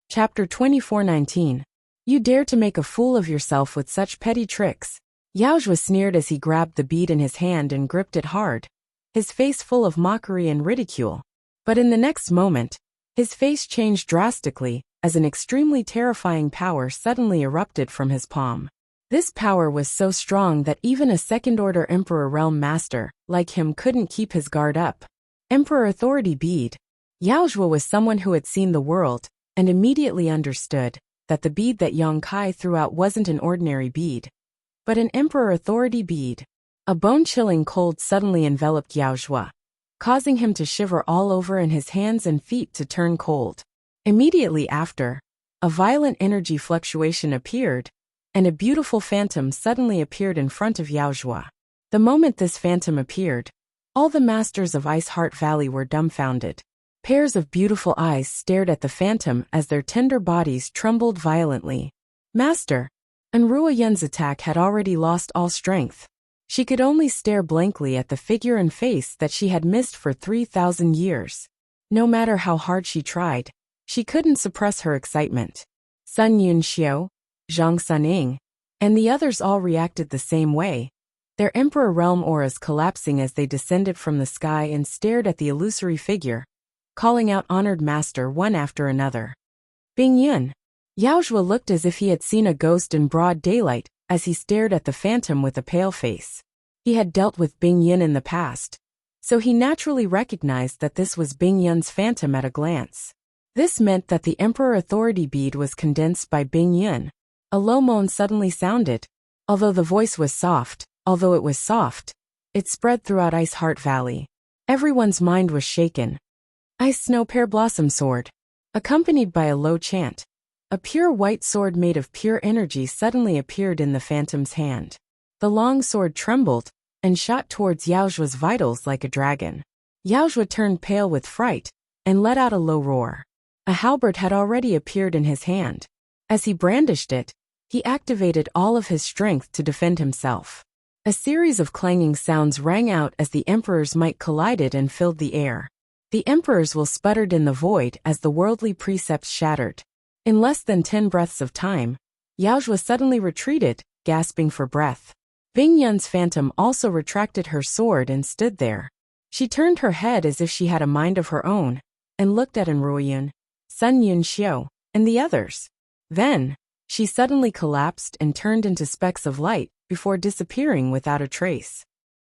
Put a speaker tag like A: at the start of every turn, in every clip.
A: Chapter 24:19. You dare to make a fool of yourself with such petty tricks. Yaozhuo sneered as he grabbed the bead in his hand and gripped it hard, his face full of mockery and ridicule. But in the next moment, his face changed drastically as an extremely terrifying power suddenly erupted from his palm. This power was so strong that even a second-order Emperor Realm Master like him couldn't keep his guard up. Emperor Authority Bead. Yaozhuo was someone who had seen the world and immediately understood that the bead that Yang Kai threw out wasn't an ordinary bead, but an Emperor Authority Bead. A bone-chilling cold suddenly enveloped Yaozhuo, causing him to shiver all over and his hands and feet to turn cold. Immediately after, a violent energy fluctuation appeared, and a beautiful phantom suddenly appeared in front of Yaozhuo. The moment this phantom appeared, all the masters of Ice Heart Valley were dumbfounded. Pairs of beautiful eyes stared at the phantom as their tender bodies trembled violently. Master! Enruo Yun's attack had already lost all strength. She could only stare blankly at the figure and face that she had missed for 3,000 years. No matter how hard she tried, she couldn't suppress her excitement. Sun Yunxiu, Zhang Suning, and the others all reacted the same way, their Emperor Realm auras collapsing as they descended from the sky and stared at the illusory figure, calling out honored master one after another. Bing Yun. Yaozhuo looked as if he had seen a ghost in broad daylight as he stared at the phantom with a pale face. He had dealt with Bing Yun in the past, so he naturally recognized that this was Bing Yun's phantom at a glance. This meant that the Emperor Authority Bead was condensed by Bing Yun. A low moan suddenly sounded. Although it was soft, it spread throughout Ice Heart Valley. Everyone's mind was shaken. Ice Snow Pear Blossom Sword. Accompanied by a low chant, a pure white sword made of pure energy suddenly appeared in the phantom's hand. The long sword trembled and shot towards Yaozhuo's vitals like a dragon. Yaozhuo turned pale with fright and let out a low roar. A halberd had already appeared in his hand. As he brandished it, he activated all of his strength to defend himself. A series of clanging sounds rang out as the Emperor's might collided and filled the air. The Emperor's will sputtered in the void as the worldly precepts shattered. In less than 10 breaths of time, Yaozhuo suddenly retreated, gasping for breath. Bing Yun's phantom also retracted her sword and stood there. She turned her head as if she had a mind of her own, and looked at Enruo Yun, Sun Yunxiu, and the others. Then, she suddenly collapsed and turned into specks of light before disappearing without a trace.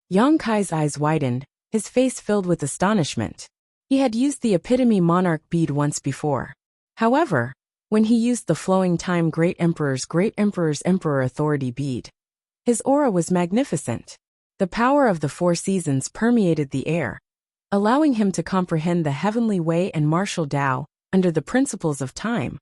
A: Yang Kai's eyes widened, his face filled with astonishment. He had used the Epitome Monarch bead once before. However, when he used the Flowing Time Great Emperor's Emperor Authority bead, his aura was magnificent. The power of the 4 seasons permeated the air, allowing him to comprehend the heavenly way and martial Tao under the principles of time,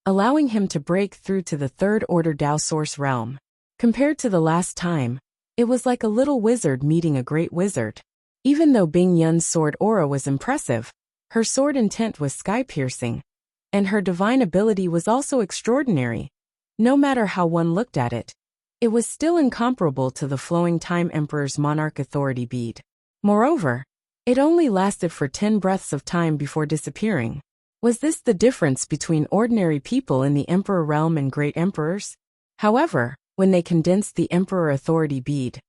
A: allowing him to break through to the third-order Tao source realm. Compared to the last time, it was like a little wizard meeting a great wizard. Even though Bing Yun's sword aura was impressive, her sword intent was sky-piercing, and her divine ability was also extraordinary. No matter how one looked at it, it was still incomparable to the Flowing Time Emperor's Monarch Authority bead. Moreover, it only lasted for 10 breaths of time before disappearing. Was this the difference between ordinary people in the Emperor Realm and Great Emperors? However, when they condensed the Emperor Authority bead,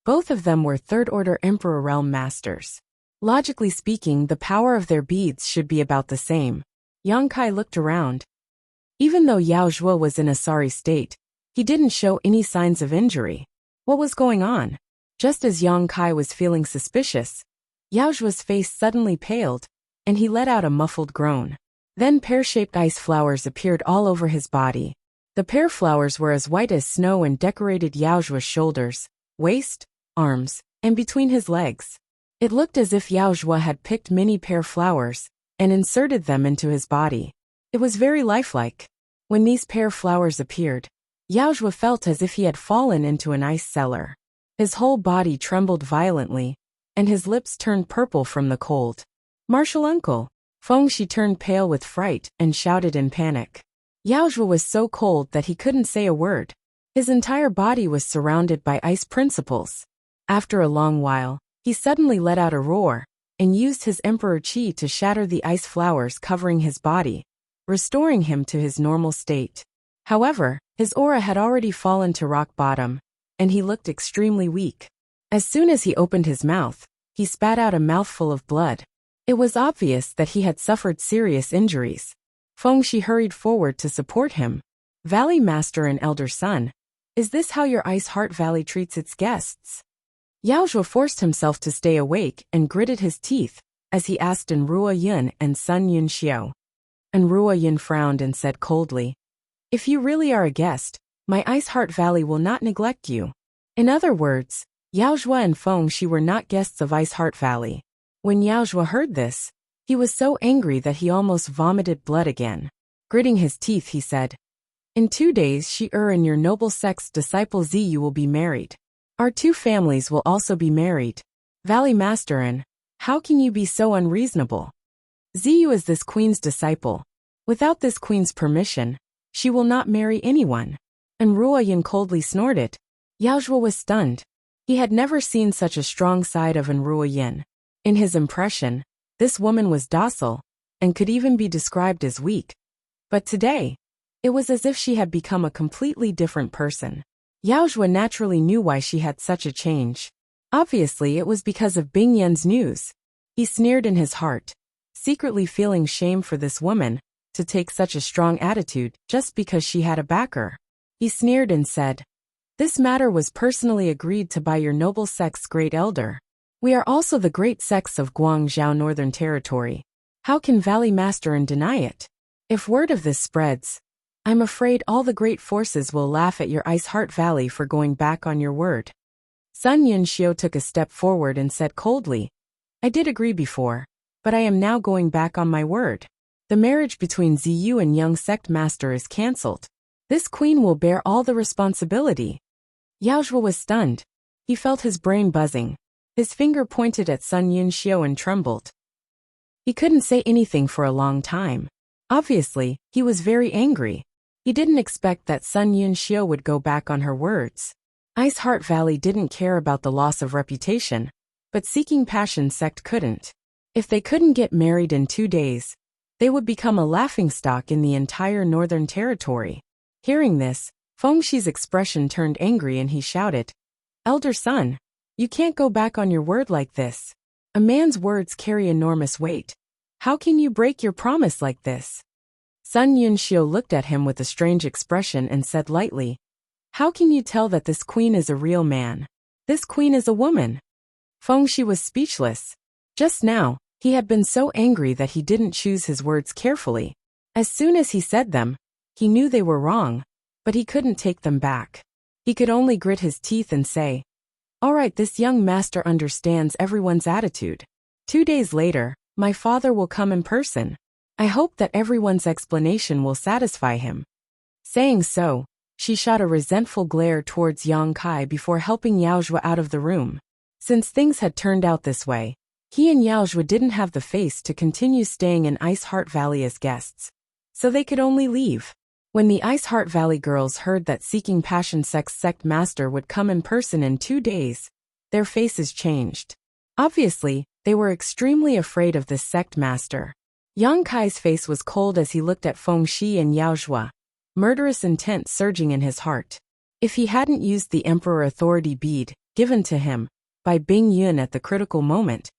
A: both of them were third-order Emperor Realm Masters. Logically speaking, the power of their beads should be about the same. Yang Kai looked around. Even though Yaozhuo was in a sorry state, he didn't show any signs of injury. What was going on? Just as Yang Kai was feeling suspicious, Yaozhuo's face suddenly paled, and he let out a muffled groan. Then pear-shaped ice flowers appeared all over his body. The pear flowers were as white as snow and decorated Yaozhuo's shoulders, waist, arms, and between his legs. It looked as if Yaozhuo had picked many pear flowers and inserted them into his body. It was very lifelike. When these pear flowers appeared, Yaozhuo felt as if he had fallen into an ice cellar. His whole body trembled violently, and his lips turned purple from the cold. Martial uncle! Fengxi turned pale with fright and shouted in panic. Yaozhuo was so cold that he couldn't say a word. His entire body was surrounded by ice principles. After a long while, he suddenly let out a roar, and used his Emperor Qi to shatter the ice flowers covering his body, restoring him to his normal state. However, his aura had already fallen to rock bottom, and he looked extremely weak. As soon as he opened his mouth, he spat out a mouthful of blood. It was obvious that he had suffered serious injuries. Fengxi hurried forward to support him. Valley Master and Elder Son, is this how your Ice Heart Valley treats its guests? Yaozhuo forced himself to stay awake and gritted his teeth as he asked Enrua Yun and Sun Yun Xiao. Enrua Yun frowned and said coldly, "If you really are a guest, my Ice Heart Valley will not neglect you." In other words, Yaozhuo and Fengxi were not guests of Ice Heart Valley. When Yaozhuo heard this, he was so angry that he almost vomited blood again. Gritting his teeth, he said, "In 2 days, Shi and your noble sect's disciple Ziyu will be married. Our 2 families will also be married. Valley Master, and how can you be so unreasonable? Ziyu is this queen's disciple. Without this queen's permission, she will not marry anyone." And Ruoyin coldly snorted. Yaozhuo was stunned. He had never seen such a strong side of Enrua Yin. In his impression, this woman was docile, and could even be described as weak. But today, it was as if she had become a completely different person. Yaozhuo naturally knew why she had such a change. Obviously, it was because of Bing Yan's news. He sneered in his heart, secretly feeling shame for this woman to take such a strong attitude just because she had a backer. He sneered and said, "This matter was personally agreed to by your noble sect's great elder. We are also the great sects of Guangzhou Northern Territory. How can Valley Master deny it? If word of this spreads, I'm afraid all the great forces will laugh at your Ice Heart Valley for going back on your word." Sun Yunxiu took a step forward and said coldly, "I did agree before, but I am now going back on my word. The marriage between Ziyu and young sect master is cancelled. This queen will bear all the responsibility." Yaozhuo was stunned. He felt his brain buzzing. His finger pointed at Sun Yunxiu and trembled. He couldn't say anything for a long time. Obviously, he was very angry. He didn't expect that Sun Yunxiu would go back on her words. Ice Heart Valley didn't care about the loss of reputation, but Seeking Passion sect couldn't. If they couldn't get married in 2 days, they would become a laughingstock in the entire Northern Territory. Hearing this, Fengxi's expression turned angry and he shouted, "Elder Son, you can't go back on your word like this. A man's words carry enormous weight. How can you break your promise like this?" Sun Yunxiu looked at him with a strange expression and said lightly, "How can you tell that this queen is a real man? This queen is a woman." Fengxi was speechless. Just now, he had been so angry that he didn't choose his words carefully. As soon as he said them, he knew they were wrong, but he couldn't take them back. He could only grit his teeth and say, "All right, this young master understands everyone's attitude. 2 days later, my father will come in person. I hope that everyone's explanation will satisfy him." Saying so, she shot a resentful glare towards Yang Kai before helping Yaozhuo out of the room. Since things had turned out this way, he and Yaozhuo didn't have the face to continue staying in Ice Heart Valley as guests, so they could only leave. When the Ice Heart Valley girls heard that Seeking Passion sect's sect master would come in person in 2 days, their faces changed. Obviously, they were extremely afraid of this sect master. Yang Kai's face was cold as he looked at Fengxi and Yaozhuo, murderous intent surging in his heart. If he hadn't used the Emperor Authority bead, given to him by Bing Yun at the critical moment,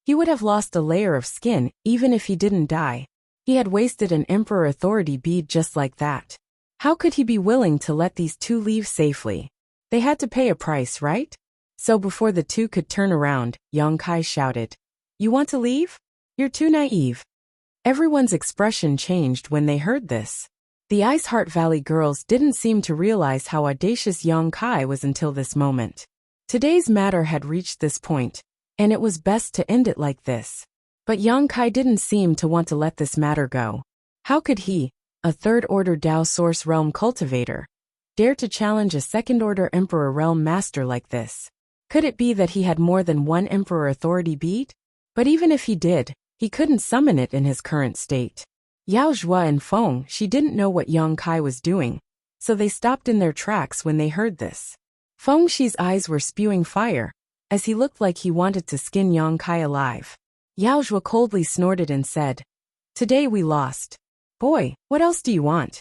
A: he would have lost a layer of skin even if he didn't die. He had wasted an Emperor Authority bead just like that. How could he be willing to let these 2 leave safely? They had to pay a price, right? So before the 2 could turn around, Yang Kai shouted, "You want to leave? You're too naive." Everyone's expression changed when they heard this. The Ice Heart Valley girls didn't seem to realize how audacious Yang Kai was until this moment. Today's matter had reached this point, and it was best to end it like this. But Yang Kai didn't seem to want to let this matter go. How could he, a third-order Dao Source Realm cultivator, dare to challenge a second-order Emperor Realm master like this? Could it be that he had more than one Emperor Authority bead? But even if he did, he couldn't summon it in his current state. Yaozhuo and Fengxi didn't know what Yang Kai was doing, so they stopped in their tracks when they heard this. Fengxi's eyes were spewing fire, as he looked like he wanted to skin Yang Kai alive. Yaozhuo coldly snorted and said, "Today we lost. Boy, what else do you want?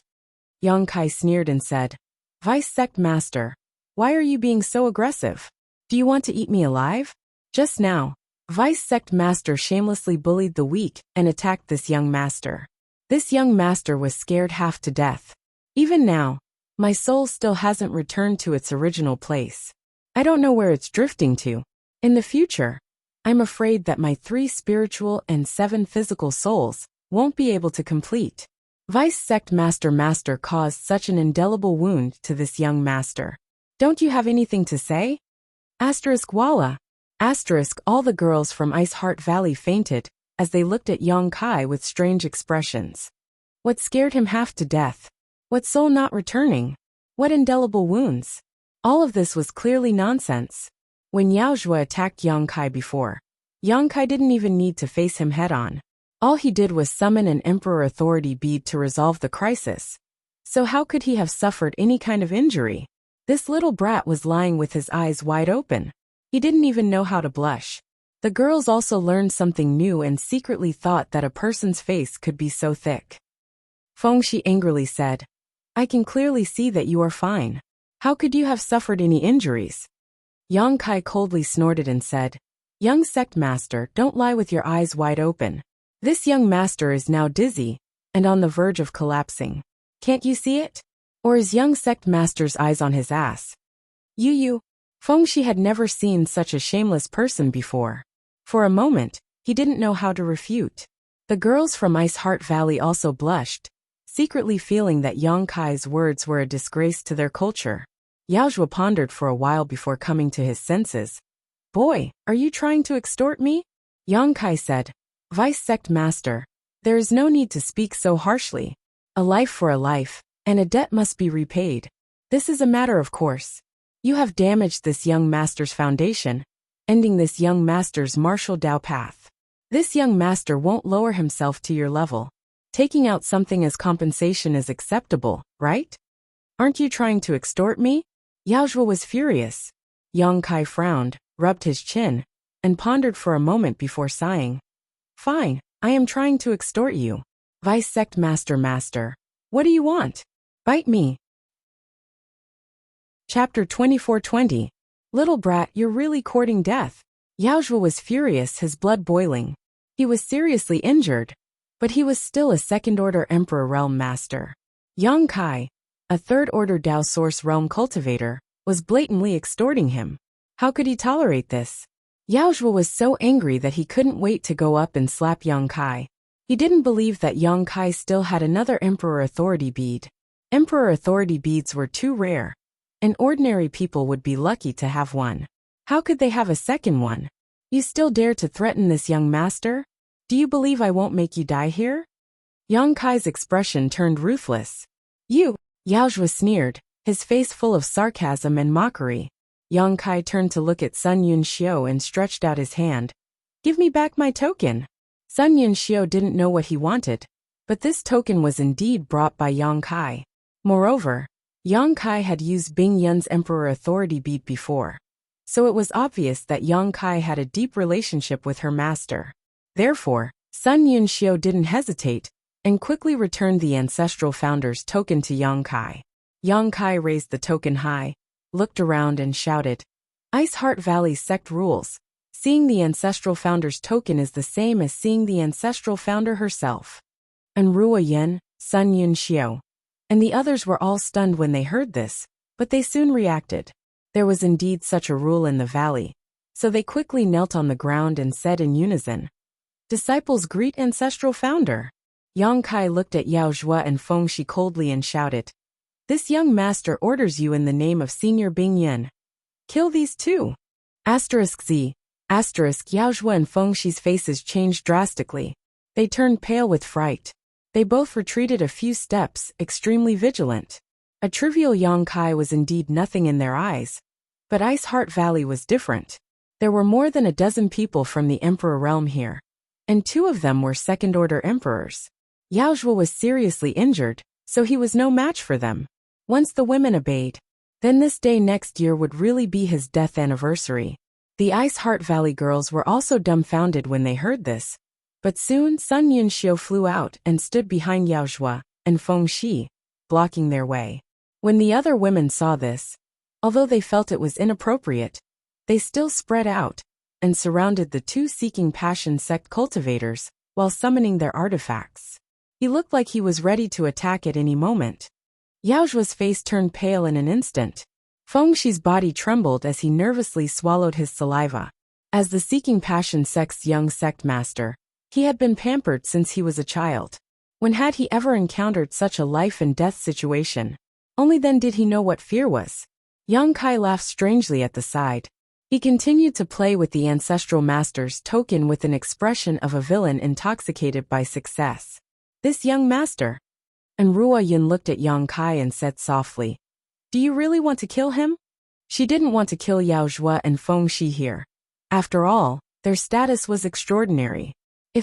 A: Yang Kai sneered and said, Vice Sect Master, why are you being so aggressive? Do you want to eat me alive? Just now, Vice Sect Master shamelessly bullied the weak and attacked this young master. This young master was scared half to death. Even now, my soul still hasn't returned to its original place. I don't know where it's drifting to. In the future, I'm afraid that my 3 spiritual and 7 physical souls won't be able to complete. Vice Sect Master caused such an indelible wound to this young master. Don't you have anything to say? Asterisk Walla. Asterisk all the girls from Ice Heart Valley fainted as they looked at Yang Kai with strange expressions. What scared him half to death? What soul not returning? What indelible wounds? All of this was clearly nonsense. When Yao Zhua attacked Yang Kai before, Yang Kai didn't even need to face him head-on. All he did was summon an Emperor Authority bead to resolve the crisis. So how could he have suffered any kind of injury? This little brat was lying with his eyes wide open. He didn't even know how to blush. The girls also learned something new and secretly thought that a person's face could be so thick. Fengxi angrily said, I can clearly see that you are fine. How could you have suffered any injuries? Yang Kai coldly snorted and said, Young Sect Master, don't lie with your eyes wide open. This young master is now dizzy and on the verge of collapsing. Can't you see it? Or is young Sect Master's eyes on his ass? You. Fengxi had never seen such a shameless person before. For a moment, he didn't know how to refute. The girls from Ice Heart Valley also blushed, secretly feeling that Yang Kai's words were a disgrace to their culture. Yao Zhua pondered for a while before coming to his senses. Boy, are you trying to extort me? Yang Kai said, Vice Sect Master, there is no need to speak so harshly. A life for a life, and a debt must be repaid. This is a matter of course. You have damaged this young master's foundation, ending this young master's martial Dao path. This young master won't lower himself to your level. Taking out something as compensation is acceptable, right? Aren't you trying to extort me? Yao Zhua was furious. Yang Kai frowned, rubbed his chin, and pondered for a moment before sighing. Fine, I am trying to extort you. Vice Sect Master, what do you want? Bite me. Chapter 2420. Little brat, you're really courting death. Yao Zhua was furious, his blood boiling. He was seriously injured, but he was still a second-order Emperor Realm Master. Yang Kai, a third-order Dao Source Realm cultivator, was blatantly extorting him. How could he tolerate this? Yao Zhua was so angry that he couldn't wait to go up and slap Yang Kai. He didn't believe that Yang Kai still had another Emperor Authority bead. Emperor Authority beads were too rare, and ordinary people would be lucky to have one. How could they have a second one? You still dare to threaten this young master? Do you believe I won't make you die here? Yang Kai's expression turned ruthless. You, Yao Zhua sneered, his face full of sarcasm and mockery. Yang Kai turned to look at Sun Yunxiu and stretched out his hand. Give me back my token. Sun Yunxiu didn't know what he wanted, but this token was indeed brought by Yang Kai. Moreover, Yang Kai had used Bing Yun's Emperor Authority bead before, so it was obvious that Yang Kai had a deep relationship with her master. Therefore, Sun Yunxiu didn't hesitate, and quickly returned the Ancestral Founder's token to Yang Kai. Yang Kai raised the token high, looked around and shouted, Ice Heart Valley Sect rules. Seeing the Ancestral Founder's token is the same as seeing the Ancestral Founder herself. And Ruo Yen, Sun Yunxiu, and the others were all stunned when they heard this, but they soon reacted. There was indeed such a rule in the valley, so they quickly knelt on the ground and said in unison, Disciples greet Ancestral Founder. Yang Kai looked at Yao Zhua and Fengxi coldly and shouted, This young master orders you in the name of Senior Bing Yun. Kill these two. Asterisk Z. Asterisk Yao Zhua and Fengxi's faces changed drastically. They turned pale with fright. They both retreated a few steps, extremely vigilant. A trivial Yang Kai was indeed nothing in their eyes. But Ice Heart Valley was different. There were more than a dozen people from the Emperor realm here, and 2 of them were second-order emperors. Yao Zhua was seriously injured, so he was no match for them. Once the women obeyed, then this day next year would really be his death anniversary. The Ice Heart Valley girls were also dumbfounded when they heard this, But soon Sun Yunxiu flew out and stood behind Yao Zhua and Feng Shi, blocking their way. When the other women saw this, although they felt it was inappropriate, they still spread out and surrounded the two seeking passion sect cultivators while summoning their artifacts. He looked like he was ready to attack at any moment. Yao Zhua's face turned pale in an instant. Feng Shi's body trembled as he nervously swallowed his saliva. As the seeking passion sect's young sect master, he had been pampered since he was a child. When had he ever encountered such a life-and-death situation? Only then did he know what fear was. Yang Kai laughed strangely at the side. He continued to play with the ancestral master's token with an expression of a villain intoxicated by success. This young master. And Ruo Yin looked at Yang Kai and said softly, "Do you really want to kill him?" She didn't want to kill Yao Zhua and Feng Shi here. After all, their status was extraordinary.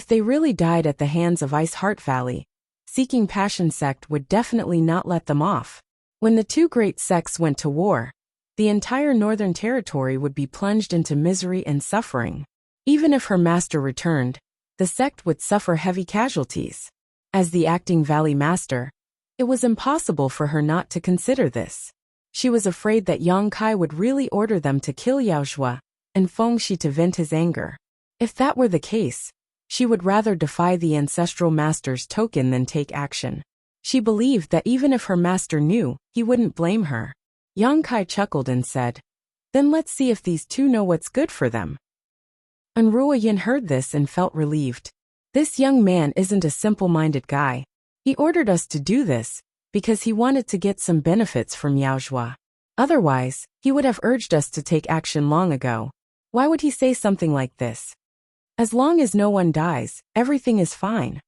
A: If they really died at the hands of Ice Heart Valley, Seeking Passion Sect would definitely not let them off. When the two great sects went to war, the entire Northern Territory would be plunged into misery and suffering. Even if her master returned, the sect would suffer heavy casualties. As the acting Valley Master, it was impossible for her not to consider this. She was afraid that Yang Kai would really order them to kill Yao Zhua and Feng Shi to vent his anger. If that were the case, she would rather defy the ancestral master's token than take action. She believed that even if her master knew, he wouldn't blame her. Yang Kai chuckled and said, "Then let's see if these two know what's good for them." And Ruo Yin heard this and felt relieved. This young man isn't a simple-minded guy. He ordered us to do this because he wanted to get some benefits from Yao Zhua. Otherwise, he would have urged us to take action long ago. Why would he say something like this? As long as no one dies, everything is fine.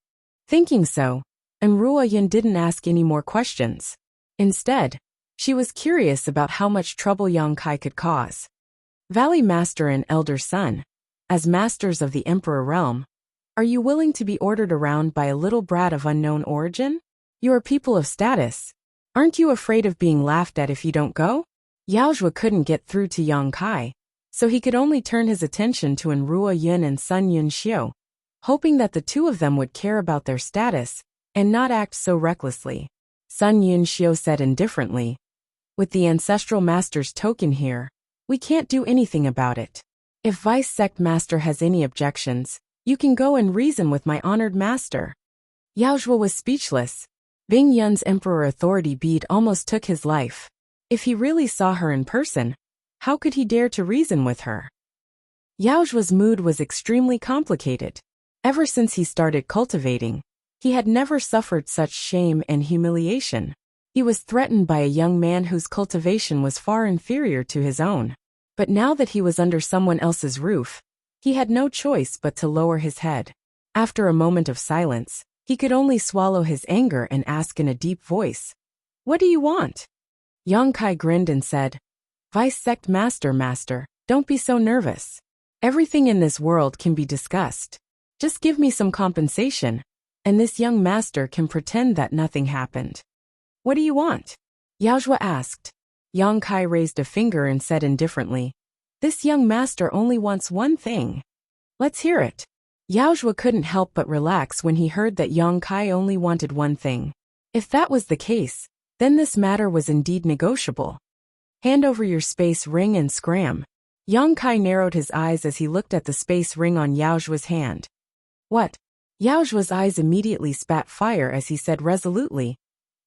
A: Thinking so, and Ruo Yin didn't ask any more questions. Instead, she was curious about how much trouble Yang Kai could cause. Valley Master and Elder Son, as masters of the Emperor Realm, are you willing to be ordered around by a little brat of unknown origin? You are people of status. Aren't you afraid of being laughed at if you don't go? Yao Zhua couldn't get through to Yang Kai, so he could only turn his attention to Ruo Yin and Sun Yunxiu, hoping that the two of them would care about their status and not act so recklessly. Sun Yunxiu said indifferently, "With the ancestral master's token here, we can't do anything about it. If Vice Sect Master has any objections, you can go and reason with my honored master." Yao Zhua was speechless. Bing Yun's emperor authority bead almost took his life. If he really saw her in person, how could he dare to reason with her? Yao Zhua's mood was extremely complicated. Ever since he started cultivating, he had never suffered such shame and humiliation. He was threatened by a young man whose cultivation was far inferior to his own. But now that he was under someone else's roof, he had no choice but to lower his head. After a moment of silence, he could only swallow his anger and ask in a deep voice, "What do you want?" Yang Kai grinned and said, "Vice Sect Master, don't be so nervous. Everything in this world can be discussed. Just give me some compensation, and this young master can pretend that nothing happened." "What do you want?" Yao Zhua asked. Yang Kai raised a finger and said indifferently, "This young master only wants one thing." "Let's hear it." Yao Zhua couldn't help but relax when he heard that Yang Kai only wanted one thing. If that was the case, then this matter was indeed negotiable. "Hand over your space ring and scram." Yang Kai narrowed his eyes as he looked at the space ring on Yao Zhua's hand. "What?" Yao Zhua's eyes immediately spat fire as he said resolutely,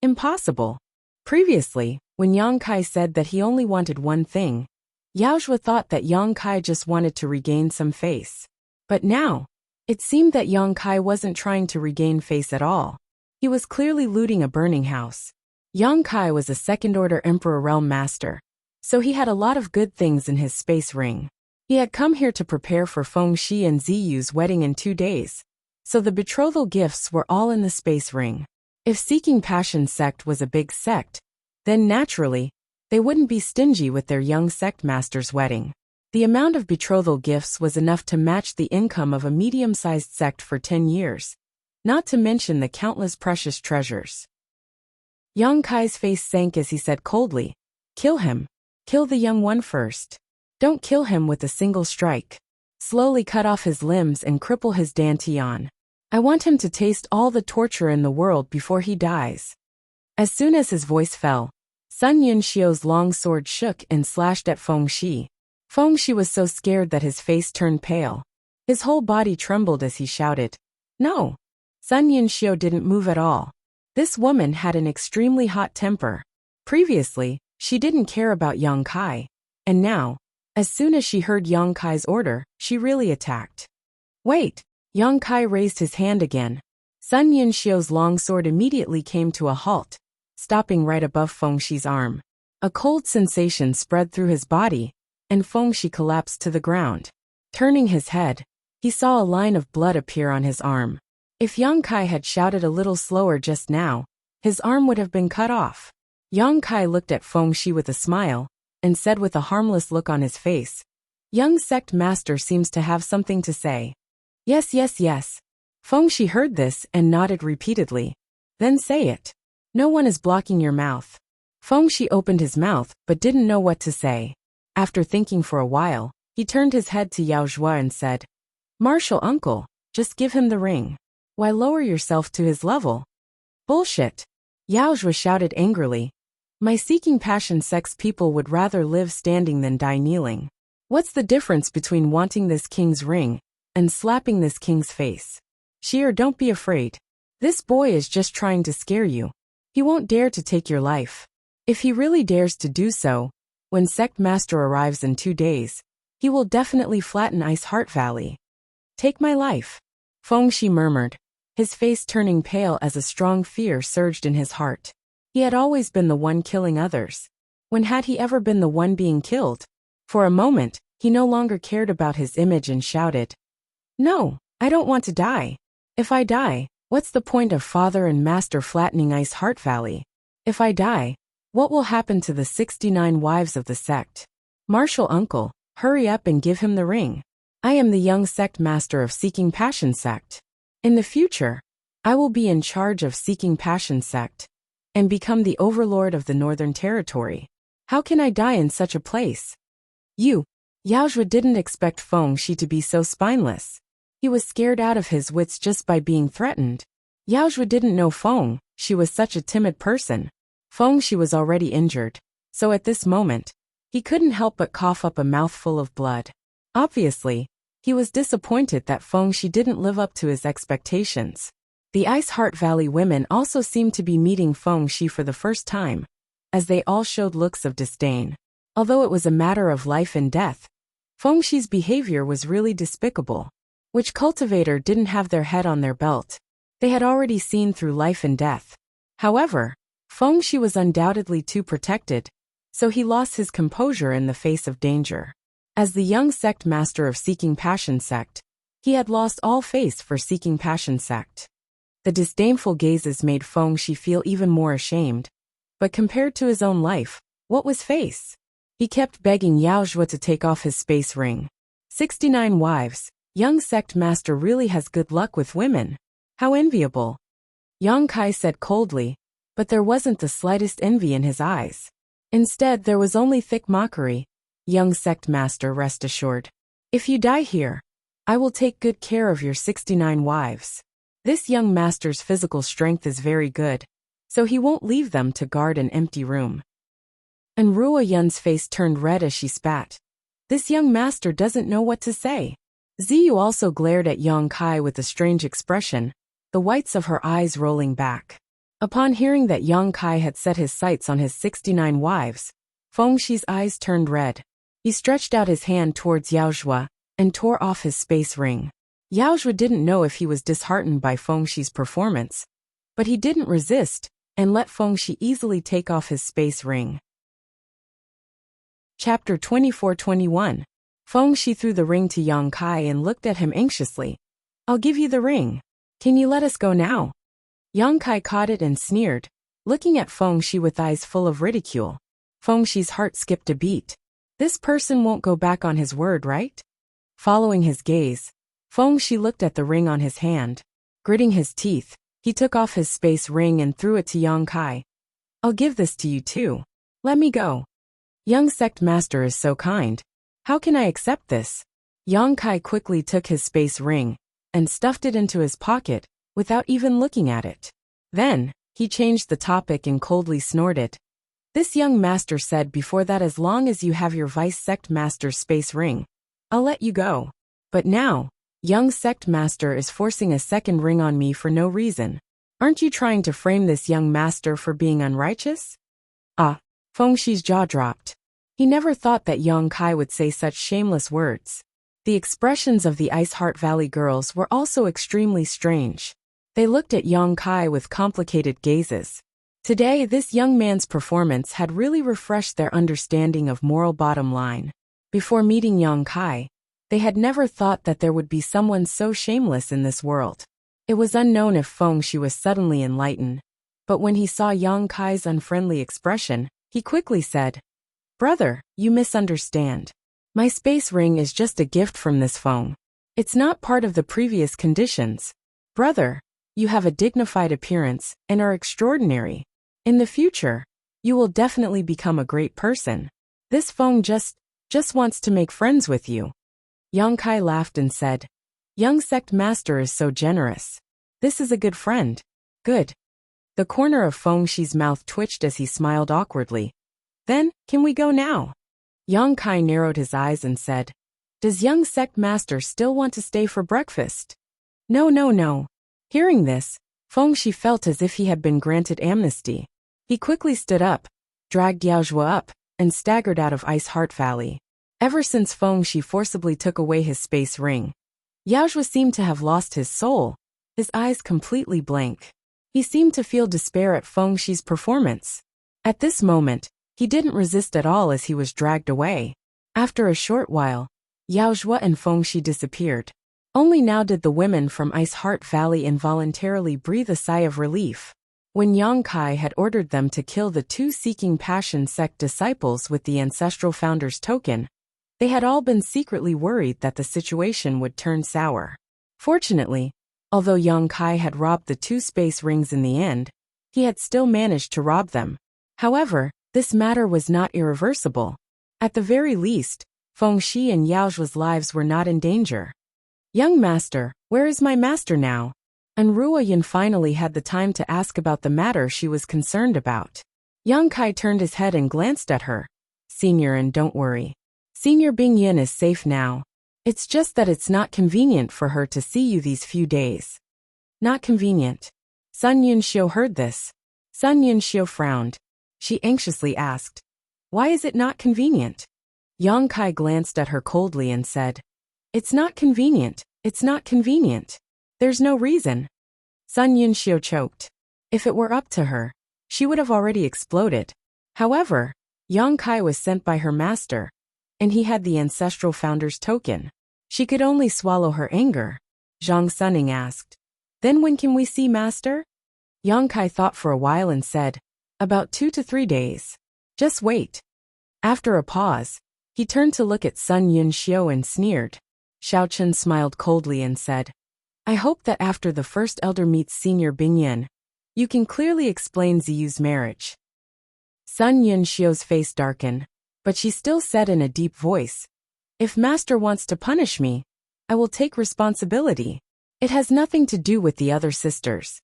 A: "Impossible." Previously, when Yang Kai said that he only wanted one thing, Yao Zhua thought that Yang Kai just wanted to regain some face. But now, it seemed that Yang Kai wasn't trying to regain face at all. He was clearly looting a burning house. Yang Kai was a second-order Emperor Realm Master, so he had a lot of good things in his space ring. He had come here to prepare for Feng Shi and Ziyu's wedding in 2 days, so the betrothal gifts were all in the space ring. If Seeking Passion Sect was a big sect, then naturally, they wouldn't be stingy with their young sect master's wedding. The amount of betrothal gifts was enough to match the income of a medium-sized sect for 10 years, not to mention the countless precious treasures. Yang Kai's face sank as he said coldly, "Kill him. Kill the young one first. Don't kill him with a single strike. Slowly cut off his limbs and cripple his dantian." I want him to taste all the torture in the world before he dies. As soon as his voice fell, Sun Yunxiu's long sword shook and slashed at Feng Shi. Feng Shi was so scared that his face turned pale. His whole body trembled as he shouted, "No!" Sun Yunxiu didn't move at all. This woman had an extremely hot temper. Previously, she didn't care about Yang Kai, and now, as soon as she heard Yang Kai's order, she really attacked. "Wait!" Yang Kai raised his hand again. Sun Yunxiu's long sword immediately came to a halt, stopping right above Feng Shi's arm. A cold sensation spread through his body, and Feng Shi collapsed to the ground. Turning his head, he saw a line of blood appear on his arm. If Yang Kai had shouted a little slower just now, his arm would have been cut off. Yang Kai looked at Feng Shi with a smile, and said with a harmless look on his face, "Young sect master seems to have something to say." "Yes, yes, yes." Feng Shi heard this and nodded repeatedly. "Then say it. No one is blocking your mouth." Feng Shi opened his mouth but didn't know what to say. After thinking for a while, he turned his head to Yao Zhua and said, "Martial uncle, just give him the ring. Why lower yourself to his level?" "Bullshit!" Yao Zhua shouted angrily. "My seeking passion sex people would rather live standing than die kneeling. What's the difference between wanting this king's ring and slapping this king's face? Sheer, don't be afraid. This boy is just trying to scare you. He won't dare to take your life. If he really dares to do so, when sect master arrives in 2 days, he will definitely flatten Ice Heart Valley." "Take my life," Feng Shi murmured, his face turning pale as a strong fear surged in his heart. He had always been the one killing others. When had he ever been the one being killed? For a moment, he no longer cared about his image and shouted, "No, I don't want to die. If I die, what's the point of father and master flattening Ice Heart Valley? If I die, what will happen to the 69 wives of the sect? Martial uncle, hurry up and give him the ring. I am the young sect master of Seeking Passion sect. In the future, I will be in charge of Seeking Passion sect and become the overlord of the Northern Territory. How can I die in such a place?" Yao Zhua didn't expect Feng Shi to be so spineless. He was scared out of his wits just by being threatened. Yao Zhua didn't know Feng Shi was such a timid person. Feng Shi was already injured, so at this moment, he couldn't help but cough up a mouthful of blood. Obviously, he was disappointed that Feng Shi didn't live up to his expectations. The Ice Heart Valley women also seemed to be meeting Feng Shi for the first time, as they all showed looks of disdain. Although it was a matter of life and death, Feng Shi's behavior was really despicable. Which cultivator didn't have their head on their belt? They had already seen through life and death. However, Feng Shi was undoubtedly too protected, so he lost his composure in the face of danger. As the young sect master of Seeking Passion sect, he had lost all face for Seeking Passion sect. The disdainful gazes made Feng Shi feel even more ashamed. But compared to his own life, what was face? He kept begging Yao Zhua to take off his space ring. 69 wives. Young sect master really has good luck with women. How enviable. Yang Kai said coldly, but there wasn't the slightest envy in his eyes. Instead, there was only thick mockery. "Young sect master, rest assured. If you die here, I will take good care of your 69 wives. This young master's physical strength is very good, so he won't leave them to guard an empty room." And Ruo Yun's face turned red as she spat. This young master doesn't know what to say. Ziyu also glared at Yang Kai with a strange expression, the whites of her eyes rolling back. Upon hearing that Yang Kai had set his sights on his 69 wives, Feng Shi's eyes turned red. He stretched out his hand towards Yao Zhua and tore off his space ring. Yao Zhua didn't know if he was disheartened by Feng Shi's performance, but he didn't resist and let Feng Shi easily take off his space ring. Chapter 24-21. Feng Shi threw the ring to Yang Kai and looked at him anxiously. "I'll give you the ring. Can you let us go now?" Yang Kai caught it and sneered, looking at Feng Shi with eyes full of ridicule. Feng Shi's heart skipped a beat. This person won't go back on his word, right? Following his gaze, Feng Shi looked at the ring on his hand. Gritting his teeth, he took off his space ring and threw it to Yang Kai. "I'll give this to you too. Let me go. Young sect master is so kind. How can I accept this?" Yang Kai quickly took his space ring, and stuffed it into his pocket, without even looking at it. Then, he changed the topic and coldly snorted. This young master said before that as long as you have your vice sect master's space ring, I'll let you go. But now, young sect master is forcing a second ring on me for no reason. Aren't you trying to frame this young master for being unrighteous? Ah, Feng Shi's jaw dropped. He never thought that Yang Kai would say such shameless words. The expressions of the Ice Heart Valley girls were also extremely strange. They looked at Yang Kai with complicated gazes. Today, this young man's performance had really refreshed their understanding of moral bottom line. Before meeting Yang Kai, they had never thought that there would be someone so shameless in this world. It was unknown if Feng Shi was suddenly enlightened, but when he saw Yang Kai's unfriendly expression, he quickly said, "Brother, you misunderstand. My space ring is just a gift from this Feng. It's not part of the previous conditions. Brother, you have a dignified appearance and are extraordinary. In the future, you will definitely become a great person. This Feng just wants to make friends with you." Yang Kai laughed and said, "Young sect master is so generous. This is a good friend. Good." The corner of Feng Shi's mouth twitched as he smiled awkwardly. "Then, can we go now?" Yang Kai narrowed his eyes and said, "Does young sect master still want to stay for breakfast?" No. Hearing this, Feng Shi felt as if he had been granted amnesty. He quickly stood up, dragged Yaozhua up, and staggered out of Ice Heart Valley. Ever since Feng Shi forcibly took away his space ring, Yaozhua seemed to have lost his soul, his eyes completely blank. He seemed to feel despair at Feng Shi's performance. At this moment, he didn't resist at all as he was dragged away. After a short while, Yaozhua and Feng Shi disappeared. Only now did the women from Ice Heart Valley involuntarily breathe a sigh of relief. When Yang Kai had ordered them to kill the two Seeking Passion sect disciples with the ancestral founder's token, they had all been secretly worried that the situation would turn sour. Fortunately, although Yang Kai had robbed the two space rings in the end, he had still managed to rob them. However, this matter was not irreversible. At the very least, Feng Shi and Yaozhua's lives were not in danger. "Young master, where is my master now?" And Ruo Yin finally had the time to ask about the matter she was concerned about. Yang Kai turned his head and glanced at her. "Senior, and don't worry. Senior Bing Yin is safe now. It's just that it's not convenient for her to see you these few days." "Not convenient?" Sun Yunxiu heard this. Sun Yunxiu frowned. She anxiously asked, "Why is it not convenient?" Yang Kai glanced at her coldly and said, "It's not convenient. It's not convenient. There's no reason." Sun Yunxiu choked. If it were up to her, she would have already exploded. However, Yang Kai was sent by her master, and he had the ancestral founder's token. She could only swallow her anger. Zhang Suning asked, "Then when can we see master?" Yang Kai thought for a while and said, "About 2 to 3 days. Just wait." After a pause, he turned to look at Sun Yunxiu and sneered. Xiao Chen smiled coldly and said, "I hope that after the first elder meets senior Bing Yin, you can clearly explain Ziyu's marriage." Sun Yunxiu's face darkened, but she still said in a deep voice, "If master wants to punish me, I will take responsibility. It has nothing to do with the other sisters."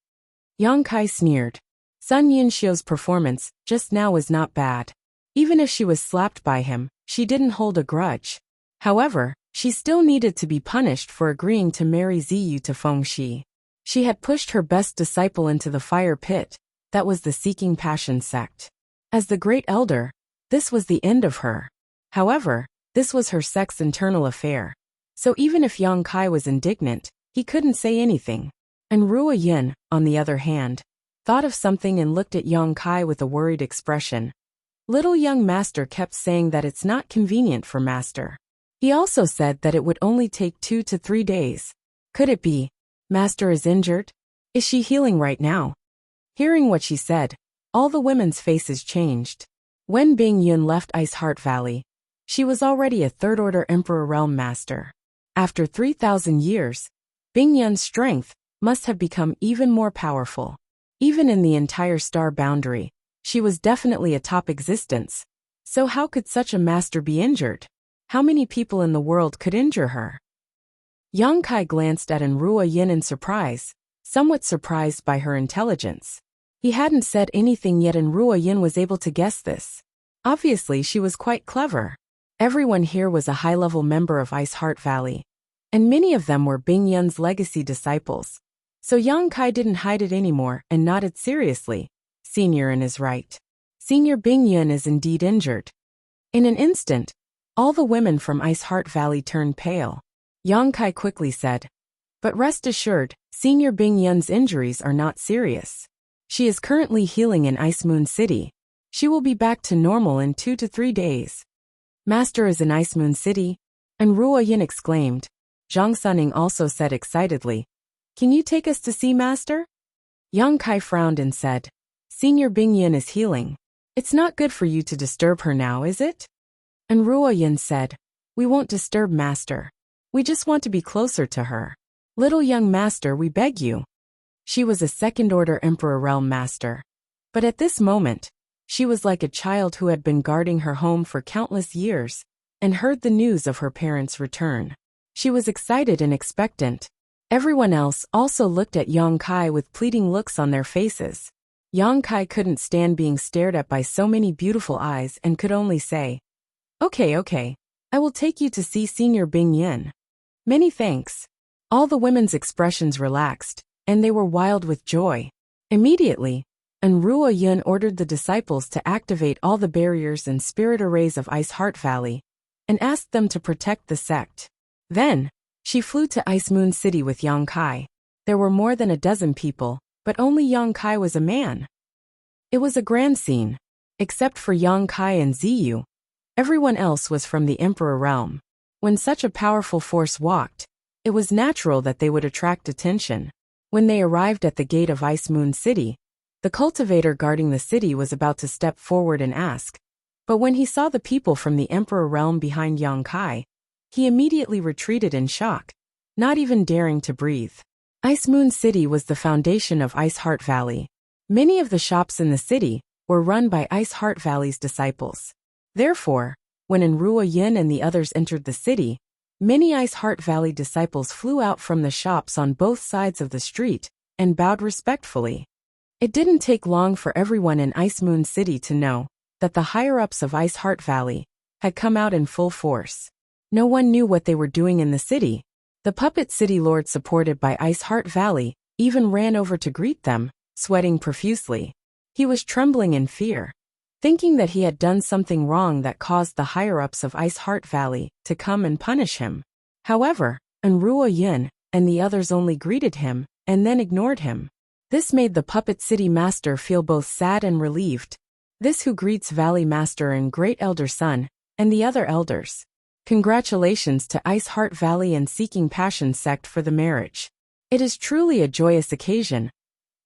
A: Yang Kai sneered. Sun Yunxiu's performance just now was not bad. Even if she was slapped by him, she didn't hold a grudge. However, she still needed to be punished for agreeing to marry Ziyu to Feng Shi. She had pushed her best disciple into the fire pit, that was the Seeking Passion sect. As the great elder, this was the end of her. However, this was her sect's internal affair. So even if Yang Kai was indignant, he couldn't say anything. And Ruo Yin, on the other hand, thought of something and looked at Yang Kai with a worried expression. Little young master kept saying that it's not convenient for master. He also said that it would only take 2 to 3 days. Could it be, master is injured? Is she healing right now? Hearing what she said, all the women's faces changed. When Bing Yun left Ice Heart Valley, she was already a third-order Emperor Realm Master. After 3,000 years, Bing Yun's strength must have become even more powerful. Even in the entire star boundary, she was definitely a top existence. So how could such a master be injured? How many people in the world could injure her? Yang Kai glanced at Enruo Yin in surprise, somewhat surprised by her intelligence. He hadn't said anything yet Enruo Yin was able to guess this. Obviously she was quite clever. Everyone here was a high-level member of Ice Heart Valley, and many of them were Bing Yun's legacy disciples. So Yang Kai didn't hide it anymore and nodded seriously. Senior Yin is right. Senior Bing Yun is indeed injured. In an instant, all the women from Ice Heart Valley turned pale. Yang Kai quickly said, "But rest assured, Senior Bing Yun's injuries are not serious. She is currently healing in Ice Moon City. She will be back to normal in 2 to 3 days. Master is in Ice Moon City?" Enruo Yin exclaimed. Zhang Suning also said excitedly, "Can you take us to see Master?" Yang Kai frowned and said, "Senior Bing Yun is healing. It's not good for you to disturb her now, is it?" Enruo Yin said, "We won't disturb Master. We just want to be closer to her. Little young Master, we beg you." She was a second-order Emperor Realm Master. But at this moment, she was like a child who had been guarding her home for countless years and heard the news of her parents' return. She was excited and expectant. Everyone else also looked at Yang Kai with pleading looks on their faces. Yang Kai couldn't stand being stared at by so many beautiful eyes and could only say, Okay, I will take you to see Senior Bing Yun. Many thanks." All the women's expressions relaxed, and they were wild with joy. Immediately, Enruo Yin ordered the disciples to activate all the barriers and spirit arrays of Ice Heart Valley, and asked them to protect the sect. Then, she flew to Ice Moon City with Yang Kai. There were more than a dozen people, but only Yang Kai was a man. It was a grand scene. Except for Yang Kai and Ziyu, everyone else was from the Emperor Realm. When such a powerful force walked, it was natural that they would attract attention. When they arrived at the gate of Ice Moon City, the cultivator guarding the city was about to step forward and ask. But when he saw the people from the Emperor Realm behind Yang Kai, he immediately retreated in shock, not even daring to breathe. Ice Moon City was the foundation of Ice Heart Valley. Many of the shops in the city were run by Ice Heart Valley's disciples. Therefore, when Enruo Yin and the others entered the city, many Ice Heart Valley disciples flew out from the shops on both sides of the street and bowed respectfully. It didn't take long for everyone in Ice Moon City to know that the higher-ups of Ice Heart Valley had come out in full force. No one knew what they were doing in the city. The puppet city lord supported by Ice Heart Valley even ran over to greet them, sweating profusely. He was trembling in fear, thinking that he had done something wrong that caused the higher-ups of Ice Heart Valley to come and punish him. However, Enruo Yin and the others only greeted him and then ignored him. This made the puppet city master feel both sad and relieved. This who greets Valley Master and Great Elder Son, and the other elders. Congratulations to Ice Heart Valley and Seeking Passion sect for the marriage. It is truly a joyous occasion.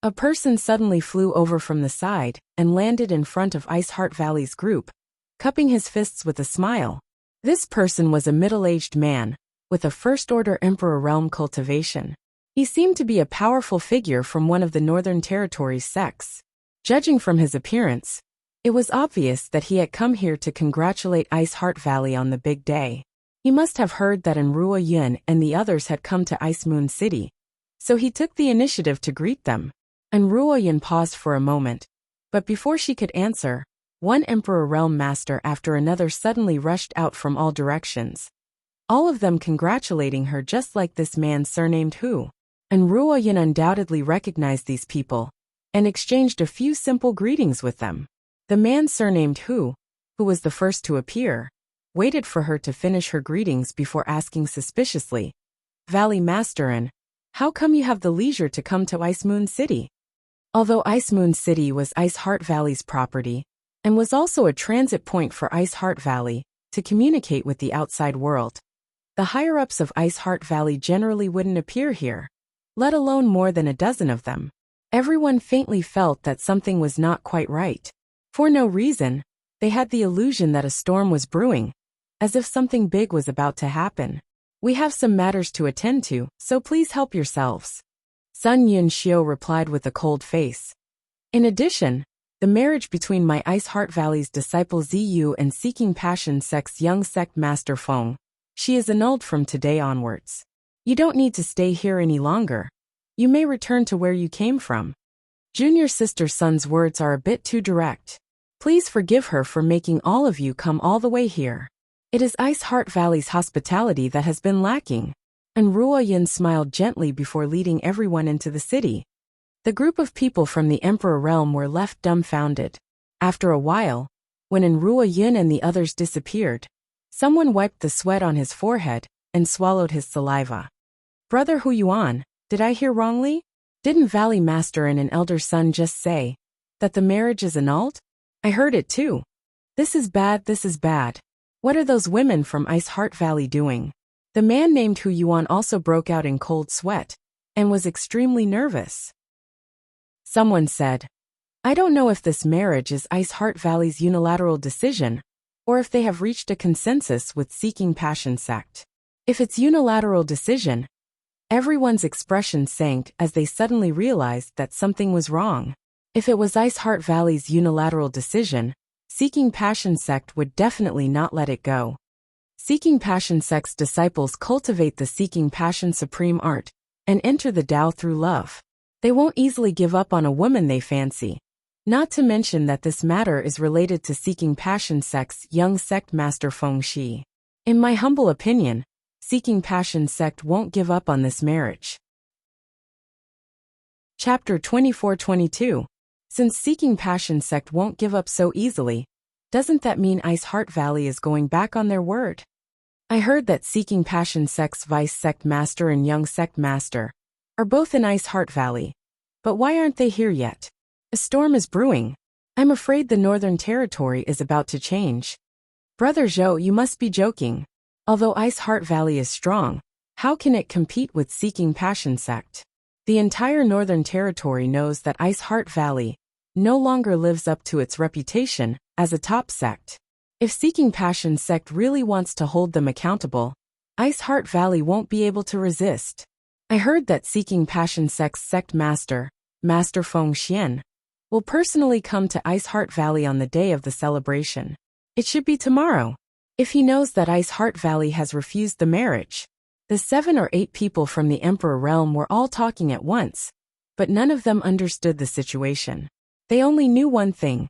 A: A person suddenly flew over from the side and landed in front of Ice Heart Valley's group, cupping his fists with a smile. This person was a middle-aged man, with a first-order Emperor Realm cultivation. He seemed to be a powerful figure from one of the Northern Territories sects. Judging from his appearance, it was obvious that he had come here to congratulate Ice Heart Valley on the big day. He must have heard that Enruo Yin and the others had come to Ice Moon City, so he took the initiative to greet them. Enruo Yin paused for a moment, but before she could answer, one Emperor Realm Master after another suddenly rushed out from all directions. All of them congratulating her just like this man surnamed Hu. Enruo Yin undoubtedly recognized these people, and exchanged a few simple greetings with them. The man surnamed Hu, who was the first to appear, waited for her to finish her greetings before asking suspiciously, "Valley Master, and how come you have the leisure to come to Ice Moon City?" Although Ice Moon City was Ice Heart Valley's property, and was also a transit point for Ice Heart Valley to communicate with the outside world, the higher-ups of Ice Heart Valley generally wouldn't appear here, let alone more than a dozen of them. Everyone faintly felt that something was not quite right. For no reason, they had the illusion that a storm was brewing, as if something big was about to happen. "We have some matters to attend to, so please help yourselves," Sun Yun Xiu replied with a cold face. In addition, the marriage between my Ice Heart Valley's disciple Ziyu and Seeking Passion sect's young sect master Feng, she is annulled from today onwards. You don't need to stay here any longer. You may return to where you came from. Junior sister Sun's words are a bit too direct. Please forgive her for making all of you come all the way here. It is Ice Heart Valley's hospitality that has been lacking. And Ruo Yin smiled gently before leading everyone into the city. The group of people from the Emperor realm were left dumbfounded. After a while, when Ruo Yin and the others disappeared, someone wiped the sweat on his forehead and swallowed his saliva. Brother Hu Yuan, did I hear wrongly? Didn't Valley Master and an elder son just say that the marriage is annulled? I heard it too. This is bad, this is bad. What are those women from Ice Heart Valley doing? The man named Hu Yuan also broke out in cold sweat and was extremely nervous. Someone said, I don't know if this marriage is Ice Heart Valley's unilateral decision or if they have reached a consensus with Seeking Passion sect. If it's unilateral decision, everyone's expression sank as they suddenly realized that something was wrong. If it was Ice Heart Valley's unilateral decision, Seeking Passion sect would definitely not let it go. Seeking Passion sect's disciples cultivate the Seeking Passion supreme art and enter the Tao through love. They won't easily give up on a woman they fancy. Not to mention that this matter is related to Seeking Passion sect's young sect master Feng Shi. In my humble opinion, Seeking Passion sect won't give up on this marriage. Chapter 24-22. Since Seeking Passion sect won't give up so easily, doesn't that mean Ice Heart Valley is going back on their word? I heard that Seeking Passion sect's vice sect master and young sect master are both in Ice Heart Valley. But why aren't they here yet? A storm is brewing. I'm afraid the Northern Territory is about to change. Brother Zhou, you must be joking. Although Ice Heart Valley is strong, how can it compete with Seeking Passion sect? The entire Northern Territory knows that Ice Heart Valley no longer lives up to its reputation as a top sect. If Seeking Passion sect really wants to hold them accountable, Ice Heart Valley won't be able to resist. I heard that Seeking Passion sect's sect master, Master Feng Xian, will personally come to Ice Heart Valley on the day of the celebration. It should be tomorrow. If he knows that Ice Heart Valley has refused the marriage. The 7 or 8 people from the Emperor realm were all talking at once, but none of them understood the situation. They only knew one thing.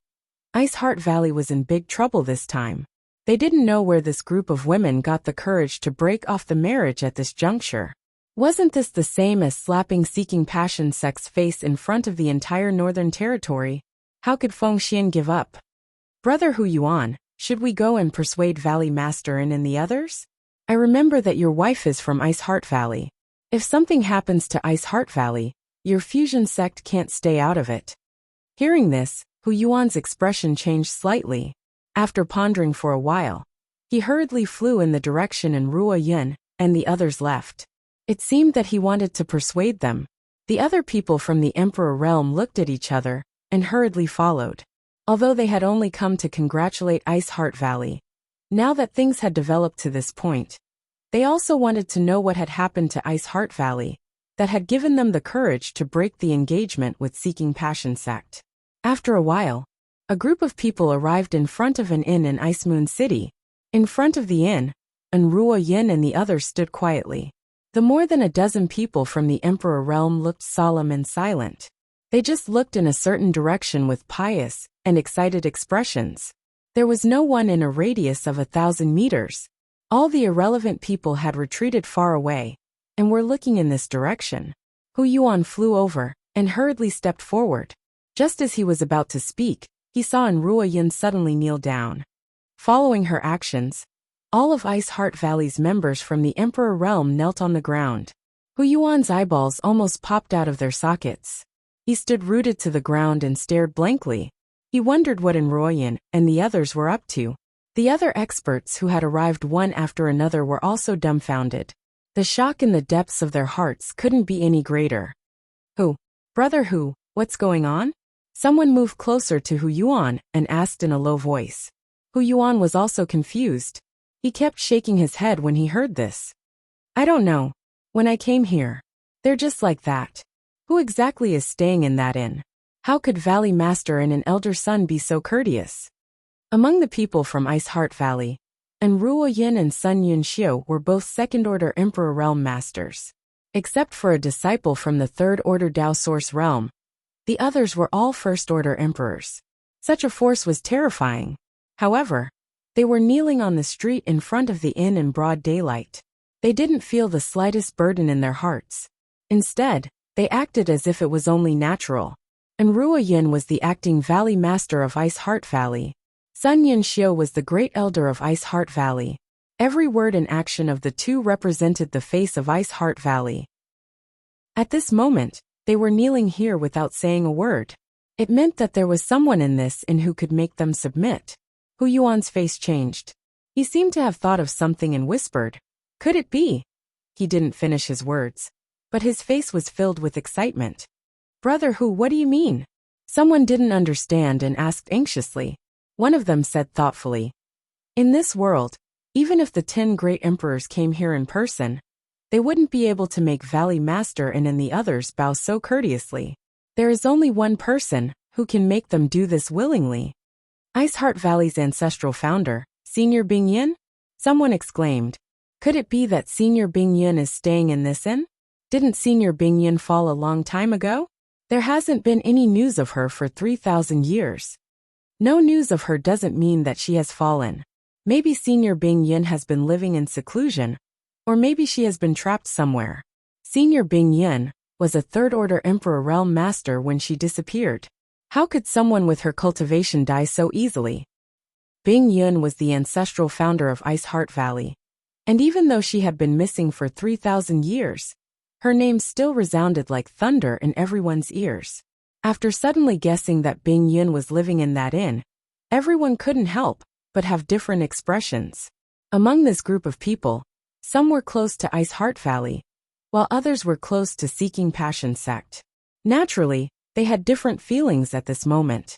A: Ice Heart Valley was in big trouble this time. They didn't know where this group of women got the courage to break off the marriage at this juncture. Wasn't this the same as slapping Seeking Passion sect's face in front of the entire Northern Territory? How could Feng Xian give up? Brother Hu Yuan, should we go and persuade Valley Master and the others? I remember that your wife is from Ice Heart Valley. If something happens to Ice Heart Valley, your fusion sect can't stay out of it. Hearing this, Hu Yuan's expression changed slightly. After pondering for a while, he hurriedly flew in the direction Ruo Yin and the others left. It seemed that he wanted to persuade them. The other people from the Emperor realm looked at each other and hurriedly followed. Although they had only come to congratulate Ice Heart Valley, now that things had developed to this point, they also wanted to know what had happened to Ice Heart Valley that had given them the courage to break the engagement with Seeking Passion sect. After a while, a group of people arrived in front of an inn in Ice Moon City. In front of the inn, Ruo Yin and the others stood quietly. The more than a dozen people from the Emperor realm looked solemn and silent. They just looked in a certain direction with pious and excited expressions. There was no one in a radius of 1,000 meters. All the irrelevant people had retreated far away and were looking in this direction. Hu Yuan flew over and hurriedly stepped forward. Just as he was about to speak, he saw Ruo Yin suddenly kneel down. Following her actions, all of Ice Heart Valley's members from the Emperor realm knelt on the ground. Hu Yuan's eyeballs almost popped out of their sockets. He stood rooted to the ground and stared blankly. He wondered what Ruo Yin and the others were up to. The other experts who had arrived one after another were also dumbfounded. The shock in the depths of their hearts couldn't be any greater. Brother Hu, what's going on? Someone moved closer to Hu Yuan and asked in a low voice. Hu Yuan was also confused. He kept shaking his head when he heard this. I don't know. When I came here, they're just like that. Who exactly is staying in that inn? How could Valley Master and an elder son be so courteous? Among the people from Ice Heart Valley, and Ruo Yin and Sun Yunxiu were both second-order Emperor Realm masters. Except for a disciple from the third-order Dao Source Realm, the others were all first-order emperors. Such a force was terrifying. However, they were kneeling on the street in front of the inn in broad daylight. They didn't feel the slightest burden in their hearts. Instead, they acted as if it was only natural. And Ruo Yin was the acting Valley Master of Ice Heart Valley. Sun Yunxiu was the Great Elder of Ice Heart Valley. Every word and action of the two represented the face of Ice Heart Valley. At this moment, they were kneeling here without saying a word. It meant that there was someone in this inn who could make them submit. Hu Yuan's face changed. He seemed to have thought of something and whispered, "Could it be?" He didn't finish his words, but his face was filled with excitement. "Brother Hu, what do you mean?" Someone didn't understand and asked anxiously. One of them said thoughtfully, "In this world, even if the 10 great emperors came here in person, they wouldn't be able to make Valley Master and the others bow so courteously. There is only one person who can make them do this willingly. Ice Heart Valley's ancestral founder, Senior Bing Yin?" Someone exclaimed. "Could it be that Senior Bing Yin is staying in this inn? Didn't Senior Bing Yin fall a long time ago? There hasn't been any news of her for 3,000 years. No news of her doesn't mean that she has fallen. Maybe Senior Bing Yin has been living in seclusion, or maybe she has been trapped somewhere." Senior Bing Yin was a third-order Emperor Realm Master when she disappeared. How could someone with her cultivation die so easily? Bing Yin was the ancestral founder of Ice Heart Valley, and even though she had been missing for 3,000 years, her name still resounded like thunder in everyone's ears. After suddenly guessing that Bing Yin was living in that inn, everyone couldn't help but have different expressions. Among this group of people, some were close to Ice Heart Valley, while others were close to Seeking Passion Sect. Naturally, they had different feelings at this moment.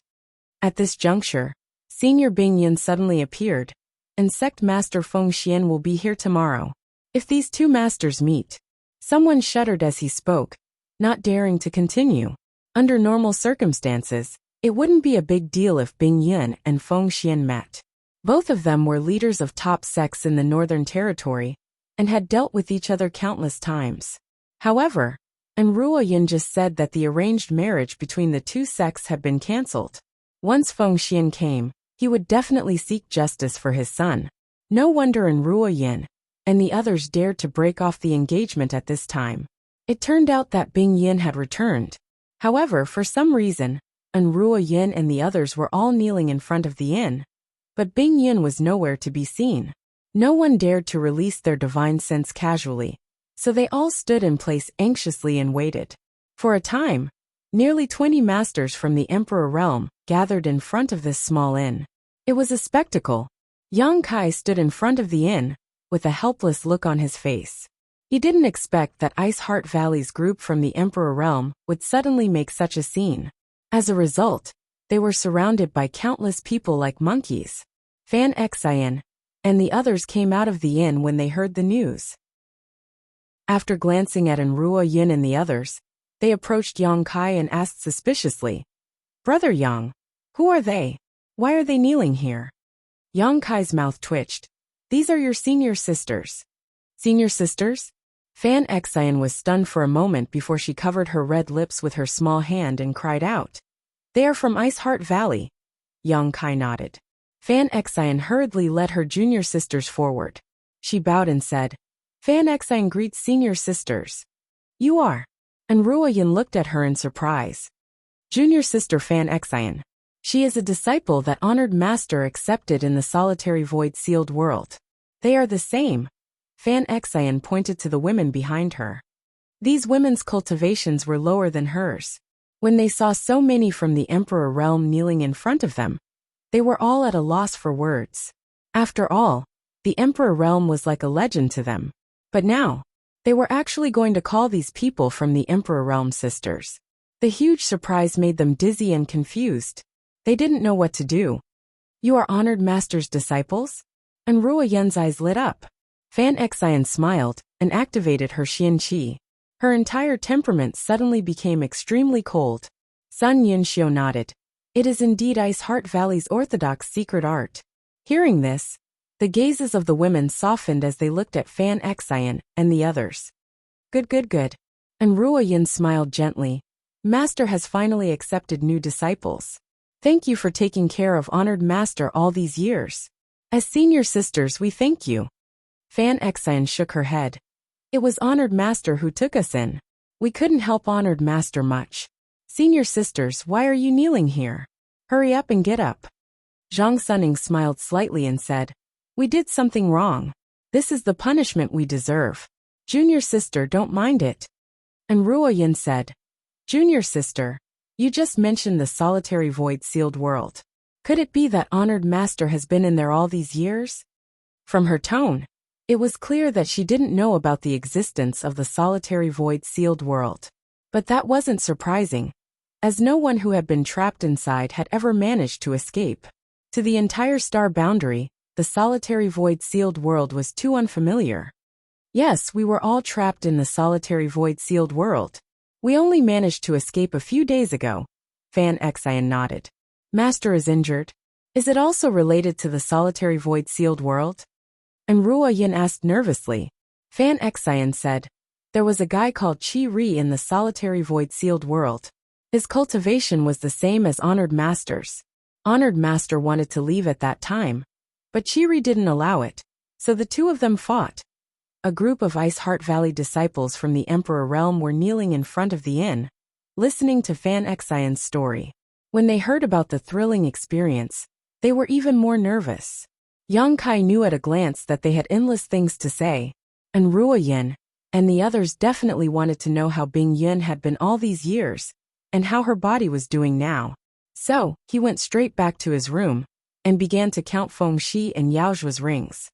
A: At this juncture, Senior Bing Yin suddenly appeared, and Sect Master Feng Xian will be here tomorrow. If these two masters meet, someone shuddered as he spoke, not daring to continue. Under normal circumstances, it wouldn't be a big deal if Bing Yin and Feng Xian met. Both of them were leaders of top sects in the Northern Territory, and had dealt with each other countless times. However, Ruo Yin just said that the arranged marriage between the two sects had been cancelled. Once Feng Xian came, he would definitely seek justice for his son. No wonder Ruo Yin and the others dared to break off the engagement at this time. It turned out that Bing Yin had returned. However, for some reason, Ruo Yin and the others were all kneeling in front of the inn, but Bing Yin was nowhere to be seen. No one dared to release their divine sense casually, so they all stood in place anxiously and waited. For a time, nearly 20 masters from the Emperor Realm gathered in front of this small inn. It was a spectacle. Yang Kai stood in front of the inn, with a helpless look on his face. He didn't expect that Ice Heart Valley's group from the Emperor Realm would suddenly make such a scene. As a result, they were surrounded by countless people like monkeys. Fan Xian and the others came out of the inn when they heard the news. After glancing at Ruo Yin and the others, they approached Yang Kai and asked suspiciously, "Brother Yang, who are they? Why are they kneeling here?" Yang Kai's mouth twitched. "These are your senior sisters." "Senior sisters?" Fan Xian was stunned for a moment before she covered her red lips with her small hand and cried out, "They are from Ice Heart Valley." Yang Kai nodded. Fan Xian hurriedly led her junior sisters forward. She bowed and said, "Fan Xian greets senior sisters." "You are?" And Ruo Yin looked at her in surprise. "Junior sister Fan Xian. She is a disciple that honored master accepted in the solitary void sealed world." "They are the same." Fan Xian pointed to the women behind her. These women's cultivations were lower than hers. When they saw so many from the Emperor Realm kneeling in front of them, they were all at a loss for words. After all, the Emperor Realm was like a legend to them. But now, they were actually going to call these people from the Emperor Realm sisters. The huge surprise made them dizzy and confused. They didn't know what to do. "You are honored master's disciples?" And Ruo Yin's eyes lit up. Fan Xian smiled and activated her Xian Qi. Her entire temperament suddenly became extremely cold. Sun Yunxiu nodded. "It is indeed Ice Heart Valley's orthodox secret art." Hearing this, The gazes of the women softened as they looked at Fan Xian and the others. Good, good, good. And Ruo Yin smiled gently. Master has finally accepted new disciples. Thank you for taking care of honored master all these years. As senior sisters, we thank you. Fan Xian shook her head. It was honored master who took us in. We couldn't help honored master much. Senior sisters, why are you kneeling here? Hurry up and get up. Zhang Suning smiled slightly and said, We did something wrong. This is the punishment we deserve. Junior sister, don't mind it. And Ruo Yin said, Junior sister, you just mentioned the solitary void sealed world. Could it be that honored master has been in there all these years? From her tone, it was clear that she didn't know about the existence of the solitary void sealed world. But that wasn't surprising, as no one who had been trapped inside had ever managed to escape. To the entire star boundary, the solitary void sealed world was too unfamiliar. Yes, we were all trapped in the solitary void sealed world. We only managed to escape a few days ago. Fan Xian nodded. Master is injured. Is it also related to the solitary void sealed world? And Ruo Yin asked nervously. Fan Xian said, There was a guy called Qi Ri in the solitary void sealed world. His cultivation was the same as honored master's. Honored master wanted to leave at that time, but Qi Ri didn't allow it, so the two of them fought. A group of Ice Heart Valley disciples from the Emperor Realm were kneeling in front of the inn, listening to Fan Xian's story. When they heard about the thrilling experience, they were even more nervous. Yang Kai knew at a glance that they had endless things to say, and Ruo Yin and the others definitely wanted to know how Bing Yun had been all these years, and how her body was doing now. So, he went straight back to his room, and began to count Feng Shi and Yao Zhua's rings.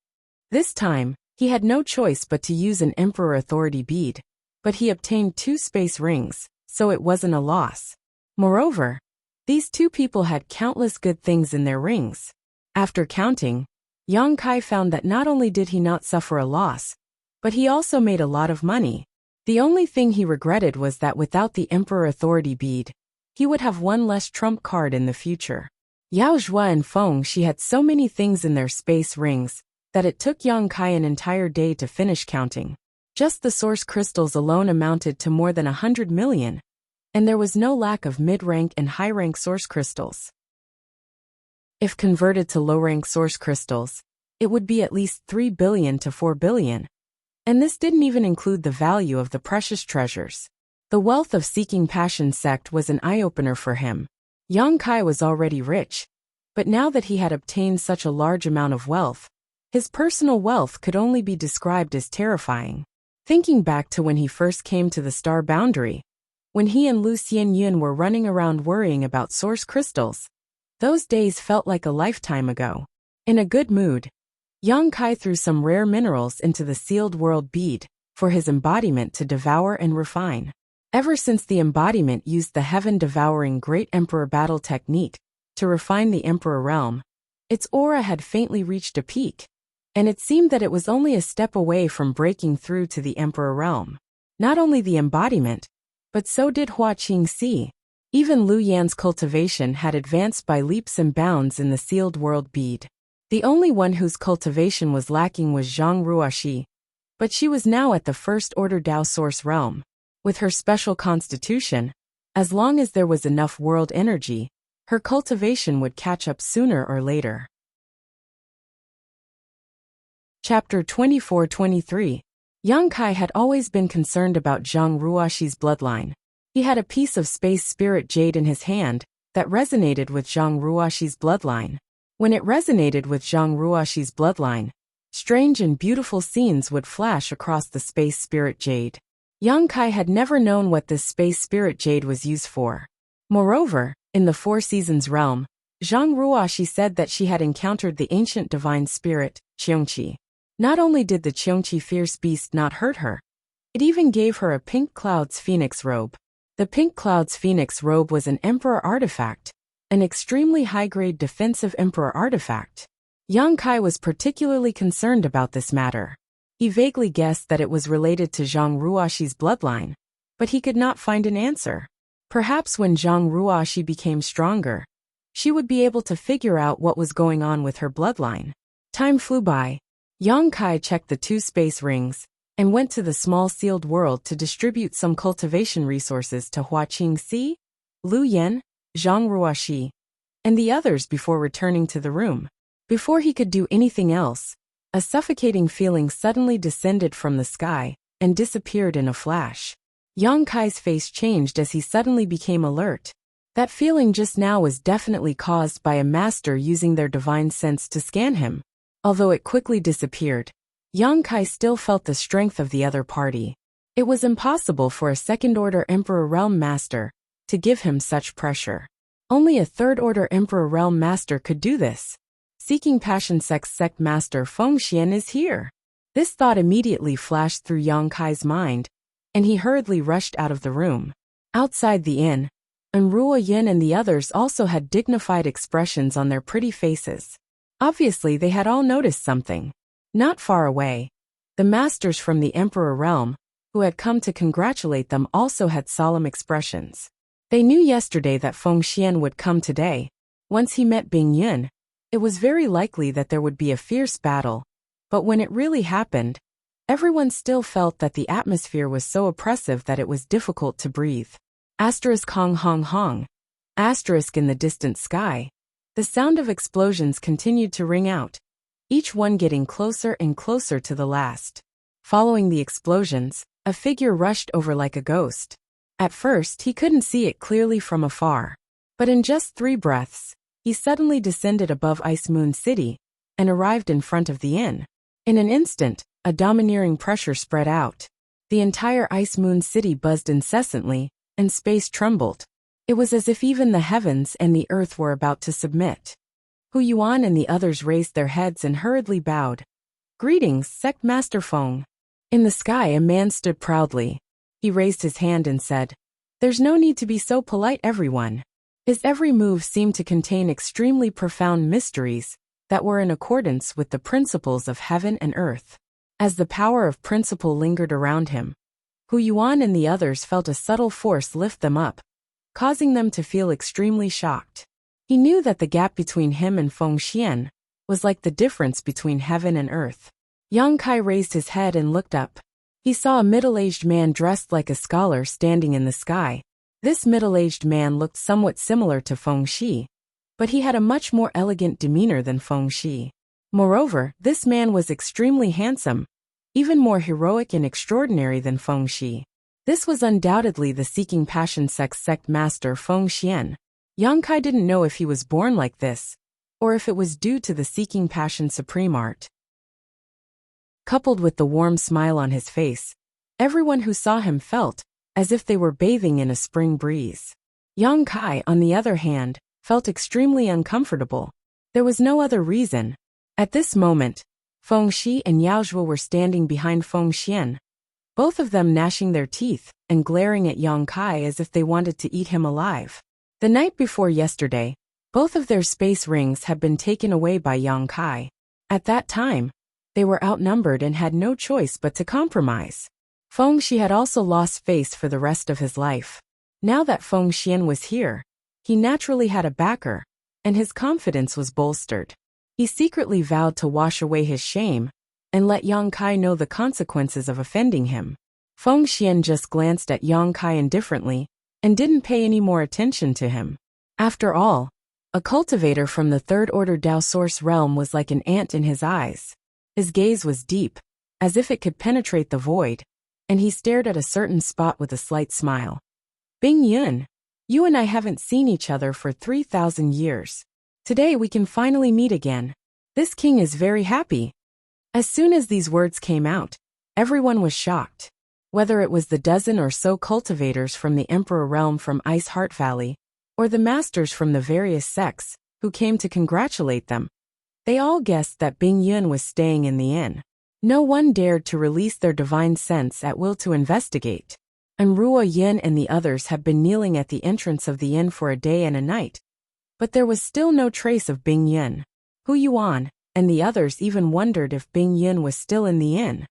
A: This time, he had no choice but to use an Emperor Authority bead, but he obtained 2 space rings, so it wasn't a loss. Moreover, these 2 people had countless good things in their rings. After counting, Yang Kai found that not only did he not suffer a loss, but he also made a lot of money. The only thing he regretted was that without the Emperor Authority bead, he would have one less trump card in the future. Yao Zhua and Feng Shi had so many things in their space rings that it took Yang Kai an entire day to finish counting. Just the source crystals alone amounted to more than 100 million, and there was no lack of mid-rank and high-rank source crystals. If converted to low-rank source crystals, it would be at least 3 billion to 4 billion. And this didn't even include the value of the precious treasures. The wealth of Seeking Passion sect was an eye-opener for him. Yang Kai was already rich, but now that he had obtained such a large amount of wealth, his personal wealth could only be described as terrifying. Thinking back to when he first came to the star boundary, when he and Lu Xianyun were running around worrying about source crystals, those days felt like a lifetime ago. In a good mood, Yang Kai threw some rare minerals into the sealed world bead for his embodiment to devour and refine. Ever since the embodiment used the heaven-devouring Great Emperor battle technique to refine the Emperor realm, its aura had faintly reached a peak, and it seemed that it was only a step away from breaking through to the Emperor realm. Not only the embodiment, but so did Hua Qingxi. Even Lu Yan's cultivation had advanced by leaps and bounds in the sealed world bead. The only one whose cultivation was lacking was Zhang Ruoxi, but she was now at the first order Dao source realm. With her special constitution, as long as there was enough world energy, her cultivation would catch up sooner or later. Chapter 24-23. Yang Kai had always been concerned about Zhang Ruoxi's bloodline. He had a piece of space spirit jade in his hand that resonated with Zhang Ruoxi's bloodline. When it resonated with Zhang Ruoxi's bloodline, strange and beautiful scenes would flash across the space spirit jade. Yang Kai had never known what this space spirit jade was used for. Moreover, in the Four Seasons realm, Zhang Ruoxi said that she had encountered the ancient divine spirit, Qiongqi. Not only did the Qiongqi fierce beast not hurt her, it even gave her a pink cloud's phoenix robe. The pink cloud's phoenix robe was an emperor artifact, an extremely high-grade defensive emperor artifact. Yang Kai was particularly concerned about this matter. He vaguely guessed that it was related to Zhang Ruoxi's bloodline, but he could not find an answer. Perhaps when Zhang Ruoxi became stronger, she would be able to figure out what was going on with her bloodline. Time flew by. Yang Kai checked the 2 space rings and went to the small sealed world to distribute some cultivation resources to Hua Qingxi, Lu Yan, Zhang Ruoxi, and the others before returning to the room. Before he could do anything else, a suffocating feeling suddenly descended from the sky and disappeared in a flash. Yang Kai's face changed as he suddenly became alert. That feeling just now was definitely caused by a master using their divine sense to scan him. Although it quickly disappeared, Yang Kai still felt the strength of the other party. It was impossible for a second-order Emperor Realm Master to give him such pressure. Only a third-order Emperor Realm Master could do this. Seeking Passion Sect Master Feng Xian is here. This thought immediately flashed through Yang Kai's mind, and he hurriedly rushed out of the room. Outside the inn, Ruo Yin and the others also had dignified expressions on their pretty faces. Obviously, they had all noticed something. Not far away, the masters from the Emperor Realm, who had come to congratulate them, also had solemn expressions. They knew yesterday that Feng Xian would come today. Once he met Bing Yun, it was very likely that there would be a fierce battle. But when it really happened, everyone still felt that the atmosphere was so oppressive that it was difficult to breathe. Asterisk hong hong hong. Asterisk in the distant sky. The sound of explosions continued to ring out, each one getting closer and closer to the last. Following the explosions, a figure rushed over like a ghost. At first, he couldn't see it clearly from afar. But in just 3 breaths, he suddenly descended above Ice Moon City and arrived in front of the inn. In an instant, a domineering pressure spread out. The entire Ice Moon City buzzed incessantly, and space trembled. It was as if even the heavens and the earth were about to submit. Hu Yuan and the others raised their heads and hurriedly bowed. Greetings, Sect Master Feng. In the sky, a man stood proudly. He raised his hand and said, "There's no need to be so polite, everyone." His every move seemed to contain extremely profound mysteries that were in accordance with the principles of heaven and earth. As the power of principle lingered around him, Hu Yuan and the others felt a subtle force lift them up, causing them to feel extremely shocked. He knew that the gap between him and Feng Xian was like the difference between heaven and earth. Yang Kai raised his head and looked up. He saw a middle-aged man dressed like a scholar standing in the sky. This middle-aged man looked somewhat similar to Feng Xi, but he had a much more elegant demeanor than Feng Xi. Moreover, this man was extremely handsome, even more heroic and extraordinary than Feng Xi. This was undoubtedly the Seeking Passion Sect Master Feng Xian. Yang Kai didn't know if he was born like this, or if it was due to the Seeking Passion Supreme Art. Coupled with the warm smile on his face, everyone who saw him felt as if they were bathing in a spring breeze. Yang Kai, on the other hand, felt extremely uncomfortable. There was no other reason. At this moment, Feng Xi and Yao Zhuo were standing behind Feng Xian, both of them gnashing their teeth and glaring at Yang Kai as if they wanted to eat him alive. The night before yesterday, both of their space rings had been taken away by Yang Kai. At that time, they were outnumbered and had no choice but to compromise. Feng Xi had also lost face for the rest of his life. Now that Feng Xian was here, he naturally had a backer, and his confidence was bolstered. He secretly vowed to wash away his shame and let Yang Kai know the consequences of offending him. Feng Xian just glanced at Yang Kai indifferently and didn't pay any more attention to him. After all, a cultivator from the Third Order Dao Source realm was like an ant in his eyes. His gaze was deep, as if it could penetrate the void, and he stared at a certain spot with a slight smile. Bing Yun, you and I haven't seen each other for 3,000 years. Today we can finally meet again. This king is very happy. As soon as these words came out, everyone was shocked. Whether it was the dozen or so cultivators from the Emperor realm from Ice Heart Valley, or the masters from the various sects who came to congratulate them, they all guessed that Bing Yun was staying in the inn. No one dared to release their divine sense at will to investigate. And Ruo Yin and the others had been kneeling at the entrance of the inn for a day and a night. But there was still no trace of Bing Yun. Hu Yuan and the others even wondered if Bing Yun was still in the inn.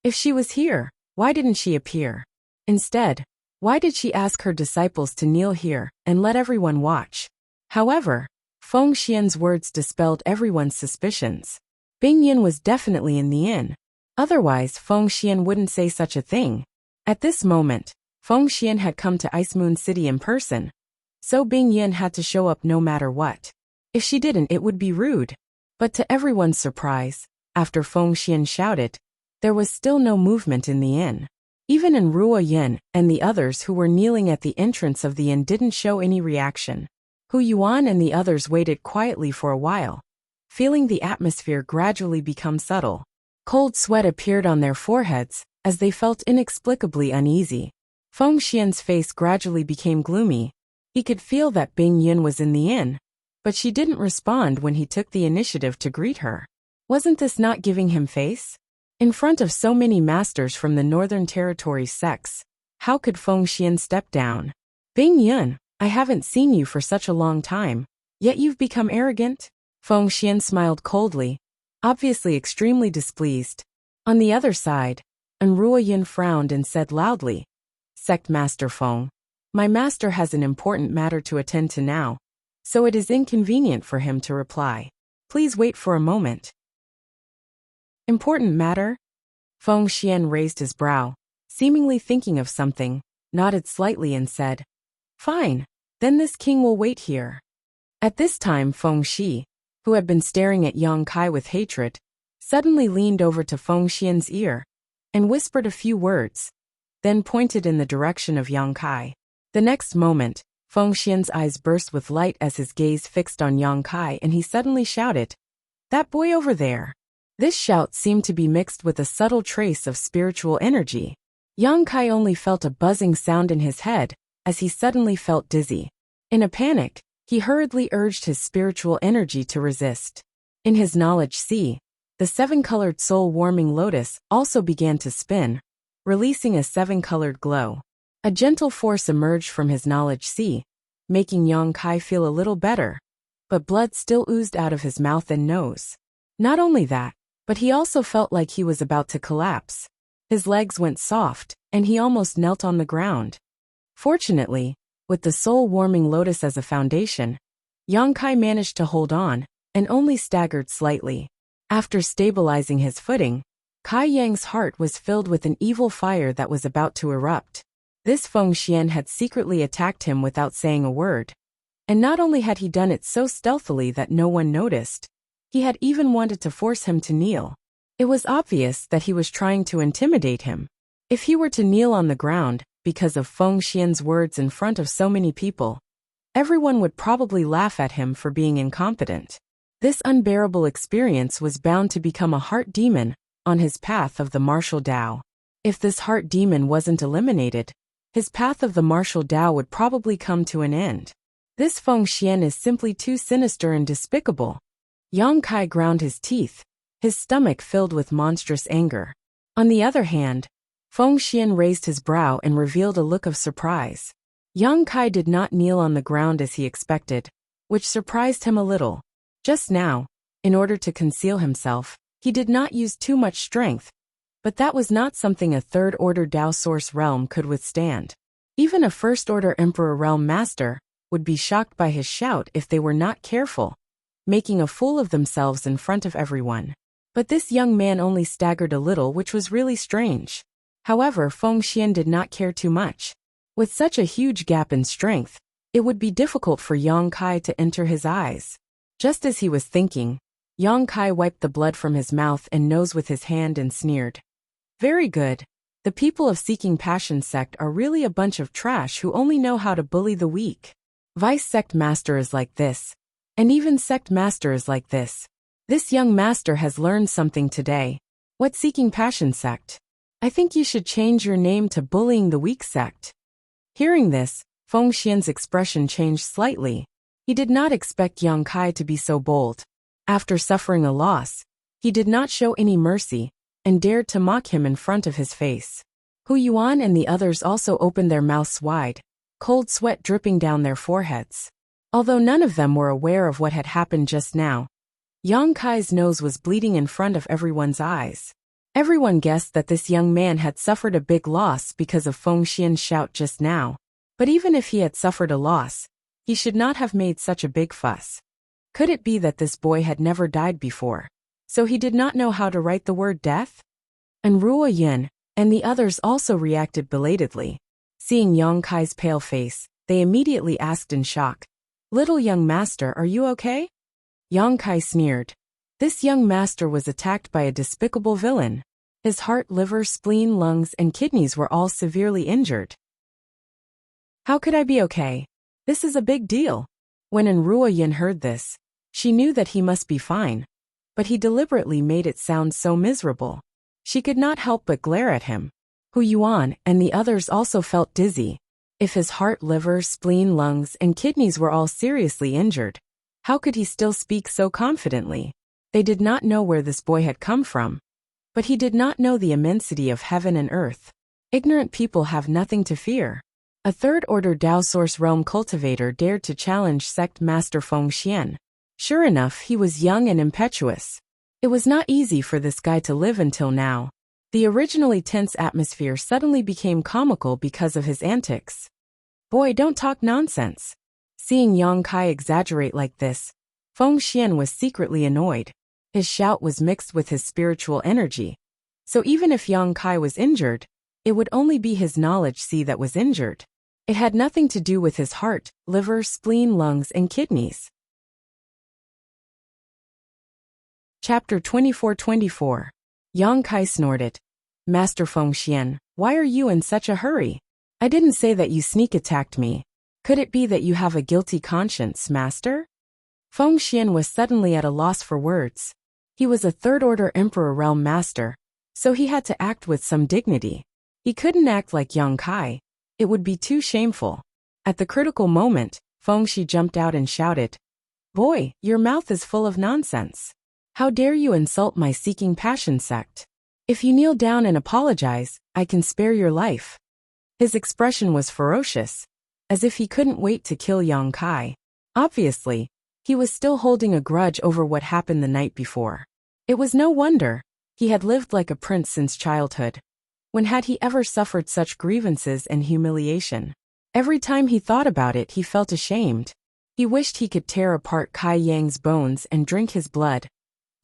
A: If she was here, why didn't she appear? Instead, why did she ask her disciples to kneel here and let everyone watch? However, Feng Xian's words dispelled everyone's suspicions. Bing Yin was definitely in the inn. Otherwise, Feng Xian wouldn't say such a thing. At this moment, Feng Xian had come to Ice Moon City in person, so Bing Yin had to show up no matter what. If she didn't, it would be rude. But to everyone's surprise, after Feng Xian shouted, there was still no movement in the inn. Even Ruo Yin and the others who were kneeling at the entrance of the inn didn't show any reaction. Hu Yuan and the others waited quietly for a while, feeling the atmosphere gradually become subtle. Cold sweat appeared on their foreheads as they felt inexplicably uneasy. Feng Xian's face gradually became gloomy. He could feel that Bing Yin was in the inn, but she didn't respond when he took the initiative to greet her. Wasn't this not giving him face? In front of so many masters from the Northern Territory sects, how could Feng Xian step down? Bing Yin, I haven't seen you for such a long time, yet you've become arrogant? Feng Xian smiled coldly, obviously extremely displeased. On the other side, Ruo Yin frowned and said loudly, Sect Master Feng, my master has an important matter to attend to now, so it is inconvenient for him to reply. Please wait for a moment. Important matter? Feng Xian raised his brow, seemingly thinking of something, nodded slightly and said, Fine, then this king will wait here. At this time Feng Xi, who had been staring at Yang Kai with hatred, suddenly leaned over to Feng Xian's ear and whispered a few words, then pointed in the direction of Yang Kai. The next moment, Feng Xian's eyes burst with light as his gaze fixed on Yang Kai and he suddenly shouted, That boy over there. This shout seemed to be mixed with a subtle trace of spiritual energy. Yang Kai only felt a buzzing sound in his head as he suddenly felt dizzy. In a panic, he hurriedly urged his spiritual energy to resist. In his knowledge sea, the seven-colored soul-warming lotus also began to spin, releasing a seven-colored glow. A gentle force emerged from his knowledge sea, making Yang Kai feel a little better, but blood still oozed out of his mouth and nose. Not only that, but he also felt like he was about to collapse. His legs went soft, and he almost knelt on the ground. Fortunately, with the soul-warming lotus as a foundation, Yang Kai managed to hold on, and only staggered slightly. After stabilizing his footing, Kai Yang's heart was filled with an evil fire that was about to erupt. This Feng Xian had secretly attacked him without saying a word. And not only had he done it so stealthily that no one noticed, he had even wanted to force him to kneel. It was obvious that he was trying to intimidate him. If he were to kneel on the ground, because of Feng Xian's words in front of so many people, everyone would probably laugh at him for being incompetent. This unbearable experience was bound to become a heart demon on his path of the martial Tao. If this heart demon wasn't eliminated, his path of the martial Tao would probably come to an end. This Feng Xian is simply too sinister and despicable. Yang Kai ground his teeth, his stomach filled with monstrous anger. On the other hand, Feng Xian raised his brow and revealed a look of surprise. Yang Kai did not kneel on the ground as he expected, which surprised him a little. Just now, in order to conceal himself, he did not use too much strength, but that was not something a third-order Tao Source realm could withstand. Even a first-order Emperor realm master would be shocked by his shout if they were not careful, making a fool of themselves in front of everyone. But this young man only staggered a little, which was really strange. However, Feng Xian did not care too much. With such a huge gap in strength, it would be difficult for Yang Kai to enter his eyes. Just as he was thinking, Yang Kai wiped the blood from his mouth and nose with his hand and sneered. Very good. The people of Seeking Passion sect are really a bunch of trash who only know how to bully the weak. Vice sect master is like this. And even sect master is like this. This young master has learned something today. What Seeking Passion sect? I think you should change your name to Bullying the Weak sect. Hearing this, Feng Xian's expression changed slightly. He did not expect Yang Kai to be so bold. After suffering a loss, he did not show any mercy, and dared to mock him in front of his face. Hu Yuan and the others also opened their mouths wide, cold sweat dripping down their foreheads. Although none of them were aware of what had happened just now, Yang Kai's nose was bleeding in front of everyone's eyes. Everyone guessed that this young man had suffered a big loss because of Feng Xian's shout just now. But even if he had suffered a loss, he should not have made such a big fuss. Could it be that this boy had never died before? So he did not know how to write the word death? And Ruo Yin and the others also reacted belatedly. Seeing Yang Kai's pale face, they immediately asked in shock, "Little young master, are you okay?" Yang Kai sneered. This young master was attacked by a despicable villain. His heart, liver, spleen, lungs, and kidneys were all severely injured. How could I be okay? This is a big deal. When Ruo Yin heard this, she knew that he must be fine. But he deliberately made it sound so miserable. She could not help but glare at him. Hu Yuan and the others also felt dizzy. If his heart, liver, spleen, lungs, and kidneys were all seriously injured, how could he still speak so confidently? They did not know where this boy had come from. But he did not know the immensity of heaven and earth. Ignorant people have nothing to fear. A third-order Dao Source Realm cultivator dared to challenge Sect Master Feng Xian. Sure enough, he was young and impetuous. It was not easy for this guy to live until now. The originally tense atmosphere suddenly became comical because of his antics. Boy, don't talk nonsense. Seeing Yang Kai exaggerate like this, Feng Xian was secretly annoyed. His shout was mixed with his spiritual energy. So even if Yang Kai was injured, it would only be his knowledge that was injured. It had nothing to do with his heart, liver, spleen, lungs, and kidneys. Chapter 24-24. Yang Kai snorted. Master Feng Xian, why are you in such a hurry? I didn't say that you sneak attacked me. Could it be that you have a guilty conscience, master? Feng Xian was suddenly at a loss for words. He was a third-order Emperor Realm Master, so he had to act with some dignity. He couldn't act like Yang Kai. It would be too shameful. At the critical moment, Feng Shi jumped out and shouted, "Boy, your mouth is full of nonsense. How dare you insult my Seeking Passion sect? If you kneel down and apologize, I can spare your life." His expression was ferocious, as if he couldn't wait to kill Yang Kai. Obviously, he was still holding a grudge over what happened the night before. It was no wonder. He had lived like a prince since childhood. When had he ever suffered such grievances and humiliation? Every time he thought about it, he felt ashamed. He wished he could tear apart Kai Yang's bones and drink his blood.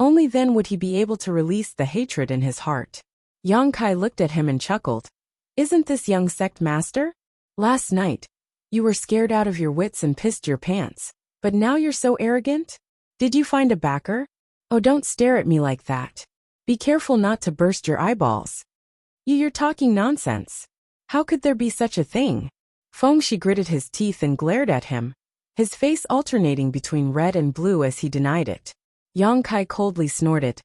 A: Only then would he be able to release the hatred in his heart. Yang Kai looked at him and chuckled. Isn't this young sect master? Last night, you were scared out of your wits and pissed your pants. But now you're so arrogant? Did you find a backer? Oh, don't stare at me like that. Be careful not to burst your eyeballs. You're talking nonsense. How could there be such a thing? Feng Shi gritted his teeth and glared at him, his face alternating between red and blue as he denied it. Yang Kai coldly snorted.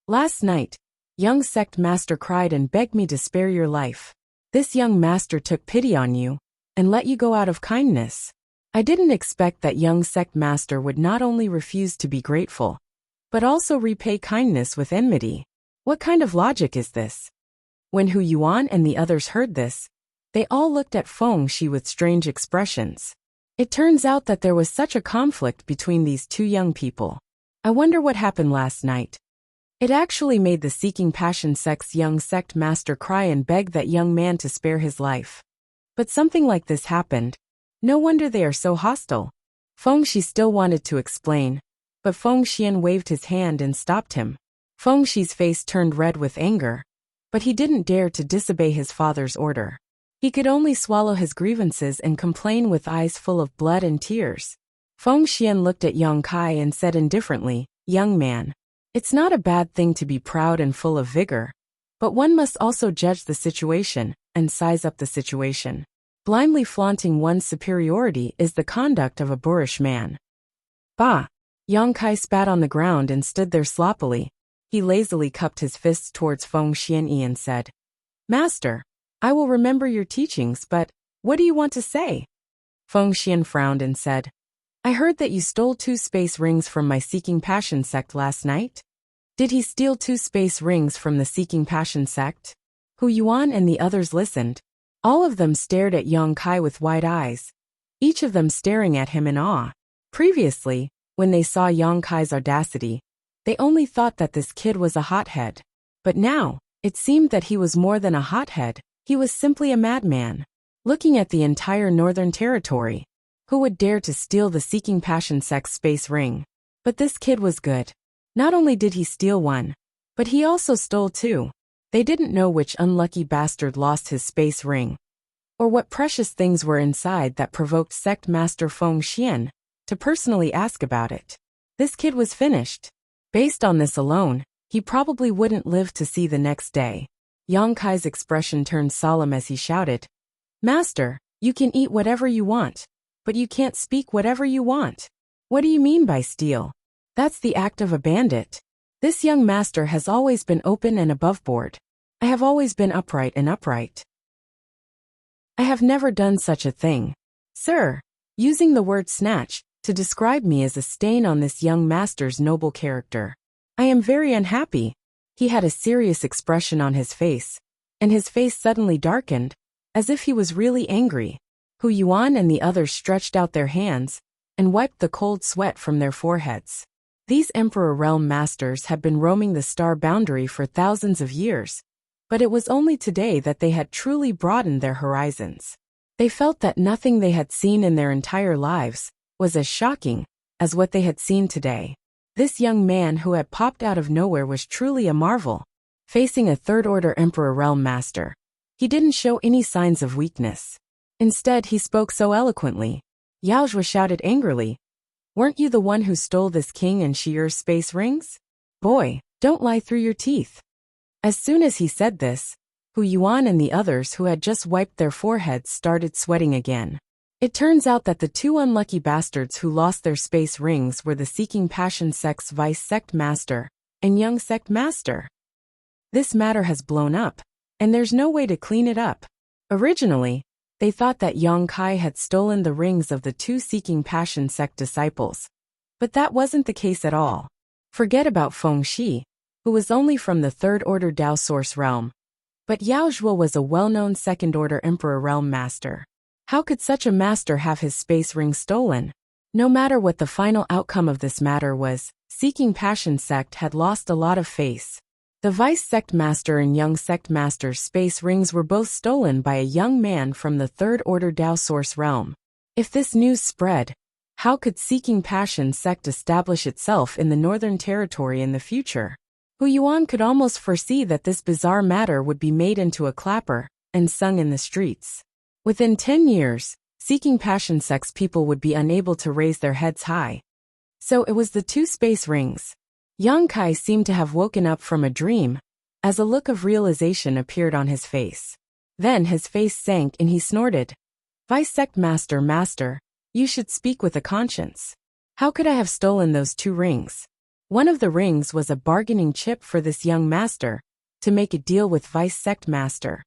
A: Last night, young sect master cried and begged me to spare your life. This young master took pity on you and let you go out of kindness. I didn't expect that young sect master would not only refuse to be grateful, but also repay kindness with enmity. What kind of logic is this? When Hu Yuan and the others heard this, they all looked at Feng Shi with strange expressions. It turns out that there was such a conflict between these two young people. I wonder what happened last night. It actually made the Seeking Passion sect's young sect master cry and beg that young man to spare his life. But something like this happened. No wonder they are so hostile. Feng Shi still wanted to explain, but Feng Xian waved his hand and stopped him. Feng Shi's face turned red with anger, but he didn't dare to disobey his father's order. He could only swallow his grievances and complain with eyes full of blood and tears. Feng Xian looked at Yang Kai and said indifferently, "Young man, it's not a bad thing to be proud and full of vigor, but one must also judge the situation and size up the situation. Blindly flaunting one's superiority is the conduct of a boorish man." Bah! Yang Kai spat on the ground and stood there sloppily. He lazily cupped his fists towards Feng Xian and said, "Master, I will remember your teachings, but what do you want to say?" Feng Xian frowned and said, "I heard that you stole 2 space rings from my Seeking Passion sect last night." Did he steal 2 space rings from the Seeking Passion sect? Hu Yuan and the others listened. All of them stared at Yang Kai with wide eyes, each of them staring at him in awe. Previously, when they saw Yang Kai's audacity, they only thought that this kid was a hothead. But now, it seemed that he was more than a hothead, he was simply a madman. Looking at the entire Northern Territory, who would dare to steal the Seeking Passion sect's space ring? But this kid was good. Not only did he steal one, but he also stole two. They didn't know which unlucky bastard lost his space ring, or what precious things were inside that provoked Sect Master Feng Xian to personally ask about it. This kid was finished. Based on this alone, he probably wouldn't live to see the next day. Yang Kai's expression turned solemn as he shouted, "Master, you can eat whatever you want, but you can't speak whatever you want. What do you mean by steal? That's the act of a bandit. This young master has always been open and aboveboard. I have always been upright and upright. I have never done such a thing. Sir, using the word snatch to describe me is a stain on this young master's noble character. I am very unhappy." He had a serious expression on his face, and his face suddenly darkened, as if he was really angry. Hu Yuan and the others stretched out their hands and wiped the cold sweat from their foreheads. These Emperor Realm Masters had been roaming the star boundary for thousands of years, but it was only today that they had truly broadened their horizons. They felt that nothing they had seen in their entire lives was as shocking as what they had seen today. This young man who had popped out of nowhere was truly a marvel. Facing a third-order Emperor Realm Master, he didn't show any signs of weakness. Instead, he spoke so eloquently. Yaozhua shouted angrily, "Weren't you the one who stole this king and Shiyer's space rings? Boy, don't lie through your teeth." As soon as he said this, Hu Yuan and the others who had just wiped their foreheads started sweating again. It turns out that the two unlucky bastards who lost their space rings were the Seeking Passion Sect's Vice Sect Master and Young Sect Master. This matter has blown up, and there's no way to clean it up. Originally, they thought that Yang Kai had stolen the rings of the two Seeking Passion Sect disciples, but that wasn't the case at all. Forget about Feng Shi, who was only from the third-order Dao Source realm, but Yaozhua was a well-known second-order Emperor Realm Master. How could such a master have his space ring stolen? No matter what the final outcome of this matter was, Seeking Passion Sect had lost a lot of face. The Vice Sect Master and Young Sect Master's space rings were both stolen by a young man from the third-order Dao Source realm. If this news spread, how could Seeking Passion Sect establish itself in the Northern Territory in the future? Hu Yuan could almost foresee that this bizarre matter would be made into a clapper and sung in the streets. Within 10 years, Seeking Passion Sect's people would be unable to raise their heads high. So it was the two space rings. Yang Kai seemed to have woken up from a dream, as a look of realization appeared on his face. Then his face sank and he snorted, "Vice Sect Master, Master, you should speak with a conscience. How could I have stolen those two rings? One of the rings was a bargaining chip for this young master to make a deal with Vice Sect Master,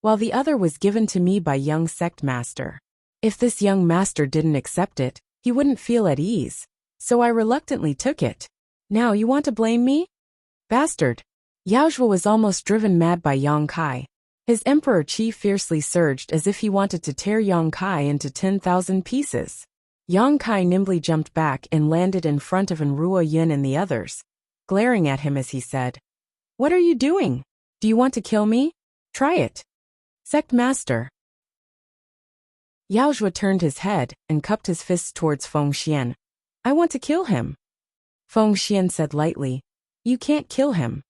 A: while the other was given to me by Young Sect Master. If this young master didn't accept it, he wouldn't feel at ease, so I reluctantly took it. Now you want to blame me? Bastard!" Yaozhua was almost driven mad by Yang Kai. His emperor chi fiercely surged as if he wanted to tear Yang Kai into 10,000 pieces. Yang Kai nimbly jumped back and landed in front of Enruo Yun and the others, glaring at him as he said, "What are you doing? Do you want to kill me? Try it. Sect Master." Yaozhua turned his head and cupped his fists towards Feng Xian. "I want to kill him." Feng Xian said lightly, "You can't kill him."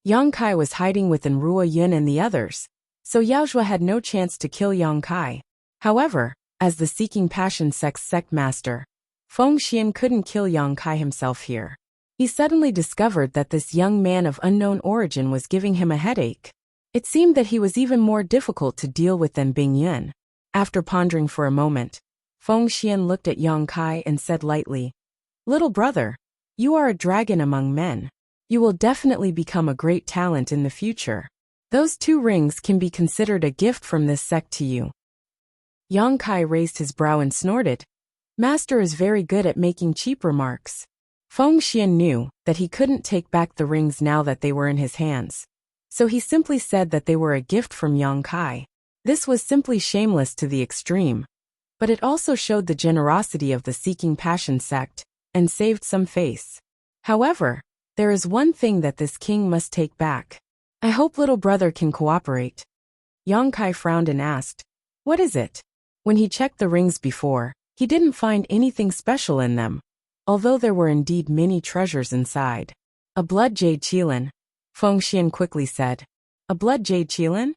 A: Yang Kai was hiding with Enruo Yun and the others, so Yaozhua had no chance to kill Yang Kai. However, as the Seeking Passion Sect's Sect Master, Feng Xian couldn't kill Yang Kai himself here. He suddenly discovered that this young man of unknown origin was giving him a headache. It seemed that he was even more difficult to deal with than Bing Yun. After pondering for a moment, Feng Xian looked at Yang Kai and said lightly, "Little brother, you are a dragon among men. You will definitely become a great talent in the future. Those two rings can be considered a gift from this sect to you." Yang Kai raised his brow and snorted, "Master is very good at making cheap remarks." Feng Xian knew that he couldn't take back the rings now that they were in his hands, so he simply said that they were a gift from Yang Kai. This was simply shameless to the extreme, but it also showed the generosity of the Seeking Passion Sect and saved some face. However, there is one thing that this king must take back. I hope little brother can cooperate. Yang Kai frowned and asked, "What is it?" When he checked the rings before, he didn't find anything special in them, although there were indeed many treasures inside. A blood jade qilin, Feng Xian quickly said. A blood jade qilin?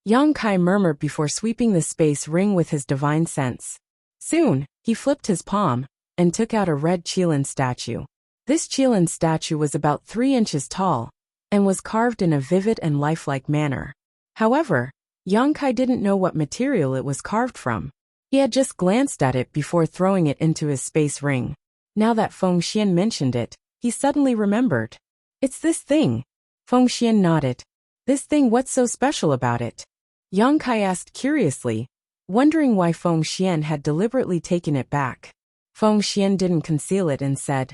A: Yang Kai murmured before sweeping the space ring with his divine sense. Soon, he flipped his palm and took out a red qilin statue. This qilin statue was about 3 inches tall and was carved in a vivid and lifelike manner. However, Yang Kai didn't know what material it was carved from. He had just glanced at it before throwing it into his space ring. Now that Feng Xian mentioned it, he suddenly remembered. It's this thing. Feng Xian nodded. This thing, what's so special about it? Yang Kai asked curiously, wondering why Feng Xian had deliberately taken it back. Feng Xian didn't conceal it and said,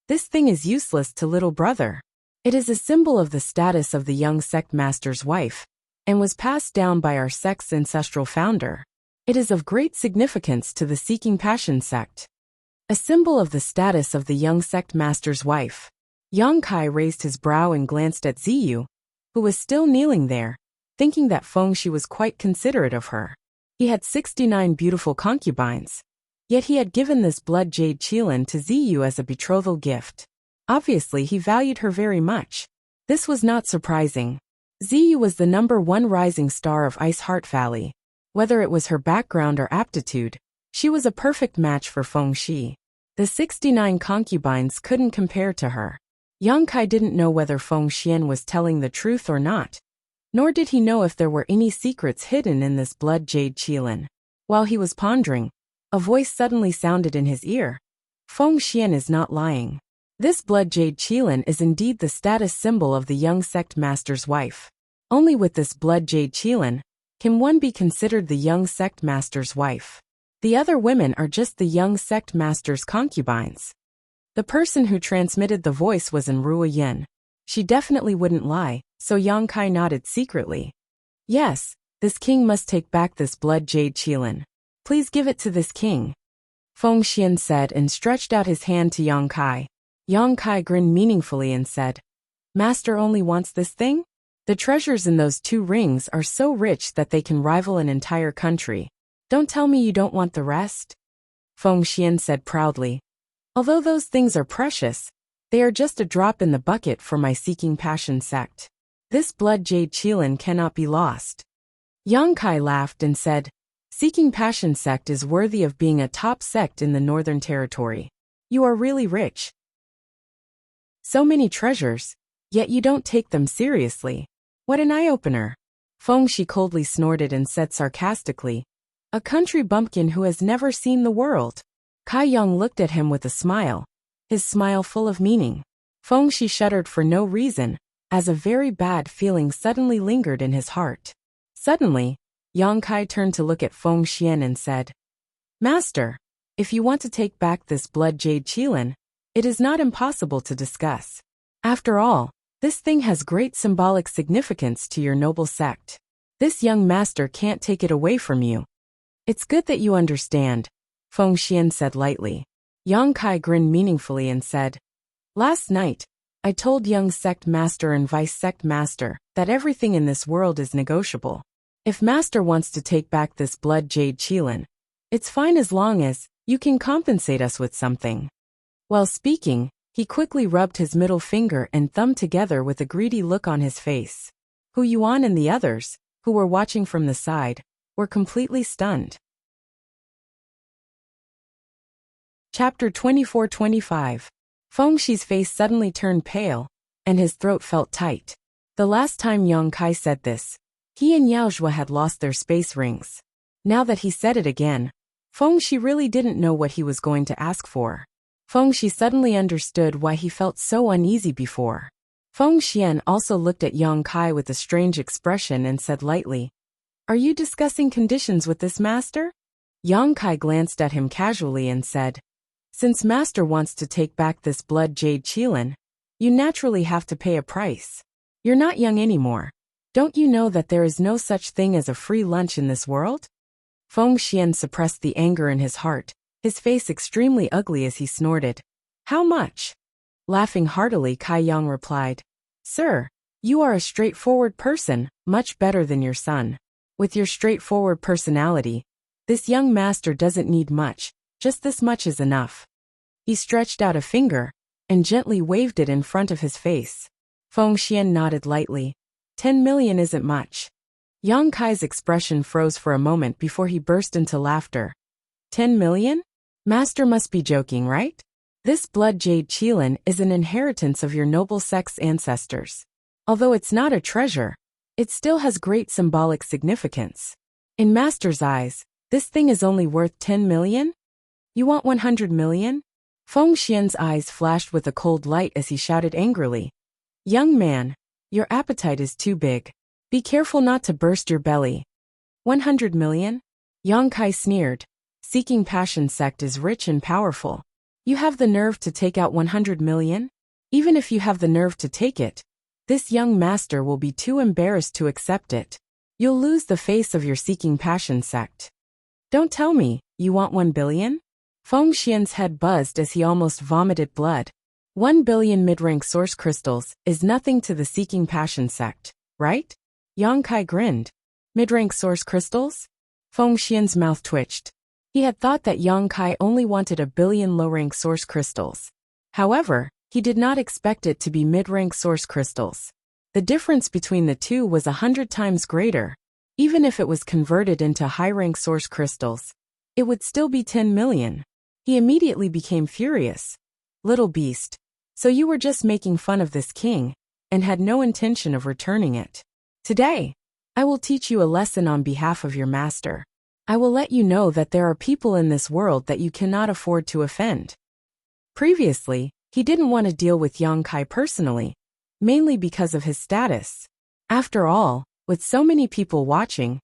A: this thing is useless to little brother. It is a symbol of the status of the young sect master's wife, and was passed down by our sect's ancestral founder. It is of great significance to the Seeking Passion sect. A symbol of the status of the young sect master's wife. Yang Kai raised his brow and glanced at Ziyu, who was still kneeling there, thinking that Feng Shi was quite considerate of her. He had 69 beautiful concubines, yet he had given this blood jade qilin to Ziyu as a betrothal gift. Obviously he valued her very much. This was not surprising. Ziyu was the #1 rising star of Ice Heart Valley. Whether it was her background or aptitude, she was a perfect match for Feng Shi. The 69 concubines couldn't compare to her. Yang Kai didn't know whether Feng Xian was telling the truth or not, nor did he know if there were any secrets hidden in this blood jade qilin. While he was pondering, a voice suddenly sounded in his ear. Feng Xian is not lying. This blood jade qilin is indeed the status symbol of the young sect master's wife. Only with this blood jade qilin can one be considered the young sect master's wife. The other women are just the young sect master's concubines. The person who transmitted the voice was in Ruo Yin. She definitely wouldn't lie, so Yang Kai nodded secretly. Yes, this king must take back this blood jade qilin. Please give it to this king. Feng Xian said and stretched out his hand to Yang Kai. Yang Kai grinned meaningfully and said, Master only wants this thing? The treasures in those 2 rings are so rich that they can rival an entire country. Don't tell me you don't want the rest? Feng Xian said proudly. Although those things are precious, they are just a drop in the bucket for my Seeking Passion sect. This blood jade qilin cannot be lost. Yang Kai laughed and said, Seeking Passion sect is worthy of being a top sect in the Northern Territory. You are really rich. So many treasures, yet you don't take them seriously. What an eye-opener. Feng Shi coldly snorted and said sarcastically, a country bumpkin who has never seen the world. Kai Yang looked at him with a smile, his smile full of meaning. Feng Shi shuddered for no reason, as a very bad feeling suddenly lingered in his heart. Suddenly, Yang Kai turned to look at Feng Xian and said, Master, if you want to take back this blood jade qilin, it is not impossible to discuss. After all, this thing has great symbolic significance to your noble sect. This young master can't take it away from you. It's good that you understand, Feng Xian said lightly. Yang Kai grinned meaningfully and said, Last night, I told young sect master and vice sect master that everything in this world is negotiable. If master wants to take back this blood jade qilin, it's fine as long as you can compensate us with something. While speaking, he quickly rubbed his middle finger and thumb together with a greedy look on his face. Hu Yuan and the others, who were watching from the side, were completely stunned. Chapter 24-25. Feng Shi's face suddenly turned pale, and his throat felt tight. The last time Yang Kai said this, he and Yao Zhua had lost their space rings. Now that he said it again, Feng Shi really didn't know what he was going to ask for. Feng Shi suddenly understood why he felt so uneasy before. Feng Xian also looked at Yang Kai with a strange expression and said lightly, Are you discussing conditions with this master? Yang Kai glanced at him casually and said, Since master wants to take back this blood jade qilin, you naturally have to pay a price. You're not young anymore. Don't you know that there is no such thing as a free lunch in this world? Feng Xian suppressed the anger in his heart, his face extremely ugly as he snorted. How much? Laughing heartily, Kai Yang replied, Sir, you are a straightforward person, much better than your son. With your straightforward personality, this young master doesn't need much, just this much is enough. He stretched out a finger, and gently waved it in front of his face. Feng Xian nodded lightly. 10 million isn't much. Yang Kai's expression froze for a moment before he burst into laughter. 10 million? Master must be joking, right? This blood jade qilin is an inheritance of your noble sect's ancestors. Although it's not a treasure, it still has great symbolic significance. In Master's eyes, this thing is only worth 10 million? You want 100 million? Feng Xian's eyes flashed with a cold light as he shouted angrily. Young man, your appetite is too big. Be careful not to burst your belly. 100 million? Yang Kai sneered. Seeking Passion sect is rich and powerful. You have the nerve to take out 100 million? Even if you have the nerve to take it, this young master will be too embarrassed to accept it. You'll lose the face of your Seeking Passion sect. Don't tell me, you want 1 billion? Feng Xian's head buzzed as he almost vomited blood. 1 billion mid-rank source crystals is nothing to the Seeking Passion sect, right? Yang Kai grinned. Mid-rank source crystals? Feng Xian's mouth twitched. He had thought that Yang Kai only wanted 1 billion low-rank source crystals. However, he did not expect it to be mid-rank source crystals. The difference between the two was 100 times greater. Even if it was converted into high-rank source crystals, it would still be 10 million. He immediately became furious. Little beast, so you were just making fun of this king, and had no intention of returning it. Today, I will teach you a lesson on behalf of your master. I will let you know that there are people in this world that you cannot afford to offend. Previously, he didn't want to deal with Yang Kai personally, mainly because of his status. After all, with so many people watching,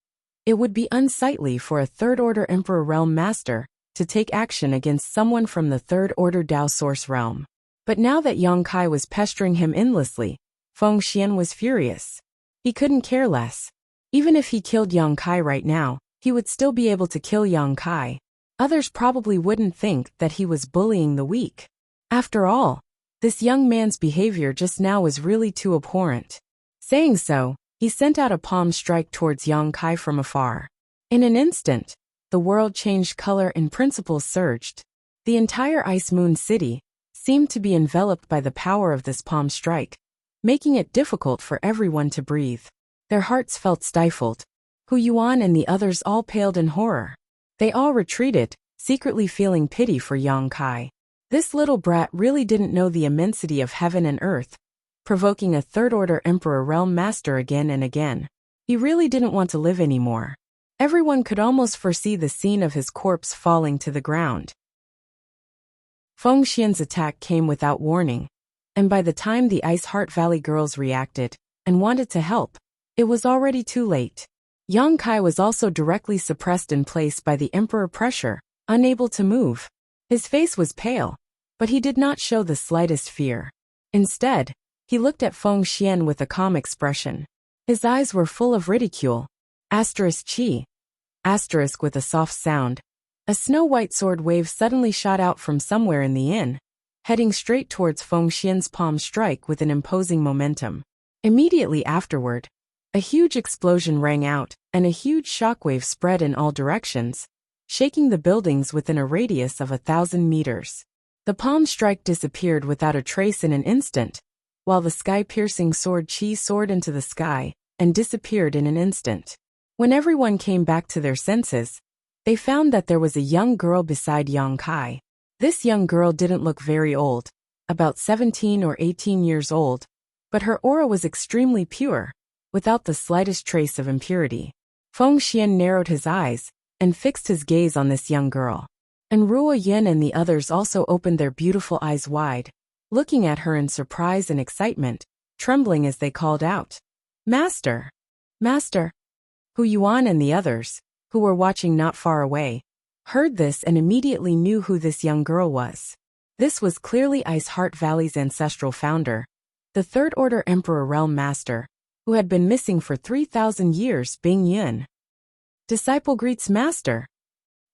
A: it would be unsightly for a third-order Emperor Realm Master to take action against someone from the third-order Dao Source Realm. But now that Yang Kai was pestering him endlessly, Feng Xian was furious. He couldn't care less. Even if he killed Yang Kai right now, he would still be able to kill Yang Kai. Others probably wouldn't think that he was bullying the weak. After all, this young man's behavior just now was really too abhorrent. Saying so, he sent out a palm strike towards Yang Kai from afar. In an instant, the world changed color and principles surged. The entire Ice Moon City seemed to be enveloped by the power of this palm strike, making it difficult for everyone to breathe. Their hearts felt stifled. Hu Yuan and the others all paled in horror. They all retreated, secretly feeling pity for Yang Kai. This little brat really didn't know the immensity of heaven and earth, provoking a third-order Emperor Realm Master again and again. He really didn't want to live anymore. Everyone could almost foresee the scene of his corpse falling to the ground. Feng Xian's attack came without warning, and by the time the Ice Heart Valley girls reacted and wanted to help, it was already too late. Yang Kai was also directly suppressed in place by the Emperor pressure, unable to move. His face was pale, but he did not show the slightest fear. Instead, he looked at Feng Xian with a calm expression. His eyes were full of ridicule. Chi. With a soft sound. A snow-white sword wave suddenly shot out from somewhere in the inn, heading straight towards Feng Xian's palm strike with an imposing momentum. Immediately afterward, a huge explosion rang out, and a huge shockwave spread in all directions, shaking the buildings within a radius of 1,000 meters. The palm strike disappeared without a trace in an instant, while the sky-piercing sword Chi soared into the sky and disappeared in an instant. When everyone came back to their senses, they found that there was a young girl beside Yang Kai. This young girl didn't look very old, about 17 or 18 years old, but her aura was extremely pure, without the slightest trace of impurity. Feng Xian narrowed his eyes and fixed his gaze on this young girl. And Ruo Yin and the others also opened their beautiful eyes wide, looking at her in surprise and excitement, trembling as they called out, "Master! Master!" Hu Yuan and the others, who were watching not far away, heard this and immediately knew who this young girl was. This was clearly Ice Heart Valley's ancestral founder, the Third Order Emperor Realm Master, who had been missing for 3,000 years, Bing Yin. Disciple greets Master.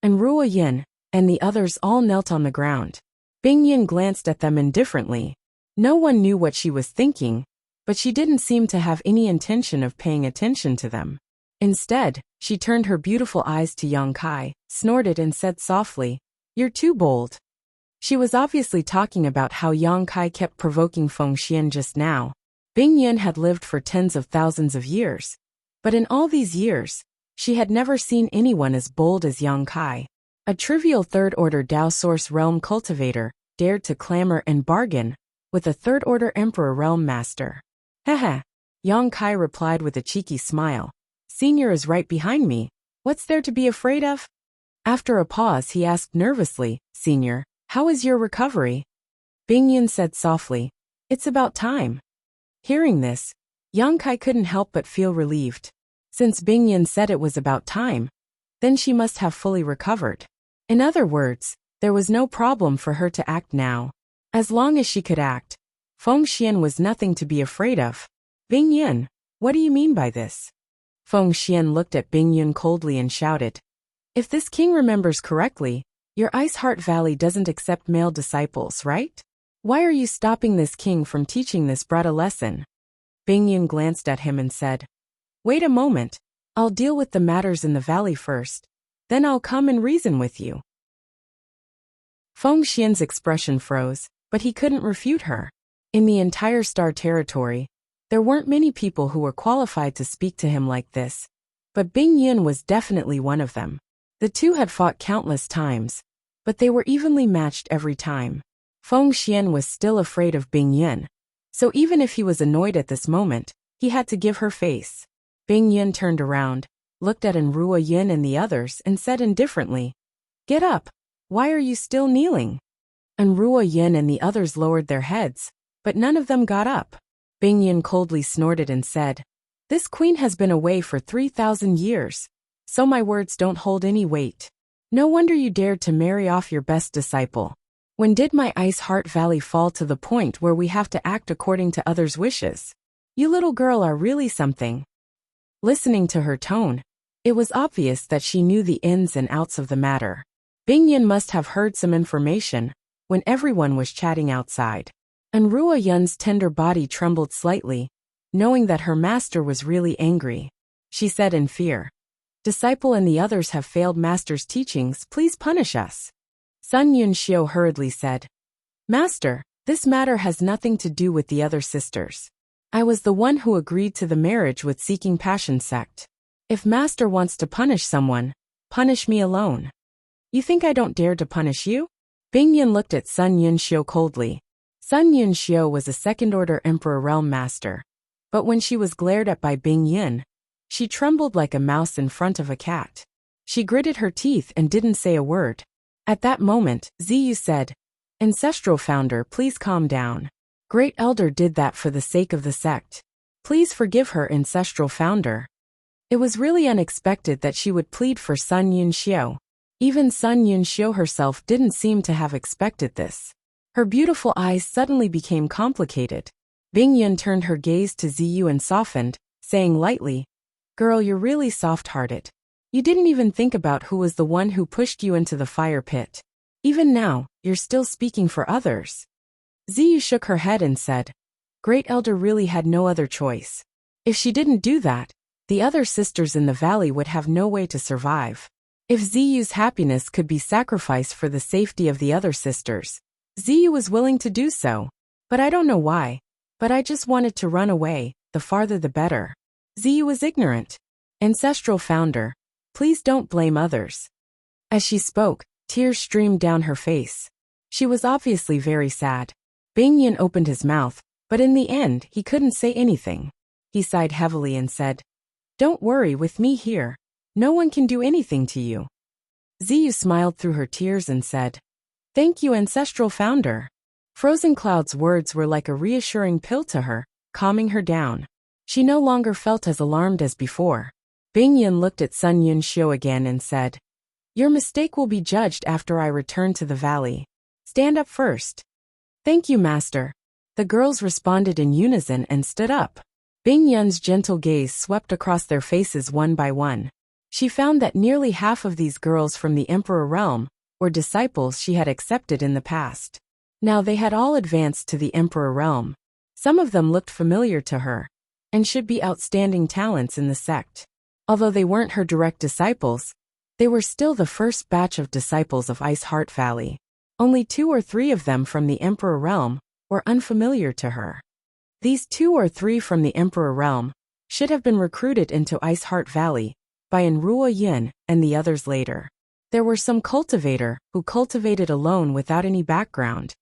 A: And Ruo Yin and the others all knelt on the ground. Bing Yin glanced at them indifferently. No one knew what she was thinking, but she didn't seem to have any intention of paying attention to them. Instead, she turned her beautiful eyes to Yang Kai, snorted and said softly, "You're too bold." She was obviously talking about how Yang Kai kept provoking Feng Xian just now. Bing Yun had lived for tens of thousands of years. But in all these years, she had never seen anyone as bold as Yang Kai. A trivial third-order Dao Source Realm cultivator dared to clamor and bargain with a third-order Emperor Realm Master. Haha, Yang Kai replied with a cheeky smile. Senior is right behind me. What's there to be afraid of? After a pause, he asked nervously, Senior, how is your recovery? Bing Yun said softly, It's about time. Hearing this, Yang Kai couldn't help but feel relieved. Since Bing Yun said it was about time, then she must have fully recovered. In other words, there was no problem for her to act now. As long as she could act, Feng Xian was nothing to be afraid of. Bing Yun, what do you mean by this? Feng Xian looked at Bing Yun coldly and shouted, If this king remembers correctly, your Ice Heart Valley doesn't accept male disciples, right? Why are you stopping this king from teaching this brat a lesson? Bing Yun glanced at him and said, Wait a moment, I'll deal with the matters in the valley first, then I'll come and reason with you. Feng Xian's expression froze, but he couldn't refute her. In the entire Star Territory, there weren't many people who were qualified to speak to him like this, but Bing Yun was definitely one of them. The two had fought countless times, but they were evenly matched every time. Feng Xian was still afraid of Bing Yun, so even if he was annoyed at this moment, he had to give her face. Bing Yun turned around, looked at Enrua Yun and the others and said indifferently, Get up, why are you still kneeling? Enrua Yun and the others lowered their heads, but none of them got up. Bing Yun coldly snorted and said, This queen has been away for 3,000 years, so my words don't hold any weight. No wonder you dared to marry off your best disciple. When did my Ice Heart Valley fall to the point where we have to act according to others' wishes? You little girl are really something. Listening to her tone, it was obvious that she knew the ins and outs of the matter. Bing Yun must have heard some information when everyone was chatting outside. Enrua Yun's tender body trembled slightly, knowing that her master was really angry. She said in fear, Disciple and the others have failed master's teachings, please punish us. Sun Yun Xiu hurriedly said, Master, this matter has nothing to do with the other sisters. I was the one who agreed to the marriage with Seeking Passion sect. If master wants to punish someone, punish me alone. You think I don't dare to punish you? Bing Yun looked at Sun Yun Xiu coldly. Sun Yun Xiu was a second-order Emperor Realm Master, but when she was glared at by Bing Yun, she trembled like a mouse in front of a cat. She gritted her teeth and didn't say a word. At that moment, Ziyu said, Ancestral Founder, please calm down. Great Elder did that for the sake of the sect. Please forgive her, Ancestral Founder. It was really unexpected that she would plead for Sun Yun Xiu. Even Sun Yun Xiu herself didn't seem to have expected this. Her beautiful eyes suddenly became complicated. Bing Yun turned her gaze to Ziyu and softened, saying lightly, Girl, you're really soft-hearted. You didn't even think about who was the one who pushed you into the fire pit. Even now, you're still speaking for others. Ziyu shook her head and said, Great Elder really had no other choice. If she didn't do that, the other sisters in the valley would have no way to survive. If Ziyu's happiness could be sacrificed for the safety of the other sisters, Ziyu was willing to do so. But I don't know why. But I just wanted to run away, the farther the better. Ziyu was ignorant. Ancestral Founder, please don't blame others. As she spoke, tears streamed down her face. She was obviously very sad. Bing Yun opened his mouth, but in the end he couldn't say anything. He sighed heavily and said, Don't worry, with me here, no one can do anything to you. Ziyu smiled through her tears and said, Thank you, Ancestral Founder. Frozen Cloud's words were like a reassuring pill to her, calming her down. She no longer felt as alarmed as before. Bing Yun looked at Sun Yun Xiu again and said, Your mistake will be judged after I return to the valley. Stand up first. Thank you, Master. The girls responded in unison and stood up. Bing Yun's gentle gaze swept across their faces one by one. She found that nearly half of these girls from the Emperor Realm were disciples she had accepted in the past. Now they had all advanced to the Emperor Realm. Some of them looked familiar to her, and should be outstanding talents in the sect. Although they weren't her direct disciples, they were still the first batch of disciples of Ice Heart Valley. Only 2 or 3 of them from the Emperor realm were unfamiliar to her. These 2 or 3 from the Emperor realm should have been recruited into Ice Heart Valley by Ruo Yin and the others later. There were some cultivator who cultivated alone without any background.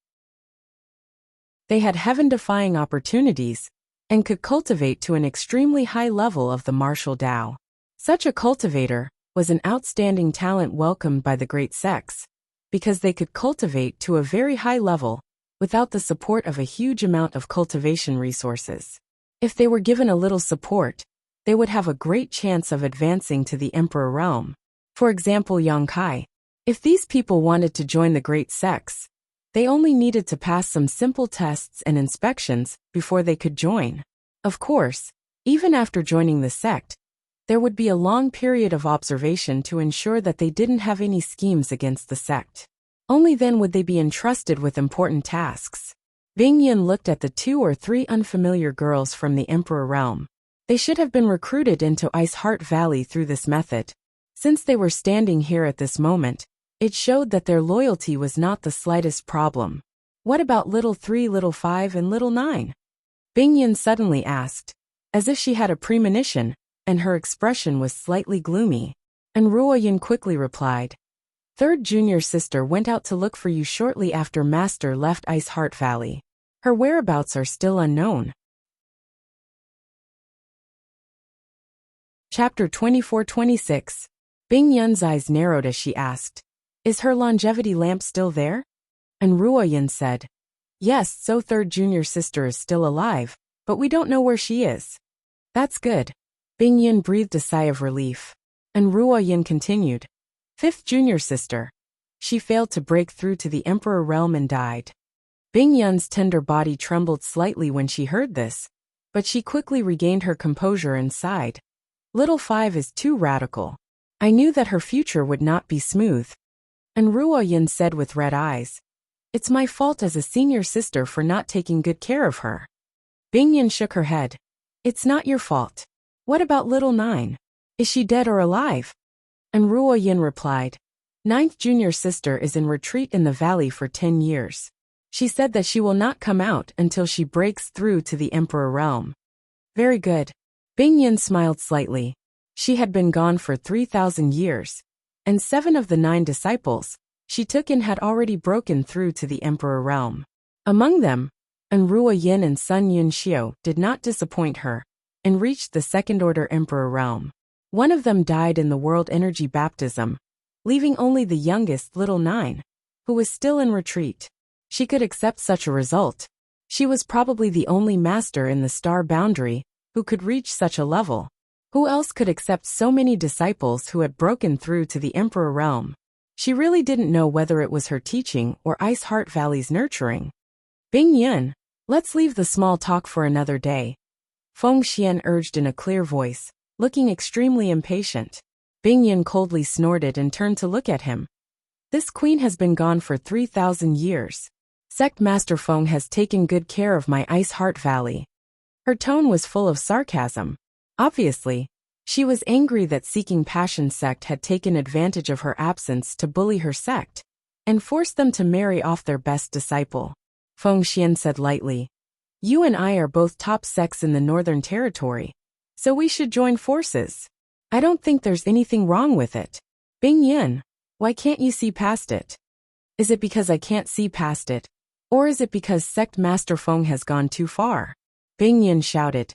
A: They had heaven-defying opportunities and could cultivate to an extremely high level of the martial Tao. Such a cultivator was an outstanding talent welcomed by the great sects, because they could cultivate to a very high level without the support of a huge amount of cultivation resources. If they were given a little support, they would have a great chance of advancing to the Emperor realm. For example, Yongkai. If these people wanted to join the great sects, they only needed to pass some simple tests and inspections before they could join. Of course, even after joining the sect, there would be a long period of observation to ensure that they didn't have any schemes against the sect. Only then would they be entrusted with important tasks. Bing Yun looked at the 2 or 3 unfamiliar girls from the Emperor realm. They should have been recruited into Ice Heart Valley through this method. Since they were standing here at this moment, it showed that their loyalty was not the slightest problem. What about little 3, little 5, and little 9? Bing Yun suddenly asked, as if she had a premonition, and her expression was slightly gloomy. And Ruo Yin quickly replied, "Third junior sister went out to look for you shortly after Master left Ice Heart Valley. Her whereabouts are still unknown." Chapter 24-26. Bing Yun's eyes narrowed as she asked, "Is her longevity lamp still there?" And Ruo Yin said, "Yes, so third junior sister is still alive, but we don't know where she is." "That's good." Bing Yun breathed a sigh of relief. And Ruo Yin continued, "Fifth junior sister. She failed to break through to the Emperor realm and died." Bing Yun's tender body trembled slightly when she heard this, but she quickly regained her composure and sighed. "Little 5 is too radical. I knew that her future would not be smooth." And Ruo Yin said with red eyes, "It's my fault as a senior sister for not taking good care of her." Bing Yun shook her head. "It's not your fault. What about little 9? Is she dead or alive?" And Ruo Yin replied, "Ninth junior sister is in retreat in the valley for 10 years. She said that she will not come out until she breaks through to the Emperor realm." "Very good." Bing Yun smiled slightly. She had been gone for 3,000 years, and 7 of the 9 disciples she took in had already broken through to the Emperor realm. Among them, Ruo Yin and Sun Yun Xiu did not disappoint her, and reached the second-order Emperor realm. One of them died in the World Energy Baptism, leaving only the youngest little 9, who was still in retreat. She could accept such a result. She was probably the only master in the star boundary who could reach such a level. Who else could accept so many disciples who had broken through to the Emperor realm? She really didn't know whether it was her teaching or Ice Heart Valley's nurturing. "Bing Yun, let's leave the small talk for another day," Feng Xian urged in a clear voice, looking extremely impatient. Bing Yun coldly snorted and turned to look at him. "This queen has been gone for 3,000 years. Sect Master Feng has taken good care of my Ice Heart Valley." Her tone was full of sarcasm. Obviously, she was angry that Seeking Passion sect had taken advantage of her absence to bully her sect, and forced them to marry off their best disciple. Feng Xian said lightly, "You and I are both top sects in the Northern Territory, so we should join forces. I don't think there's anything wrong with it. Bing Yun, why can't you see past it?" "Is it because I can't see past it, or is it because Sect Master Feng has gone too far?" Bing Yun shouted.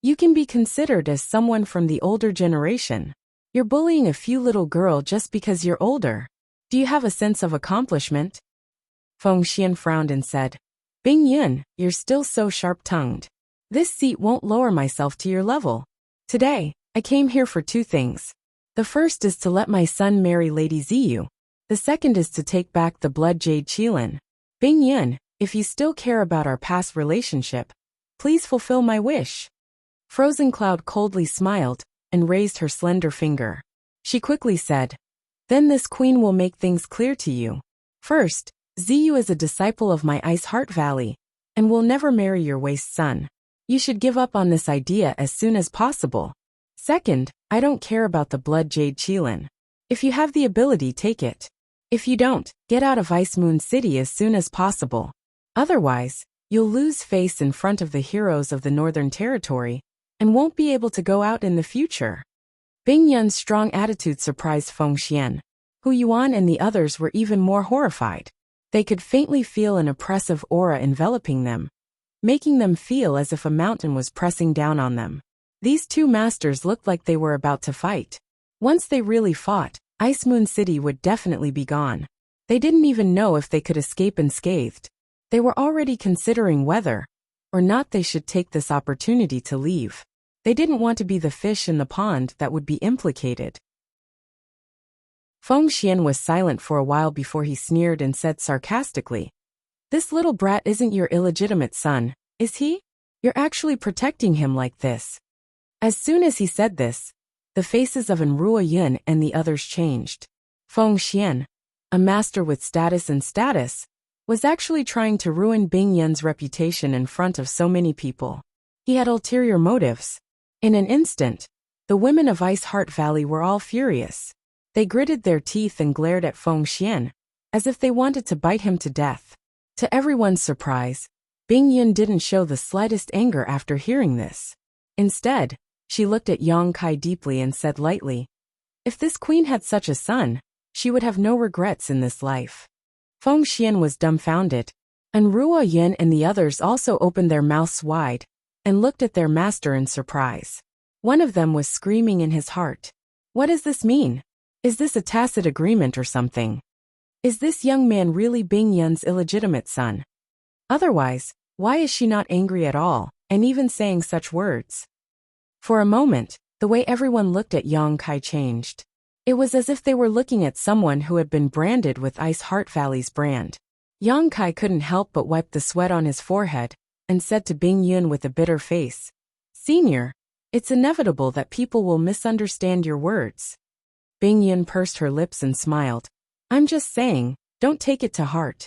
A: "You can be considered as someone from the older generation. You're bullying a few little girl just because you're older. Do you have a sense of accomplishment?" Feng Xian frowned and said, "Bing Yun, you're still so sharp-tongued. This seat won't lower myself to your level. Today, I came here for 2 things. The first is to let my son marry Lady Ziyu. The second is to take back the blood jade Qilin. Bing Yun, if you still care about our past relationship, please fulfill my wish." Frozen Cloud coldly smiled and raised her slender finger. She quickly said, "Then this queen will make things clear to you. First, Ziyu is a disciple of my Ice Heart Valley, and will never marry your waste son. You should give up on this idea as soon as possible. Second, I don't care about the blood jade Qilin. If you have the ability, take it. If you don't, get out of Ice Moon City as soon as possible. Otherwise, you'll lose face in front of the heroes of the Northern Territory and won't be able to go out in the future. Bing Yun's strong attitude surprised Feng Xian. Hu Yuan and the others were even more horrified. They could faintly feel an oppressive aura enveloping them, making them feel as if a mountain was pressing down on them. These two masters looked like they were about to fight. Once they really fought, Ice Moon City would definitely be gone. They didn't even know if they could escape unscathed. They were already considering whether or not they should take this opportunity to leave. They didn't want to be the fish in the pond that would be implicated. Feng Xian was silent for a while before he sneered and said sarcastically, "This little brat isn't your illegitimate son, is he? You're actually protecting him like this." As soon as he said this, the faces of Enruo Yun and the others changed. Feng Xian, a master with status, was actually trying to ruin Bing Yun's reputation in front of so many people. He had ulterior motives. In an instant, the women of Ice Heart Valley were all furious. They gritted their teeth and glared at Feng Xian, as if they wanted to bite him to death. To everyone's surprise, Bing Yun didn't show the slightest anger after hearing this. Instead, she looked at Yang Kai deeply and said lightly, "If this queen had such a son, she would have no regrets in this life." Feng Xian was dumbfounded, and Ruo Yin and the others also opened their mouths wide and looked at their master in surprise. One of them was screaming in his heart, "What does this mean? Is this a tacit agreement or something? Is this young man really Bing Yun's illegitimate son? Otherwise, why is she not angry at all, and even saying such words?" For a moment, the way everyone looked at Yang Kai changed. It was as if they were looking at someone who had been branded with Ice Heart Valley's brand. Yang Kai couldn't help but wipe the sweat on his forehead and said to Bing Yun with a bitter face, "Senior, it's inevitable that people will misunderstand your words." Bing Yun pursed her lips and smiled. "I'm just saying, don't take it to heart."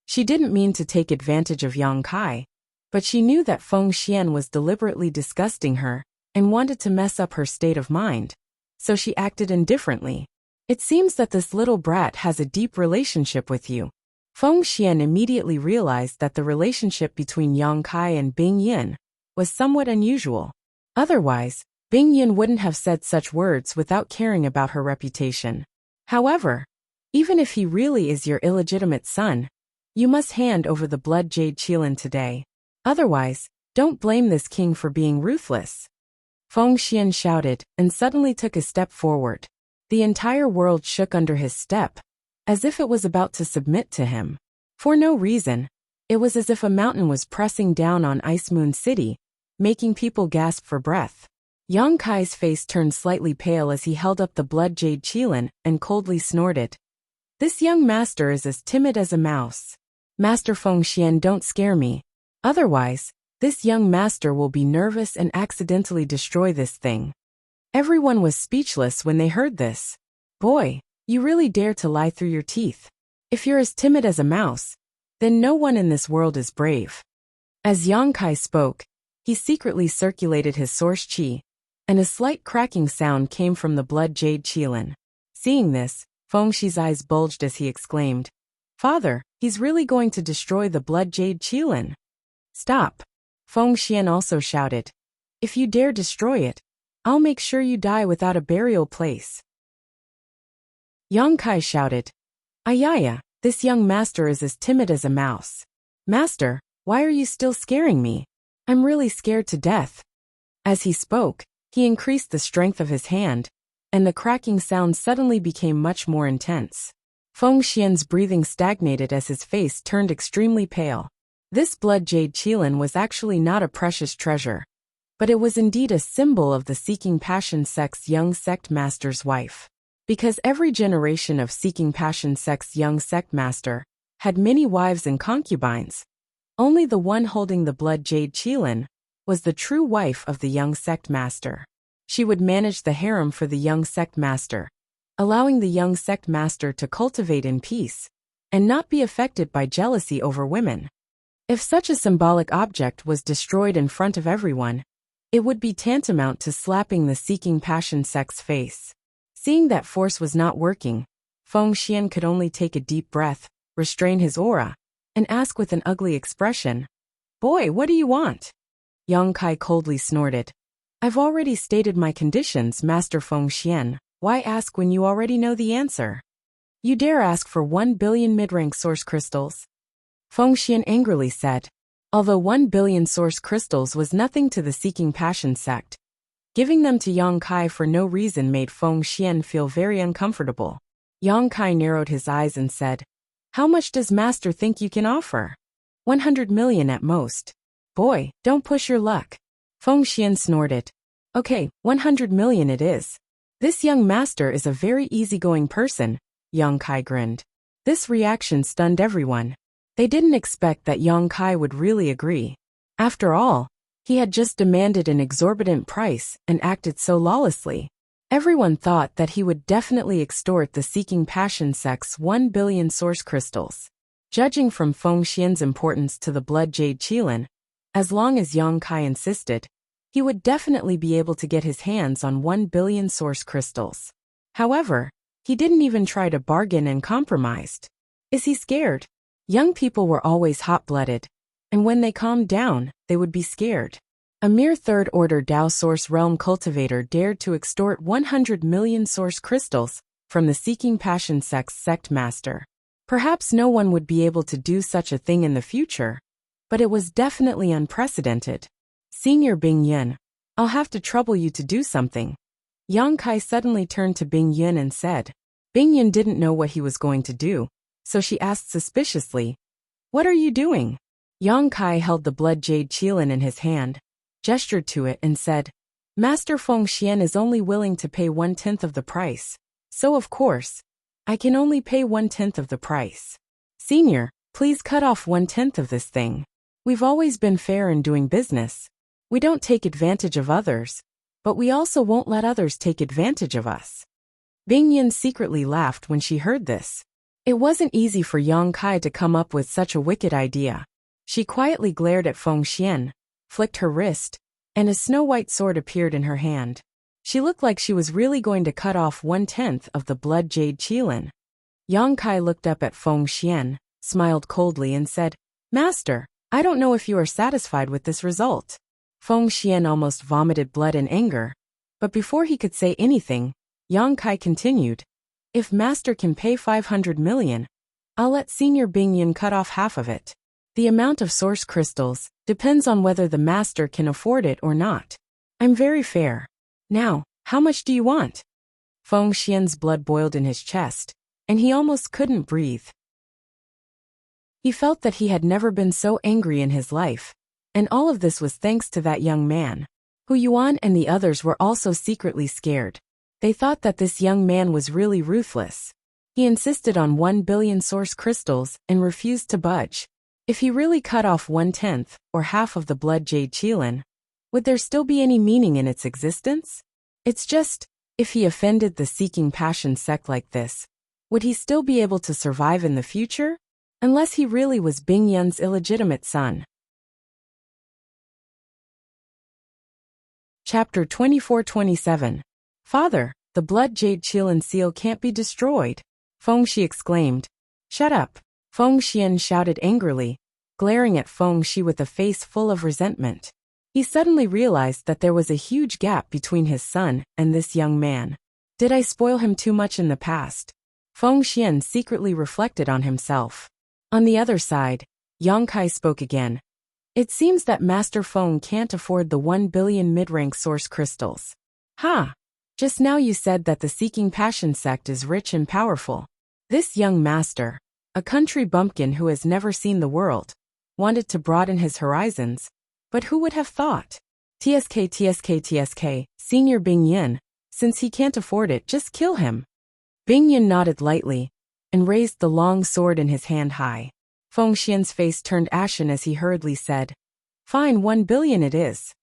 A: She didn't mean to take advantage of Yang Kai, but she knew that Feng Xian was deliberately disgusting her and wanted to mess up her state of mind, so she acted indifferently. "It seems that this little brat has a deep relationship with you." Feng Xian immediately realized that the relationship between Yang Kai and Bing Yun was somewhat unusual. Otherwise, Bing Yun wouldn't have said such words without caring about her reputation. However, even if he really is your illegitimate son, you must hand over the blood jade Qilin today. Otherwise, don't blame this king for being ruthless. Feng Xian shouted and suddenly took a step forward. The entire world shook under his step, as if it was about to submit to him. For no reason, it was as if a mountain was pressing down on Ice Moon City, making people gasp for breath. Yang Kai's face turned slightly pale as he held up the blood jade Qilin and coldly snorted. "This young master is as timid as a mouse. Master Feng Xian, don't scare me. Otherwise, this young master will be nervous and accidentally destroy this thing." Everyone was speechless when they heard this. "Boy, you really dare to lie through your teeth. If you're as timid as a mouse, then no one in this world is brave." As Yang Kai spoke, he secretly circulated his source qi, and a slight cracking sound came from the blood jade Qilin. Seeing this, Feng Xi's eyes bulged as he exclaimed, "Father, he's really going to destroy the blood jade Qilin." "Stop!" Feng Xian also shouted. "If you dare destroy it, I'll make sure you die without a burial place." Yang Kai shouted, "Ayaya, this young master is as timid as a mouse. Master, why are you still scaring me? I'm really scared to death." As he spoke, he increased the strength of his hand, and the cracking sound suddenly became much more intense. Feng Xian's breathing stagnated as his face turned extremely pale. This blood jade Qilin was actually not a precious treasure, but it was indeed a symbol of the Seeking Passion sect's young sect master's wife. Because every generation of Seeking Passion sect's young sect master had many wives and concubines, only the one holding the blood jade Qilin was the true wife of the young sect master. She would manage the harem for the young sect master, allowing the young sect master to cultivate in peace and not be affected by jealousy over women. If such a symbolic object was destroyed in front of everyone, it would be tantamount to slapping the Seeking Passion sect's face. Seeing that force was not working, Feng Xian could only take a deep breath, restrain his aura, and ask with an ugly expression, "Boy, what do you want?" Yang Kai coldly snorted. "I've already stated my conditions, Master Feng Xian. Why ask when you already know the answer? You dare ask for 1 billion mid-rank source crystals?" Feng Xian angrily said. Although 1 billion source crystals was nothing to the Seeking Passion sect, giving them to Yang Kai for no reason made Feng Xian feel very uncomfortable. Yang Kai narrowed his eyes and said, "How much does Master think you can offer?" 100 million at most. "Boy, don't push your luck." Feng Xian snorted. "Okay, 100 million it is." "This young master is a very easygoing person," Yang Kai grinned. This reaction stunned everyone. They didn't expect that Yang Kai would really agree. After all, he had just demanded an exorbitant price and acted so lawlessly. Everyone thought that he would definitely extort the Seeking Passion sect's 1 billion source crystals. Judging from Feng Xian's importance to the Blood Jade Qilin, as long as Yang Kai insisted, he would definitely be able to get his hands on 1 billion source crystals. However, he didn't even try to bargain and compromised. Is he scared? Young people were always hot-blooded, and when they calmed down, they would be scared. A mere third-order Dao Source Realm cultivator dared to extort 100 million source crystals from the Seeking Passion sect's sect master. Perhaps no one would be able to do such a thing in the future, but it was definitely unprecedented. "Senior Bing Yun, I'll have to trouble you to do something." Yang Kai suddenly turned to Bing Yun and said. Bing Yun didn't know what he was going to do, so she asked suspiciously, "What are you doing?" Yang Kai held the Blood Jade Qilin in his hand, gestured to it and said, "Master Feng Xian is only willing to pay 1/10 of the price, so of course, I can only pay 1/10 of the price. Senior, please cut off 1/10 of this thing. We've always been fair in doing business. We don't take advantage of others, but we also won't let others take advantage of us." Bing Yun secretly laughed when she heard this. It wasn't easy for Yang Kai to come up with such a wicked idea. She quietly glared at Feng Xian, flicked her wrist, and a snow-white sword appeared in her hand. She looked like she was really going to cut off 1/10 of the Blood Jade Qilin. Yang Kai looked up at Feng Xian, smiled coldly and said, "Master, I don't know if you are satisfied with this result." Feng Xian almost vomited blood in anger, but before he could say anything, Yang Kai continued, "If Master can pay 500 million, I'll let Senior Bing Yun cut off half of it. The amount of source crystals depends on whether the Master can afford it or not. I'm very fair. Now, how much do you want?" Feng Xian's blood boiled in his chest, and he almost couldn't breathe. He felt that he had never been so angry in his life, and all of this was thanks to that young man. Hu Yuan and the others were also secretly scared. They thought that this young man was really ruthless. He insisted on 1 billion source crystals and refused to budge. If he really cut off 1/10, or half of the Blood Jade Qilin, would there still be any meaning in its existence? It's just, if he offended the Seeking Passion sect like this, would he still be able to survive in the future? Unless he really was Bing Yun's illegitimate son. Chapter 24-27. "Father, the Blood Jade Qilin seal can't be destroyed," Feng Shi exclaimed. "Shut up," Feng Xian shouted angrily, glaring at Feng Shi with a face full of resentment. He suddenly realized that there was a huge gap between his son and this young man. Did I spoil him too much in the past? Feng Xian secretly reflected on himself. On the other side, Yang Kai spoke again. "It seems that Master Feng can't afford the 1 billion mid-rank source crystals. Ha! Just now you said that the Seeking Passion sect is rich and powerful. This young master, a country bumpkin who has never seen the world, wanted to broaden his horizons, but who would have thought? TSK, Senior Bing Yun, since he can't afford it, just kill him." Bing Yun nodded lightly, and raised the long sword in his hand high. Feng Xian's face turned ashen as he hurriedly said, "Fine, 1 billion it is."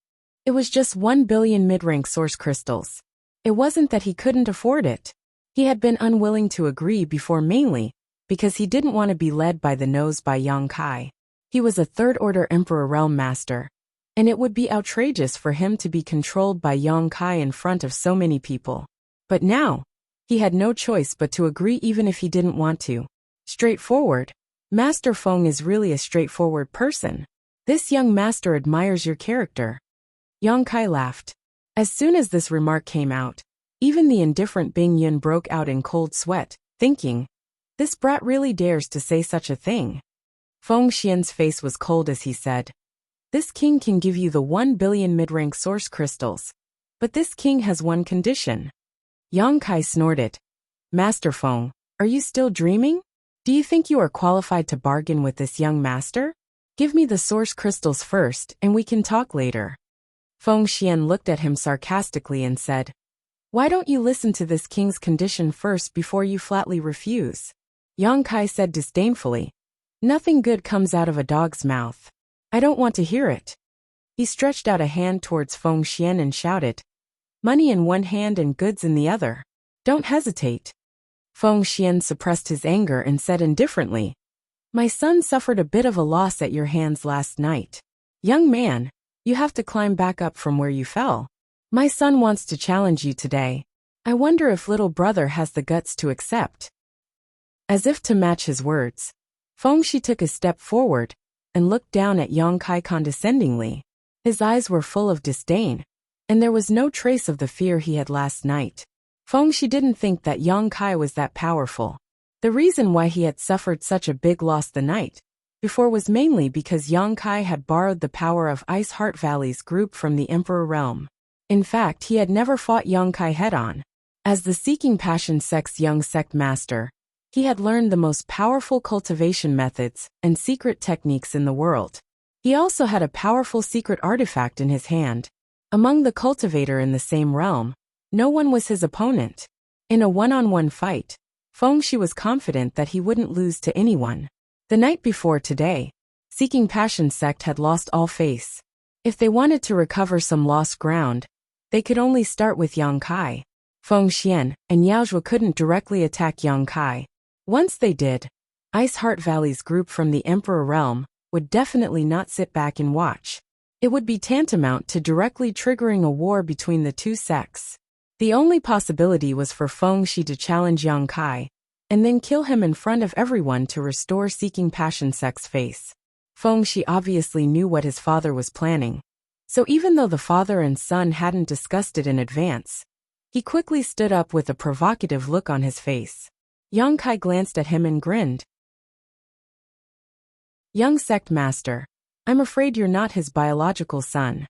A: It was just 1 billion mid-rank source crystals. It wasn't that he couldn't afford it. He had been unwilling to agree before mainly because he didn't want to be led by the nose by Yang Kai. He was a third-order Emperor Realm Master, and it would be outrageous for him to be controlled by Yang Kai in front of so many people. But now, He had no choice but to agree even if he didn't want to. Straightforward. Master Feng is really a straightforward person. This young master admires your character. Yang Kai laughed. As soon as this remark came out, even the indifferent Bing Yun broke out in cold sweat, thinking, this brat really dares to say such a thing. Feng Xian's face was cold as he said, this king can give you the 1 billion mid-rank source crystals. But this king has one condition. Yang Kai snorted. Master Feng, are you still dreaming? Do you think you are qualified to bargain with this young master? Give me the source crystals first and we can talk later. Feng Xian looked at him sarcastically and said, why don't you listen to this king's condition first before you flatly refuse? Yang Kai said disdainfully, nothing good comes out of a dog's mouth. I don't want to hear it. He stretched out a hand towards Feng Xian and shouted, money in one hand and goods in the other. Don't hesitate. Feng Xian suppressed his anger and said indifferently, my son suffered a bit of a loss at your hands last night. Young man, you have to climb back up from where you fell. My son wants to challenge you today. I wonder if little brother has the guts to accept. As if to match his words, Feng Shi took a step forward and looked down at Yang Kai condescendingly. His eyes were full of disdain, and there was no trace of the fear he had last night. Feng Shi didn't think that Yang Kai was that powerful. The reason why he had suffered such a big loss the night before was mainly because Yang Kai had borrowed the power of Ice Heart Valley's group from the Emperor Realm. In fact, he had never fought Yang Kai head-on. As the Seeking Passion sect's young sect master, he had learned the most powerful cultivation methods and secret techniques in the world. He also had a powerful secret artifact in his hand. Among the cultivator in the same realm, no one was his opponent. In a one-on-one fight, Feng Shi was confident that he wouldn't lose to anyone. The night before today, Seeking Passion sect had lost all face. If they wanted to recover some lost ground, they could only start with Yang Kai. Feng Xian and Yao Zhuo couldn't directly attack Yang Kai. Once they did, Ice Heart Valley's group from the Emperor Realm would definitely not sit back and watch. It would be tantamount to directly triggering a war between the two sects. The only possibility was for Feng Shi to challenge Yang Kai, and then kill him in front of everyone to restore Seeking Passion sect's face. Feng Shi obviously knew what his father was planning. So even though the father and son hadn't discussed it in advance, he quickly stood up with a provocative look on his face. Yang Kai glanced at him and grinned. Young sect master, I'm afraid you're not his biological son.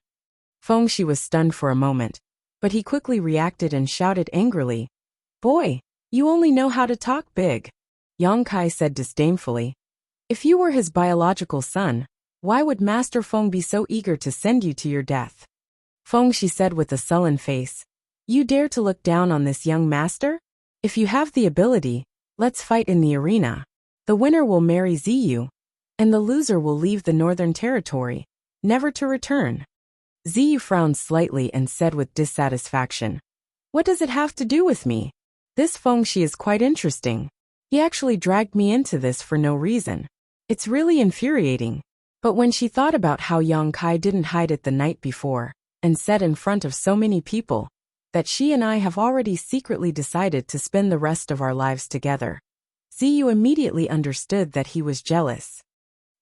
A: Feng Shi was stunned for a moment, but he quickly reacted and shouted angrily, boy, you only know how to talk big. Yang Kai said disdainfully, if you were his biological son, why would Master Feng be so eager to send you to your death? Feng Shi said with a sullen face, you dare to look down on this young master? If you have the ability, let's fight in the arena. The winner will marry Ziyu, and the loser will leave the Northern Territory, never to return. Ziyu frowned slightly and said with dissatisfaction, what does it have to do with me? This Feng Shi is quite interesting. He actually dragged me into this for no reason. It's really infuriating. But when she thought about how Yang Kai didn't hide it the night before, and said in front of so many people, that she and I have already secretly decided to spend the rest of our lives together, Ziyu immediately understood that he was jealous.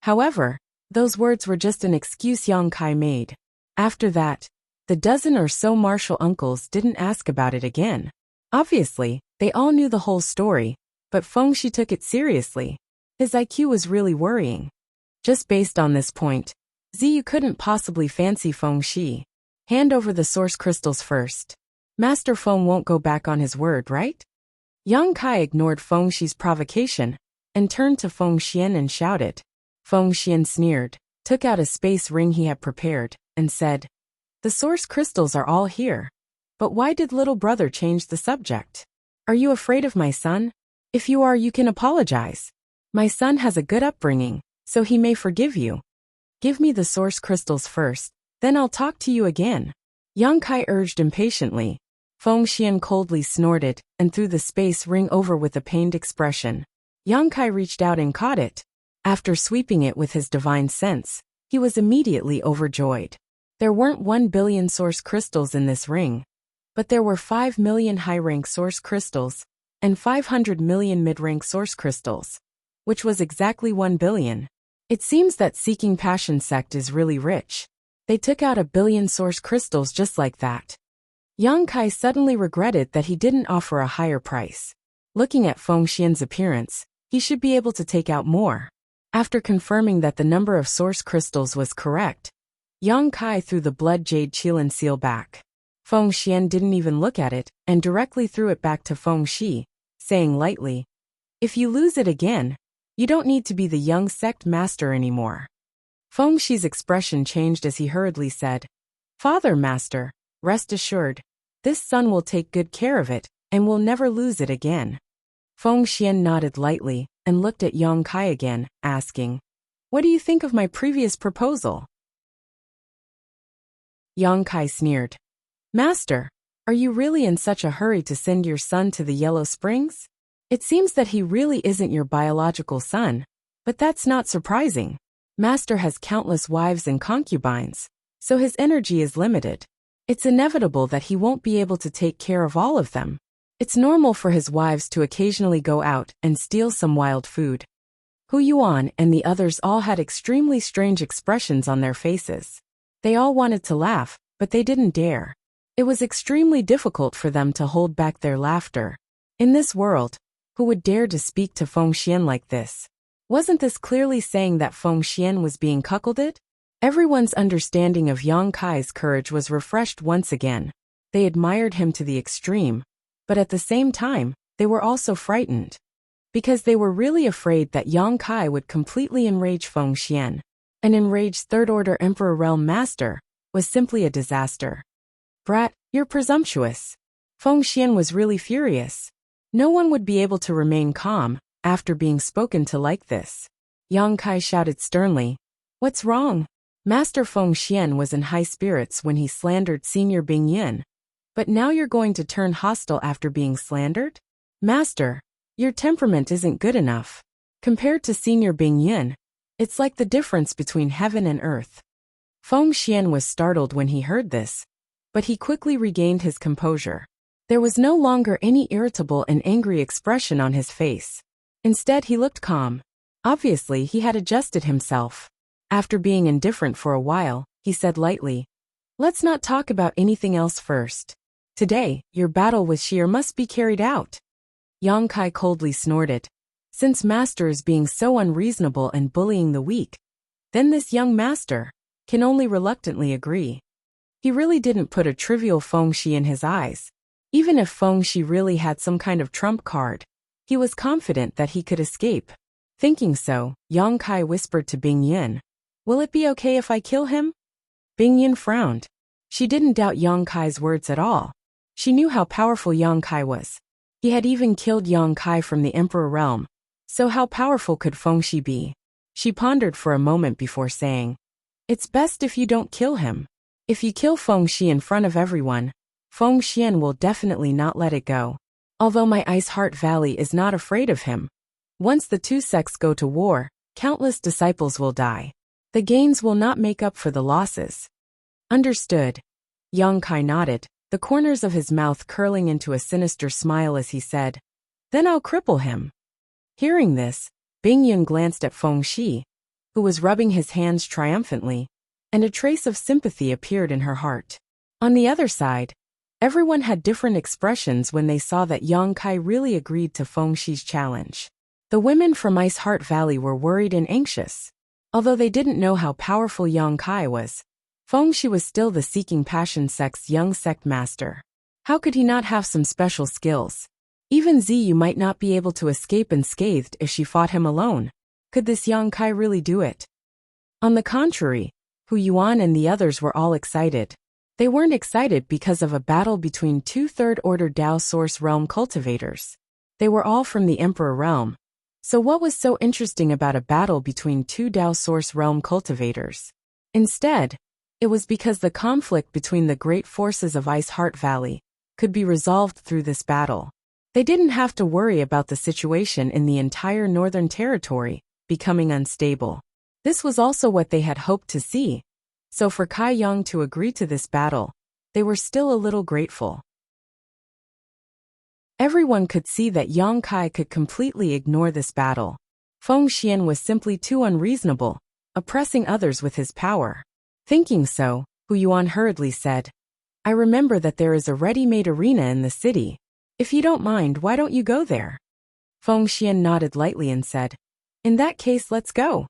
A: However, those words were just an excuse Yang Kai made. After that, the dozen or so martial uncles didn't ask about it again. Obviously, they all knew the whole story, but Feng Shi took it seriously. His IQ was really worrying. Just based on this point, Ziyu couldn't possibly fancy Feng Shi. Hand over the source crystals first. Master Feng won't go back on his word, right? Yang Kai ignored Feng Shi's provocation and turned to Feng Xian and shouted. Feng Xian sneered, took out a space ring he had prepared, and said, the source crystals are all here. But why did little brother change the subject? Are you afraid of my son? If you are, you can apologize. My son has a good upbringing, so he may forgive you. Give me the source crystals first, then I'll talk to you again. Yang Kai urged impatiently. Feng Xian coldly snorted and threw the space ring over with a pained expression. Yang Kai reached out and caught it. After sweeping it with his divine sense, he was immediately overjoyed. There weren't 1 billion source crystals in this ring. But there were 5 million high-rank source crystals and 500 million mid-rank source crystals, which was exactly 1 billion. It seems that Seeking Passion sect is really rich. They took out 1 billion source crystals just like that. Yang Kai suddenly regretted that he didn't offer a higher price. Looking at Feng Xian's appearance, he should be able to take out more. After confirming that the number of source crystals was correct, Yang Kai threw the blood jade Qilin seal back. Feng Xian didn't even look at it and directly threw it back to Feng Xi, saying lightly, "If you lose it again, you don't need to be the young sect master anymore." Feng Xi's expression changed as he hurriedly said, "Father Master, rest assured, this son will take good care of it and will never lose it again." Feng Xian nodded lightly and looked at Yang Kai again, asking, "What do you think of my previous proposal?" Yang Kai sneered, "Master, are you really in such a hurry to send your son to the Yellow Springs? It seems that he really isn't your biological son, but that's not surprising. Master has countless wives and concubines, so his energy is limited. It's inevitable that he won't be able to take care of all of them. It's normal for his wives to occasionally go out and steal some wild food." Hu Yuan and the others all had extremely strange expressions on their faces. They all wanted to laugh, but they didn't dare. It was extremely difficult for them to hold back their laughter. In this world, who would dare to speak to Feng Xian like this? Wasn't this clearly saying that Feng Xian was being cuckolded? Everyone's understanding of Yang Kai's courage was refreshed once again. They admired him to the extreme, but at the same time, they were also frightened. Because they were really afraid that Yang Kai would completely enrage Feng Xian. An enraged Third-Order Emperor Realm Master was simply a disaster. "Brat, you're presumptuous." Feng Xian was really furious. No one would be able to remain calm after being spoken to like this. Yang Kai shouted sternly, "What's wrong?" Master Feng Xian was in high spirits when he slandered Senior Bing Yin. But now you're going to turn hostile after being slandered? Master, your temperament isn't good enough. Compared to Senior Bing Yin, it's like the difference between heaven and earth. Feng Xian was startled when he heard this, but he quickly regained his composure. There was no longer any irritable and angry expression on his face. Instead, he looked calm. Obviously, he had adjusted himself. After being indifferent for a while, he said lightly, "Let's not talk about anything else first. Today, your battle with Sheer must be carried out." Yang Kai coldly snorted. Since Master is being so unreasonable and bullying the weak, then this young Master can only reluctantly agree. He really didn't put a trivial Feng Xi in his eyes. Even if Feng Xi really had some kind of trump card, he was confident that he could escape. Thinking so, Yang Kai whispered to Bing Yin, "Will it be okay if I kill him?" Bing Yin frowned. She didn't doubt Yang Kai's words at all. She knew how powerful Yang Kai was. He had even killed Yang Kai from the Emperor realm, so how powerful could Feng Xi be? She pondered for a moment before saying, "It's best if you don't kill him. If you kill Feng Xi in front of everyone, Feng Xian will definitely not let it go. Although my Ice Heart Valley is not afraid of him. Once the two sects go to war, countless disciples will die. The gains will not make up for the losses." Understood. Yang Kai nodded, the corners of his mouth curling into a sinister smile as he said, "Then I'll cripple him." Hearing this, Bing Yin glanced at Feng Xi, who was rubbing his hands triumphantly, and a trace of sympathy appeared in her heart. On the other side, everyone had different expressions when they saw that Yang Kai really agreed to Feng Xi's challenge. The women from Ice Heart Valley were worried and anxious. Although they didn't know how powerful Yang Kai was, Feng Xi was still the Seeking Passion sect's young sect master. How could he not have some special skills? Even Ziyu might not be able to escape unscathed if she fought him alone. Could this Yang Kai really do it? On the contrary, Hu Yuan and the others were all excited. They weren't excited because of a battle between two Third-Order Dao Source Realm cultivators. They were all from the Emperor Realm. So what was so interesting about a battle between two Dao Source Realm cultivators? Instead, it was because the conflict between the great forces of Ice Heart Valley could be resolved through this battle. They didn't have to worry about the situation in the entire Northern Territory becoming unstable. This was also what they had hoped to see. So for Kai Yang to agree to this battle, they were still a little grateful. Everyone could see that Yang Kai could completely ignore this battle. Feng Xian was simply too unreasonable, oppressing others with his power. Thinking so, Hu Yuan hurriedly said, I remember that there is a ready-made arena in the city. If you don't mind, why don't you go there? Feng Xian nodded lightly and said, in that case, let's go.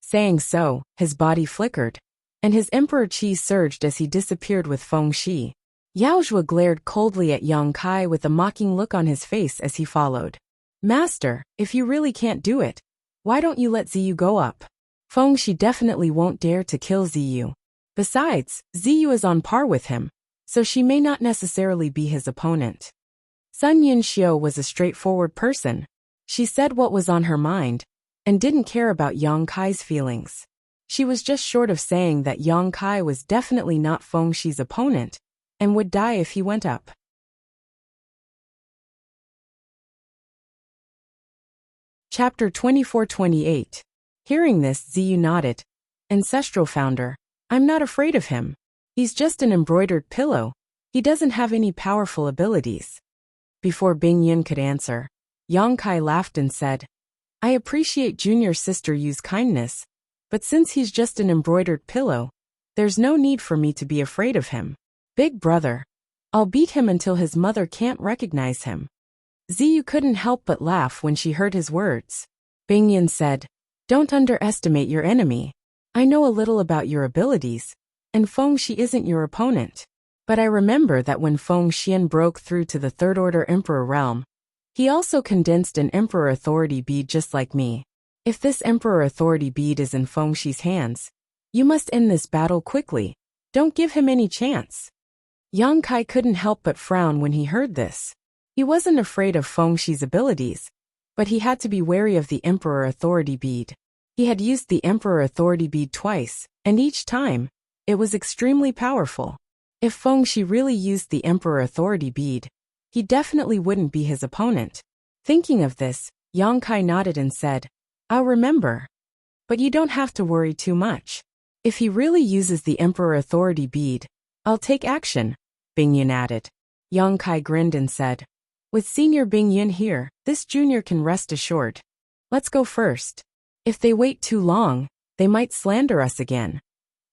A: Saying so, his body flickered, and his emperor qi surged as he disappeared with Feng Shi. Yao Zhuo glared coldly at Yang Kai with a mocking look on his face as he followed. Master, if you really can't do it, why don't you let Ziyu go up? Feng Shi definitely won't dare to kill Ziyu. Besides, Ziyu is on par with him, so she may not necessarily be his opponent. Sun Yinxiu was a straightforward person. She said what was on her mind, and didn't care about Yang Kai's feelings. She was just short of saying that Yang Kai was definitely not Feng Shi's opponent, and would die if he went up. Chapter 24-28. Hearing this, Ziyu nodded. Ancestral founder, I'm not afraid of him. He's just an embroidered pillow. He doesn't have any powerful abilities. Before Bing Yun could answer, Yang Kai laughed and said, I appreciate junior sister Yu's kindness, but since he's just an embroidered pillow, there's no need for me to be afraid of him. Big brother, I'll beat him until his mother can't recognize him. Ziyu couldn't help but laugh when she heard his words. Bing Yun said, don't underestimate your enemy. I know a little about your abilities, and Feng Shi isn't your opponent. But I remember that when Feng Xian broke through to the Third Order Emperor realm, he also condensed an Emperor Authority bead just like me. If this Emperor Authority bead is in Feng Shi's hands, you must end this battle quickly. Don't give him any chance. Yang Kai couldn't help but frown when he heard this. He wasn't afraid of Feng Shi's abilities, but he had to be wary of the Emperor Authority bead. He had used the Emperor Authority bead twice, and each time, it was extremely powerful. If Feng Shi really used the Emperor Authority bead, he definitely wouldn't be his opponent. Thinking of this, Yang Kai nodded and said, I'll remember. But you don't have to worry too much. If he really uses the Emperor Authority bead, I'll take action, Bing Yun added. Yang Kai grinned and said, with Senior Bing Yun here, this junior can rest assured. Let's go first. If they wait too long, they might slander us again.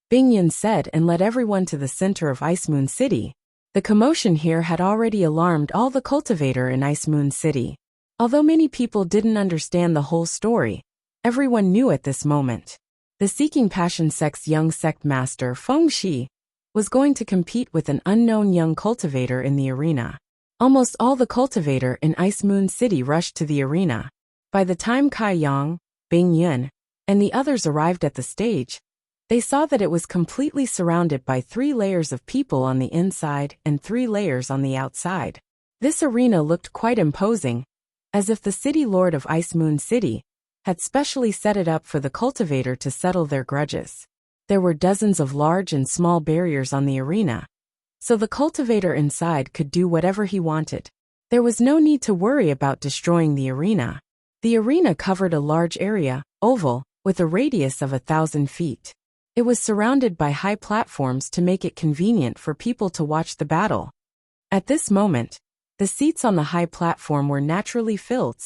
A: Bing Yun said and led everyone to the center of Ice Moon City. The commotion here had already alarmed all the cultivator in Ice Moon City. Although many people didn't understand the whole story, everyone knew at this moment. The Seeking Passion sect's young sect master, Feng Shi, was going to compete with an unknown young cultivator in the arena. Almost all the cultivator in Ice Moon City rushed to the arena. By the time Kai Yang, Bing Yun, and the others arrived at the stage, they saw that it was completely surrounded by 3 layers of people on the inside and 3 layers on the outside. This arena looked quite imposing, as if the city lord of Ice Moon City had specially set it up for the cultivator to settle their grudges. There were dozens of large and small barriers on the arena, so the cultivator inside could do whatever he wanted. There was no need to worry about destroying the arena. The arena covered a large area, oval, with a radius of 1,000 feet. It was surrounded by high platforms to make it convenient for people to watch the battle. At this moment, the seats on the high platform were naturally filled,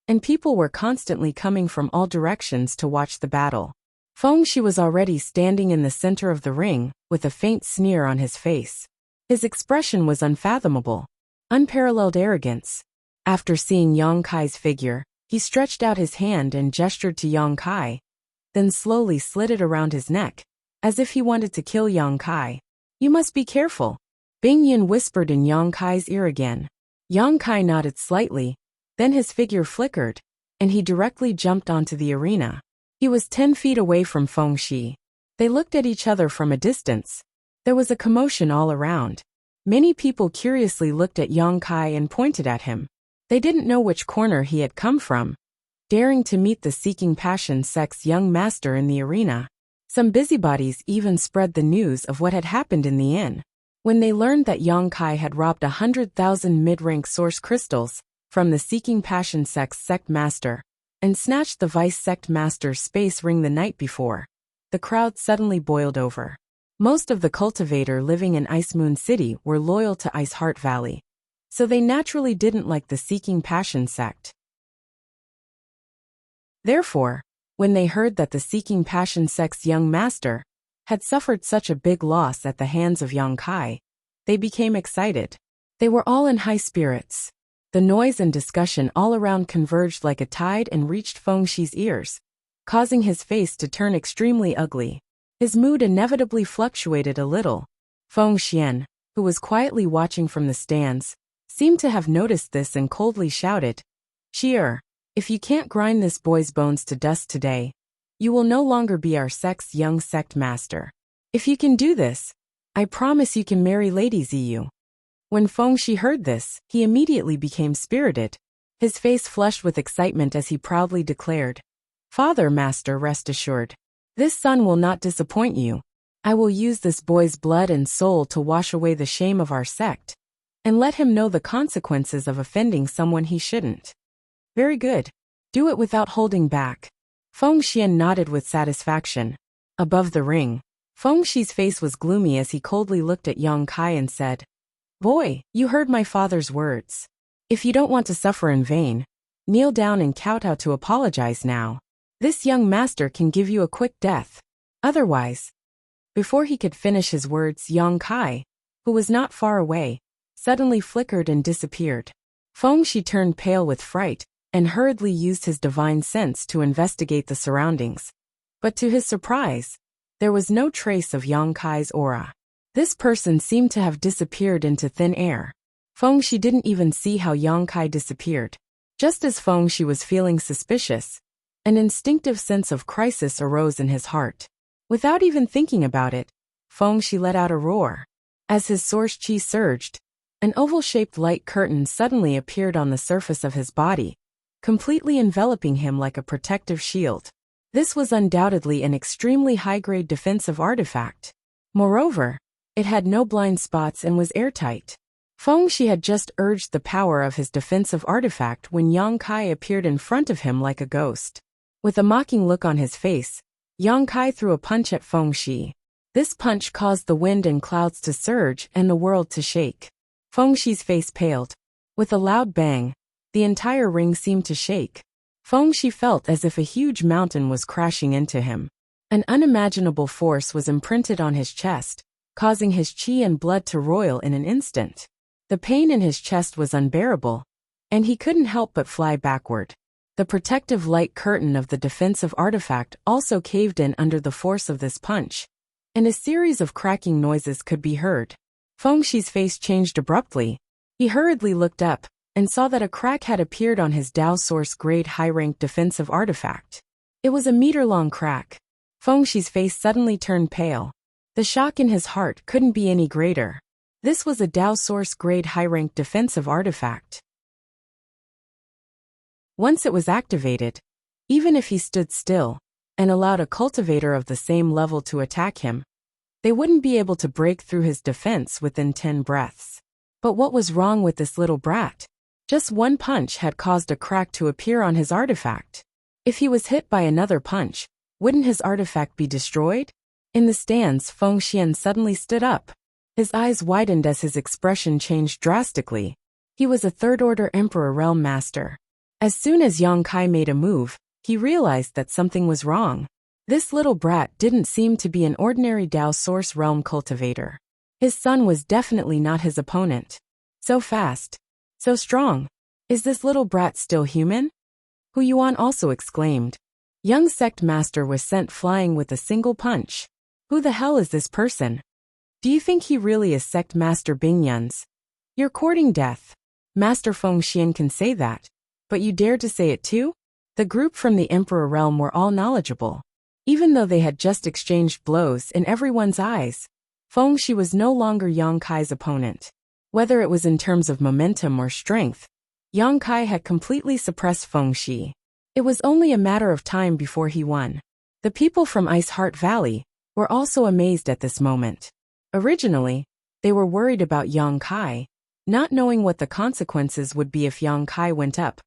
A: and people were constantly coming from all directions to watch the battle. Feng Shi was already standing in the center of the ring, with a faint sneer on his face. His expression was unfathomable, unparalleled arrogance. After seeing Yang Kai's figure, he stretched out his hand and gestured to Yang Kai, then slowly slid it around his neck, as if he wanted to kill Yang Kai. You must be careful, Bing Yun whispered in Yang Kai's ear again. Yang Kai nodded slightly, then his figure flickered, and he directly jumped onto the arena. He was 10 feet away from Feng Shi. They looked at each other from a distance. There was a commotion all around. Many people curiously looked at Yang Kai and pointed at him. They didn't know which corner he had come from, daring to meet the Seeking Passion sect's young master in the arena. Some busybodies even spread the news of what had happened in the inn. When they learned that Yang Kai had robbed 100,000 mid-rank source crystals from the Seeking Passion sect's sect master and snatched the vice sect master's space ring the night before, the crowd suddenly boiled over. Most of the cultivator living in Ice Moon City were loyal to Ice Heart Valley, so they naturally didn't like the Seeking Passion sect. Therefore, when they heard that the Seeking Passion sect's young master had suffered such a big loss at the hands of Yang Kai, they became excited. They were all in high spirits. The noise and discussion all around converged like a tide and reached Feng Shi's ears, causing his face to turn extremely ugly. His mood inevitably fluctuated a little. Feng Xian, who was quietly watching from the stands, seemed to have noticed this and coldly shouted, "Shi'er, if you can't grind this boy's bones to dust today, you will no longer be our sect's young sect master. If you can do this, I promise you can marry Lady Ziyu." When Feng Shi heard this, he immediately became spirited. His face flushed with excitement as he proudly declared, "Father, master, rest assured. This son will not disappoint you. I will use this boy's blood and soul to wash away the shame of our sect, and let him know the consequences of offending someone he shouldn't." "Very good. Do it without holding back." Feng Xian nodded with satisfaction. Above the ring, Feng Shi's face was gloomy as he coldly looked at Yang Kai and said, "Boy, you heard my father's words. If you don't want to suffer in vain, kneel down and kowtow to apologize now. This young master can give you a quick death. Otherwise..." Before he could finish his words, Yang Kai, who was not far away, suddenly flickered and disappeared. Feng Shi turned pale with fright and hurriedly used his divine sense to investigate the surroundings. But to his surprise, there was no trace of Yang Kai's aura. This person seemed to have disappeared into thin air. Feng Shi didn't even see how Yang Kai disappeared. Just as Feng Shi was feeling suspicious, an instinctive sense of crisis arose in his heart. Without even thinking about it, Feng Shi let out a roar. As his source chi surged, an oval-shaped light curtain suddenly appeared on the surface of his body, completely enveloping him like a protective shield. This was undoubtedly an extremely high-grade defensive artifact. Moreover, it had no blind spots and was airtight. Feng Shi had just urged the power of his defensive artifact when Yang Kai appeared in front of him like a ghost. With a mocking look on his face, Yang Kai threw a punch at Feng Shi. This punch caused the wind and clouds to surge and the world to shake. Feng Shi's face paled. With a loud bang, the entire ring seemed to shake. Feng Shi felt as if a huge mountain was crashing into him. An unimaginable force was imprinted on his chest, causing his chi and blood to roil in an instant. The pain in his chest was unbearable, and he couldn't help but fly backward. The protective light curtain of the defensive artifact also caved in under the force of this punch, and a series of cracking noises could be heard. Feng Shi's face changed abruptly. He hurriedly looked up and saw that a crack had appeared on his Dao Source grade high-ranked defensive artifact. It was a meter-long crack. Feng Shi's face suddenly turned pale. The shock in his heart couldn't be any greater. This was a Dao Source grade high-ranked defensive artifact. Once it was activated, even if he stood still and allowed a cultivator of the same level to attack him, they wouldn't be able to break through his defense within 10 breaths. But what was wrong with this little brat? Just one punch had caused a crack to appear on his artifact. If he was hit by another punch, wouldn't his artifact be destroyed? In the stands, Feng Xian suddenly stood up. His eyes widened as his expression changed drastically. He was a third-order Emperor Realm Master. As soon as Yang Kai made a move, he realized that something was wrong. This little brat didn't seem to be an ordinary Dao Source Realm cultivator. His son was definitely not his opponent. So fast. So strong. Is this little brat still human? Hu Yuan also exclaimed. Young sect master was sent flying with a single punch. Who the hell is this person? Do you think he really is sect master Bingyun's? You're courting death. Master Feng Xian can say that. But you dare to say it too? The group from the Emperor Realm were all knowledgeable. Even though they had just exchanged blows in everyone's eyes, Feng Shi was no longer Yang Kai's opponent. Whether it was in terms of momentum or strength, Yang Kai had completely suppressed Feng Shi. It was only a matter of time before he won. The people from Ice Heart Valley were also amazed at this moment. Originally, they were worried about Yang Kai, not knowing what the consequences would be if Yang Kai went up.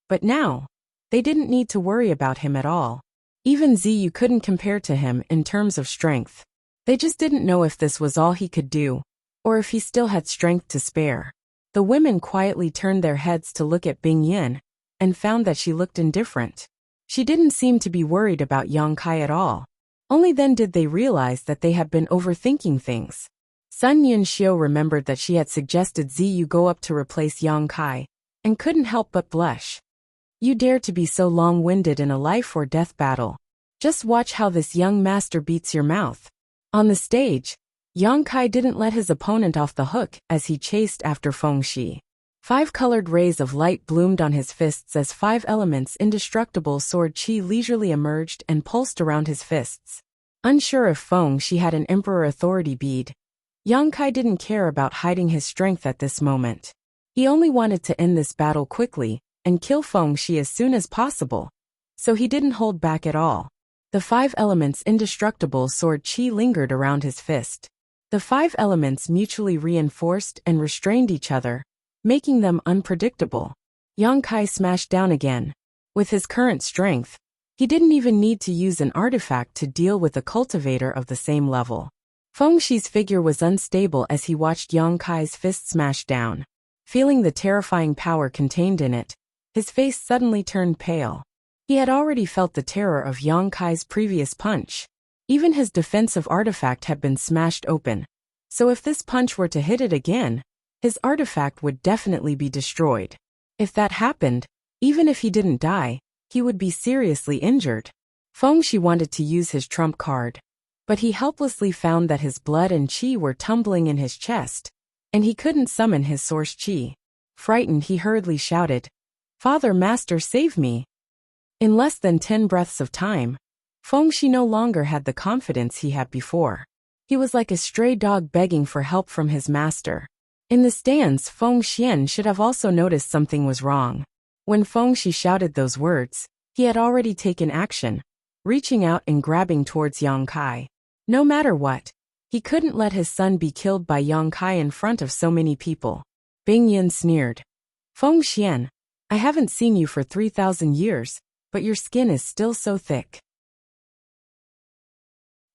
A: But now, they didn't need to worry about him at all. Even Ziyu couldn't compare to him in terms of strength. They just didn't know if this was all he could do, or if he still had strength to spare. The women quietly turned their heads to look at Bing Yin, and found that she looked indifferent. She didn't seem to be worried about Yang Kai at all. Only then did they realize that they had been overthinking things. Sun Yunxiu remembered that she had suggested Ziyu go up to replace Yang Kai, and couldn't help but blush. You dare to be so long-winded in a life-or-death battle. Just watch how this young master beats your mouth. On the stage, Yang Kai didn't let his opponent off the hook as he chased after Feng Shi. 5 colored rays of light bloomed on his fists as 5 elements indestructible sword qi leisurely emerged and pulsed around his fists. Unsure if Feng Shi had an emperor authority bead, Yang Kai didn't care about hiding his strength at this moment. He only wanted to end this battle quickly and kill Feng Shi as soon as possible, so he didn't hold back at all. The 5 elements indestructible sword qi lingered around his fist. The 5 elements mutually reinforced and restrained each other, making them unpredictable. Yang Kai smashed down again. With his current strength, he didn't even need to use an artifact to deal with a cultivator of the same level. Feng Shi's figure was unstable as he watched Yang Kai's fist smash down. Feeling the terrifying power contained in it, his face suddenly turned pale. He had already felt the terror of Yang Kai's previous punch. Even his defensive artifact had been smashed open, so if this punch were to hit it again, his artifact would definitely be destroyed. If that happened, even if he didn't die, he would be seriously injured. Feng Shi wanted to use his trump card, but he helplessly found that his blood and qi were tumbling in his chest, and he couldn't summon his source qi. Frightened, he hurriedly shouted, "Father Master, save me!" In less than 10 breaths of time, Feng Shi no longer had the confidence he had before. He was like a stray dog begging for help from his master. In the stands, Feng Xian should have also noticed something was wrong. When Feng Shi shouted those words, he had already taken action, reaching out and grabbing towards Yang Kai. No matter what, he couldn't let his son be killed by Yang Kai in front of so many people. Bing Yin sneered. "Feng Xian, I haven't seen you for 3,000 years, but your skin is still so thick.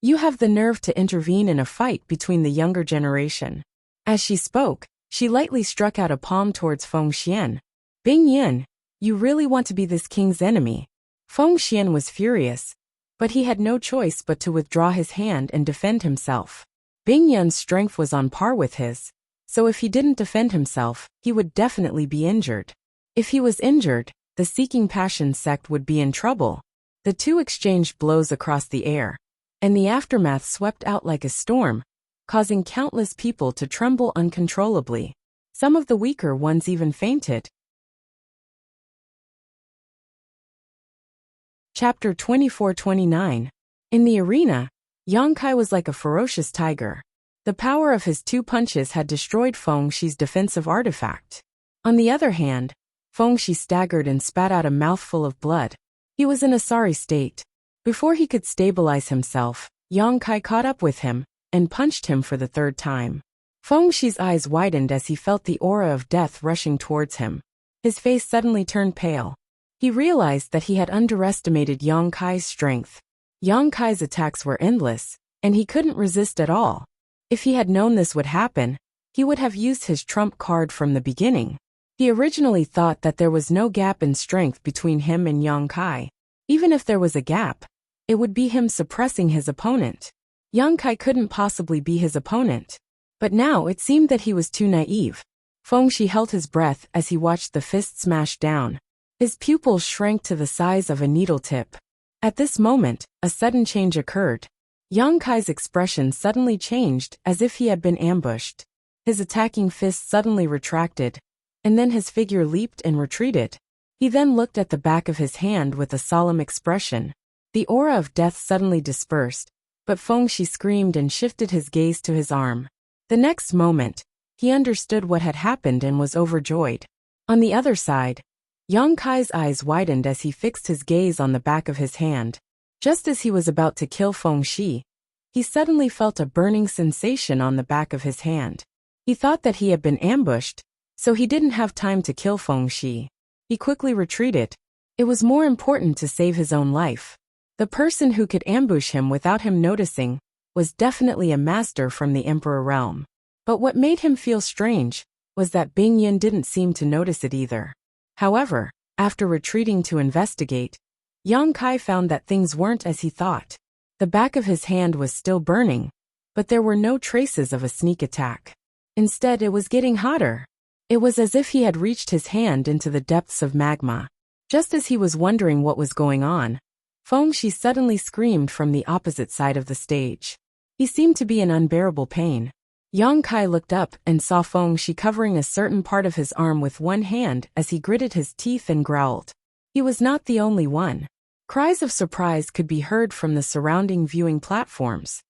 A: You have the nerve to intervene in a fight between the younger generation." As she spoke, she lightly struck out a palm towards Feng Xian. "Bing Yin, you really want to be this king's enemy?" Feng Xian was furious, but he had no choice but to withdraw his hand and defend himself. Bing Yin's strength was on par with his, so if he didn't defend himself, he would definitely be injured. If he was injured, the Seeking Passion sect would be in trouble. The two exchanged blows across the air, and the aftermath swept out like a storm, causing countless people to tremble uncontrollably. Some of the weaker ones even fainted. Chapter 24-29. In the arena, Yang Kai was like a ferocious tiger. The power of his 2 punches had destroyed Feng Shi's defensive artifact. On the other hand, Feng Shi staggered and spat out a mouthful of blood. He was in a sorry state. Before he could stabilize himself, Yang Kai caught up with him and punched him for the 3rd time. Feng Shi's eyes widened as he felt the aura of death rushing towards him. His face suddenly turned pale. He realized that he had underestimated Yang Kai's strength. Yang Kai's attacks were endless, and he couldn't resist at all. If he had known this would happen, he would have used his trump card from the beginning. He originally thought that there was no gap in strength between him and Yang Kai. Even if there was a gap, it would be him suppressing his opponent. Yang Kai couldn't possibly be his opponent. But now it seemed that he was too naive. Feng Shi held his breath as he watched the fist smash down. His pupils shrank to the size of a needle tip. At this moment, a sudden change occurred. Yang Kai's expression suddenly changed as if he had been ambushed. His attacking fist suddenly retracted, and then his figure leaped and retreated. He then looked at the back of his hand with a solemn expression. The aura of death suddenly dispersed, but Feng Shi screamed and shifted his gaze to his arm. The next moment, he understood what had happened and was overjoyed. On the other side, Yang Kai's eyes widened as he fixed his gaze on the back of his hand. Just as he was about to kill Feng Shi, he suddenly felt a burning sensation on the back of his hand. He thought that he had been ambushed, so he didn't have time to kill Feng Shi. He quickly retreated. It was more important to save his own life. The person who could ambush him without him noticing was definitely a master from the Emperor realm. But what made him feel strange was that Bing Yin didn't seem to notice it either. However, after retreating to investigate, Yang Kai found that things weren't as he thought. The back of his hand was still burning, but there were no traces of a sneak attack. Instead, it was getting hotter. It was as if he had reached his hand into the depths of magma. Just as he was wondering what was going on, Feng Shi suddenly screamed from the opposite side of the stage. He seemed to be in unbearable pain. Yang Kai looked up and saw Feng Shi covering a certain part of his arm with one hand as he gritted his teeth and growled. He was not the only one. Cries of surprise could be heard from the surrounding viewing platforms.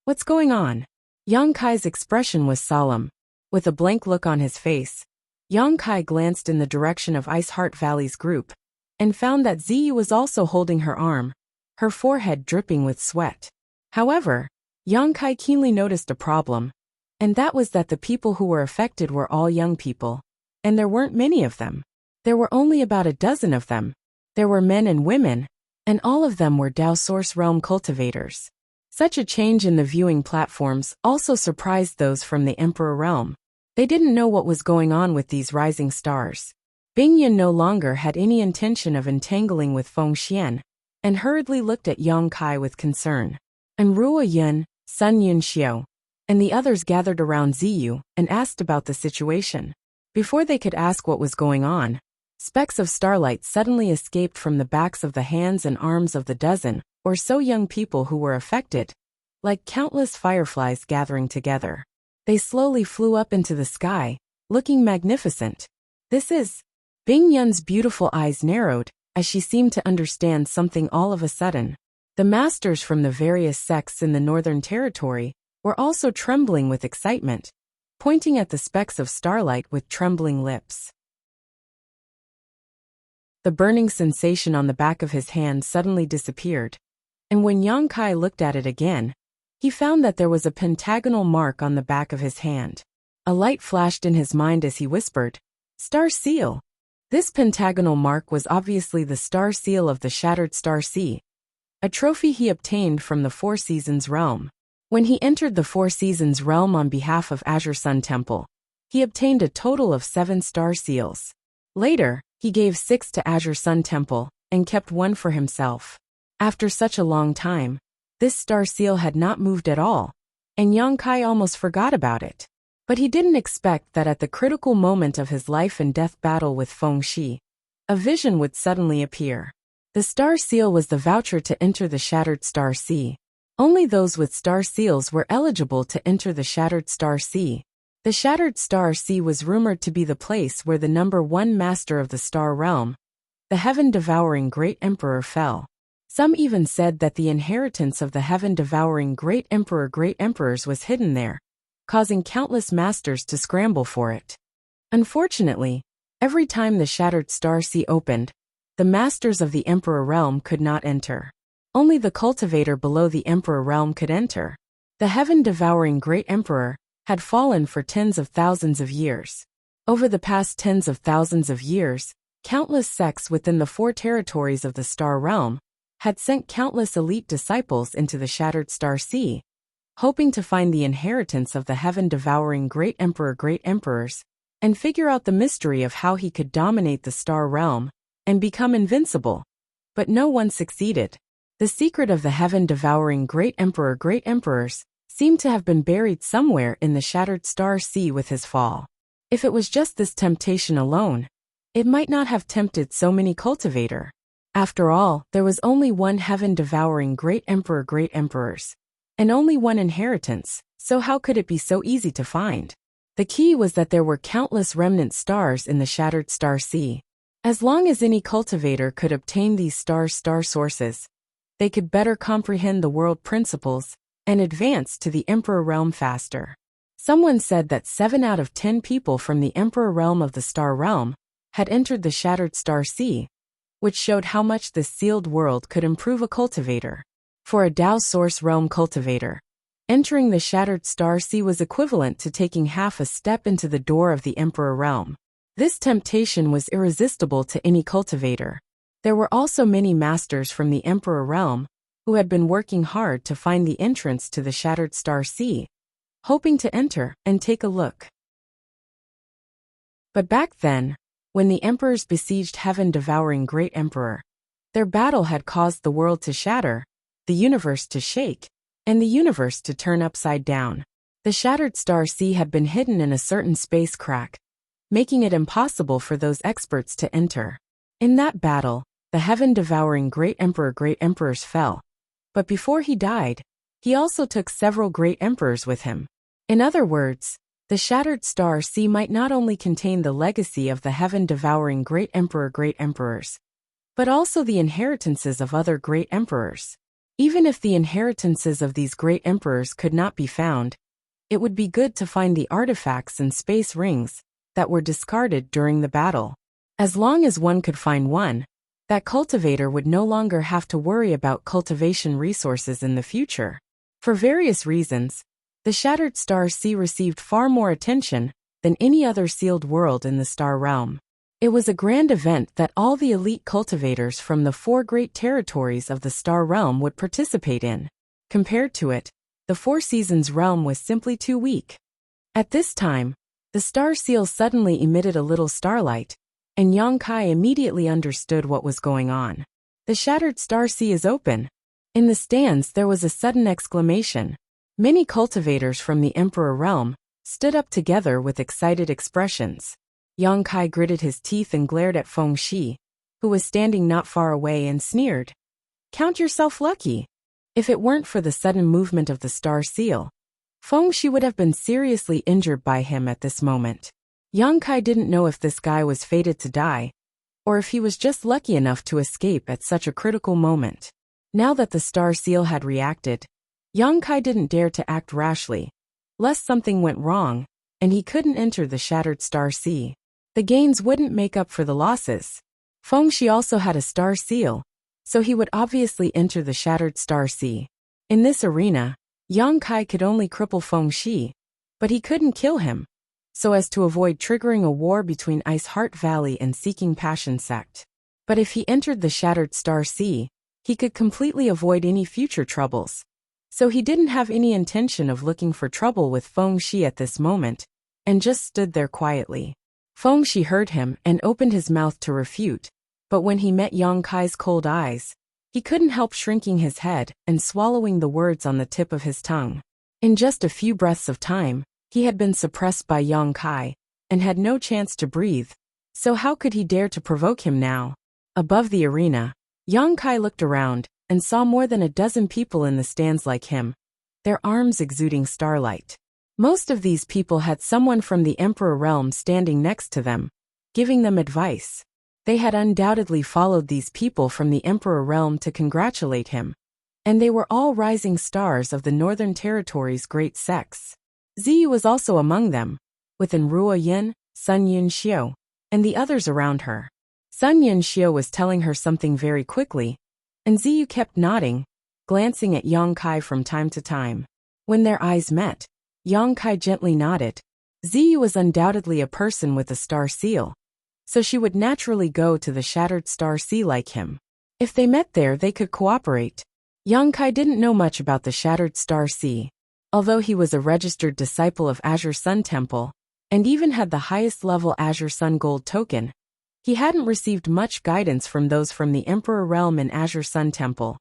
A: What's going on? Yang Kai's expression was solemn. With a blank look on his face, Yang Kai glanced in the direction of Ice Heart Valley's group and found that Ziyu was also holding her arm, her forehead dripping with sweat. However, Yang Kai keenly noticed a problem, and that was that the people who were affected were all young people, and there weren't many of them. There were only about a dozen of them. There were men and women, and all of them were Dao Source Realm cultivators. Such a change in the viewing platforms also surprised those from the Emperor Realm. They didn't know what was going on with these rising stars. Bing Yin no longer had any intention of entangling with Feng Xian, and hurriedly looked at Yang Kai with concern. And Ruo Yun, Sun Yun Xiao, and the others gathered around Ziyu and asked about the situation. Before they could ask what was going on, specks of starlight suddenly escaped from the backs of the hands and arms of the dozen or so young people who were affected, like countless fireflies gathering together. They slowly flew up into the sky, looking magnificent. This is... Bing Yun's beautiful eyes narrowed, as she seemed to understand something all of a sudden. The masters from the various sects in the Northern Territory were also trembling with excitement, pointing at the specks of starlight with trembling lips. The burning sensation on the back of his hand suddenly disappeared, and when Yang Kai looked at it again, he found that there was a pentagonal mark on the back of his hand. A light flashed in his mind as he whispered, "Star Seal." This pentagonal mark was obviously the star seal of the Shattered Star Sea, a trophy he obtained from the Four Seasons realm. When he entered the Four Seasons realm on behalf of Azure Sun Temple, he obtained a total of 7 star seals. Later, he gave 6 to Azure Sun Temple and kept 1 for himself. After such a long time, this star seal had not moved at all, and Yang Kai almost forgot about it. But he didn't expect that at the critical moment of his life and death battle with Feng Shi, a vision would suddenly appear. The star seal was the voucher to enter the Shattered Star Sea. Only those with star seals were eligible to enter the Shattered Star Sea. The Shattered Star Sea was rumored to be the place where the #1 master of the star realm, the heaven-devouring Great Emperor, fell. Some even said that the inheritance of the heaven-devouring Great Emperors was hidden there, causing countless masters to scramble for it. Unfortunately, every time the Shattered Star Sea opened, the masters of the Emperor Realm could not enter. Only the cultivator below the Emperor Realm could enter. The heaven-devouring Great Emperor had fallen for tens of thousands of years. Over the past tens of thousands of years, countless sects within the 4 territories of the Star Realm had sent countless elite disciples into the Shattered Star Sea, hoping to find the inheritance of the heaven-devouring Great Emperors, and figure out the mystery of how he could dominate the Star Realm and become invincible. But no one succeeded. The secret of the heaven-devouring Great Emperors seemed to have been buried somewhere in the Shattered Star Sea with his fall. If it was just this temptation alone, it might not have tempted so many cultivators. After all, there was only one heaven-devouring Great Emperors, and only one inheritance, so how could it be so easy to find? The key was that there were countless remnant stars in the Shattered Star Sea. As long as any cultivator could obtain these star sources, they could better comprehend the world principles and advance to the Emperor Realm faster. Someone said that 7 out of 10 people from the Emperor Realm of the Star Realm had entered the Shattered Star Sea, which showed how much this sealed world could improve a cultivator. For a Dao Source Realm cultivator, entering the Shattered Star Sea was equivalent to taking half a step into the door of the Emperor Realm. This temptation was irresistible to any cultivator. There were also many masters from the Emperor Realm who had been working hard to find the entrance to the Shattered Star Sea, hoping to enter and take a look. But back then, when the emperors besieged heaven-devouring great emperor, their battle had caused the world to shatter, the universe to shake, and the universe to turn upside down. The shattered star sea had been hidden in a certain space crack, making it impossible for those experts to enter. In that battle, the heaven-devouring great emperors fell. But before he died, he also took several great emperors with him. In other words, the shattered star sea might not only contain the legacy of the heaven-devouring great emperors, but also the inheritances of other great emperors. Even if the inheritances of these great emperors could not be found, it would be good to find the artifacts and space rings that were discarded during the battle. As long as one could find one, that cultivator would no longer have to worry about cultivation resources in the future. For various reasons, the Shattered Star Sea received far more attention than any other sealed world in the Star Realm. It was a grand event that all the elite cultivators from the 4 great territories of the Star Realm would participate in. Compared to it, the Four Seasons realm was simply too weak. At this time, the star seal suddenly emitted a little starlight, and Yang Kai immediately understood what was going on. The Shattered Star Sea is open. In the stands there was a sudden exclamation. Many cultivators from the Emperor realm stood up together with excited expressions. Yang Kai gritted his teeth and glared at Feng Shi, who was standing not far away, and sneered. "Count yourself lucky. If it weren't for the sudden movement of the star seal, Feng Shi would have been seriously injured by him at this moment." Yang Kai didn't know if this guy was fated to die, or if he was just lucky enough to escape at such a critical moment. Now that the star seal had reacted, Yang Kai didn't dare to act rashly, lest something went wrong, and he couldn't enter the Shattered Star Sea. The gains wouldn't make up for the losses. Feng Shi also had a star seal, so he would obviously enter the Shattered Star Sea. In this arena, Yang Kai could only cripple Feng Shi, but he couldn't kill him, so as to avoid triggering a war between Ice Heart Valley and Seeking Passion Sect. But if he entered the Shattered Star Sea, he could completely avoid any future troubles. So he didn't have any intention of looking for trouble with Feng Shi at this moment, and just stood there quietly. Feng Shi heard him and opened his mouth to refute, but when he met Yang Kai's cold eyes, he couldn't help shrinking his head and swallowing the words on the tip of his tongue. In just a few breaths of time, he had been suppressed by Yang Kai, and had no chance to breathe, so how could he dare to provoke him now? Above the arena, Yang Kai looked around, and saw more than a dozen people in the stands like him, their arms exuding starlight. Most of these people had someone from the Emperor realm standing next to them, giving them advice. They had undoubtedly followed these people from the Emperor realm to congratulate him, and they were all rising stars of the Northern Territory's great sects. Ziyu was also among them, with Enruo Yin, Sun Yun Xiu, and the others around her. Sun Yun Xiu was telling her something very quickly, and Ziyu kept nodding, glancing at Yang Kai from time to time. When their eyes met, Yang Kai gently nodded. Ziyu was undoubtedly a person with a star seal, so she would naturally go to the Shattered Star Sea like him. If they met there, they could cooperate. Yang Kai didn't know much about the Shattered Star Sea, although he was a registered disciple of Azure Sun Temple, and even had the highest level Azure Sun Gold token. He hadn't received much guidance from those from the Emperor realm in Azure Sun Temple,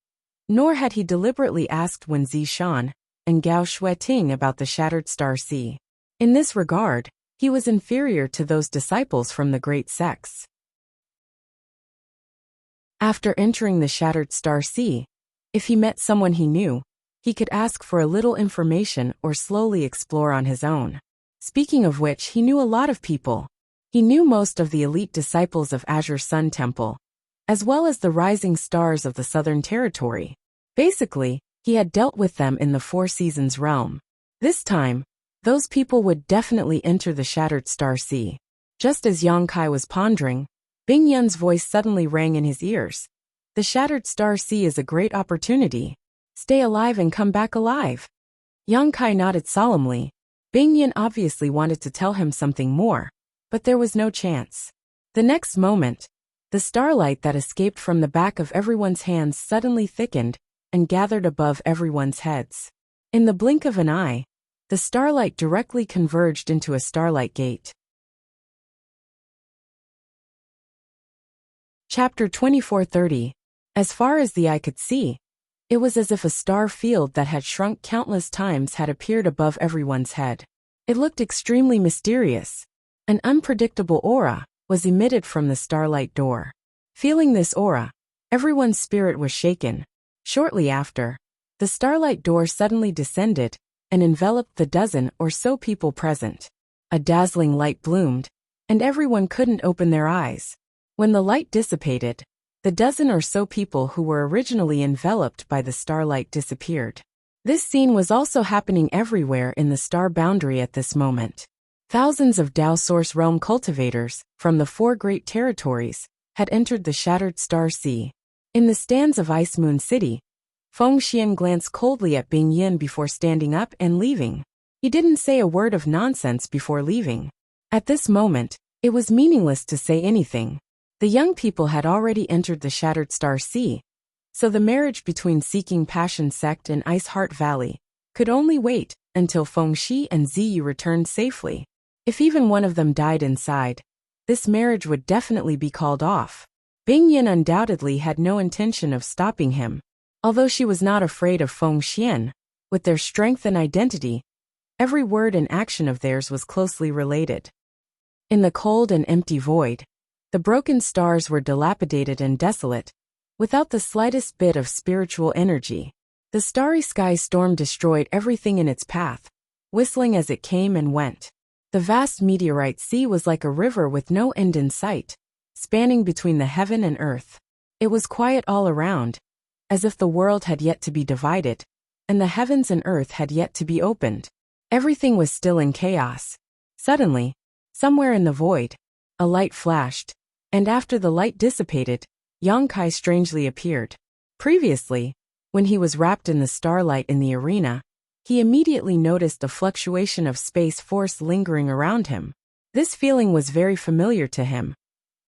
A: nor had he deliberately asked Wen Zishan and Gao Shueting about the Shattered Star Sea. In this regard, he was inferior to those disciples from the great sects. After entering the Shattered Star Sea, if he met someone he knew, he could ask for a little information or slowly explore on his own. Speaking of which, he knew a lot of people. He knew most of the elite disciples of Azure Sun Temple, as well as the rising stars of the Southern Territory. Basically, he had dealt with them in the Four Seasons realm. This time, those people would definitely enter the Shattered Star Sea. Just as Yang Kai was pondering, Bing Yun's voice suddenly rang in his ears. "The Shattered Star Sea is a great opportunity. Stay alive and come back alive." Yang Kai nodded solemnly. Bing Yun obviously wanted to tell him something more, but there was no chance. The next moment, the starlight that escaped from the back of everyone's hands suddenly thickened and gathered above everyone's heads. In the blink of an eye, the starlight directly converged into a starlight gate. Chapter 2430. As far as the eye could see, it was as if a star field that had shrunk countless times had appeared above everyone's head. It looked extremely mysterious. An unpredictable aura was emitted from the starlight door. Feeling this aura, everyone's spirit was shaken. Shortly after, the starlight door suddenly descended and enveloped the dozen or so people present. A dazzling light bloomed, and everyone couldn't open their eyes. When the light dissipated, the dozen or so people who were originally enveloped by the starlight disappeared. This scene was also happening everywhere in the star boundary at this moment. Thousands of Tao Source Realm cultivators, from the 4 great territories, had entered the Shattered Star Sea. In the stands of Ice Moon City, Feng Xian glanced coldly at Bing Yin before standing up and leaving. He didn't say a word of nonsense before leaving. At this moment, it was meaningless to say anything. The young people had already entered the Shattered Star Sea, so the marriage between Seeking Passion Sect and Ice Heart Valley could only wait until Feng Shi and Ziyu returned safely. If even one of them died inside, this marriage would definitely be called off. Bing Yin undoubtedly had no intention of stopping him. Although she was not afraid of Feng Xian, with their strength and identity, every word and action of theirs was closely related. In the cold and empty void, the broken stars were dilapidated and desolate, without the slightest bit of spiritual energy. The starry sky storm destroyed everything in its path, whistling as it came and went. The vast meteorite sea was like a river with no end in sight, spanning between the heaven and earth. It was quiet all around, as if the world had yet to be divided, and the heavens and earth had yet to be opened. Everything was still in chaos. Suddenly, somewhere in the void, a light flashed, and after the light dissipated, Yang Kai strangely appeared. Previously, when he was wrapped in the starlight in the arena, he immediately noticed a fluctuation of space force lingering around him. This feeling was very familiar to him,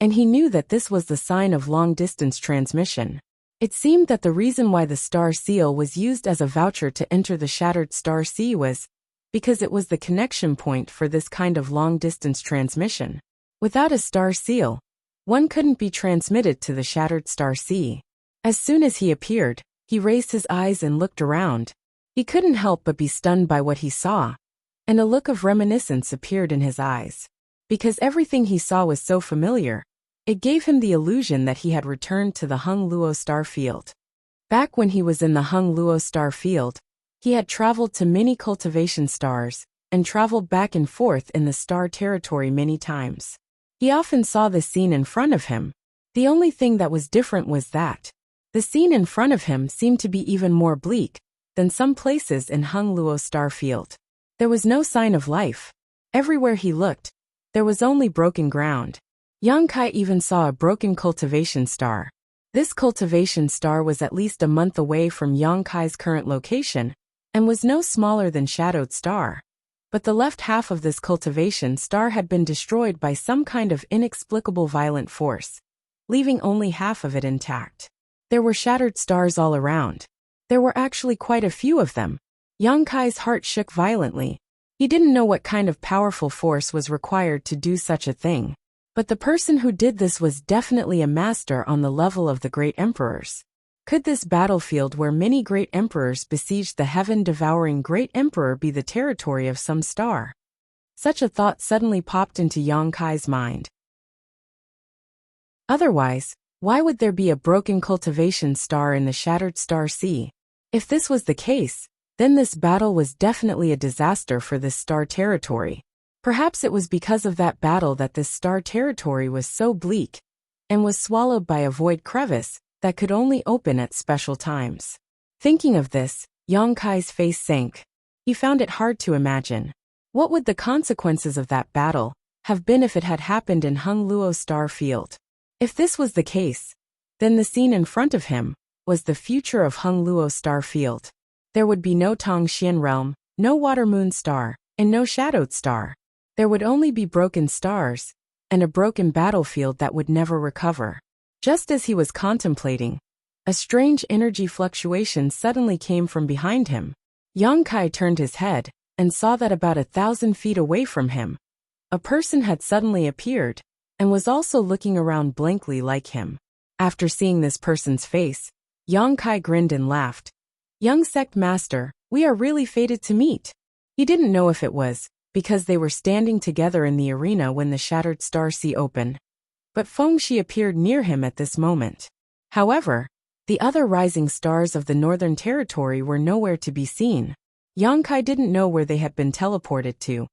A: and he knew that this was the sign of long-distance transmission. It seemed that the reason why the star seal was used as a voucher to enter the Shattered Star Sea was because it was the connection point for this kind of long-distance transmission. Without a star seal, one couldn't be transmitted to the Shattered Star Sea. As soon as he appeared, he raised his eyes and looked around. He couldn't help but be stunned by what he saw, and a look of reminiscence appeared in his eyes. Because everything he saw was so familiar, it gave him the illusion that he had returned to the Hung Luo star field. Back when he was in the Hung Luo star field, he had traveled to many cultivation stars, and traveled back and forth in the star territory many times. He often saw the scene in front of him. The only thing that was different was that the scene in front of him seemed to be even more bleak than some places in Hung Luo star field. There was no sign of life. Everywhere he looked, there was only broken ground. Yang Kai even saw a broken cultivation star. This cultivation star was at least a month away from Yang Kai's current location, and was no smaller than Shadowed Star. But the left half of this cultivation star had been destroyed by some kind of inexplicable violent force, leaving only half of it intact. There were shattered stars all around. There were actually quite a few of them. Yang Kai's heart shook violently. He didn't know what kind of powerful force was required to do such a thing. But the person who did this was definitely a master on the level of the great emperors. Could this battlefield where many great emperors besieged the heaven-devouring great emperor be the territory of some star? Such a thought suddenly popped into Yang Kai's mind. Otherwise, why would there be a broken cultivation star in the Shattered Star Sea? If this was the case, then this battle was definitely a disaster for this star territory. Perhaps it was because of that battle that this star territory was so bleak, and was swallowed by a void crevice that could only open at special times. Thinking of this, Yang Kai's face sank. He found it hard to imagine. What would the consequences of that battle have been if it had happened in Hung Luo Star Field? If this was the case, then the scene in front of him was the future of Hung Luo Star Field. There would be no Tong Xian Realm, no Water Moon Star, and no Shadowed Star. There would only be broken stars, and a broken battlefield that would never recover. Just as he was contemplating, a strange energy fluctuation suddenly came from behind him. Yang Kai turned his head, and saw that about 1,000 feet away from him, a person had suddenly appeared, and was also looking around blankly like him. After seeing this person's face, Yang Kai grinned and laughed. Young sect master, we are really fated to meet. He didn't know if it was because they were standing together in the arena when the shattered star sea opened. But Feng Shi appeared near him at this moment. However, the other rising stars of the Northern Territory were nowhere to be seen. Yang Kai didn't know where they had been teleported to.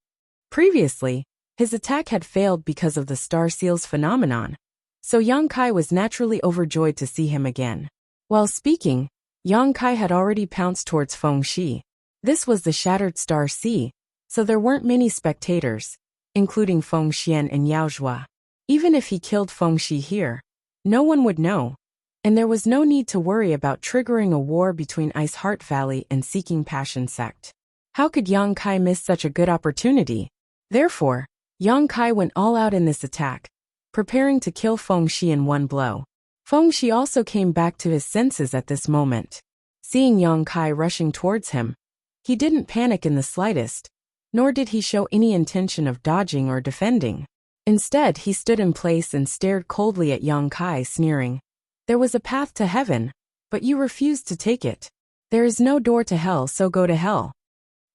A: Previously, his attack had failed because of the star seals phenomenon, so Yang Kai was naturally overjoyed to see him again. While speaking, Yang Kai had already pounced towards Feng Shi. This was the shattered star sea, so there weren't many spectators, including Feng Xian and Yao Zhua. Even if he killed Feng Shi here, no one would know, and there was no need to worry about triggering a war between Ice Heart Valley and Seeking Passion Sect. How could Yang Kai miss such a good opportunity? Therefore, Yang Kai went all out in this attack, preparing to kill Feng Shi in one blow. Feng Shi also came back to his senses at this moment. Seeing Yang Kai rushing towards him, he didn't panic in the slightest, nor did he show any intention of dodging or defending. Instead, he stood in place and stared coldly at Yang Kai, sneering. There was a path to heaven, but you refused to take it. There is no door to hell, so go to hell.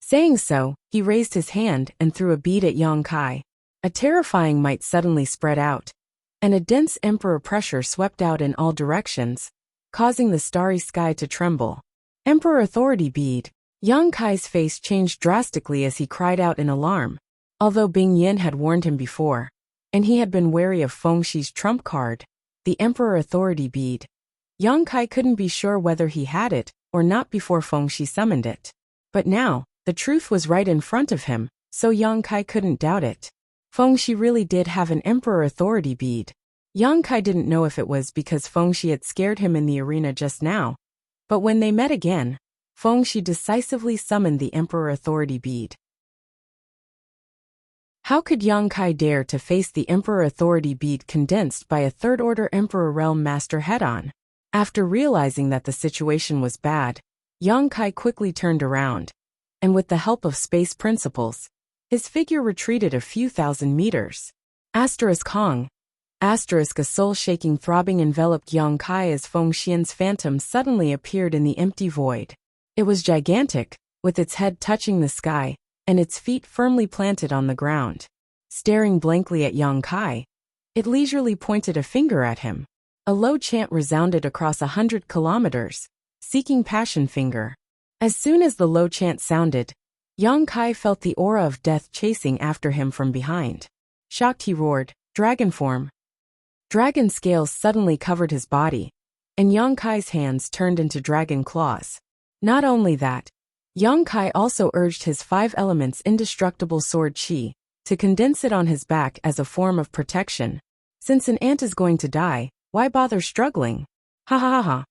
A: Saying so, he raised his hand and threw a bead at Yang Kai. A terrifying might suddenly spread out, and a dense emperor pressure swept out in all directions, causing the starry sky to tremble. Emperor Authority Bead. Yang Kai's face changed drastically as he cried out in alarm. Although Bing Yin had warned him before, and he had been wary of Feng Shi's trump card, the Emperor Authority Bead, Yang Kai couldn't be sure whether he had it or not before Feng Shi summoned it. But now, the truth was right in front of him, so Yang Kai couldn't doubt it. Feng Shi really did have an Emperor Authority Bead. Yang Kai didn't know if it was because Feng Shi had scared him in the arena just now, but when they met again, Feng Shi decisively summoned the Emperor Authority Bead. How could Yang Kai dare to face the Emperor Authority Bead condensed by a third-order Emperor Realm Master head-on? After realizing that the situation was bad, Yang Kai quickly turned around, and with the help of space principles, his figure retreated a few thousand meters. Hong. A soul-shaking throbbing enveloped Yang Kai as Feng Xian's phantom suddenly appeared in the empty void. It was gigantic, with its head touching the sky, and its feet firmly planted on the ground. Staring blankly at Yang Kai, it leisurely pointed a finger at him. A low chant resounded across 100 kilometers, Seeking Passion Finger. As soon as the low chant sounded, Yang Kai felt the aura of death chasing after him from behind. Shocked, he roared, "Dragon form!" Dragon scales suddenly covered his body, and Yang Kai's hands turned into dragon claws. Not only that, Yang Kai also urged his 5 elements indestructible sword chi to condense it on his back as a form of protection. Since an ant is going to die, why bother struggling? Ha ha ha ha.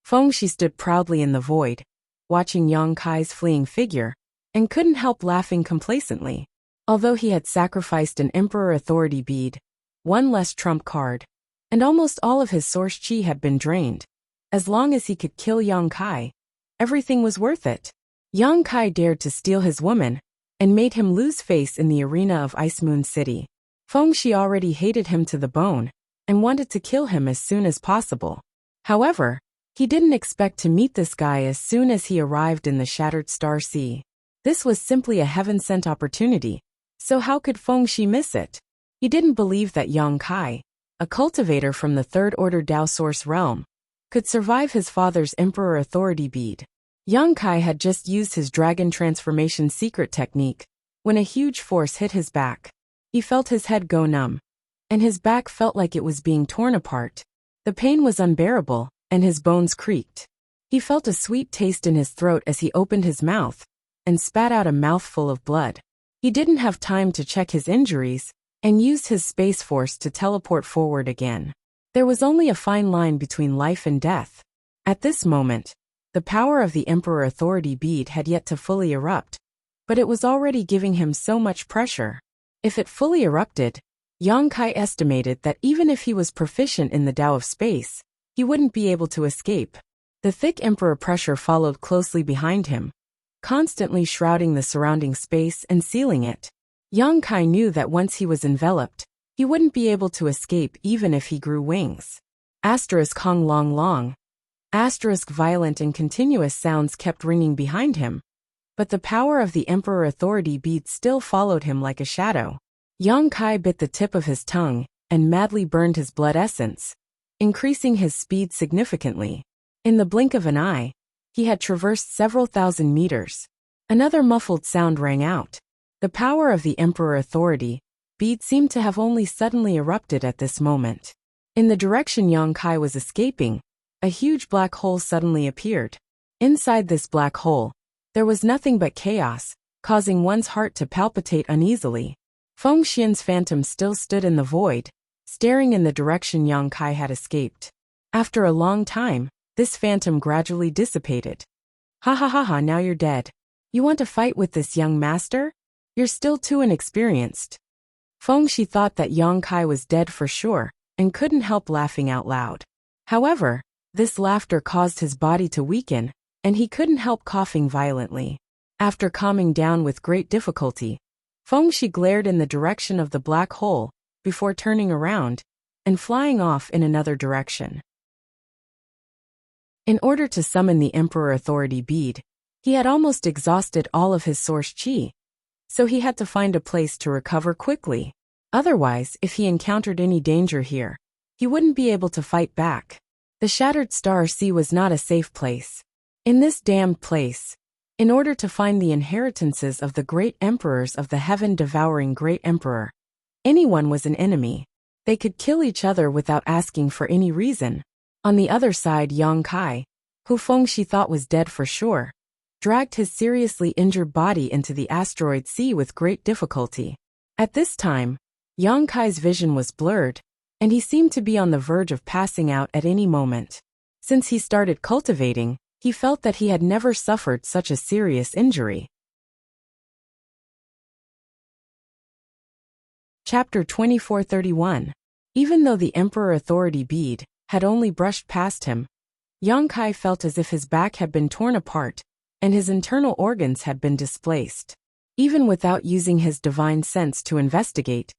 A: Feng Shi stood proudly in the void, watching Yang Kai's fleeing figure, and couldn't help laughing complacently. Although he had sacrificed an Emperor Authority Bead, 1 less trump card, and almost all of his source chi had been drained, as long as he could kill Yang Kai, everything was worth it. Yang Kai dared to steal his woman, and made him lose face in the arena of Ice Moon City. Feng Shi already hated him to the bone, and wanted to kill him as soon as possible. However, he didn't expect to meet this guy as soon as he arrived in the Shattered Star Sea. This was simply a heaven-sent opportunity, so how could Feng Shi miss it? He didn't believe that Yang Kai, a cultivator from the Third Order Dao Source realm, could survive his father's Emperor Authority Bead. Yang Kai had just used his dragon transformation secret technique when a huge force hit his back. He felt his head go numb, and his back felt like it was being torn apart. The pain was unbearable, and his bones creaked. He felt a sweet taste in his throat as he opened his mouth and spat out a mouthful of blood. He didn't have time to check his injuries and used his space force to teleport forward again. There was only a fine line between life and death. At this moment, the power of the Emperor Authority Bead had yet to fully erupt, but it was already giving him so much pressure. If it fully erupted, Yang Kai estimated that even if he was proficient in the Tao of space, he wouldn't be able to escape. The thick Emperor pressure followed closely behind him, constantly shrouding the surrounding space and sealing it. Yang Kai knew that once he was enveloped, he wouldn't be able to escape even if he grew wings. Asterisk hung long long. Asterisk violent and continuous sounds kept ringing behind him. But the power of the Emperor Authority bead still followed him like a shadow. Yang Kai bit the tip of his tongue and madly burned his blood essence, increasing his speed significantly. In the blink of an eye, he had traversed several thousand meters. Another muffled sound rang out. The power of the Emperor Authority bead seemed to have only suddenly erupted at this moment. In the direction Yang Kai was escaping, a huge black hole suddenly appeared. Inside this black hole, there was nothing but chaos, causing one's heart to palpitate uneasily. Feng Xian's phantom still stood in the void, staring in the direction Yang Kai had escaped. After a long time, this phantom gradually dissipated. Ha ha ha ha, now you're dead. You want to fight with this young master? You're still too inexperienced. Feng Xi thought that Yang Kai was dead for sure, and couldn't help laughing out loud. However, this laughter caused his body to weaken, and he couldn't help coughing violently. After calming down with great difficulty, Feng Xi glared in the direction of the black hole, before turning around and flying off in another direction. In order to summon the Emperor Authority bead, he had almost exhausted all of his source qi, so he had to find a place to recover quickly. Otherwise, if he encountered any danger here, he wouldn't be able to fight back. The Shattered Star Sea was not a safe place. In this damned place, in order to find the inheritances of the great emperors of the heaven-devouring great emperor, anyone was an enemy. They could kill each other without asking for any reason. On the other side, Yang Kai, who Feng Xi thought was dead for sure, dragged his seriously injured body into the asteroid sea with great difficulty. At this time, Yang Kai's vision was blurred, and he seemed to be on the verge of passing out at any moment. Since he started cultivating, he felt that he had never suffered such a serious injury. Chapter 2431. Even though the Emperor Authority bead had only brushed past him, Yang Kai felt as if his back had been torn apart, and his internal organs had been displaced. Even without using his divine sense to investigate,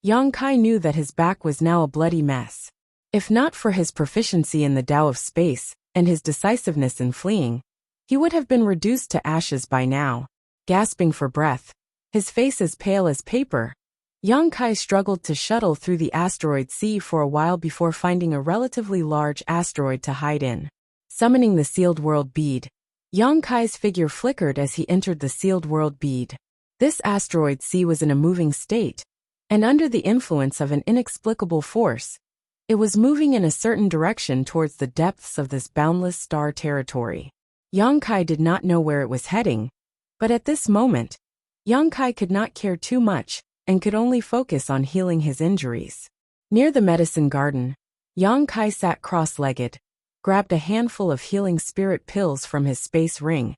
A: Yang Kai knew that his back was now a bloody mess. If not for his proficiency in the Tao of space and his decisiveness in fleeing, he would have been reduced to ashes by now. Gasping for breath, his face as pale as paper, Yang Kai struggled to shuttle through the asteroid sea for a while before finding a relatively large asteroid to hide in. Summoning the Sealed World bead, Yang Kai's figure flickered as he entered the Sealed World bead. This asteroid sea was in a moving state, and under the influence of an inexplicable force, it was moving in a certain direction towards the depths of this boundless star territory. Yang Kai did not know where it was heading, but at this moment, Yang Kai could not care too much and could only focus on healing his injuries. Near the medicine garden, Yang Kai sat cross-legged, grabbed a handful of healing spirit pills from his space ring,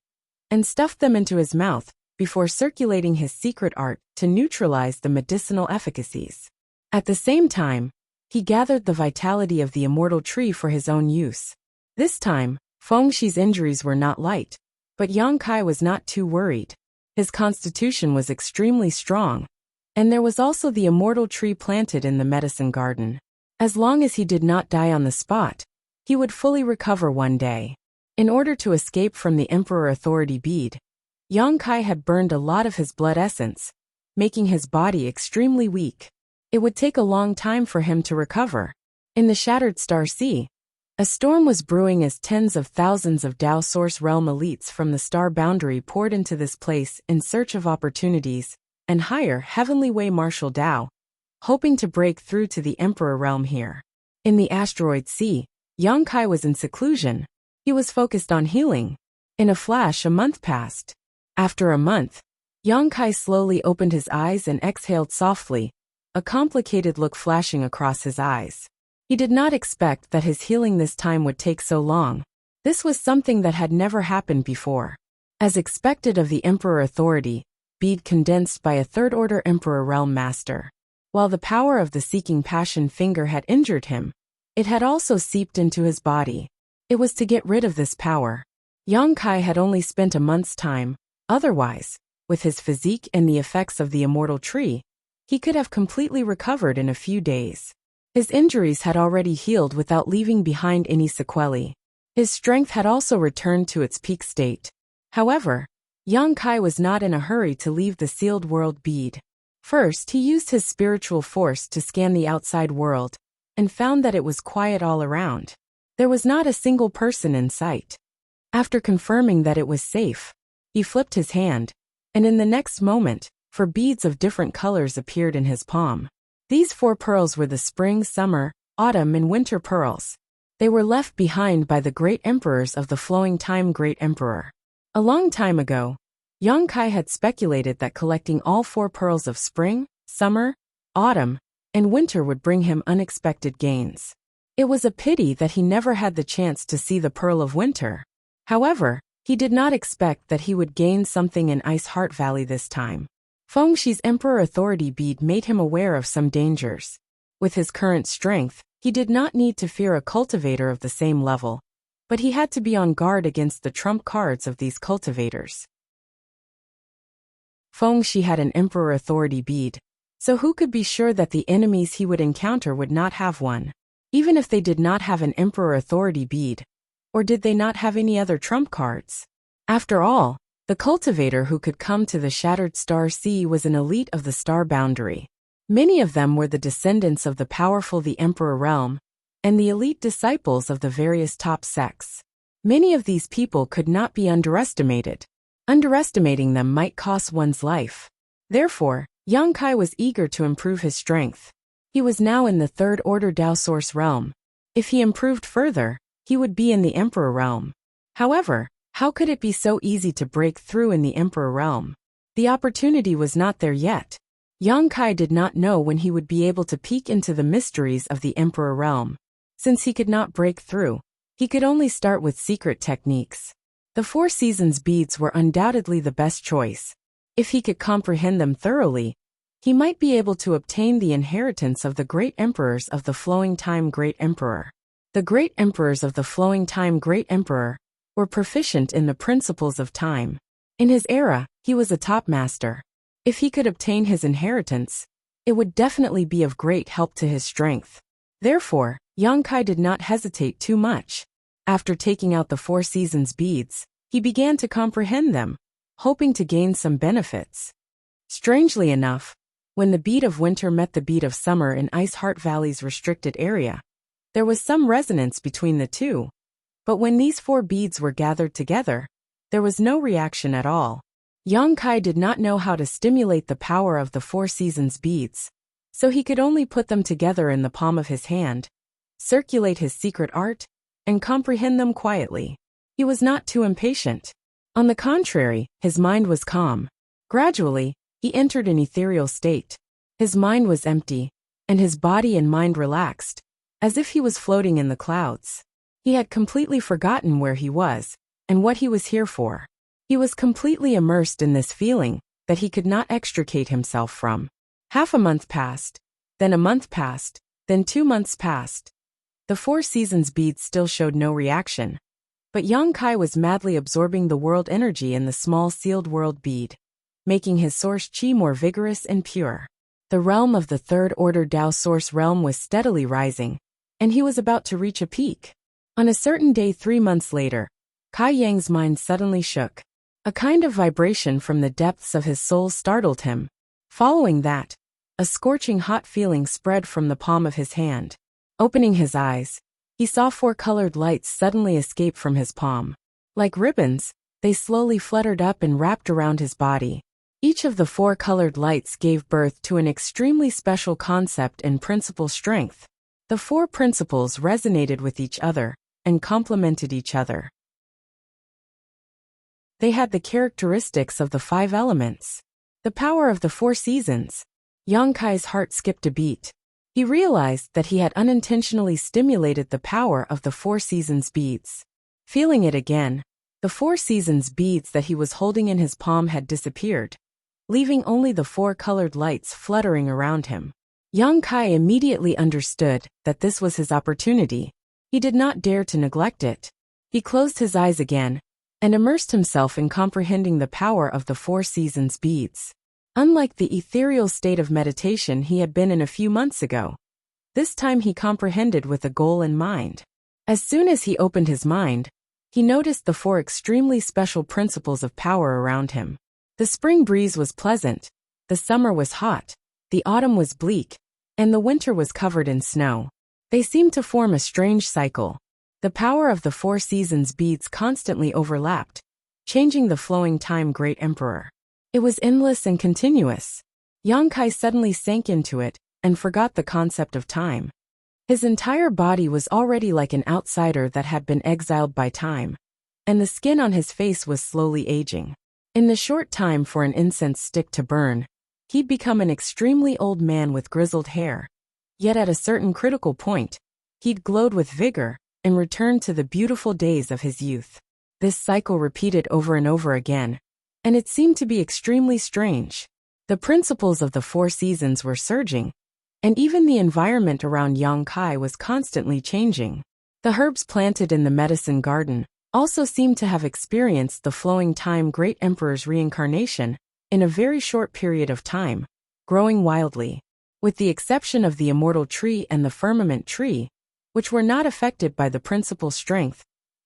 A: and stuffed them into his mouth before circulating his secret art to neutralize the medicinal efficacies. At the same time, he gathered the vitality of the immortal tree for his own use. This time, Feng Xi's injuries were not light, but Yang Kai was not too worried. His constitution was extremely strong, and there was also the immortal tree planted in the medicine garden. As long as he did not die on the spot, he would fully recover one day. In order to escape from the Emperor Authority bead, Yang Kai had burned a lot of his blood essence, making his body extremely weak. It would take a long time for him to recover. In the Shattered Star Sea, a storm was brewing as tens of thousands of Tao Source Realm elites from the star boundary poured into this place in search of opportunities and higher heavenly way martial Tao, hoping to break through to the Emperor Realm here. In the asteroid sea, Yang Kai was in seclusion. He was focused on healing. In a flash, a month passed. After a month, Yang Kai slowly opened his eyes and exhaled softly, a complicated look flashing across his eyes. He did not expect that his healing this time would take so long. This was something that had never happened before. As expected of the Emperor Authority, bead condensed by a third-order Emperor Realm Master. While the power of the Seeking Passion finger had injured him, it had also seeped into his body. It was to get rid of this power. Yang Kai had only spent a month's time. Otherwise, with his physique and the effects of the immortal tree, he could have completely recovered in a few days. His injuries had already healed without leaving behind any sequelae. His strength had also returned to its peak state. However, Yang Kai was not in a hurry to leave the sealed world bead. First, he used his spiritual force to scan the outside world, and found that it was quiet all around. There was not a single person in sight. After confirming that it was safe, he flipped his hand, and in the next moment, 4 beads of different colors appeared in his palm. These 4 pearls were the spring, summer, autumn, and winter pearls. They were left behind by the great emperors of the flowing time great emperor. A long time ago, Yang Kai had speculated that collecting all 4 pearls of spring, summer, autumn, and winter would bring him unexpected gains. It was a pity that he never had the chance to see the pearl of winter. However, he did not expect that he would gain something in Ice Heart Valley this time. Fengshi's Emperor Authority bead made him aware of some dangers. With his current strength, he did not need to fear a cultivator of the same level, but he had to be on guard against the trump cards of these cultivators. Fengshi had an Emperor Authority bead, so who could be sure that the enemies he would encounter would not have one? Even if they did not have an Emperor Authority bead, or did they not have any other trump cards? After all, the cultivator who could come to the Shattered Star Sea was an elite of the star boundary. Many of them were the descendants of the powerful the Emperor realm, and the elite disciples of the various top sects. Many of these people could not be underestimated. Underestimating them might cost one's life. Therefore, Yang Kai was eager to improve his strength. He was now in the 3rd Order Dao Source realm. If he improved further, he would be in the Emperor realm. However, how could it be so easy to break through in the Emperor realm? The opportunity was not there yet. Yang Kai did not know when he would be able to peek into the mysteries of the Emperor realm. Since he could not break through, he could only start with secret techniques. The 4 seasons beads were undoubtedly the best choice. If he could comprehend them thoroughly, he might be able to obtain the inheritance of the great emperors of the flowing time great emperor. The great emperors of the flowing time great emperor were proficient in the principles of time. In his era, he was a top master. If he could obtain his inheritance, it would definitely be of great help to his strength. Therefore, Yang Kai did not hesitate too much. After taking out the 4 seasons beads, he began to comprehend them, hoping to gain some benefits. Strangely enough, when the bead of winter met the bead of summer in Ice Heart Valley's restricted area, there was some resonance between the two. But when these 4 beads were gathered together, there was no reaction at all. Yang Kai did not know how to stimulate the power of the 4 seasons beads, so he could only put them together in the palm of his hand, circulate his secret art, and comprehend them quietly. He was not too impatient. On the contrary, his mind was calm. Gradually, he entered an ethereal state. His mind was empty, and his body and mind relaxed, as if he was floating in the clouds. He had completely forgotten where he was, and what he was here for. He was completely immersed in this feeling that he could not extricate himself from. Half a month passed, then a month passed, then 2 months passed. The 4 seasons beads still showed no reaction, but Yang Kai was madly absorbing the world energy in the small sealed world bead, making his source chi more vigorous and pure. The realm of the 3rd Order Dao Source realm was steadily rising, and he was about to reach a peak. On a certain day 3 months later, Kai Yang's mind suddenly shook. A kind of vibration from the depths of his soul startled him. Following that, a scorching hot feeling spread from the palm of his hand. Opening his eyes, he saw 4 colored lights suddenly escape from his palm. Like ribbons, they slowly fluttered up and wrapped around his body. Each of the 4 colored lights gave birth to an extremely special concept and principle strength. The 4 principles resonated with each other and complemented each other. They had the characteristics of the 5 elements. The power of the 4 seasons. Yang Kai's heart skipped a beat. He realized that he had unintentionally stimulated the power of the 4 seasons beads. Feeling it again, the 4 seasons beads that he was holding in his palm had disappeared, leaving only the 4 colored lights fluttering around him. Yang Kai immediately understood that this was his opportunity. He did not dare to neglect it. He closed his eyes again and immersed himself in comprehending the power of the 4 seasons beads. Unlike the ethereal state of meditation he had been in a few months ago, This time he comprehended with a goal in mind. As soon as he opened his mind, he noticed the 4 extremely special principles of power around him. The spring breeze was pleasant, the summer was hot, the autumn was bleak, and the winter was covered in snow. They seemed to form a strange cycle. The power of the 4 seasons beads constantly overlapped, changing the flowing time great emperor. It was endless and continuous. Yang Kai suddenly sank into it and forgot the concept of time. His entire body was already like an outsider that had been exiled by time, and the skin on his face was slowly aging. In the short time for an incense stick to burn, he'd become an extremely old man with grizzled hair. Yet at a certain critical point, he'd glowed with vigor and returned to the beautiful days of his youth. This cycle repeated over and over again, and it seemed to be extremely strange. The principles of the 4 seasons were surging, and even the environment around Yang Kai was constantly changing. The herbs planted in the medicine garden also seemed to have experienced the flowing time great emperor's reincarnation in a very short period of time, growing wildly. With the exception of the immortal tree and the firmament tree, which were not affected by the principal strength,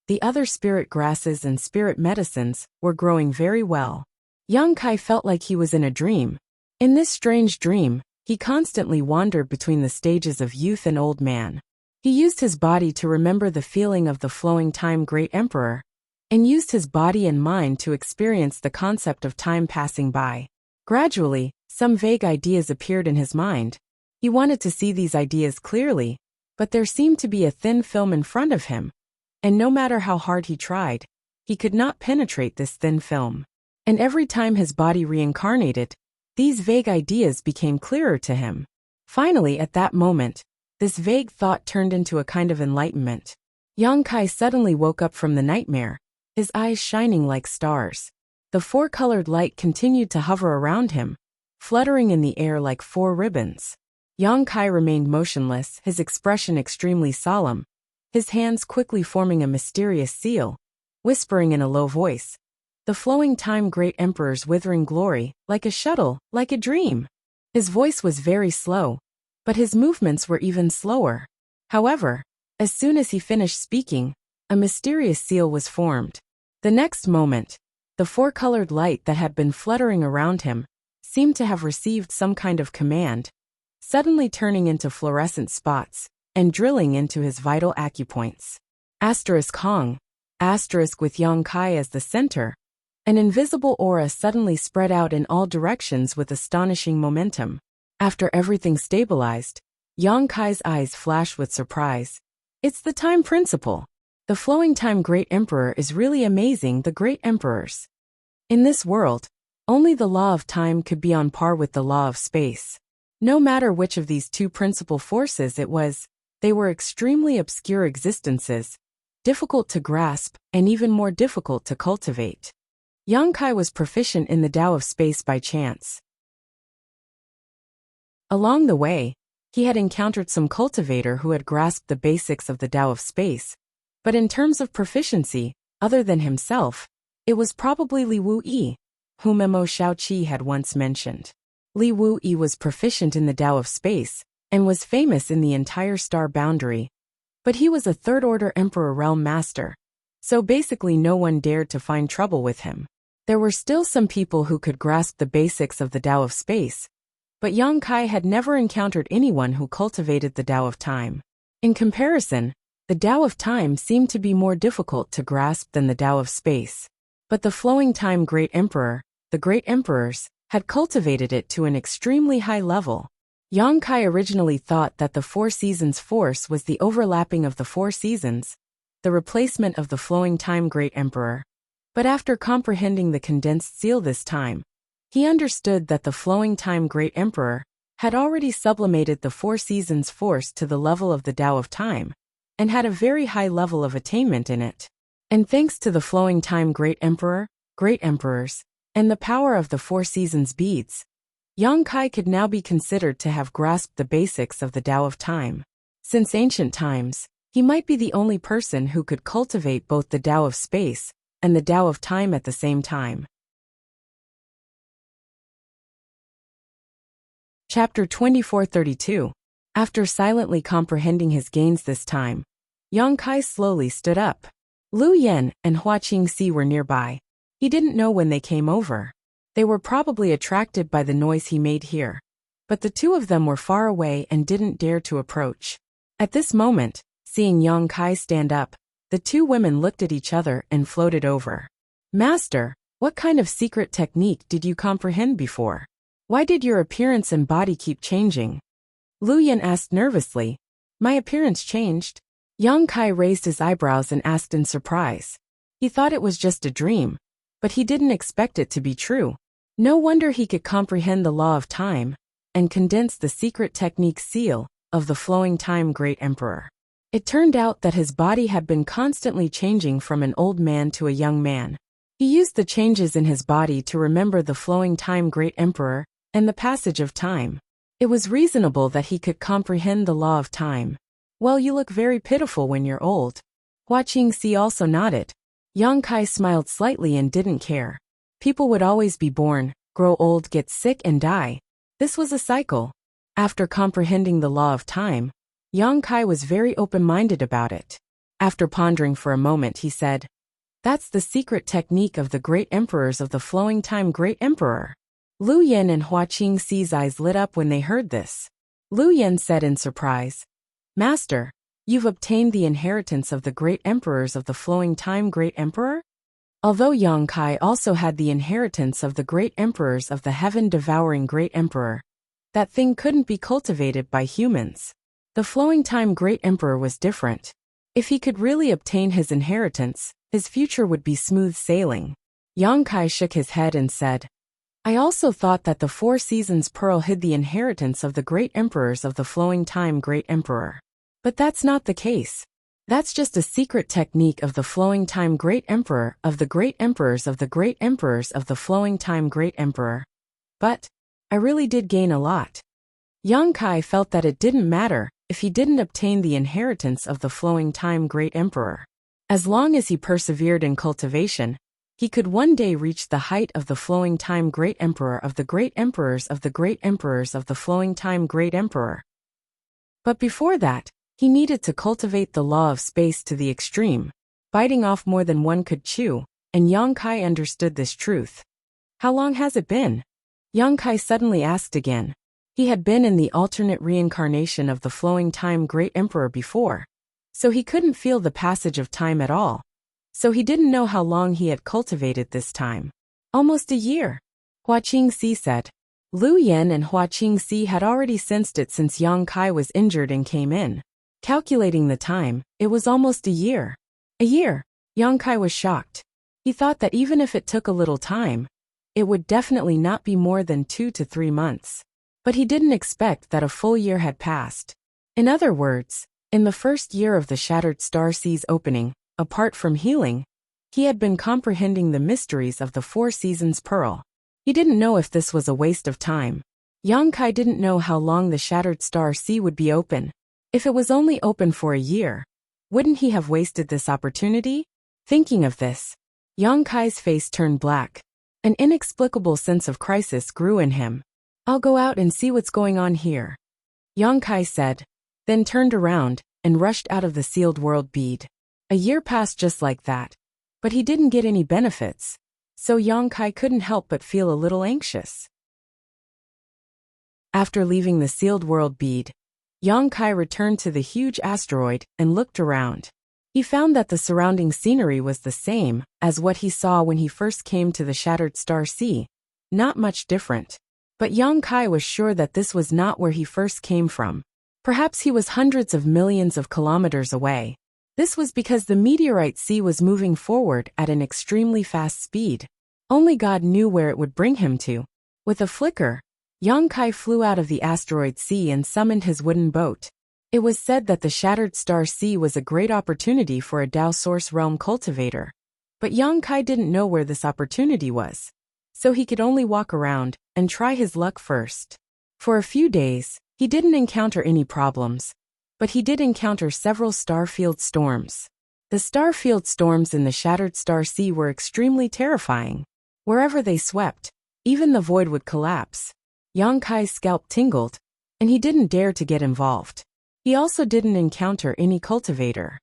A: the other spirit grasses and spirit medicines were growing very well. Yang Kai felt like he was in a dream. In this strange dream, he constantly wandered between the stages of youth and old man. He used his body to remember the feeling of the flowing time great emperor, and used his body and mind to experience the concept of time passing by. Gradually, some vague ideas appeared in his mind. He wanted to see these ideas clearly, but there seemed to be a thin film in front of him, and no matter how hard he tried, he could not penetrate this thin film. And every time his body reincarnated, these vague ideas became clearer to him. Finally, at that moment, this vague thought turned into a kind of enlightenment. Yang Kai suddenly woke up from the nightmare, his eyes shining like stars. The 4-colored light continued to hover around him, fluttering in the air like 4 ribbons. Yang Kai remained motionless, his expression extremely solemn, his hands quickly forming a mysterious seal, whispering in a low voice, "The flowing time great emperor's withering glory, like a shuttle, like a dream." His voice was very slow, but his movements were even slower. However, as soon as he finished speaking, a mysterious seal was formed. The next moment, the 4-colored light that had been fluttering around him seemed to have received some kind of command, suddenly turning into fluorescent spots and drilling into his vital acupoints. Hong. With Yang Kai as the center, an invisible aura suddenly spread out in all directions with astonishing momentum. After everything stabilized, Yang Kai's eyes flashed with surprise. "It's the time principle. The flowing time great emperor is really amazing, the great emperors. In this world, only the law of time could be on par with the law of space. No matter which of these 2 principal forces it was, they were extremely obscure existences, difficult to grasp and even more difficult to cultivate." Yang Kai was proficient in the Tao of space by chance. Along the way, he had encountered some cultivator who had grasped the basics of the Tao of space, but in terms of proficiency, other than himself, it was probably Li Wuyi, whom Mo Shaoqi had once mentioned. Li Wuyi was proficient in the Tao of space, and was famous in the entire star boundary, but he was a 3rd-order Emperor Realm Master, so basically no one dared to find trouble with him. There were still some people who could grasp the basics of the Tao of space, but Yang Kai had never encountered anyone who cultivated the Tao of time. In comparison, the Tao of time seemed to be more difficult to grasp than the Tao of space. But the flowing time great emperor, the great emperors, had cultivated it to an extremely high level. Yang Kai originally thought that the 4 seasons force was the overlapping of the 4 seasons, the replacement of the flowing time great emperor. But after comprehending the condensed seal this time, he understood that the flowing time great emperor had already sublimated the 4 seasons force to the level of the Tao of time, and had a very high level of attainment in it. And thanks to the flowing time great emperor, great emperors, and the power of the 4 seasons beads, Yang Kai could now be considered to have grasped the basics of the Tao of time. Since ancient times, he might be the only person who could cultivate both the Tao of space and the Tao of time at the same time. Chapter 2432. After silently comprehending his gains this time, Yang Kai slowly stood up. Lu Yen and Hua Qingxi were nearby. He didn't know when they came over. They were probably attracted by the noise he made here. But the two of them were far away and didn't dare to approach. At this moment, seeing Yang Kai stand up, the two women looked at each other and floated over. Master, what kind of secret technique did you comprehend before? Why did your appearance and body keep changing? Lu Yen asked nervously. My appearance changed? Yang Kai raised his eyebrows and asked in surprise. He thought it was just a dream, but he didn't expect it to be true. No wonder he could comprehend the law of time and condense the secret technique seal of the flowing time great emperor. It turned out that his body had been constantly changing from an old man to a young man. He used the changes in his body to remember the flowing time great emperor and the passage of time. It was reasonable that he could comprehend the law of time. Well, you look very pitiful when you're old. Hua Qingxi also nodded. Yang Kai smiled slightly and didn't care. People would always be born, grow old, get sick and die. This was a cycle. After comprehending the law of time, Yang Kai was very open-minded about it. After pondering for a moment, he said, That's the secret technique of the great emperors of the flowing time great emperor. Lu Yen and Hua Qingxi's eyes lit up when they heard this. Lu Yen said in surprise, Master, you've obtained the inheritance of the great emperors of the flowing time great emperor? Although Yang Kai also had the inheritance of the great emperors of the heaven-devouring great emperor, that thing couldn't be cultivated by humans. The flowing time great emperor was different. If he could really obtain his inheritance, his future would be smooth sailing. Yang Kai shook his head and said, I also thought that the Four Seasons Pearl hid the inheritance of the great emperors of the flowing time great emperor. But that's not the case. That's just a secret technique of the flowing time great emperor of the great emperors of the great emperors of the flowing time great emperor. But I really did gain a lot. Yang Kai felt that it didn't matter if he didn't obtain the inheritance of the flowing time great emperor. As long as he persevered in cultivation, he could one day reach the height of the flowing time great emperor of the great emperors of the great emperors of the flowing time great emperor. But before that, he needed to cultivate the law of space to the extreme, biting off more than one could chew, and Yang Kai understood this truth. How long has it been? Yang Kai suddenly asked again. He had been in the alternate reincarnation of the flowing time great emperor before, so he couldn't feel the passage of time at all. So he didn't know how long he had cultivated this time. Almost a year, Hua Qingxi said. Lu Yen and Hua Qingxi had already sensed it since Yang Kai was injured and came in. Calculating the time, it was almost a year. A year? Yang Kai was shocked. He thought that even if it took a little time, it would definitely not be more than 2 to 3 months. But he didn't expect that a full year had passed. In other words, in the first year of the Shattered Star Sea's opening, apart from healing, he had been comprehending the mysteries of the Four Seasons Pearl. He didn't know if this was a waste of time. Yang Kai didn't know how long the Shattered Star Sea would be open. If it was only open for a year, wouldn't he have wasted this opportunity? Thinking of this, Yang Kai's face turned black. An inexplicable sense of crisis grew in him. I'll go out and see what's going on here, Yang Kai said, then turned around and rushed out of the sealed world bead. A year passed just like that, but he didn't get any benefits, so Yang Kai couldn't help but feel a little anxious. After leaving the sealed world bead, Yang Kai returned to the huge asteroid and looked around. He found that the surrounding scenery was the same as what he saw when he first came to the Shattered Star Sea, not much different. But Yang Kai was sure that this was not where he first came from. Perhaps he was hundreds of millions of kilometers away. This was because the meteorite sea was moving forward at an extremely fast speed. Only God knew where it would bring him to. With a flicker, Yang Kai flew out of the asteroid sea and summoned his wooden boat. It was said that the Shattered Star Sea was a great opportunity for a Dao Source Realm cultivator. But Yang Kai didn't know where this opportunity was, so he could only walk around and try his luck first. For a few days, he didn't encounter any problems, but he did encounter several starfield storms. The starfield storms in the Shattered Star Sea were extremely terrifying. Wherever they swept, even the void would collapse. Yang Kai's scalp tingled. and he didn't dare to get involved. He also didn't encounter any cultivator.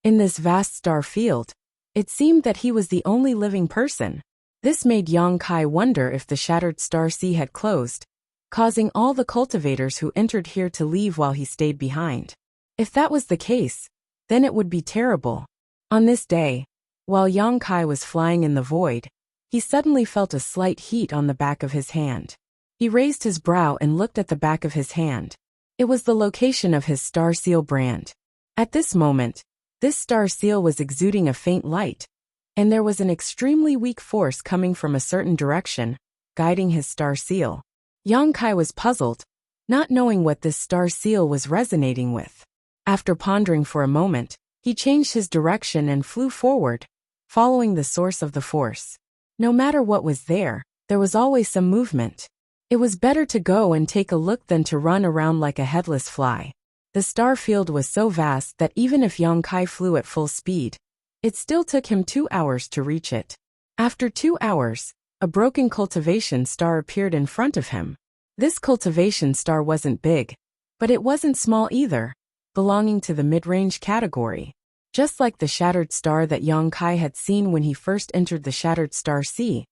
A: In this vast star field, it seemed that he was the only living person. This made Yang Kai wonder if the shattered star sea had closed, causing all the cultivators who entered here to leave while he stayed behind. If that was the case, then it would be terrible. On this day, while Yang Kai was flying in the void, he suddenly felt a slight heat on the back of his hand. He raised his brow and looked at the back of his hand. It was the location of his star seal brand. At this moment, this star seal was exuding a faint light, and there was an extremely weak force coming from a certain direction, guiding his star seal. Yang Kai was puzzled, not knowing what this star seal was resonating with. After pondering for a moment, he changed his direction and flew forward, following the source of the force. No matter what was there was always some movement. It was better to go and take a look than to run around like a headless fly. The star field was so vast that even if Yang Kai flew at full speed, it still took him 2 hours to reach it. After 2 hours, a broken cultivation star appeared in front of him. This cultivation star wasn't big, but it wasn't small either, belonging to the mid-range category. Just like the shattered star that Yang Kai had seen when he first entered the shattered star sea,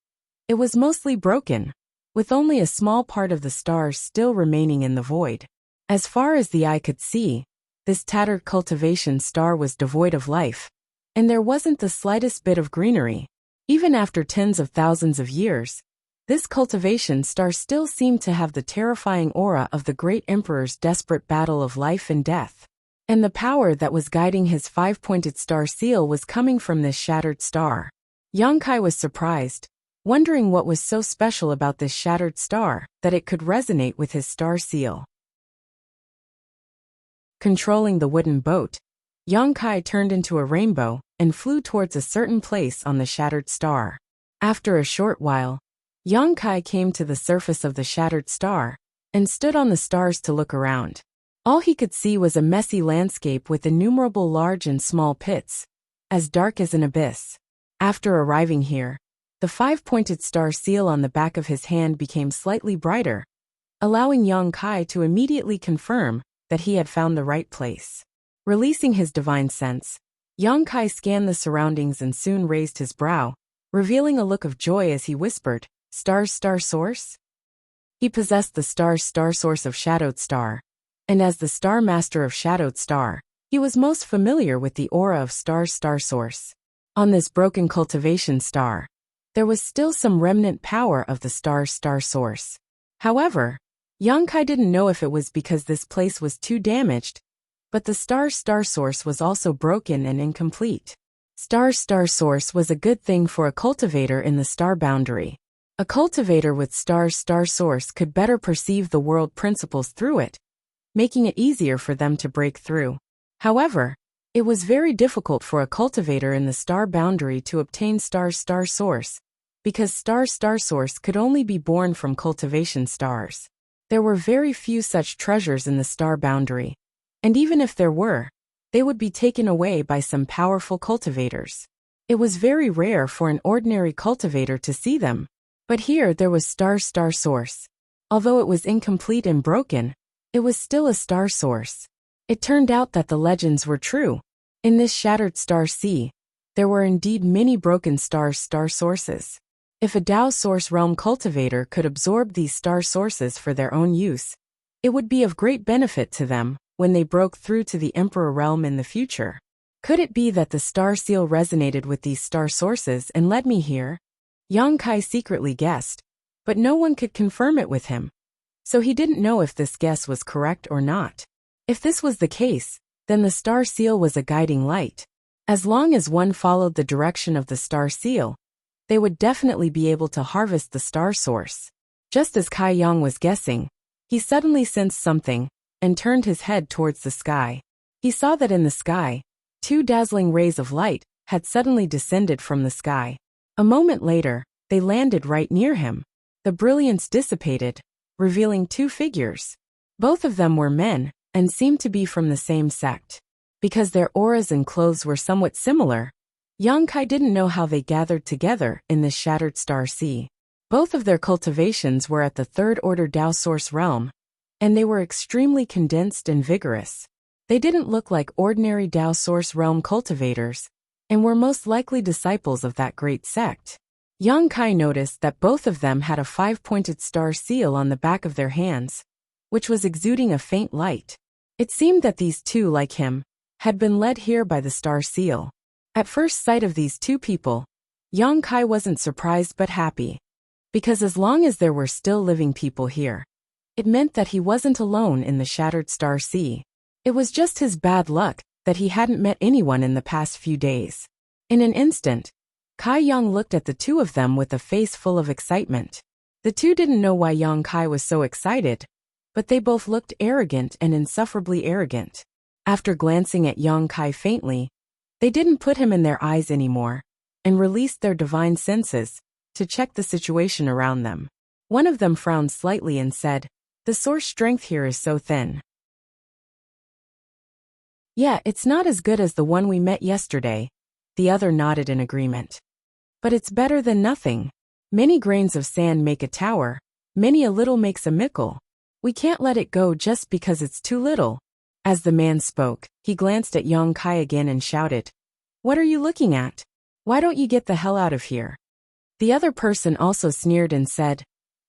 A: it was mostly broken, with only a small part of the stars still remaining in the void. As far as the eye could see, this tattered cultivation star was devoid of life, and there wasn't the slightest bit of greenery. Even after tens of thousands of years, this cultivation star still seemed to have the terrifying aura of the great emperor's desperate battle of life and death. And the power that was guiding his 5-pointed star seal was coming from this shattered star. Yang Kai was surprised, wondering what was so special about this shattered star that it could resonate with his star seal. Controlling the wooden boat, Yang Kai turned into a rainbow and flew towards a certain place on the shattered star. After a short while, Yang Kai came to the surface of the shattered star and stood on the stars to look around. All he could see was a messy landscape with innumerable large and small pits, as dark as an abyss. After arriving here, the 5-pointed star seal on the back of his hand became slightly brighter, allowing Yang Kai to immediately confirm that he had found the right place. Releasing his divine sense, Yang Kai scanned the surroundings and soon raised his brow, revealing a look of joy as he whispered, "Star's star source?" He possessed the star's star source of Shadowed Star, and as the Star Master of Shadowed Star, he was most familiar with the aura of Star's star source. On this broken cultivation star, there was still some remnant power of the star's star source. However, Yang Kai didn't know if it was because this place was too damaged, but the star's star source was also broken and incomplete. Star's star source was a good thing for a cultivator in the star boundary. A cultivator with star's star source could better perceive the world principles through it, making it easier for them to break through. However, it was very difficult for a cultivator in the star boundary to obtain star's star source, because star's star source could only be born from cultivation stars. There were very few such treasures in the star boundary, and even if there were, they would be taken away by some powerful cultivators. It was very rare for an ordinary cultivator to see them, but here there was star's star source. Although it was incomplete and broken, it was still a star source. It turned out that the legends were true. In this shattered star sea, there were indeed many broken star's star sources. If a Dao Source Realm cultivator could absorb these star sources for their own use, it would be of great benefit to them when they broke through to the Emperor Realm in the future. Could it be that the star seal resonated with these star sources and led me here? Yang Kai secretly guessed, but no one could confirm it with him, so he didn't know if this guess was correct or not. If this was the case, then the star seal was a guiding light. As long as one followed the direction of the star seal, they would definitely be able to harvest the star source. Just as Kai Yang was guessing, he suddenly sensed something and turned his head towards the sky. He saw that in the sky, 2 dazzling rays of light had suddenly descended from the sky. A moment later, they landed right near him. The brilliance dissipated, revealing 2 figures. Both of them were men and seemed to be from the same sect. Because their auras and clothes were somewhat similar, Yang Kai didn't know how they gathered together in this shattered star sea. Both of their cultivations were at the 3rd order Dao Source realm, and they were extremely condensed and vigorous. They didn't look like ordinary Dao Source Realm cultivators, and were most likely disciples of that great sect. Yang Kai noticed that both of them had a 5-pointed star seal on the back of their hands, which was exuding a faint light. It seemed that these two, like him, had been led here by the star seal. At first sight of these two people, Yang Kai wasn't surprised but happy, because as long as there were still living people here, it meant that he wasn't alone in the shattered star sea. It was just his bad luck that he hadn't met anyone in the past few days. In an instant, Kai Yang looked at the two of them with a face full of excitement. The two didn't know why Yang Kai was so excited, but they both looked arrogant and insufferably arrogant. After glancing at Yang Kai faintly, they didn't put him in their eyes anymore, and released their divine senses to check the situation around them. One of them frowned slightly and said, "The source strength here is so thin." "Yeah, it's not as good as the one we met yesterday," the other nodded in agreement. "But it's better than nothing. Many grains of sand make a tower, many a little makes a mickle. We can't let it go just because it's too little." As the man spoke, he glanced at Yang Kai again and shouted, "What are you looking at? Why don't you get the hell out of here?" The other person also sneered and said,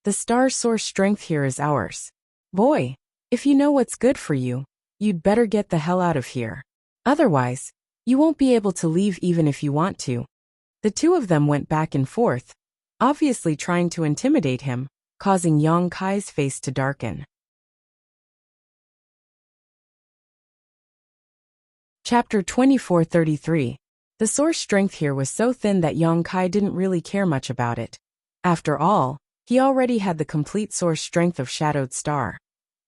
A: "The star's source strength here is ours. Boy, if you know what's good for you, you'd better get the hell out of here. Otherwise, you won't be able to leave even if you want to." The two of them went back and forth, obviously trying to intimidate him, causing Yang Kai's face to darken. Chapter 2433. The source strength here was so thin that Yang Kai didn't really care much about it. After all, he already had the complete source strength of Shadowed Star.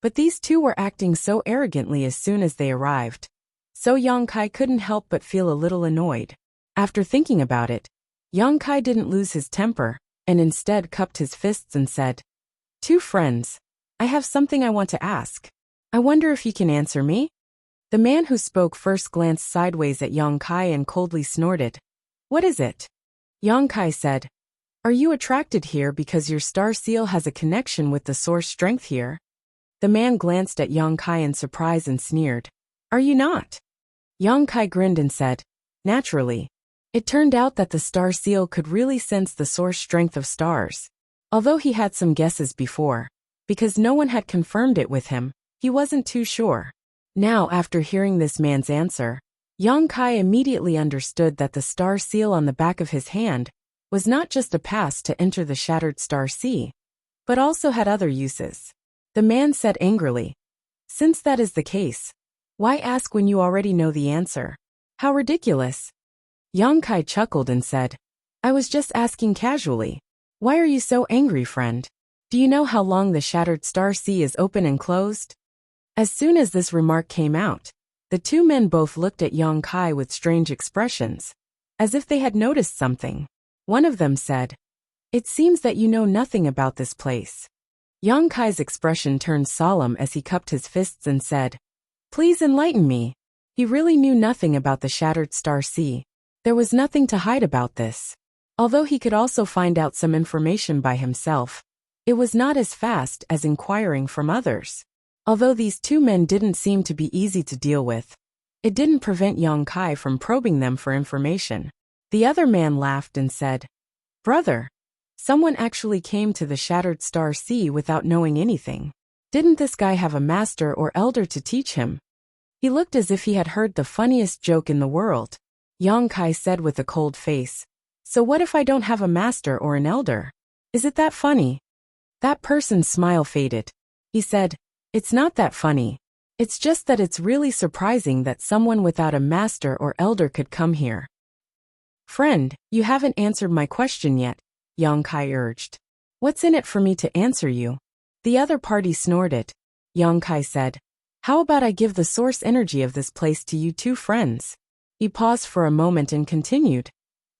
A: But these two were acting so arrogantly as soon as they arrived, so Yang Kai couldn't help but feel a little annoyed. After thinking about it, Yang Kai didn't lose his temper, and instead cupped his fists and said, "Two friends, I have something I want to ask. I wonder if you can answer me?" The man who spoke first glanced sideways at Yang Kai and coldly snorted, "What is it?" Yang Kai said, "Are you attracted here because your star seal has a connection with the source strength here?" The man glanced at Yang Kai in surprise and sneered, "Are you not?" Yang Kai grinned and said, "Naturally." It turned out that the star seal could really sense the source strength of stars. Although he had some guesses before, because no one had confirmed it with him, he wasn't too sure. Now, after hearing this man's answer, Yang Kai immediately understood that the star seal on the back of his hand was not just a pass to enter the shattered star sea, but also had other uses. The man said angrily, "Since that is the case, why ask when you already know the answer? How ridiculous." Yang Kai chuckled and said, "I was just asking casually. Why are you so angry, friend? Do you know how long the shattered star sea is open and closed?" As soon as this remark came out, the two men both looked at Yang Kai with strange expressions, as if they had noticed something. One of them said, "It seems that you know nothing about this place." Yang Kai's expression turned solemn as he cupped his fists and said, "Please enlighten me." He really knew nothing about the shattered star sea. There was nothing to hide about this. Although he could also find out some information by himself, it was not as fast as inquiring from others. Although these two men didn't seem to be easy to deal with, it didn't prevent Yang Kai from probing them for information. The other man laughed and said, "Brother, someone actually came to the shattered star sea without knowing anything. Didn't this guy have a master or elder to teach him?" He looked as if he had heard the funniest joke in the world. Yang Kai said with a cold face, "So what if I don't have a master or an elder? Is it that funny?" That person's smile faded. He said, "It's not that funny. It's just that it's really surprising that someone without a master or elder could come here." "Friend, you haven't answered my question yet," Yang Kai urged. "What's in it for me to answer you?" The other party snorted. Yang Kai said, "How about I give the source energy of this place to you two friends?" He paused for a moment and continued,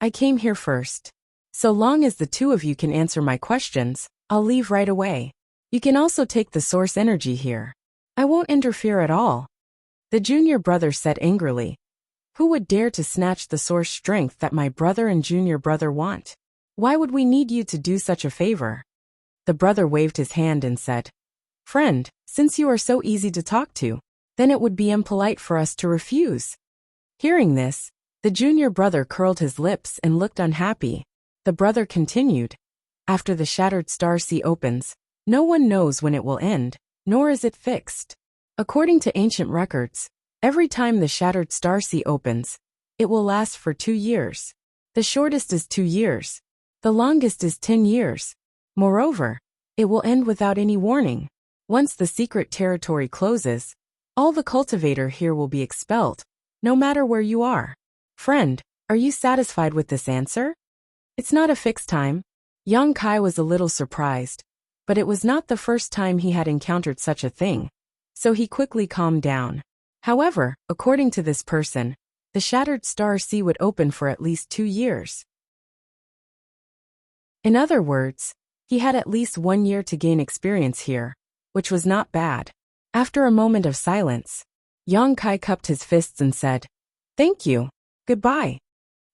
A: "I came here first. So long as the two of you can answer my questions, I'll leave right away. You can also take the source energy here. I won't interfere at all." The junior brother said angrily, "Who would dare to snatch the source strength that my brother and junior brother want? Why would we need you to do such a favor?" The brother waved his hand and said, Friend, since you are so easy to talk to, then it would be impolite for us to refuse. Hearing this, the junior brother curled his lips and looked unhappy. The brother continued, after the shattered star sea opens, no one knows when it will end, nor is it fixed. According to ancient records, every time the shattered star sea opens, it will last for 2 years. The shortest is 2 years. The longest is 10 years. Moreover, it will end without any warning. Once the secret territory closes, all the cultivator here will be expelled, no matter where you are. Friend, are you satisfied with this answer? It's not a fixed time. Yang Kai was a little surprised, but it was not the first time he had encountered such a thing, so he quickly calmed down. However, according to this person, the shattered star sea would open for at least 2 years. In other words, he had at least 1 year to gain experience here, which was not bad. After a moment of silence, Yang Kai cupped his fists and said, "Thank you. Goodbye."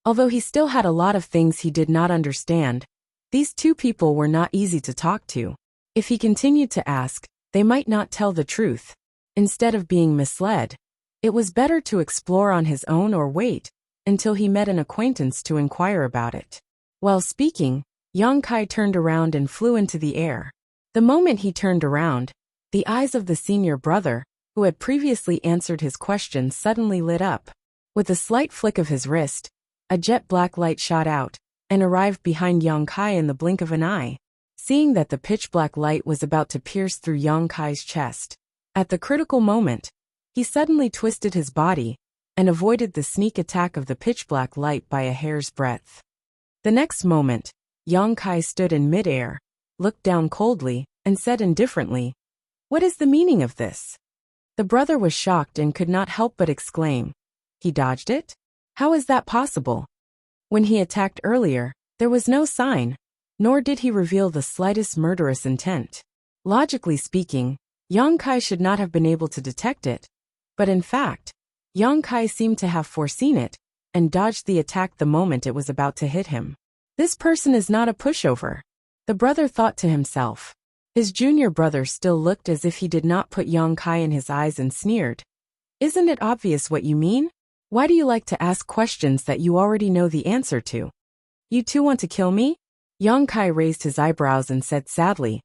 A: Although he still had a lot of things he did not understand, these two people were not easy to talk to. If he continued to ask, they might not tell the truth. Instead of being misled, it was better to explore on his own or wait until he met an acquaintance to inquire about it. While speaking, Yang Kai turned around and flew into the air. The moment he turned around, the eyes of the senior brother, who had previously answered his questions, suddenly lit up. With a slight flick of his wrist, a jet black light shot out and arrived behind Yang Kai in the blink of an eye. Seeing that the pitch-black light was about to pierce through Yang Kai's chest, at the critical moment, he suddenly twisted his body and avoided the sneak attack of the pitch-black light by a hair's breadth. The next moment, Yang Kai stood in mid-air, looked down coldly, and said indifferently, "What is the meaning of this?" The brother was shocked and could not help but exclaim, "He dodged it? How is that possible? When he attacked earlier, there was no sign, nor did he reveal the slightest murderous intent. Logically speaking, Yang Kai should not have been able to detect it, but in fact, Yang Kai seemed to have foreseen it and dodged the attack the moment it was about to hit him. This person is not a pushover, the brother thought to himself. His junior brother still looked as if he did not put Yang Kai in his eyes and sneered, "Isn't it obvious what you mean? Why do you like to ask questions that you already know the answer to? You two want to kill me?" Yang Kai raised his eyebrows and said sadly,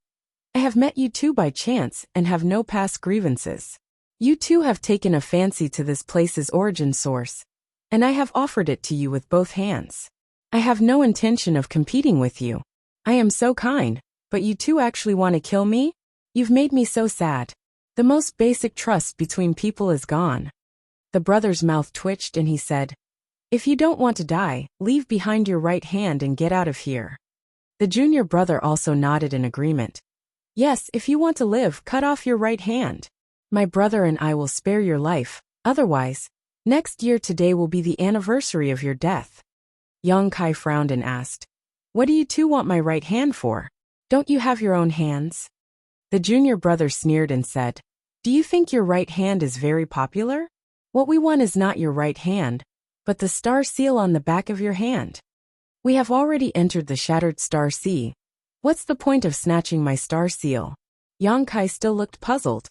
A: "I have met you two by chance and have no past grievances. You two have taken a fancy to this place's origin source, and I have offered it to you with both hands. I have no intention of competing with you. I am so kind, but you two actually want to kill me? You've made me so sad. The most basic trust between people is gone." The brother's mouth twitched and he said, "If you don't want to die, leave behind your right hand and get out of here." The junior brother also nodded in agreement. "Yes, if you want to live, cut off your right hand. My brother and I will spare your life, otherwise, next year today will be the anniversary of your death." Yang Kai frowned and asked, "What do you two want my right hand for? Don't you have your own hands?" The junior brother sneered and said, "Do you think your right hand is very popular? What we want is not your right hand, but the star seal on the back of your hand. We have already entered the shattered star sea. What's the point of snatching my star seal?" Yang Kai still looked puzzled.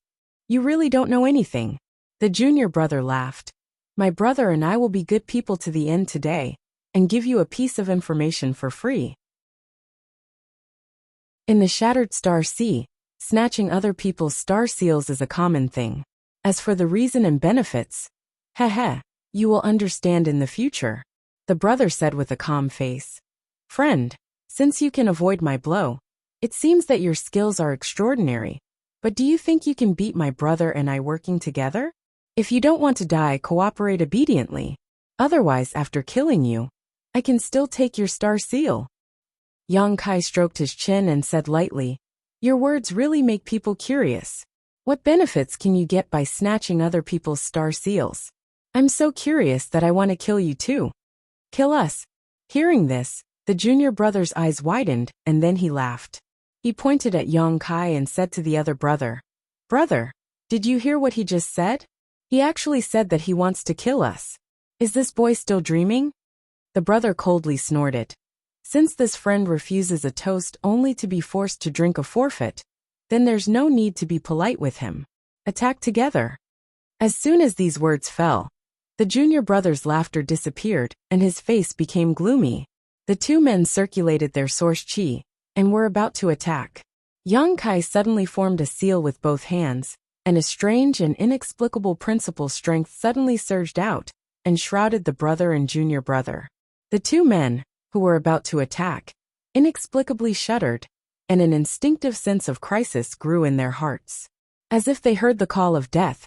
A: "You really don't know anything." The junior brother laughed. "My brother and I will be good people to the end today, and give you a piece of information for free. In the shattered star sea, snatching other people's star seals is a common thing. As for the reason and benefits, you will understand in the future," the brother said with a calm face. "Friend, since you can avoid my blow, it seems that your skills are extraordinary, but do you think you can beat my brother and I working together? If you don't want to die, cooperate obediently. Otherwise, after killing you, I can still take your star seal." Yang Kai stroked his chin and said lightly, "Your words really make people curious. What benefits can you get by snatching other people's star seals? I'm so curious that I want to kill you too. Kill us." Hearing this, the junior brother's eyes widened, and then he laughed. He pointed at Yang Kai and said to the other brother, "Brother, did you hear what he just said? He actually said that he wants to kill us. Is this boy still dreaming?" The brother coldly snorted. Since this friend refuses a toast only to be forced to drink a forfeit, then there's no need to be polite with him. Attack together. As soon as these words fell, the junior brother's laughter disappeared and his face became gloomy. The two men circulated their source chi and were about to attack. Yang Kai suddenly formed a seal with both hands, and a strange and inexplicable principal strength suddenly surged out and shrouded the brother and junior brother. The two men, who were about to attack, inexplicably shuddered, and an instinctive sense of crisis grew in their hearts. As if they heard the call of death,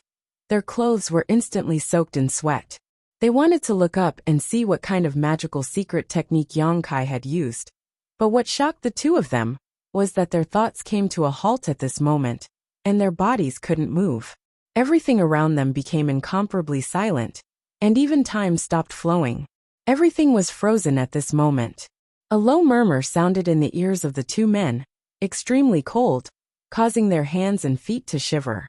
A: their clothes were instantly soaked in sweat. They wanted to look up and see what kind of magical secret technique Yang Kai had used. But what shocked the two of them was that their thoughts came to a halt at this moment, and their bodies couldn't move. Everything around them became incomparably silent, and even time stopped flowing. Everything was frozen at this moment. A low murmur sounded in the ears of the two men, extremely cold, causing their hands and feet to shiver.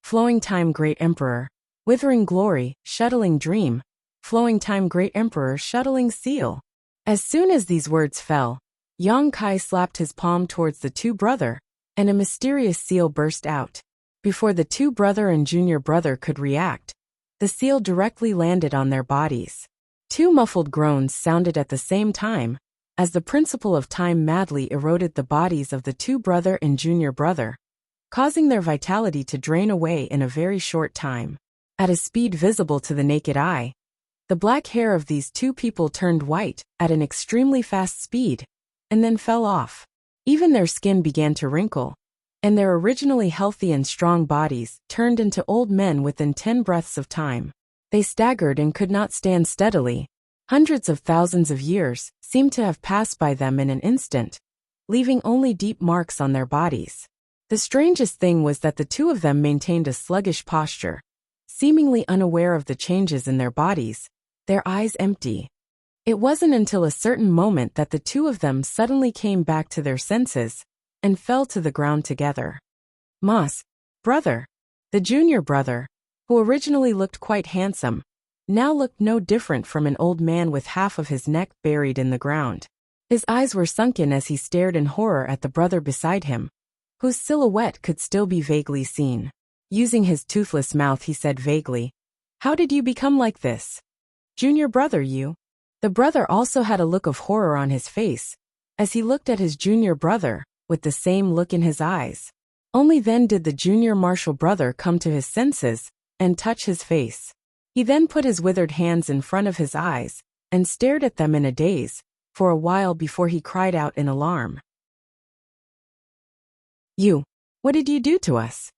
A: Flowing time Great Emperor, withering glory, shuttling dream, flowing time Great Emperor, shuttling seal. As soon as these words fell, Yang Kai slapped his palm towards the two brother, and a mysterious seal burst out. Before the two brother and junior brother could react, the seal directly landed on their bodies. Two muffled groans sounded at the same time, as the principle of time madly eroded the bodies of the two brother and junior brother, causing their vitality to drain away in a very short time. At a speed visible to the naked eye, the black hair of these two people turned white at an extremely fast speed, and then fell off. Even their skin began to wrinkle, and their originally healthy and strong bodies turned into old men within 10 breaths of time. They staggered and could not stand steadily. Hundreds of thousands of years seemed to have passed by them in an instant, leaving only deep marks on their bodies. The strangest thing was that the two of them maintained a sluggish posture, seemingly unaware of the changes in their bodies, their eyes empty. It wasn't until a certain moment that the two of them suddenly came back to their senses and fell to the ground together. Mas, brother. The junior brother, who originally looked quite handsome, now looked no different from an old man with half of his neck buried in the ground. His eyes were sunken as he stared in horror at the brother beside him, whose silhouette could still be vaguely seen. Using his toothless mouth, he said vaguely, "How did you become like this? Junior brother, you?" The brother also had a look of horror on his face, as he looked at his junior brother, with the same look in his eyes. Only then did the junior martial brother come to his senses and touch his face. He then put his withered hands in front of his eyes and stared at them in a daze for a while before he cried out in alarm. "You, what did you do to us?"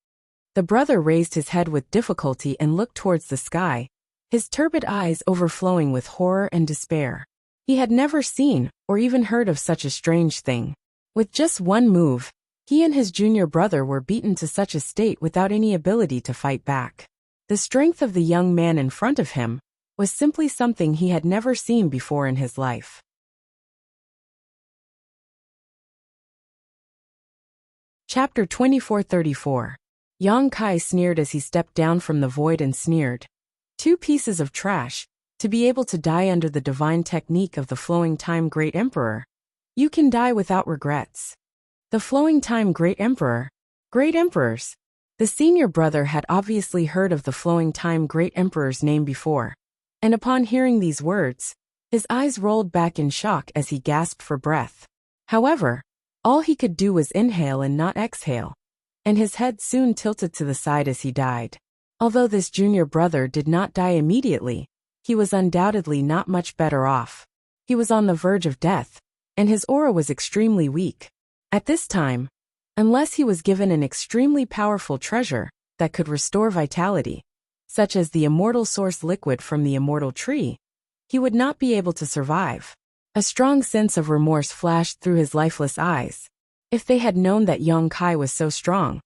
A: The brother raised his head with difficulty and looked towards the sky, his turbid eyes overflowing with horror and despair. He had never seen or even heard of such a strange thing. With just one move, he and his junior brother were beaten to such a state without any ability to fight back. The strength of the young man in front of him was simply something he had never seen before in his life. Chapter 2434. Yang Kai sneered as he stepped down from the void and sneered, "Two pieces of trash, to be able to die under the divine technique of the flowing time Great Emperor. You can die without regrets." The flowing time Great Emperor? Great Emperors? The senior brother had obviously heard of the flowing time Great Emperor's name before, and upon hearing these words, his eyes rolled back in shock as he gasped for breath. However, all he could do was inhale and not exhale, and his head soon tilted to the side as he died. Although this junior brother did not die immediately, he was undoubtedly not much better off. He was on the verge of death, and his aura was extremely weak. At this time, unless he was given an extremely powerful treasure that could restore vitality, such as the immortal source liquid from the immortal tree, he would not be able to survive. A strong sense of remorse flashed through his lifeless eyes. If they had known that Yang Kai was so strong,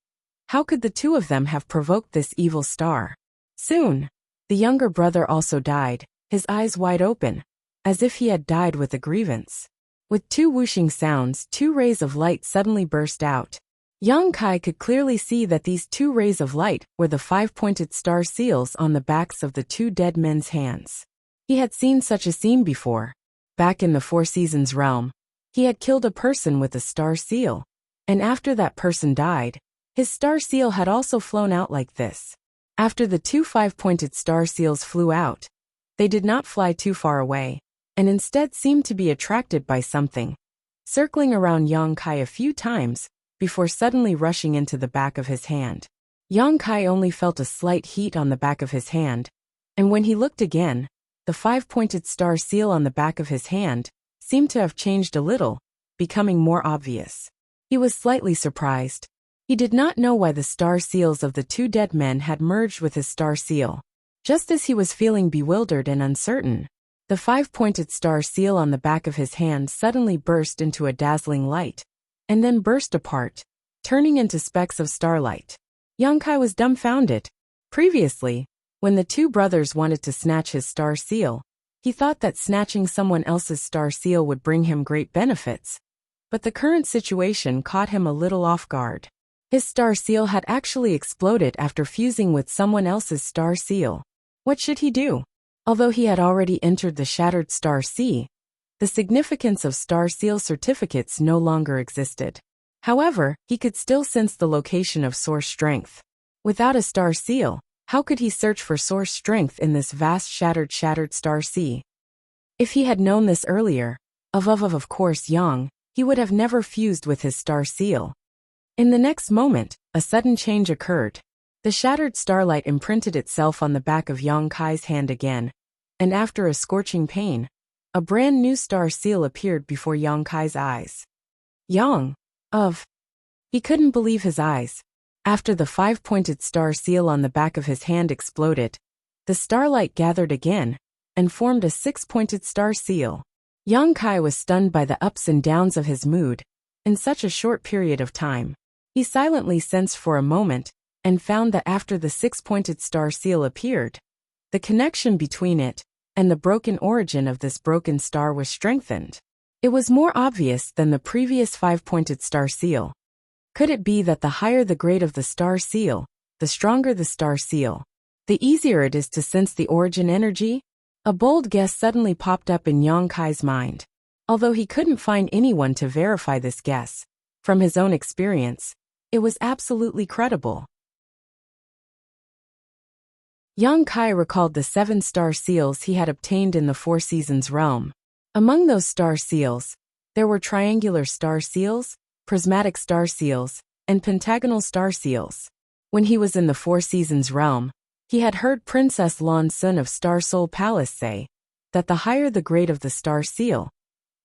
A: how could the two of them have provoked this evil star? Soon, the younger brother also died, his eyes wide open, as if he had died with a grievance. With two whooshing sounds, two rays of light suddenly burst out. Yang Kai could clearly see that these two rays of light were the 5-pointed star seals on the backs of the two dead men's hands. He had seen such a scene before. Back in the Four Seasons realm, he had killed a person with a star seal, and after that person died, His star seal had also flown out like this. After the two five-pointed star seals flew out, they did not fly too far away, and instead seemed to be attracted by something, circling around Yang Kai a few times before suddenly rushing into the back of his hand. Yang Kai only felt a slight heat on the back of his hand, and when he looked again, the five-pointed star seal on the back of his hand seemed to have changed a little, becoming more obvious. He was slightly surprised. He did not know why the star seals of the two dead men had merged with his star seal. Just as he was feeling bewildered and uncertain, the five-pointed star seal on the back of his hand suddenly burst into a dazzling light, and then burst apart, turning into specks of starlight. Yang Kai was dumbfounded. Previously, when the two brothers wanted to snatch his star seal, he thought that snatching someone else's star seal would bring him great benefits, but the current situation caught him a little off guard. His star seal had actually exploded after fusing with someone else's star seal. What should he do? Although he had already entered the Shattered Star Sea, the significance of star seal certificates no longer existed. However, he could still sense the location of source strength. Without a star seal, how could he search for source strength in this vast shattered star sea? If he had known this earlier, of course young, he would have never fused with his star seal. In the next moment, a sudden change occurred. The shattered starlight imprinted itself on the back of Yang Kai's hand again, and after a scorching pain, a brand new star seal appeared before Yang Kai's eyes. He couldn't believe his eyes. After the five-pointed star seal on the back of his hand exploded, the starlight gathered again and formed a six-pointed star seal. Yang Kai was stunned by the ups and downs of his mood in such a short period of time. He silently sensed for a moment and found that after the six-pointed star seal appeared, the connection between it and the broken origin of this broken star was strengthened. It was more obvious than the previous five-pointed star seal. Could it be that the higher the grade of the star seal, the stronger the star seal, the easier it is to sense the origin energy? A bold guess suddenly popped up in Yang Kai's mind. Although he couldn't find anyone to verify this guess, from his own experience, it was absolutely credible. Yang Kai recalled the 7 star seals he had obtained in the Four Seasons realm. Among those star seals, there were triangular star seals, prismatic star seals, and pentagonal star seals. When he was in the Four Seasons realm, he had heard Princess Lan Sun of Star Soul Palace say that the higher the grade of the star seal,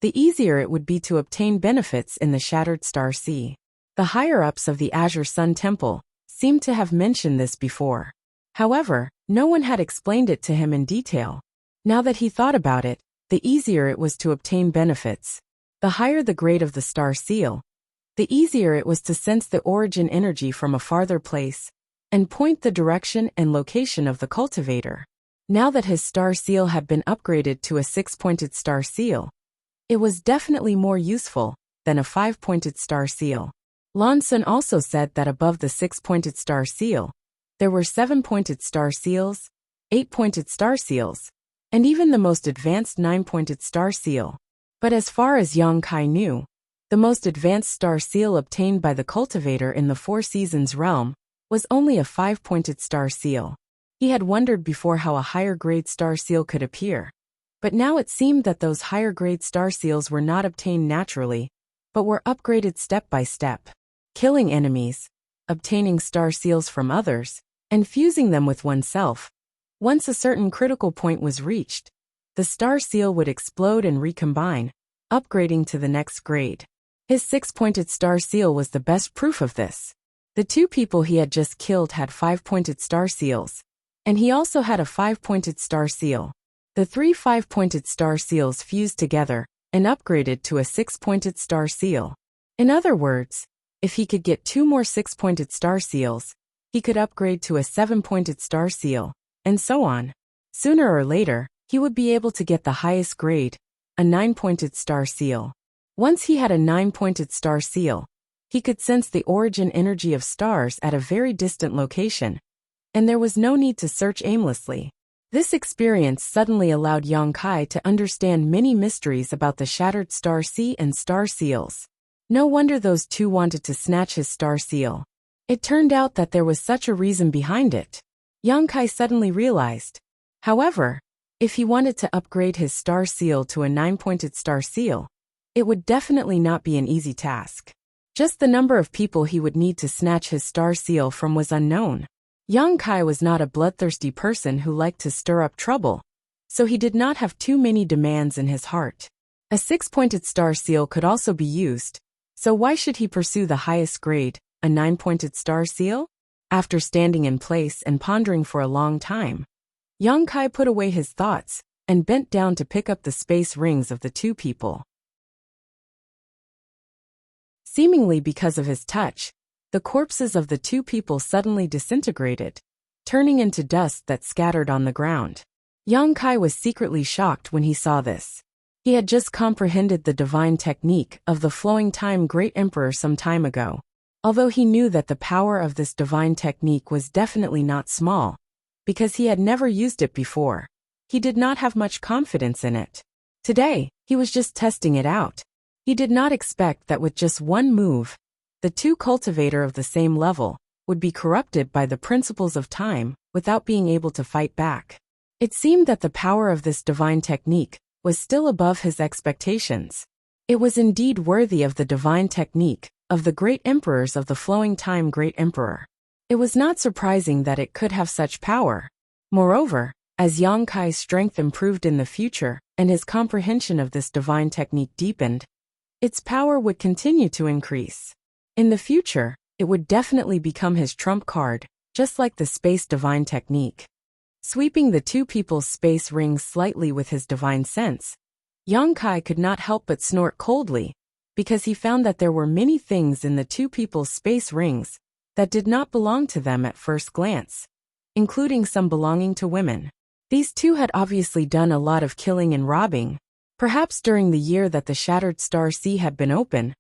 A: the easier it would be to obtain benefits in the Shattered Star Sea. The higher-ups of the Azure Sun Temple seemed to have mentioned this before. However, no one had explained it to him in detail. Now that he thought about it, the easier it was to obtain benefits. The higher the grade of the star seal, the easier it was to sense the origin energy from a farther place and point the direction and location of the cultivator. Now that his star seal had been upgraded to a 6-pointed star seal, it was definitely more useful than a 5-pointed star seal. Lan Sun also said that above the 6-pointed star seal, there were 7-pointed star seals, 8-pointed star seals, and even the most advanced 9-pointed star seal. But as far as Yang Kai knew, the most advanced star seal obtained by the cultivator in the Four Seasons realm was only a 5-pointed star seal. He had wondered before how a higher-grade star seal could appear, but now it seemed that those higher-grade star seals were not obtained naturally, but were upgraded step by step. Killing enemies, obtaining star seals from others, and fusing them with oneself. Once a certain critical point was reached, the star seal would explode and recombine, upgrading to the next grade. His 6-pointed star seal was the best proof of this. The 2 people he had just killed had 5-pointed star seals, and he also had a 5-pointed star seal. The 3 5-pointed star seals fused together and upgraded to a 6-pointed star seal. In other words, if he could get 2 more 6-pointed star seals, he could upgrade to a 7-pointed star seal, and so on. Sooner or later, he would be able to get the highest grade, a 9-pointed star seal. Once he had a 9-pointed star seal, he could sense the origin energy of stars at a very distant location, and there was no need to search aimlessly. This experience suddenly allowed Yang Kai to understand many mysteries about the Shattered Star Sea and star seals. No wonder those 2 wanted to snatch his star seal. It turned out that there was such a reason behind it. Yang Kai suddenly realized. However, if he wanted to upgrade his star seal to a 9-pointed star seal, it would definitely not be an easy task. Just the number of people he would need to snatch his star seal from was unknown. Yang Kai was not a bloodthirsty person who liked to stir up trouble, so he did not have too many demands in his heart. A 6-pointed star seal could also be used, so why should he pursue the highest grade, a 9-pointed star seal? After standing in place and pondering for a long time, Yang Kai put away his thoughts and bent down to pick up the space rings of the two people. Seemingly because of his touch, the corpses of the two people suddenly disintegrated, turning into dust that scattered on the ground. Yang Kai was secretly shocked when he saw this. He had just comprehended the divine technique of the flowing time great emperor some time ago. Although he knew that the power of this divine technique was definitely not small, because he had never used it before, he did not have much confidence in it. Today, he was just testing it out. He did not expect that with just one move, the two cultivator of the same level would be corrupted by the principles of time without being able to fight back. It seemed that the power of this divine technique was still above his expectations. It was indeed worthy of the divine technique of the great emperors of the flowing time great emperor. It was not surprising that it could have such power. Moreover, as Yang Kai's strength improved in the future and his comprehension of this divine technique deepened, its power would continue to increase. In the future, it would definitely become his trump card, just like the space divine technique. Sweeping the two people's space rings slightly with his divine sense, Yang Kai could not help but snort coldly, because he found that there were many things in the two people's space rings that did not belong to them at first glance, including some belonging to women. These two had obviously done a lot of killing and robbing. Perhaps during the year that the Shattered Star Sea had been open,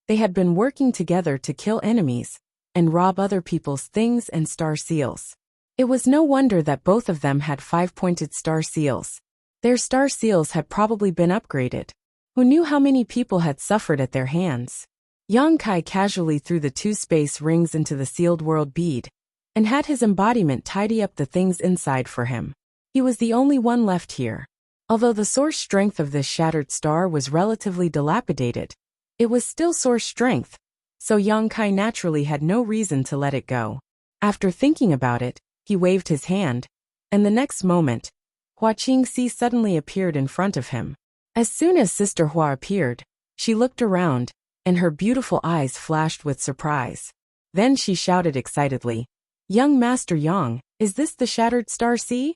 A: they had been working together to kill enemies and rob other people's things and star seals. It was no wonder that both of them had 5-pointed star seals. Their star seals had probably been upgraded. Who knew how many people had suffered at their hands? Yang Kai casually threw the two space rings into the sealed world bead and had his embodiment tidy up the things inside for him. He was the only one left here. Although the source strength of this shattered star was relatively dilapidated, it was still source strength, so Yang Kai naturally had no reason to let it go. After thinking about it, he waved his hand, and the next moment, Hua Qingxi suddenly appeared in front of him. As soon as Sister Hua appeared, she looked around, and her beautiful eyes flashed with surprise. Then she shouted excitedly, "Young Master Yang, is this the Shattered Star Sea?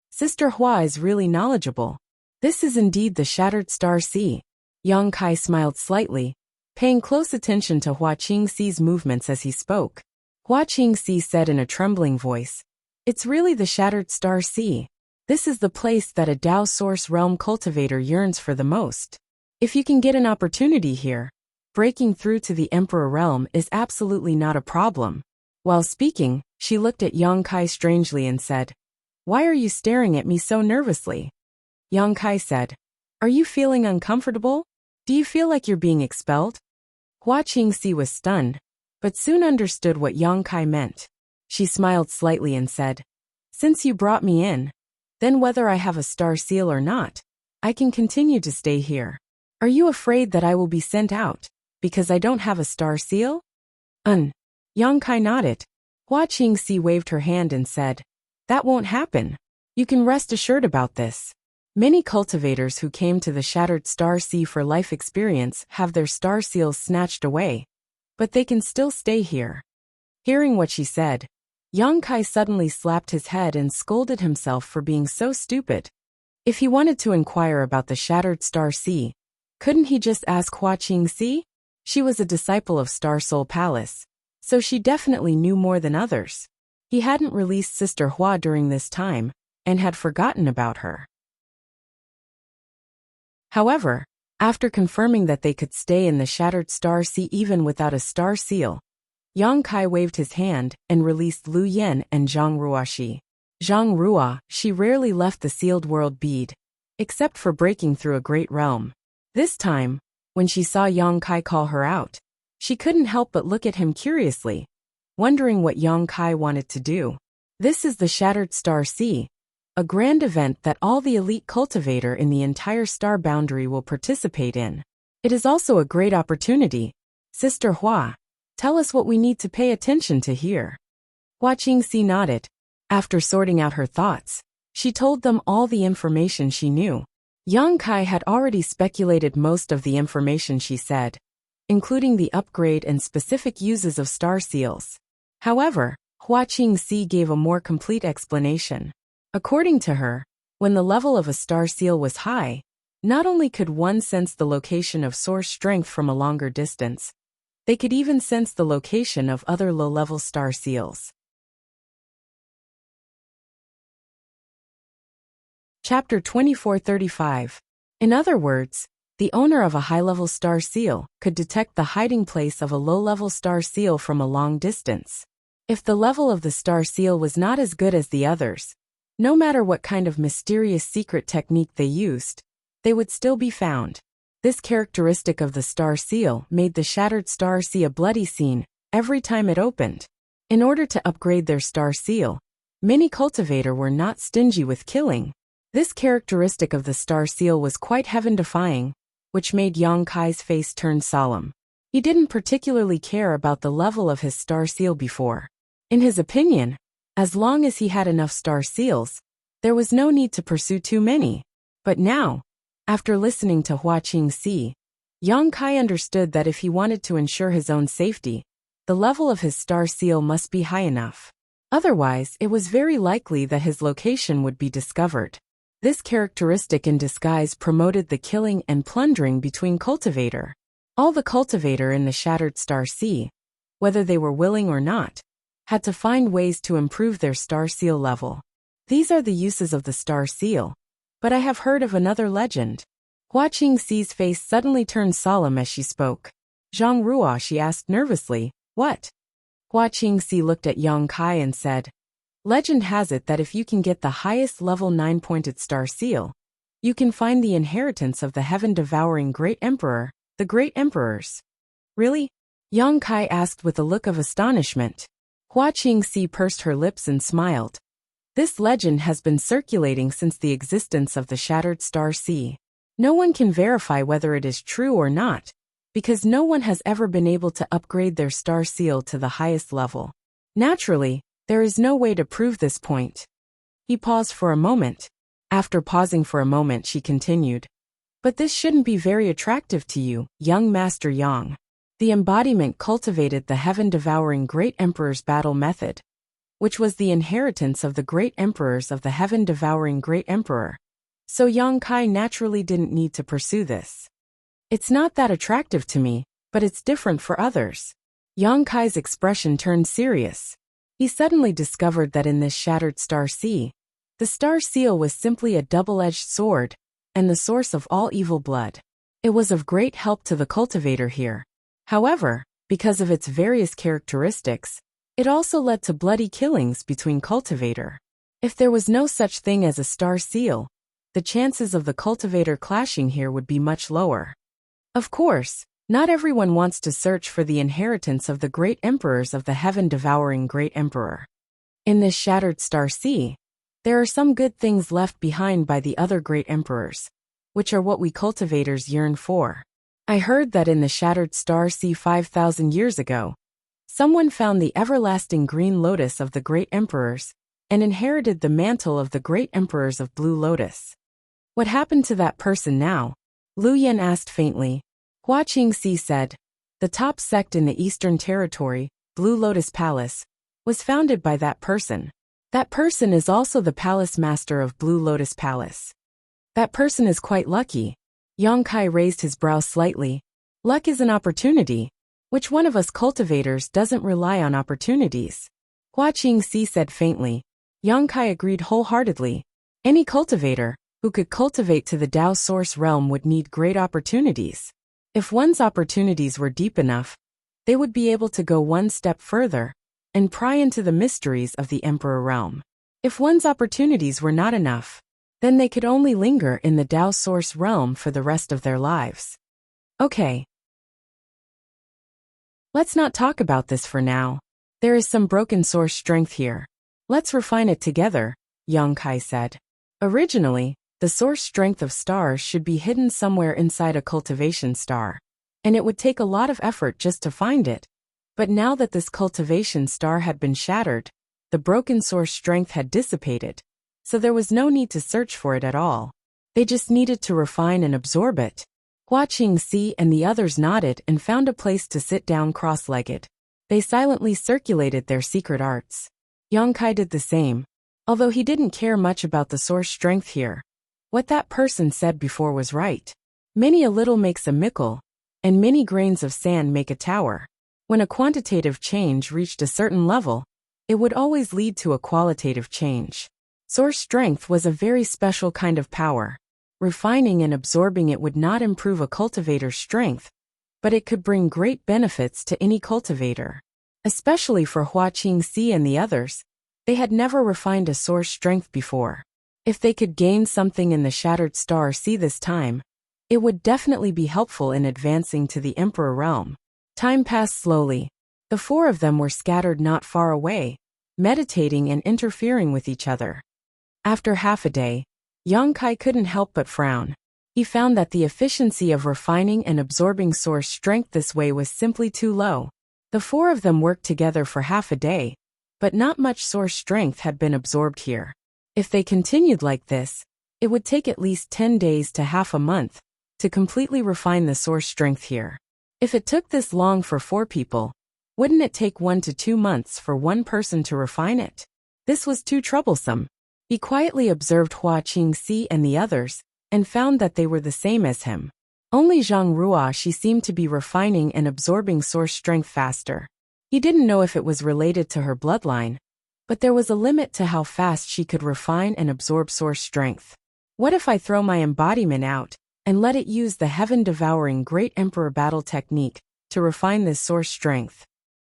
A: Sister Hua is really knowledgeable. This is indeed the Shattered Star Sea." Yang Kai smiled slightly, paying close attention to Hua Qingxi's movements as he spoke. Hua Qingxi said in a trembling voice, "It's really the Shattered Star Sea. This is the place that a Dao Source Realm cultivator yearns for the most. If you can get an opportunity here, breaking through to the Emperor Realm is absolutely not a problem." While speaking, she looked at Yang Kai strangely and said, "Why are you staring at me so nervously?" Yang Kai said, "Are you feeling uncomfortable? Do you feel like you're being expelled?" Hua Qingxi was stunned, but soon understood what Yang Kai meant. She smiled slightly and said, "Since you brought me in, then whether I have a star seal or not, I can continue to stay here. Are you afraid that I will be sent out because I don't have a star seal?" Yang Kai nodded. Hua Qingxi waved her hand and said, "That won't happen. You can rest assured about this. Many cultivators who came to the Shattered Star Sea for life experience have their star seals snatched away, but they can still stay here." Hearing what she said, Yang Kai suddenly slapped his head and scolded himself for being so stupid. If he wanted to inquire about the Shattered Star Sea, couldn't he just ask Hua Qingxi? She was a disciple of Star Soul Palace, so she definitely knew more than others. He hadn't released Sister Hua during this time, and had forgotten about her. However, after confirming that they could stay in the Shattered Star Sea even without a star seal, Yang Kai waved his hand and released Lu Yen and Zhang Ruoxi. Zhang Ruoxi rarely left the sealed world bead, except for breaking through a great realm. This time, when she saw Yang Kai call her out, she couldn't help but look at him curiously. wondering what Yang Kai wanted to do. This is the Shattered Star Sea, a grand event that all the elite cultivator in the entire star boundary will participate in. It is also a great opportunity. Sister Hua, tell us what we need to pay attention to here. Hua Qingxi nodded. After sorting out her thoughts, she told them all the information she knew. Yang Kai had already speculated most of the information she said, including the upgrade and specific uses of star seals. However, Hua Qingxi gave a more complete explanation. According to her, when the level of a star seal was high, not only could one sense the location of source strength from a longer distance, they could even sense the location of other low-level star seals. Chapter 2435. In other words, the owner of a high-level star seal could detect the hiding place of a low-level star seal from a long distance. If the level of the star seal was not as good as the others, no matter what kind of mysterious secret technique they used, they would still be found. This characteristic of the star seal made the Shattered Star Sea a bloody scene every time it opened. In order to upgrade their star seal, many cultivator were not stingy with killing. This characteristic of the star seal was quite heaven-defying, which made Yang Kai's face turn solemn. He didn't particularly care about the level of his star seal before. In his opinion, as long as he had enough star seals, there was no need to pursue too many. But now, after listening to Hua Qingxi, Yang Kai understood that if he wanted to ensure his own safety, the level of his star seal must be high enough. Otherwise, it was very likely that his location would be discovered. This characteristic in disguise promoted the killing and plundering between cultivator. All the cultivator in the Shattered Star Sea, whether they were willing or not, had to find ways to improve their star seal level. These are the uses of the star seal. But I have heard of another legend. Hua Qingxi's face suddenly turned solemn as she spoke. Zhang Ruo, she asked nervously, what? Hua Qingxi looked at Yang Kai and said, legend has it that if you can get the highest level 9-pointed star seal, you can find the inheritance of the heaven-devouring Great Emperor, the Great Emperors. Really? Yang Kai asked with a look of astonishment. Hua Qingxi pursed her lips and smiled. This legend has been circulating since the existence of the Shattered Star Sea. No one can verify whether it is true or not, because no one has ever been able to upgrade their star seal to the highest level. Naturally, there is no way to prove this point. He paused for a moment. After pausing for a moment, she continued. But this shouldn't be very attractive to you, young Master Yang. The embodiment cultivated the heaven-devouring Great Emperor's battle method, which was the inheritance of the Great Emperors of the heaven-devouring Great Emperor. So Yang Kai naturally didn't need to pursue this. It's not that attractive to me, but it's different for others. Yang Kai's expression turned serious. He suddenly discovered that in this Shattered Star Sea, the star seal was simply a double-edged sword, and the source of all evil blood. It was of great help to the cultivator here. However, because of its various characteristics, it also led to bloody killings between cultivator. If there was no such thing as a star seal, the chances of the cultivator clashing here would be much lower. Of course, not everyone wants to search for the inheritance of the Great Emperors of the heaven-devouring Great Emperor. In this Shattered Star Sea, there are some good things left behind by the other Great Emperors, which are what we cultivators yearn for. I heard that in the Shattered Star Sea 5,000 years ago, someone found the everlasting green lotus of the Great Emperors and inherited the mantle of the Great Emperors of Blue Lotus. What happened to that person now? Lu Yan asked faintly. Hua Qingxi said, the top sect in the Eastern Territory, Blue Lotus Palace, was founded by that person. That person is also the palace master of Blue Lotus Palace. That person is quite lucky. Yang Kai raised his brow slightly. Luck is an opportunity. Which one of us cultivators doesn't rely on opportunities? Hua Qingxi said faintly. Yang Kai agreed wholeheartedly. Any cultivator who could cultivate to the Tao Source realm would need great opportunities. If one's opportunities were deep enough, they would be able to go one step further and pry into the mysteries of the Emperor realm. If one's opportunities were not enough, then they could only linger in the Tao Source realm for the rest of their lives. Okay. Let's not talk about this for now. There is some broken source strength here. Let's refine it together, Yang Kai said. Originally, the source strength of stars should be hidden somewhere inside a cultivation star, and it would take a lot of effort just to find it. But now that this cultivation star had been shattered, the broken source strength had dissipated, so there was no need to search for it at all. They just needed to refine and absorb it. Hua Qingxi and the others nodded and found a place to sit down cross-legged. They silently circulated their secret arts. Yang Kai did the same, although he didn't care much about the source strength here. What that person said before was right. Many a little makes a mickle, and many grains of sand make a tower. When a quantitative change reached a certain level, it would always lead to a qualitative change. Source strength was a very special kind of power. Refining and absorbing it would not improve a cultivator's strength, but it could bring great benefits to any cultivator. Especially for Hua Qingxi and the others, they had never refined a source strength before. If they could gain something in the Shattered Star Sea this time, it would definitely be helpful in advancing to the Emperor realm. Time passed slowly. The four of them were scattered not far away, meditating and interfering with each other. After half a day, Yang Kai couldn't help but frown. He found that the efficiency of refining and absorbing source strength this way was simply too low. The four of them worked together for half a day, but not much source strength had been absorbed here. If they continued like this, it would take at least 10 days to half a month to completely refine the source strength here. If it took this long for 4 people, wouldn't it take 1 to 2 months for one person to refine it? This was too troublesome. He quietly observed Hua Qingxi and the others, and found that they were the same as him. Only Zhang Ruoshi seemed to be refining and absorbing source strength faster. He didn't know if it was related to her bloodline, but there was a limit to how fast she could refine and absorb source strength. What if I throw my embodiment out and let it use the heaven-devouring Great Emperor battle technique to refine this source strength?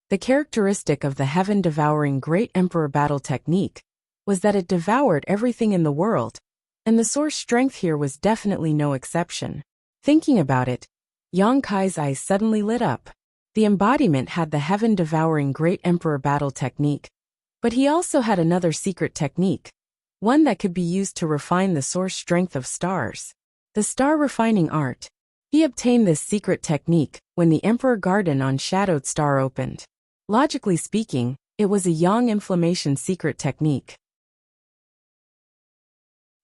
A: The characteristic of the heaven-devouring Great Emperor battle technique was that it devoured everything in the world, and the source strength here was definitely no exception. Thinking about it, Yang Kai's eyes suddenly lit up. The embodiment had the heaven-devouring Great Emperor battle technique, but he also had another secret technique, one that could be used to refine the source strength of stars. The star refining art. He obtained this secret technique when the Emperor Garden on Shadowed Star opened. Logically speaking, it was a yang inflammation secret technique.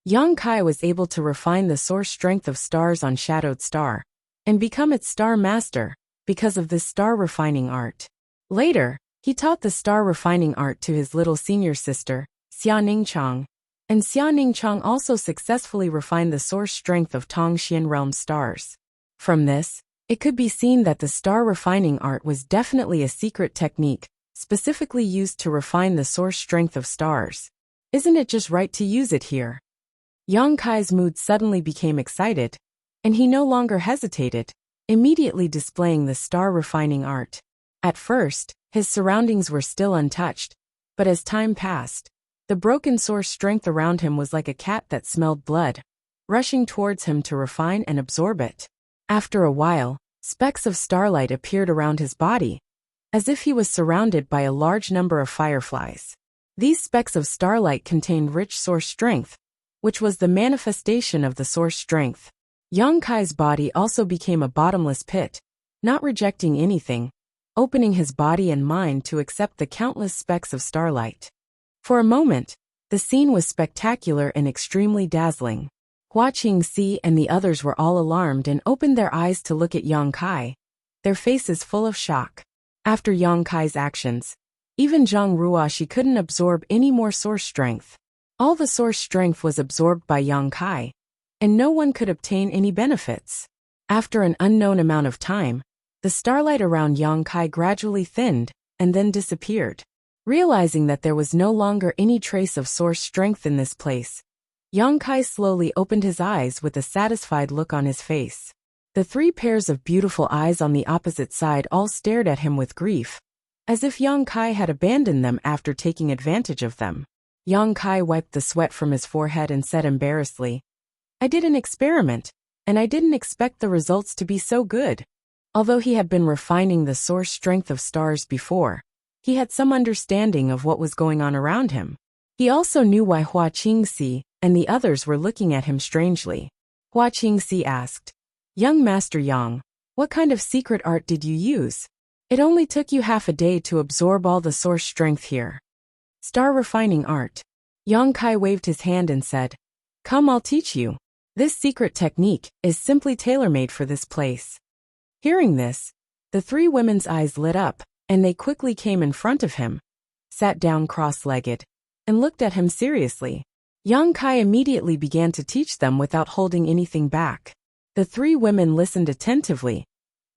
A: Yang Kai was able to refine the source strength of stars on Shadowed Star and become its star master because of this star refining art. Later, he taught the star refining art to his little senior sister, Xia Ningchang, and Xia Ningchang also successfully refined the source strength of Tongxian realm stars. From this, it could be seen that the star refining art was definitely a secret technique, specifically used to refine the source strength of stars. Isn't it just right to use it here? Yang Kai's mood suddenly became excited, and he no longer hesitated, immediately displaying the star refining art. At first, his surroundings were still untouched, but as time passed, the broken source strength around him was like a cat that smelled blood, rushing towards him to refine and absorb it. After a while, specks of starlight appeared around his body, as if he was surrounded by a large number of fireflies. These specks of starlight contained rich source strength, which was the manifestation of the source strength. Yang Kai's body also became a bottomless pit, not rejecting anything, opening his body and mind to accept the countless specks of starlight. For a moment, the scene was spectacular and extremely dazzling. Hua Qingxi and the others were all alarmed and opened their eyes to look at Yang Kai, their faces full of shock. After Yang Kai's actions, even Zhang Ruoshi couldn't absorb any more source strength. All the source strength was absorbed by Yang Kai, and no one could obtain any benefits. After an unknown amount of time, the starlight around Yang Kai gradually thinned and then disappeared. Realizing that there was no longer any trace of source strength in this place, Yang Kai slowly opened his eyes with a satisfied look on his face. The 3 pairs of beautiful eyes on the opposite side all stared at him with grief, as if Yang Kai had abandoned them after taking advantage of them. Yang Kai wiped the sweat from his forehead and said embarrassedly, "I did an experiment, and I didn't expect the results to be so good." Although he had been refining the source strength of stars before, He had some understanding of what was going on around him. He also knew why Hua Qingxi and the others were looking at him strangely. Hua Qingxi asked, "Young Master Yang, what kind of secret art did you use? It only took you half a day to absorb all the source strength here." "Star refining art." Yang Kai waved his hand and said, "Come, I'll teach you. This secret technique is simply tailor-made for this place." Hearing this, the three women's eyes lit up, and they quickly came in front of him, sat down cross-legged, and looked at him seriously. Yang Kai immediately began to teach them without holding anything back. The three women listened attentively,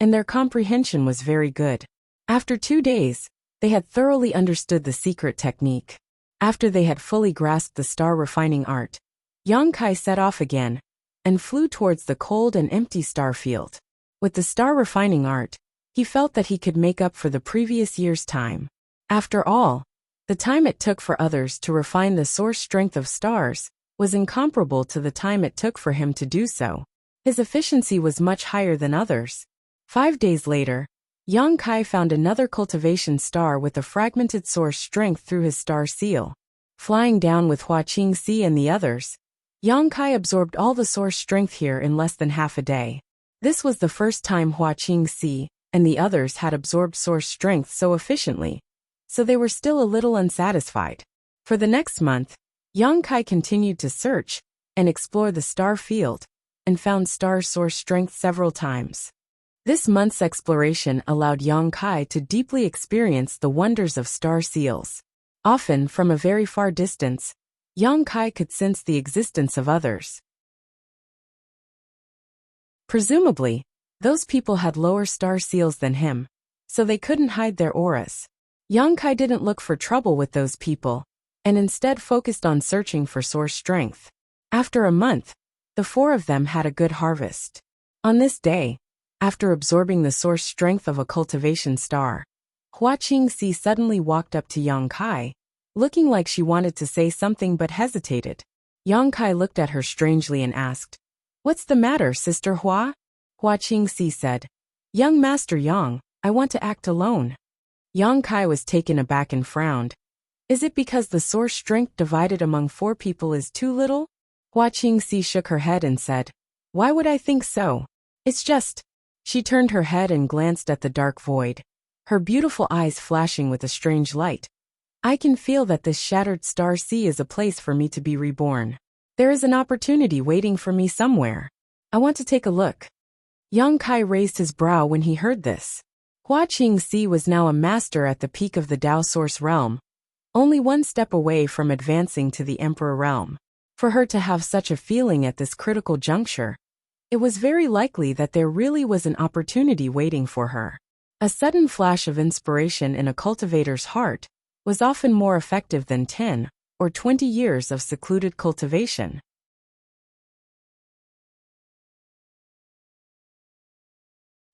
A: and their comprehension was very good. After 2 days, they had thoroughly understood the secret technique. After they had fully grasped the star refining art, Yang Kai set off again, and flew towards the cold and empty star field. With the star refining art, he felt that he could make up for the previous year's time. After all, the time it took for others to refine the source strength of stars was incomparable to the time it took for him to do so. His efficiency was much higher than others. 5 days later, Yang Kai found another cultivation star with a fragmented source strength through his star seal. Flying down with Hua Qingxi and the others, Yang Kai absorbed all the source strength here in less than half a day. This was the first time Hua Qingxi and the others had absorbed source strength so efficiently, so they were still a little unsatisfied. For the next month, Yang Kai continued to search and explore the star field, and found star source strength several times. This month's exploration allowed Yang Kai to deeply experience the wonders of star seals. Often, from a very far distance, Yang Kai could sense the existence of others. Presumably, those people had lower star seals than him, so they couldn't hide their auras. Yang Kai didn't look for trouble with those people, and instead focused on searching for source strength. After a month, the 4 of them had a good harvest. On this day, after absorbing the source strength of a cultivation star, Hua Qingxi suddenly walked up to Yang Kai, looking like she wanted to say something but hesitated. Yang Kai looked at her strangely and asked, "What's the matter, Sister Hua?" Hua Qingxi said, "Young Master Yang, I want to act alone." Yang Kai was taken aback and frowned. "Is it because the source strength divided among 4 people is too little?" Hua Qingxi shook her head and said, "Why would I think so? It's just..." She turned her head and glanced at the dark void, her beautiful eyes flashing with a strange light. "I can feel that this shattered star sea is a place for me to be reborn. There is an opportunity waiting for me somewhere. I want to take a look." Yang Kai raised his brow when he heard this. Hua Qingxi was now a master at the peak of the Tao Source realm, only 1 step away from advancing to the Emperor realm. For her to have such a feeling at this critical juncture, it was very likely that there really was an opportunity waiting for her. A sudden flash of inspiration in a cultivator's heart was often more effective than 10 or 20 years of secluded cultivation.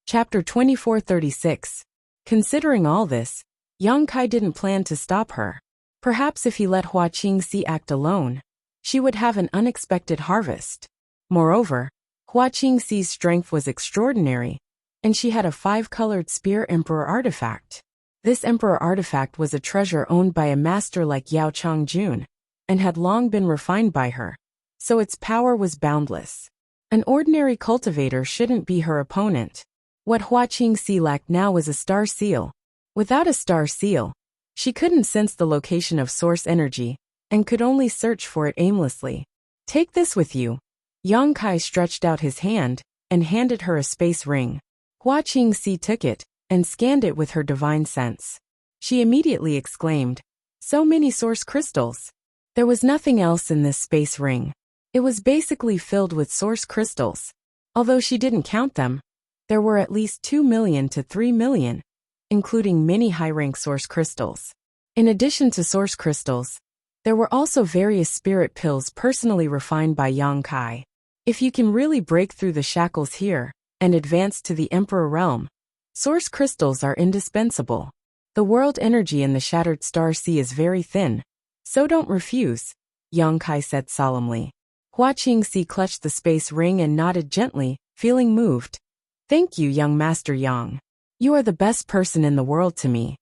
A: Chapter 2436. Considering all this, Yang Kai didn't plan to stop her. Perhaps if he let Hua Qingxi act alone, she would have an unexpected harvest. Moreover, Hua Qingxi's strength was extraordinary, and she had a 5-colored spear emperor artifact. This emperor artifact was a treasure owned by a master like Yao Changjun, and had long been refined by her, so its power was boundless. An ordinary cultivator shouldn't be her opponent. What Hua Qingxi lacked now was a star seal. Without a star seal, she couldn't sense the location of source energy, and could only search for it aimlessly. "Take this with you." Yang Kai stretched out his hand, and handed her a space ring. Hua Qingxi took it, and scanned it with her divine sense. She immediately exclaimed, "So many source crystals!" There was nothing else in this space ring. It was basically filled with source crystals. Although she didn't count them, there were at least 2 million to 3 million, including many high-rank source crystals. In addition to source crystals, there were also various spirit pills personally refined by Yang Kai. If you can really break through the shackles here, and advance to the Emperor realm, source crystals are indispensable. The world energy in the shattered star sea is very thin, so don't refuse, Yang Kai said solemnly. Hua Qingxi clutched the space ring and nodded gently, feeling moved. "Thank you, young Master Yang. You are the best person in the world to me."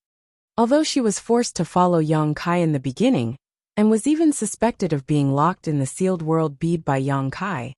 A: Although she was forced to follow Yang Kai in the beginning, and was even suspected of being locked in the sealed world bead by Yang Kai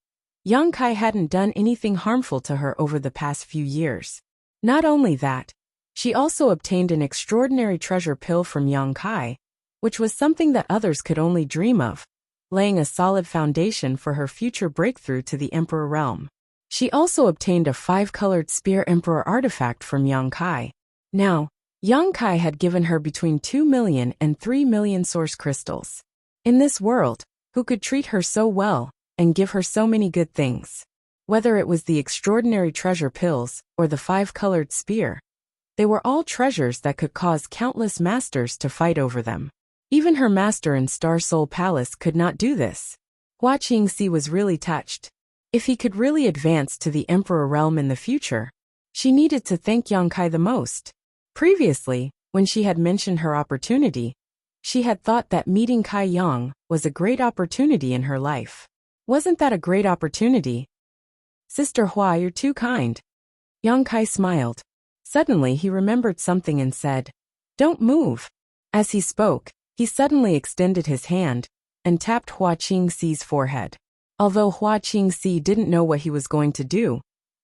A: hadn't done anything harmful to her over the past few years. Not only that, she also obtained an extraordinary treasure pill from Yang Kai, which was something that others could only dream of, laying a solid foundation for her future breakthrough to the Emperor realm. She also obtained a 5-colored spear Emperor artifact from Yang Kai. Now, Yang Kai had given her between 2 million and 3 million source crystals. In this world, who could treat her so well and give her so many good things? Whether it was the extraordinary treasure pills or the 5-colored spear, they were all treasures that could cause countless masters to fight over them. Even her master in Star Soul Palace could not do this. Hua Qingxi was really touched. If he could really advance to the Emperor realm in the future, she needed to thank Yang Kai the most. Previously, when she had mentioned her opportunity, she had thought that meeting Kai Yang was a great opportunity in her life. Wasn't that a great opportunity? Sister Hua, you're too kind. Yang Kai smiled. Suddenly he remembered something and said, "Don't move." As he spoke, he suddenly extended his hand and tapped Hua Qingxi's forehead. Although Hua Qingxi didn't know what he was going to do,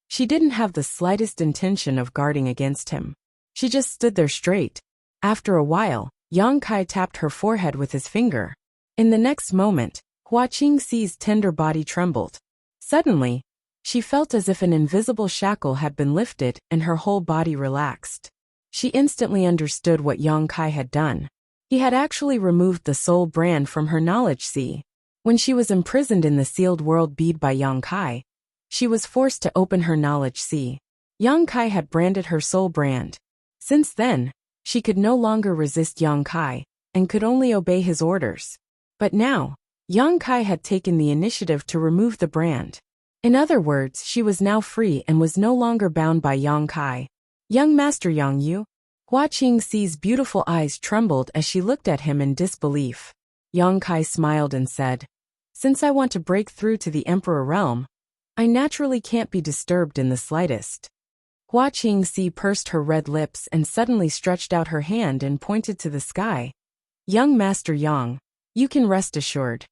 A: she didn't have the slightest intention of guarding against him. She just stood there straight. After a while, Yang Kai tapped her forehead with his finger. In the next moment, Hua Qingxi's tender body trembled. Suddenly, she felt as if an invisible shackle had been lifted and her whole body relaxed. She instantly understood what Yang Kai had done. He had actually removed the soul brand from her knowledge sea. When she was imprisoned in the sealed world bead by Yang Kai, she was forced to open her knowledge sea. Yang Kai had branded her soul brand. Since then, she could no longer resist Yang Kai and could only obey his orders. But now, Yang Kai had taken the initiative to remove the brand. In other words, she was now free and was no longer bound by Yang Kai. Young Master Yang Yu? Hua Qingxi's beautiful eyes trembled as she looked at him in disbelief. Yang Kai smiled and said, "Since I want to break through to the Emperor realm, I naturally can't be disturbed in the slightest." Hua Qingxi pursed her red lips and suddenly stretched out her hand and pointed to the sky. "Young Master Yang, you can rest assured.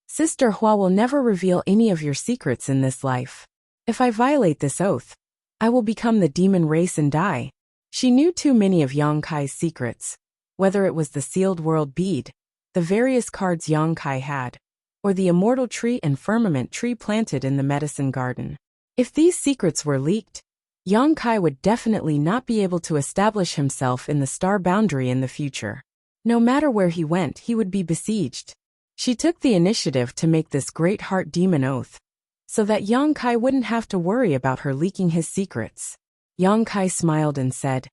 A: Sister Hua will never reveal any of your secrets in this life. If I violate this oath, I will become the demon race and die." She knew too many of Yang Kai's secrets, whether it was the sealed world bead, the various cards Yang Kai had, or the immortal tree and firmament tree planted in the medicine garden. If these secrets were leaked, Yang Kai would definitely not be able to establish himself in the star boundary in the future. No matter where he went, he would be besieged. She took the initiative to make this great heart demon oath, so that Yang Kai wouldn't have to worry about her leaking his secrets. Yang Kai smiled and said,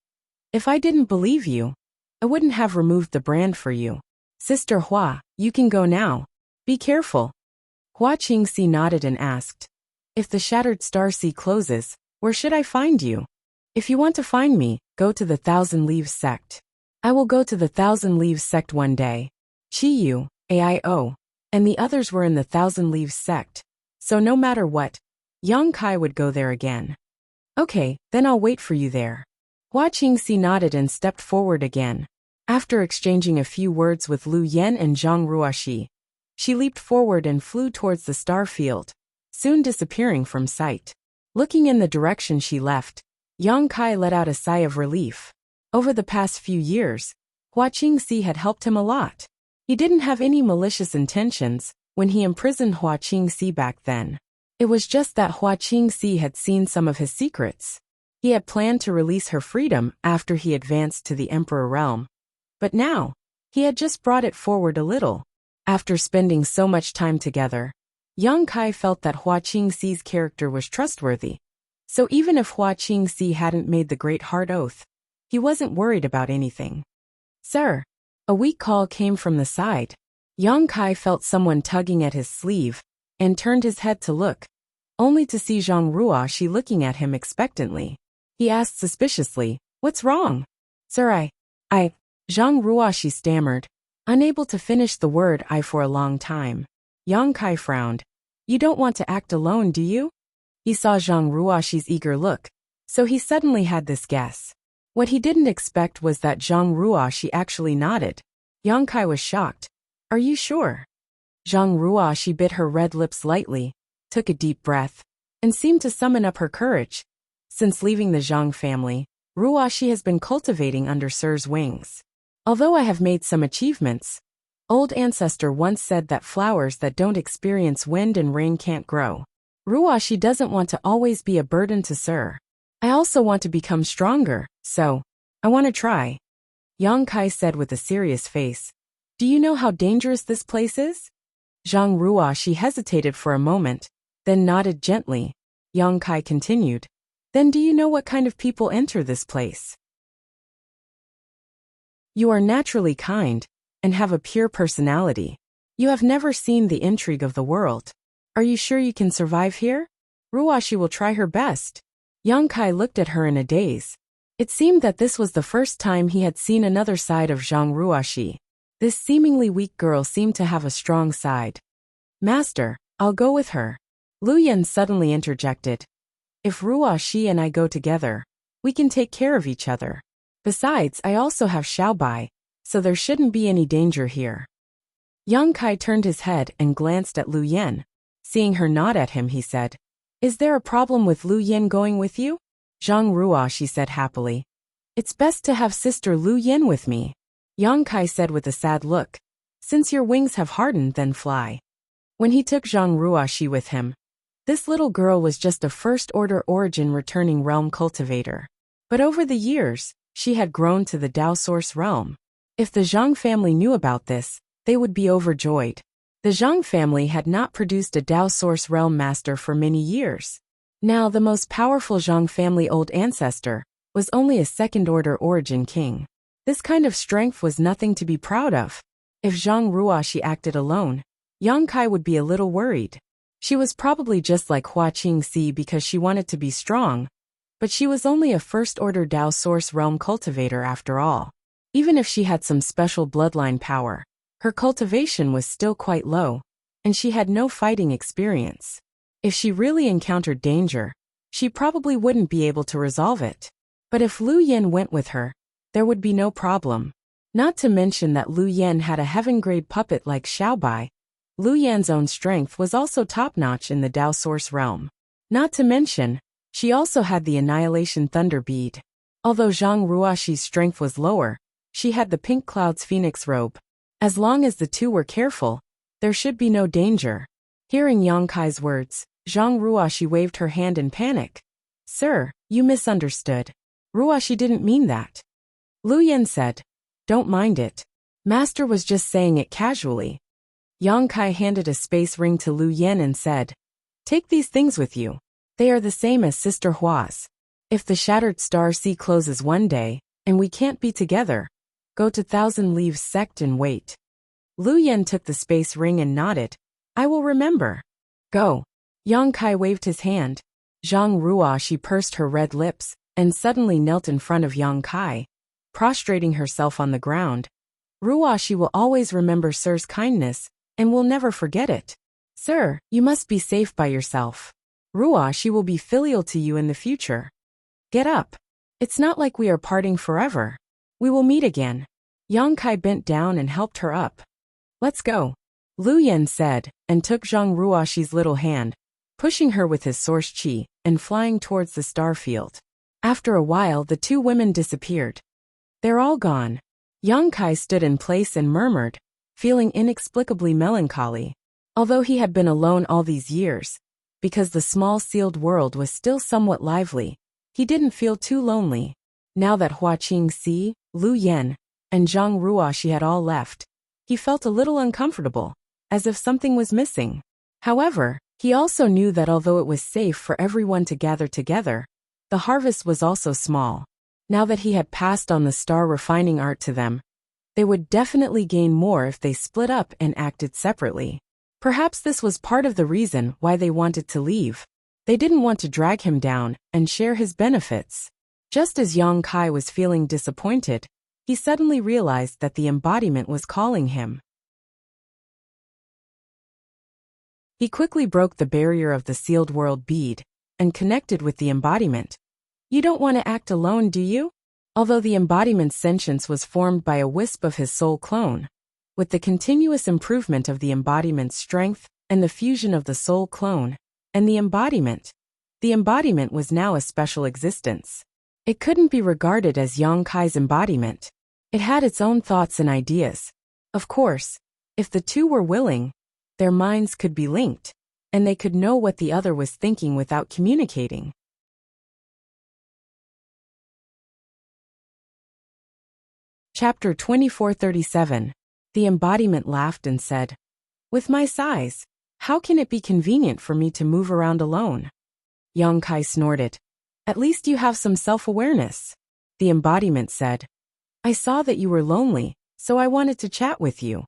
A: "If I didn't believe you, I wouldn't have removed the brand for you. Sister Hua, you can go now. Be careful." Hua Qingxi nodded and asked, "If the Shattered Star Sea closes, where should I find you?" "If you want to find me, go to the Thousand Leaves sect." "I will go to the Thousand Leaves sect one day." Chi Yu, AIO, and the others were in the Thousand Leaves sect, so no matter what, Yang Kai would go there again. "Okay, then I'll wait for you there." Hua Qingxi nodded and stepped forward again. After exchanging a few words with Lu Yan and Zhang Ruoxi, she leaped forward and flew towards the star field, soon disappearing from sight. Looking in the direction she left, Yang Kai let out a sigh of relief. Over the past few years, Hua Qingxi had helped him a lot. He didn't have any malicious intentions when he imprisoned Hua Qingxi back then. It was just that Hua Qingxi had seen some of his secrets. He had planned to release her freedom after he advanced to the Emperor realm. But now, he had just brought it forward a little. After spending so much time together, Yang Kai felt that Hua Qingxi's character was trustworthy. So even if Hua Qingxi hadn't made the Great Heart Oath, he wasn't worried about anything. "Sir." A weak call came from the side. Yang Kai felt someone tugging at his sleeve, and turned his head to look, only to see Zhang Ruoxi looking at him expectantly. He asked suspiciously, "What's wrong?" "Sir, I, Zhang Ruoxi stammered, unable to finish the word "I" for a long time. Yang Kai frowned. "You don't want to act alone, do you?" He saw Zhang Ruoxi's eager look, so he suddenly had this guess. What he didn't expect was that Zhang Ruoxi actually nodded. Yang Kai was shocked. Are you sure? Zhang Ruoxi bit her red lips lightly, took a deep breath, and seemed to summon up her courage. Since leaving the Zhang family, Ruoxi has been cultivating under Sir's wings. Although I have made some achievements, old ancestor once said that flowers that don't experience wind and rain can't grow. Ruoxi doesn't want to always be a burden to Sir. I also want to become stronger, so I want to try. Yang Kai said with a serious face. Do you know how dangerous this place is? Zhang Ruoxi hesitated for a moment, then nodded gently. Yang Kai continued. Then do you know what kind of people enter this place? You are naturally kind, and have a pure personality. You have never seen the intrigue of the world. Are you sure you can survive here? Ruoxi will try her best. Yang Kai looked at her in a daze. It seemed that this was the first time he had seen another side of Zhang Ruoxi. This seemingly weak girl seemed to have a strong side. Master, I'll go with her. Lu Yan suddenly interjected. If Ruoxi and I go together, we can take care of each other. Besides, I also have Xiaobai, so there shouldn't be any danger here. Yang Kai turned his head and glanced at Lu Yan. Seeing her nod at him, he said, Is there a problem with Lu Yan going with you? Zhang Ruoxi said happily. It's best to have Sister Lu Yan with me. Yang Kai said with a sad look. Since your wings have hardened, then fly. When he took Zhang Ruoxi with him, this little girl was just a first-order origin returning realm cultivator. But over the years, she had grown to the Dao Source realm. If the Zhang family knew about this, they would be overjoyed. The Zhang family had not produced a Dao Source realm master for many years. Now the most powerful Zhang family old ancestor was only a second-order origin king. This kind of strength was nothing to be proud of. If Zhang Ruoxi acted alone, Yang Kai would be a little worried. She was probably just like Hua Qingxi because she wanted to be strong, but she was only a first-order Dao Source realm cultivator after all. Even if she had some special bloodline power, her cultivation was still quite low, and she had no fighting experience. If she really encountered danger, she probably wouldn't be able to resolve it. But if Lu Yan went with her, there would be no problem. Not to mention that Lu Yan had a heaven-grade puppet like Xiaobai. Lu Yan's own strength was also top-notch in the Dao Source realm. Not to mention, she also had the Annihilation Thunder Bead. Although Zhang Ruoxi's strength was lower, she had the Pink Cloud's Phoenix Robe. As long as the two were careful, there should be no danger. Hearing Yang Kai's words, Zhang Ruoxi waved her hand in panic. Sir, you misunderstood. Ruoxi didn't mean that. Lu Yan said, Don't mind it. Master was just saying it casually. Yang Kai handed a space ring to Lu Yan and said, Take these things with you. They are the same as Sister Hua's. If the Shattered Star Sea closes one day, and we can't be together, go to Thousand Leaves Sect and wait. Lu Yan took the space ring and nodded. I will remember. Go. Yang Kai waved his hand. Zhang Ruoxi pursed her red lips, and suddenly knelt in front of Yang Kai, prostrating herself on the ground. Ruoxi will always remember Sir's kindness, and will never forget it. Sir, you must be safe by yourself. Ruoxi will be filial to you in the future. Get up. It's not like we are parting forever. We will meet again. Yang Kai bent down and helped her up. Let's go. Lu Yan said, and took Zhang Ruoxi's little hand, pushing her with his source qi, and flying towards the star field. After a while the two women disappeared. They're all gone. Yang Kai stood in place and murmured, feeling inexplicably melancholy. Although he had been alone all these years, because the small sealed world was still somewhat lively, he didn't feel too lonely. Now that Hua Qingxi, Lu Yan, and Zhang Ruoxi had all left, he felt a little uncomfortable, as if something was missing. However, he also knew that although it was safe for everyone to gather together, the harvest was also small. Now that he had passed on the star refining art to them, they would definitely gain more if they split up and acted separately. Perhaps this was part of the reason why they wanted to leave. They didn't want to drag him down and share his benefits. Just as Yang Kai was feeling disappointed, he suddenly realized that the embodiment was calling him. He quickly broke the barrier of the sealed world bead and connected with the embodiment. You don't want to act alone, do you? Although the embodiment's sentience was formed by a wisp of his soul clone, with the continuous improvement of the embodiment's strength and the fusion of the soul clone and the embodiment was now a special existence. It couldn't be regarded as Yang Kai's embodiment. It had its own thoughts and ideas. Of course, if the two were willing, their minds could be linked, and they could know what the other was thinking without communicating. Chapter 2437. The embodiment laughed and said, "With my size, how can it be convenient for me to move around alone?" Yang Kai snorted. "At least you have some self-awareness." The embodiment said, "I saw that you were lonely, so I wanted to chat with you."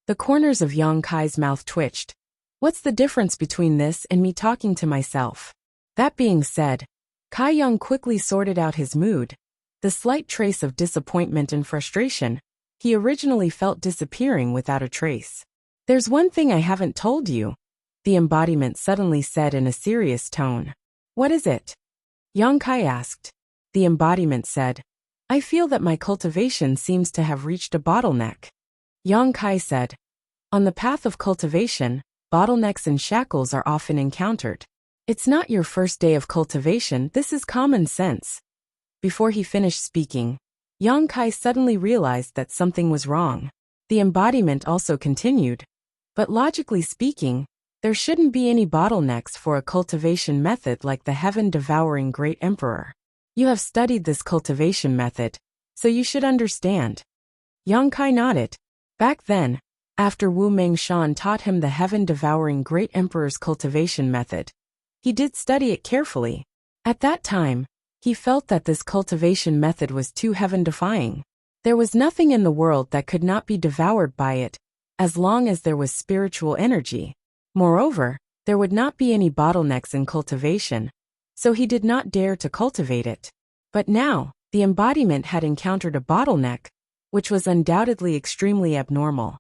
A: The corners of Yang Kai's mouth twitched. "What's the difference between this and me talking to myself?" That being said, Kai Yang quickly sorted out his mood. The slight trace of disappointment and frustration he originally felt disappearing without a trace. "There's one thing I haven't told you," the embodiment suddenly said in a serious tone. "What is it?" Yang Kai asked. The embodiment said, "I feel that my cultivation seems to have reached a bottleneck." Yang Kai said, "On the path of cultivation, bottlenecks and shackles are often encountered. It's not your first day of cultivation, this is common sense." Before he finished speaking, Yang Kai suddenly realized that something was wrong. The embodiment also continued, "But logically speaking, there shouldn't be any bottlenecks for a cultivation method like the heaven-devouring Great Emperor. You have studied this cultivation method, so you should understand." Yang Kai nodded. Back then, after Wu Mengshan taught him the heaven-devouring Great Emperor's cultivation method, he did study it carefully. At that time, he felt that this cultivation method was too heaven-defying. There was nothing in the world that could not be devoured by it, as long as there was spiritual energy. Moreover, there would not be any bottlenecks in cultivation, so he did not dare to cultivate it. But now, the embodiment had encountered a bottleneck, which was undoubtedly extremely abnormal.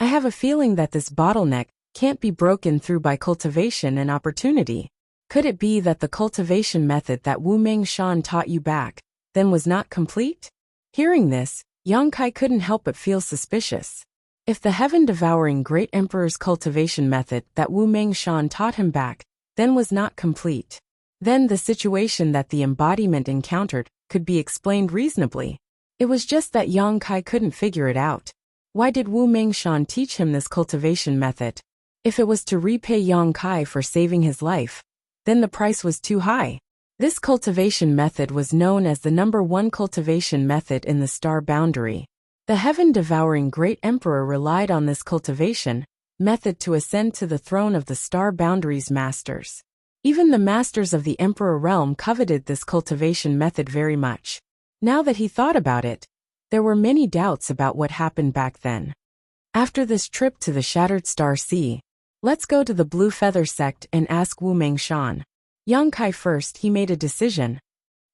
A: "I have a feeling that this bottleneck can't be broken through by cultivation and opportunity. Could it be that the cultivation method that Wu Mengshan taught you back then was not complete?" Hearing this, Yang Kai couldn't help but feel suspicious. If the heaven-devouring Great Emperor's cultivation method that Wu Mengshan taught him back then was not complete, then the situation that the embodiment encountered could be explained reasonably. It was just that Yang Kai couldn't figure it out. Why did Wu Mengshan teach him this cultivation method? If it was to repay Yang Kai for saving his life, then the price was too high. This cultivation method was known as the #1 cultivation method in the star boundary. The heaven-devouring Great Emperor relied on this cultivation method to ascend to the throne of the star boundary's masters. Even the masters of the Emperor realm coveted this cultivation method very much. Now that he thought about it, there were many doubts about what happened back then. After this trip to the Shattered Star Sea, let's go to the Blue Feather sect and ask Wu Mengshan. Yang Kai first he made a decision.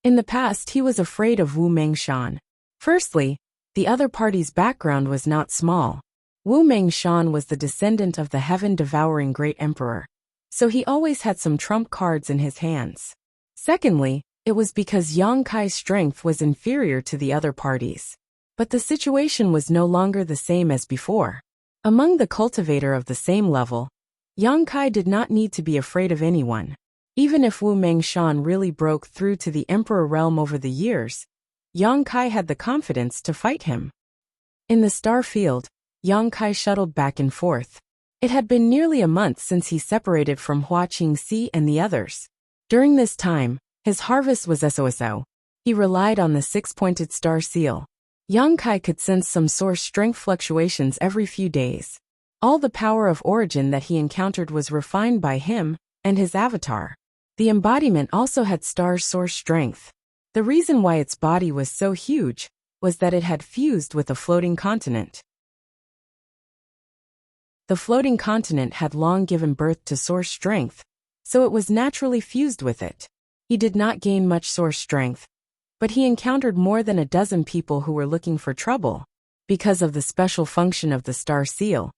A: In the past he was afraid of Wu Mengshan. Firstly, the other party's background was not small. Wu Mengshan was the descendant of the heaven-devouring Great Emperor, so he always had some trump cards in his hands. Secondly, it was because Yang Kai's strength was inferior to the other parties. But the situation was no longer the same as before. Among the cultivator of the same level, Yang Kai did not need to be afraid of anyone. Even if Wu Mengshan really broke through to the Emperor realm over the years, Yang Kai had the confidence to fight him. In the star field, Yang Kai shuttled back and forth. It had been nearly a month since he separated from Hua Qingxi and the others. During this time, his harvest was SOSO. He relied on the 6-pointed star seal. Yang Kai could sense some source strength fluctuations every few days. All the power of origin that he encountered was refined by him and his avatar. The embodiment also had star source strength. The reason why its body was so huge was that it had fused with a floating continent. The floating continent had long given birth to source strength, so it was naturally fused with it. He did not gain much source strength, but he encountered more than a dozen people who were looking for trouble. Because of the special function of the star seal,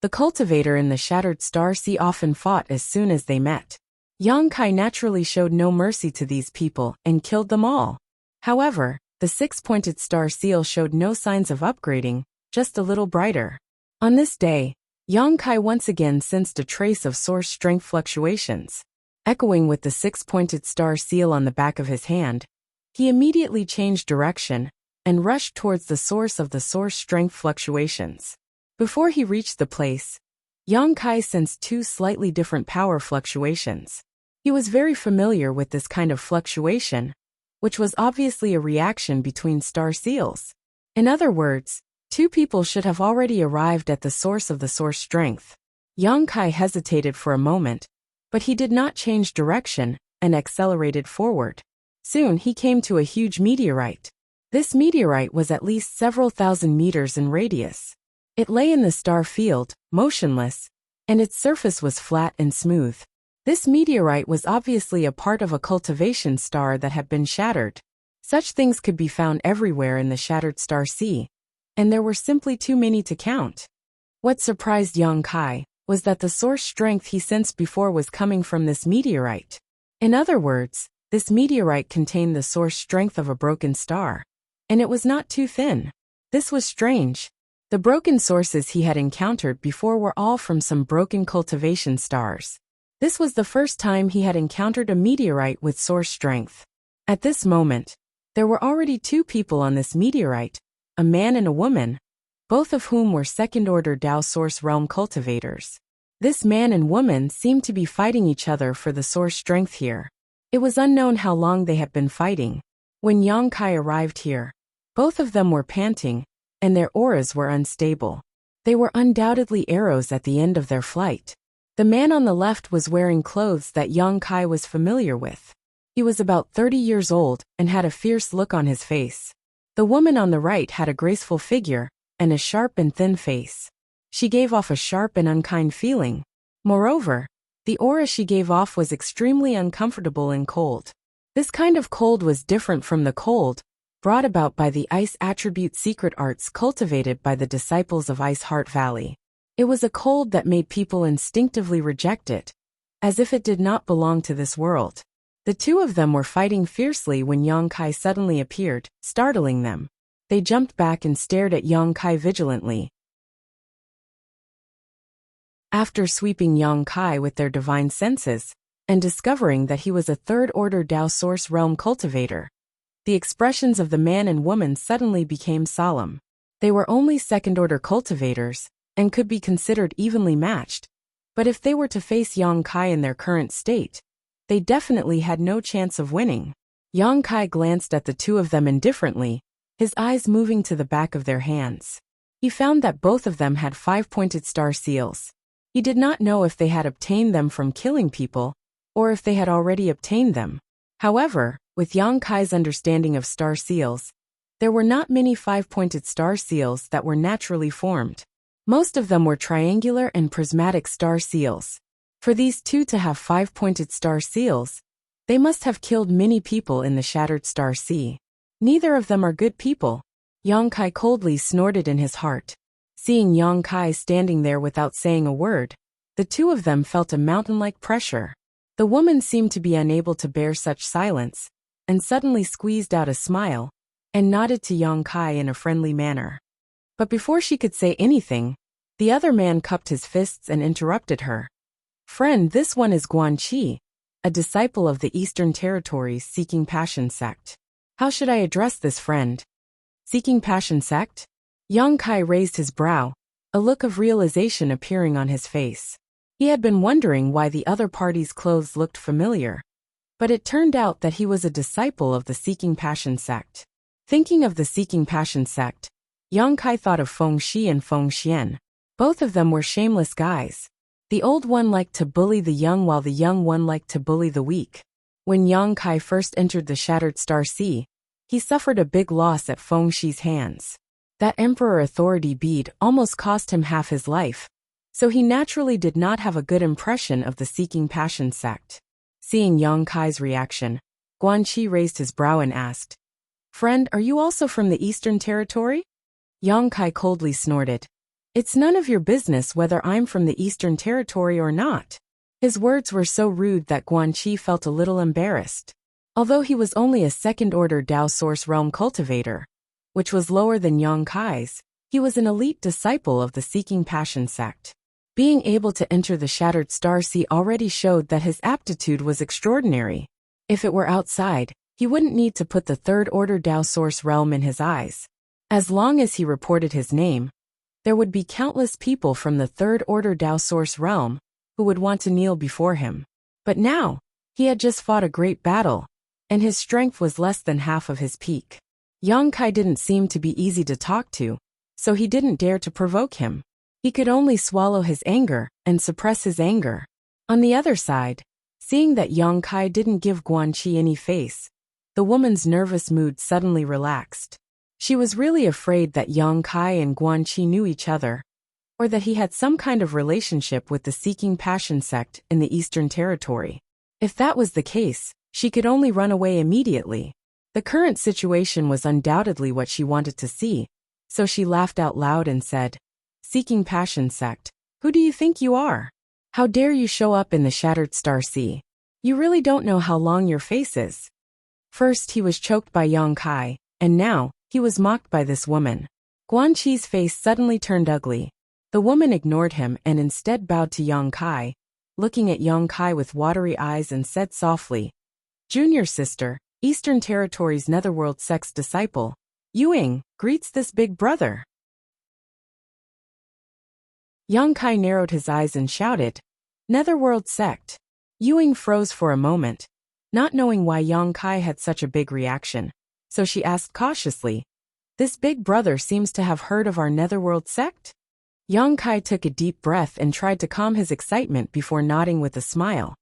A: the cultivator in the Shattered Star Sea often fought as soon as they met. Yang Kai naturally showed no mercy to these people and killed them all. However, The six-pointed star seal showed no signs of upgrading, just a little brighter. On this day, Yang Kai once again sensed a trace of source strength fluctuations. Echoing with the six-pointed star seal on the back of his hand, he immediately changed direction and rushed towards the source of the source strength fluctuations. Before he reached the place, Yang Kai sensed two slightly different power fluctuations. He was very familiar with this kind of fluctuation, which was obviously a reaction between star seals. In other words, two people should have already arrived at the source of the source strength. Yang Kai hesitated for a moment, but he did not change direction and accelerated forward. Soon he came to a huge meteorite. This meteorite was at least several thousand meters in radius. It lay in the star field, motionless, and its surface was flat and smooth. This meteorite was obviously a part of a cultivation star that had been shattered. Such things could be found everywhere in the shattered star sea, and there were simply too many to count. What surprised Yang Kai was that the source strength he sensed before was coming from this meteorite. In other words, this meteorite contained the source strength of a broken star, and it was not too thin. This was strange. The broken sources he had encountered before were all from some broken cultivation stars. This was the first time he had encountered a meteorite with source strength. At this moment, there were already two people on this meteorite, a man and a woman, both of whom were second-order Dao Source Realm cultivators. This man and woman seemed to be fighting each other for the source strength here. It was unknown how long they had been fighting. When Yang Kai arrived here, both of them were panting, and their auras were unstable. They were undoubtedly arrows at the end of their flight. The man on the left was wearing clothes that Yang Kai was familiar with. He was about 30 years old and had a fierce look on his face. The woman on the right had a graceful figure and a sharp and thin face. She gave off a sharp and unkind feeling. Moreover, the aura she gave off was extremely uncomfortable and cold. This kind of cold was different from the cold brought about by the ice attribute secret arts cultivated by the disciples of Ice Heart Valley. It was a cold that made people instinctively reject it, as if it did not belong to this world. The two of them were fighting fiercely when Yang Kai suddenly appeared, startling them. They jumped back and stared at Yang Kai vigilantly. After sweeping Yang Kai with their divine senses, and discovering that he was a third-order Dao Source Realm cultivator, the expressions of the man and woman suddenly became solemn. They were only second-order cultivators, and could be considered evenly matched, but if they were to face Yang Kai in their current state, they definitely had no chance of winning. Yang Kai glanced at the two of them indifferently, his eyes moving to the back of their hands. He found that both of them had 5-pointed star seals. He did not know if they had obtained them from killing people, or if they had already obtained them. However, with Yang Kai's understanding of star seals, there were not many 5-pointed star seals that were naturally formed. Most of them were triangular and prismatic star seals. For these two to have 5-pointed star seals, they must have killed many people in the shattered star sea. Neither of them are good people. Yang Kai coldly snorted in his heart. Seeing Yang Kai standing there without saying a word, the two of them felt a mountain-like pressure. The woman seemed to be unable to bear such silence, and suddenly squeezed out a smile, and nodded to Yang Kai in a friendly manner. But before she could say anything, the other man cupped his fists and interrupted her. "Friend, this one is Guan Qi, a disciple of the Eastern Territories Seeking Passion sect. How should I address this friend?" Seeking Passion sect? Yang Kai raised his brow, a look of realization appearing on his face. He had been wondering why the other party's clothes looked familiar, but it turned out that he was a disciple of the Seeking Passion sect. Thinking of the Seeking Passion sect, Yang Kai thought of Feng Shi and Feng Xian. Both of them were shameless guys. The old one liked to bully the young while the young one liked to bully the weak. When Yang Kai first entered the Shattered Star Sea, he suffered a big loss at Feng Shi's hands. That Emperor Authority bead almost cost him half his life, so he naturally did not have a good impression of the Seeking Passion sect. Seeing Yang Kai's reaction, Guan Qi raised his brow and asked, "Friend, are you also from the Eastern Territory?" Yang Kai coldly snorted. "It's none of your business whether I'm from the Eastern Territory or not." His words were so rude that Guan Qi felt a little embarrassed. Although he was only a second-order Dao Source Realm cultivator, which was lower than Yang Kai's, he was an elite disciple of the Seeking Passion sect. Being able to enter the Shattered Star Sea already showed that his aptitude was extraordinary. If it were outside, he wouldn't need to put the third-order Dao Source Realm in his eyes. As long as he reported his name, there would be countless people from the third-order Dao Source Realm who would want to kneel before him. But now, he had just fought a great battle, and his strength was less than half of his peak. Yang Kai didn't seem to be easy to talk to, so he didn't dare to provoke him. He could only swallow his anger and suppress his anger. On the other side, seeing that Yang Kai didn't give Guanqi any face, the woman's nervous mood suddenly relaxed. She was really afraid that Yang Kai and Guanqi knew each other, or that he had some kind of relationship with the Seeking Passion sect in the Eastern Territory. If that was the case, she could only run away immediately. The current situation was undoubtedly what she wanted to see, so she laughed out loud and said, "Seeking Passion sect, who do you think you are? How dare you show up in the Shattered Star Sea? You really don't know how long your face is." First he was choked by Yang Kai, and now, he was mocked by this woman. Guanqi's face suddenly turned ugly. The woman ignored him and instead bowed to Yang Kai, looking at Yang Kai with watery eyes and said softly, "Junior sister, Eastern Territory's Netherworld sect's disciple, Yuing, greets this big brother." Yang Kai narrowed his eyes and shouted, "Netherworld sect." Yuing froze for a moment, not knowing why Yang Kai had such a big reaction, so she asked cautiously, "This big brother seems to have heard of our Netherworld sect?" Yang Kai took a deep breath and tried to calm his excitement before nodding with a smile.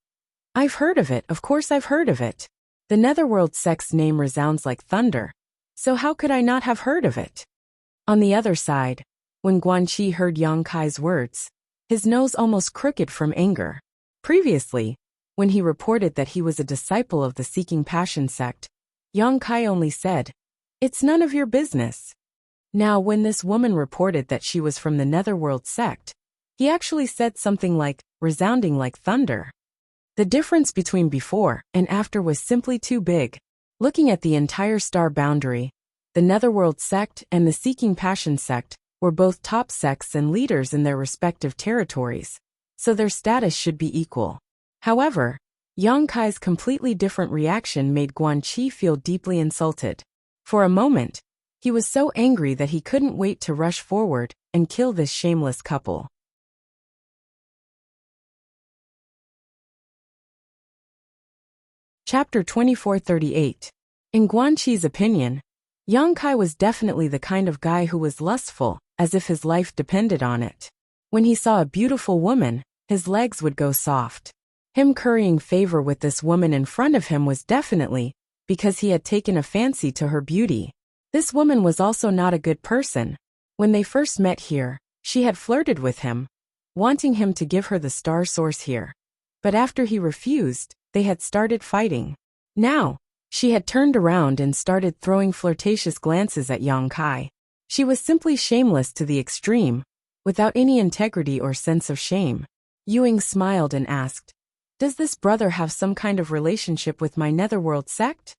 A: "I've heard of it, of course I've heard of it. The Netherworld sect's name resounds like thunder, so how could I not have heard of it?" On the other side, when Guanqi heard Yang Kai's words, his nose almost crooked from anger. Previously, when he reported that he was a disciple of the Seeking Passion sect, Yang Kai only said, "It's none of your business." Now when this woman reported that she was from the Netherworld sect, he actually said something like, "resounding like thunder." The difference between before and after was simply too big. Looking at the entire star boundary, the Netherworld sect and the Seeking Passion sect were both top sects and leaders in their respective territories, so their status should be equal. However, Yang Kai's completely different reaction made Guanqi feel deeply insulted. For a moment, he was so angry that he couldn't wait to rush forward and kill this shameless couple. Chapter 2438. In Guanqi's opinion, Yang Kai was definitely the kind of guy who was lustful, as if his life depended on it. When he saw a beautiful woman, his legs would go soft. Him currying favor with this woman in front of him was definitely because he had taken a fancy to her beauty. This woman was also not a good person. When they first met here, she had flirted with him, wanting him to give her the star source here. But after he refused, they had started fighting. Now, she had turned around and started throwing flirtatious glances at Yang Kai. She was simply shameless to the extreme, without any integrity or sense of shame. Yuing smiled and asked, "Does this brother have some kind of relationship with my Netherworld sect?"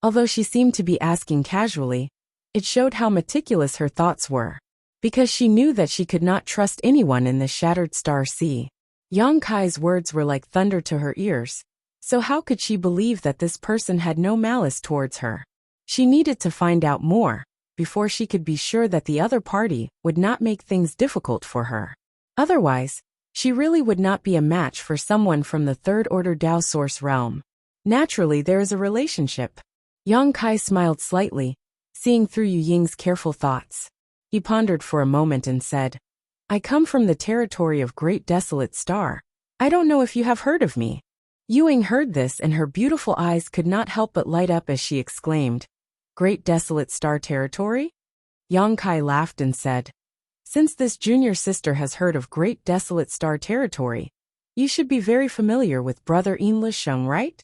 A: Although she seemed to be asking casually, it showed how meticulous her thoughts were, because she knew that she could not trust anyone in the Shattered Star Sea. Yang Kai's words were like thunder to her ears, so how could she believe that this person had no malice towards her? She needed to find out more, before she could be sure that the other party would not make things difficult for her. Otherwise, she really would not be a match for someone from the third-order Dao Source realm. Naturally, there is a relationship. Yang Kai smiled slightly, seeing through Yu Ying's careful thoughts. He pondered for a moment and said, "I come from the territory of Great Desolate Star. I don't know if you have heard of me." Yuing heard this and her beautiful eyes could not help but light up as she exclaimed, "Great Desolate Star Territory?" Yang Kai laughed and said, "Since this junior sister has heard of Great Desolate Star Territory, you should be very familiar with brother Yin Lisheng, right?"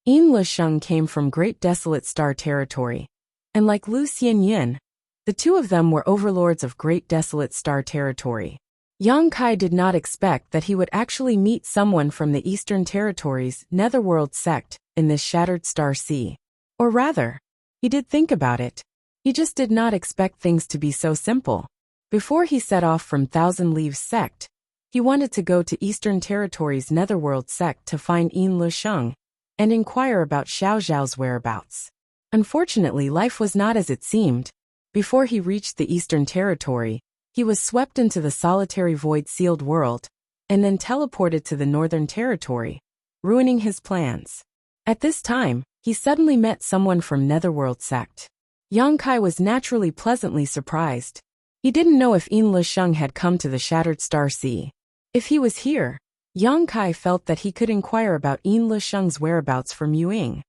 A: Yin Lisheng came from Great Desolate Star Territory, and like Lu Xianyin, the two of them were overlords of Great Desolate Star Territory. Yang Kai did not expect that he would actually meet someone from the Eastern Territory's Netherworld sect in this shattered star sea. Or rather, he did think about it. He just did not expect things to be so simple. Before he set off from Thousand Leaves sect, he wanted to go to Eastern Territory's Netherworld sect to find Yin Lusheng and inquire about Xiao Zhao's whereabouts. Unfortunately, life was not as it seemed. Before he reached the Eastern Territory, he was swept into the solitary void-sealed world, and then teleported to the Northern Territory, ruining his plans. At this time, he suddenly met someone from Netherworld sect. Yang Kai was naturally pleasantly surprised. He didn't know if Yin Lusheng had come to the Shattered Star Sea. If he was here, Yang Kai felt that he could inquire about Yin Lusheng's whereabouts from Yuying.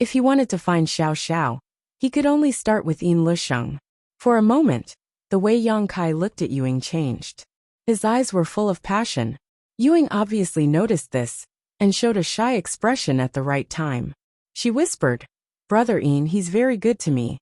A: If he wanted to find Xiao Xiao, he could only start with Yin Lusheng. For a moment, the way Yang Kai looked at Yuying changed. His eyes were full of passion. Yuying obviously noticed this, and showed a shy expression at the right time. She whispered, "Brother Yin, he's very good to me."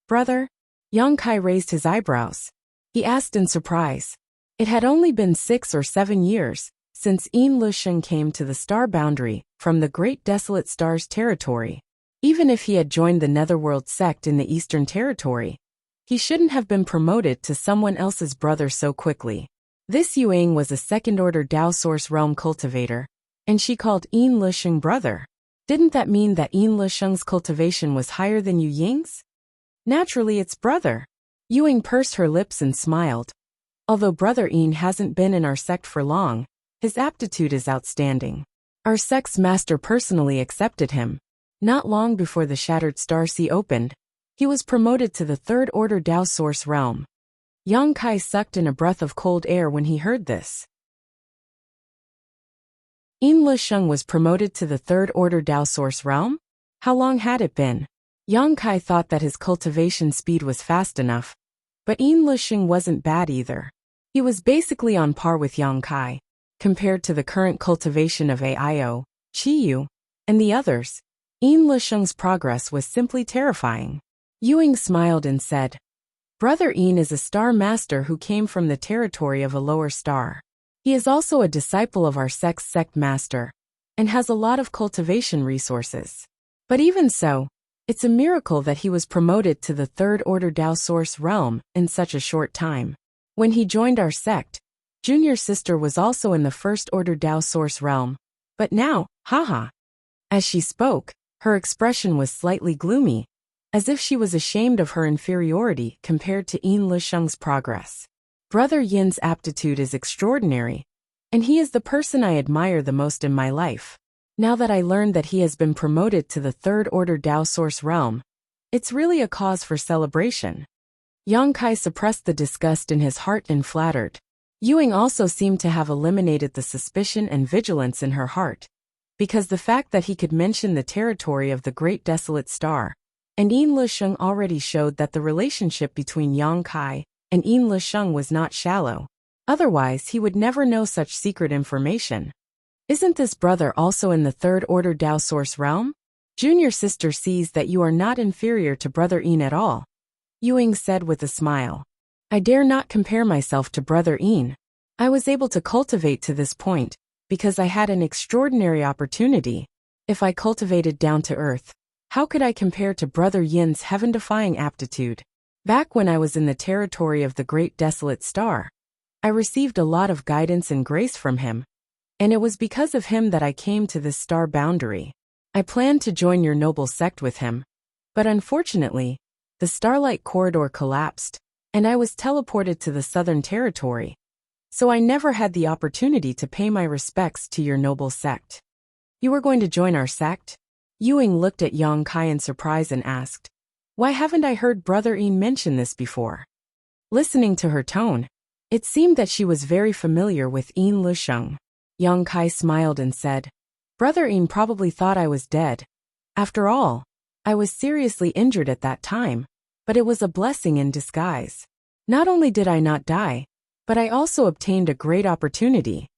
A: "Brother?" Yang Kai raised his eyebrows. He asked in surprise. It had only been 6 or 7 years since Yin Lusheng came to the star boundary from the Great Desolate Stars territory. Even if he had joined the Netherworld sect in the Eastern Territory, he shouldn't have been promoted to someone else's brother so quickly. This Yuying was a second-order Dao Source Realm cultivator, and she called Yin Lusheng brother. Didn't that mean that Yin Lusheng's cultivation was higher than Yuying's? Naturally, it's brother. Yuying pursed her lips and smiled. Although Brother Yin hasn't been in our sect for long, his aptitude is outstanding. Our sect's master personally accepted him. Not long before the Shattered Star Sea opened, he was promoted to the Third Order Dao Source Realm. Yang Kai sucked in a breath of cold air when he heard this. Yin Lusheng was promoted to the Third Order Dao Source Realm? How long had it been? Yang Kai thought that his cultivation speed was fast enough, but Yin Lusheng wasn't bad either. He was basically on par with Yang Kai. Compared to the current cultivation of Aio, Chiyu, and the others, Yin Lusheng's progress was simply terrifying. Yuying smiled and said, "Brother Yin is a star master who came from the territory of a lower star. He is also a disciple of our sect's sect master, and has a lot of cultivation resources. But even so, it's a miracle that he was promoted to the Third Order Dao Source Realm in such a short time. When he joined our sect, Junior Sister was also in the First Order Dao Source Realm. But now, haha." As she spoke, her expression was slightly gloomy, as if she was ashamed of her inferiority compared to Yin Lusheng's progress. Brother Yin's aptitude is extraordinary, and he is the person I admire the most in my life. Now that I learned that he has been promoted to the Third Order Dao Source Realm, it's really a cause for celebration. Yang Kai suppressed the disgust in his heart and flattered. Yuying also seemed to have eliminated the suspicion and vigilance in her heart, because the fact that he could mention the territory of the Great Desolate Star and Yin Lusheng already showed that the relationship between Yang Kai and Yin Lusheng was not shallow. Otherwise, he would never know such secret information. "Isn't this brother also in the Third Order Dao Source Realm? Junior Sister sees that you are not inferior to Brother Yin at all," Yuying said with a smile. "I dare not compare myself to Brother Yin. I was able to cultivate to this point because I had an extraordinary opportunity. If I cultivated down to earth, how could I compare to Brother Yin's heaven-defying aptitude? Back when I was in the territory of the Great Desolate Star, I received a lot of guidance and grace from him, and it was because of him that I came to this star boundary. I planned to join your noble sect with him, but unfortunately, the Starlight Corridor collapsed, and I was teleported to the Southern Territory, so I never had the opportunity to pay my respects to your noble sect." "You were going to join our sect?" Yuying looked at Yang Kai in surprise and asked, "Why haven't I heard Brother Yin mention this before?" Listening to her tone, it seemed that she was very familiar with Yin Lusheng. Yang Kai smiled and said, "Brother Yin probably thought I was dead. After all, I was seriously injured at that time, but it was a blessing in disguise. Not only did I not die, but I also obtained a great opportunity.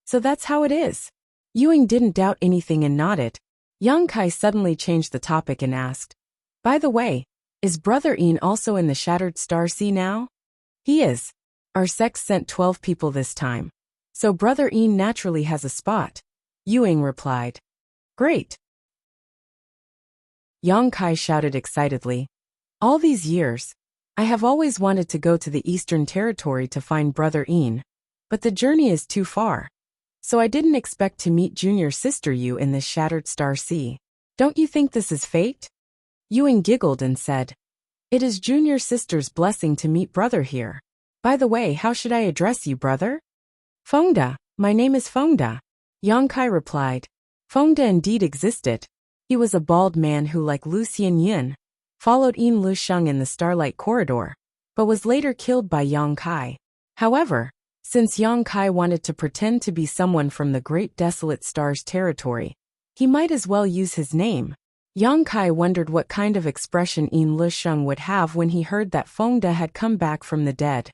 A: So that's how it is." Yuying didn't doubt anything and nodded. Yang Kai suddenly changed the topic and asked, "By the way, is Brother Yin also in the Shattered Star Sea now?" "He is. Our sect sent 12 people this time, so Brother Yin naturally has a spot," Yuying replied. "Great. Yang Kai shouted excitedly. All these years, I have always wanted to go to the Eastern Territory to find Brother Ian, but the journey is too far. So I didn't expect to meet junior sister Yu in this shattered star sea. Don't you think this is fate? Yuing giggled and said, It is junior sister's blessing to meet brother here. By the way, how should I address you, brother? Fengda, my name is Fengda. Yang Kai replied. Fengda indeed existed. He was a bald man who, like Lu Xianyin, followed Yin Lusheng in the Starlight Corridor, but was later killed by Yang Kai. However, since Yang Kai wanted to pretend to be someone from the Great Desolate Stars territory, he might as well use his name. Yang Kai wondered what kind of expression Yin Lusheng would have when he heard that Fengda had come back from the dead.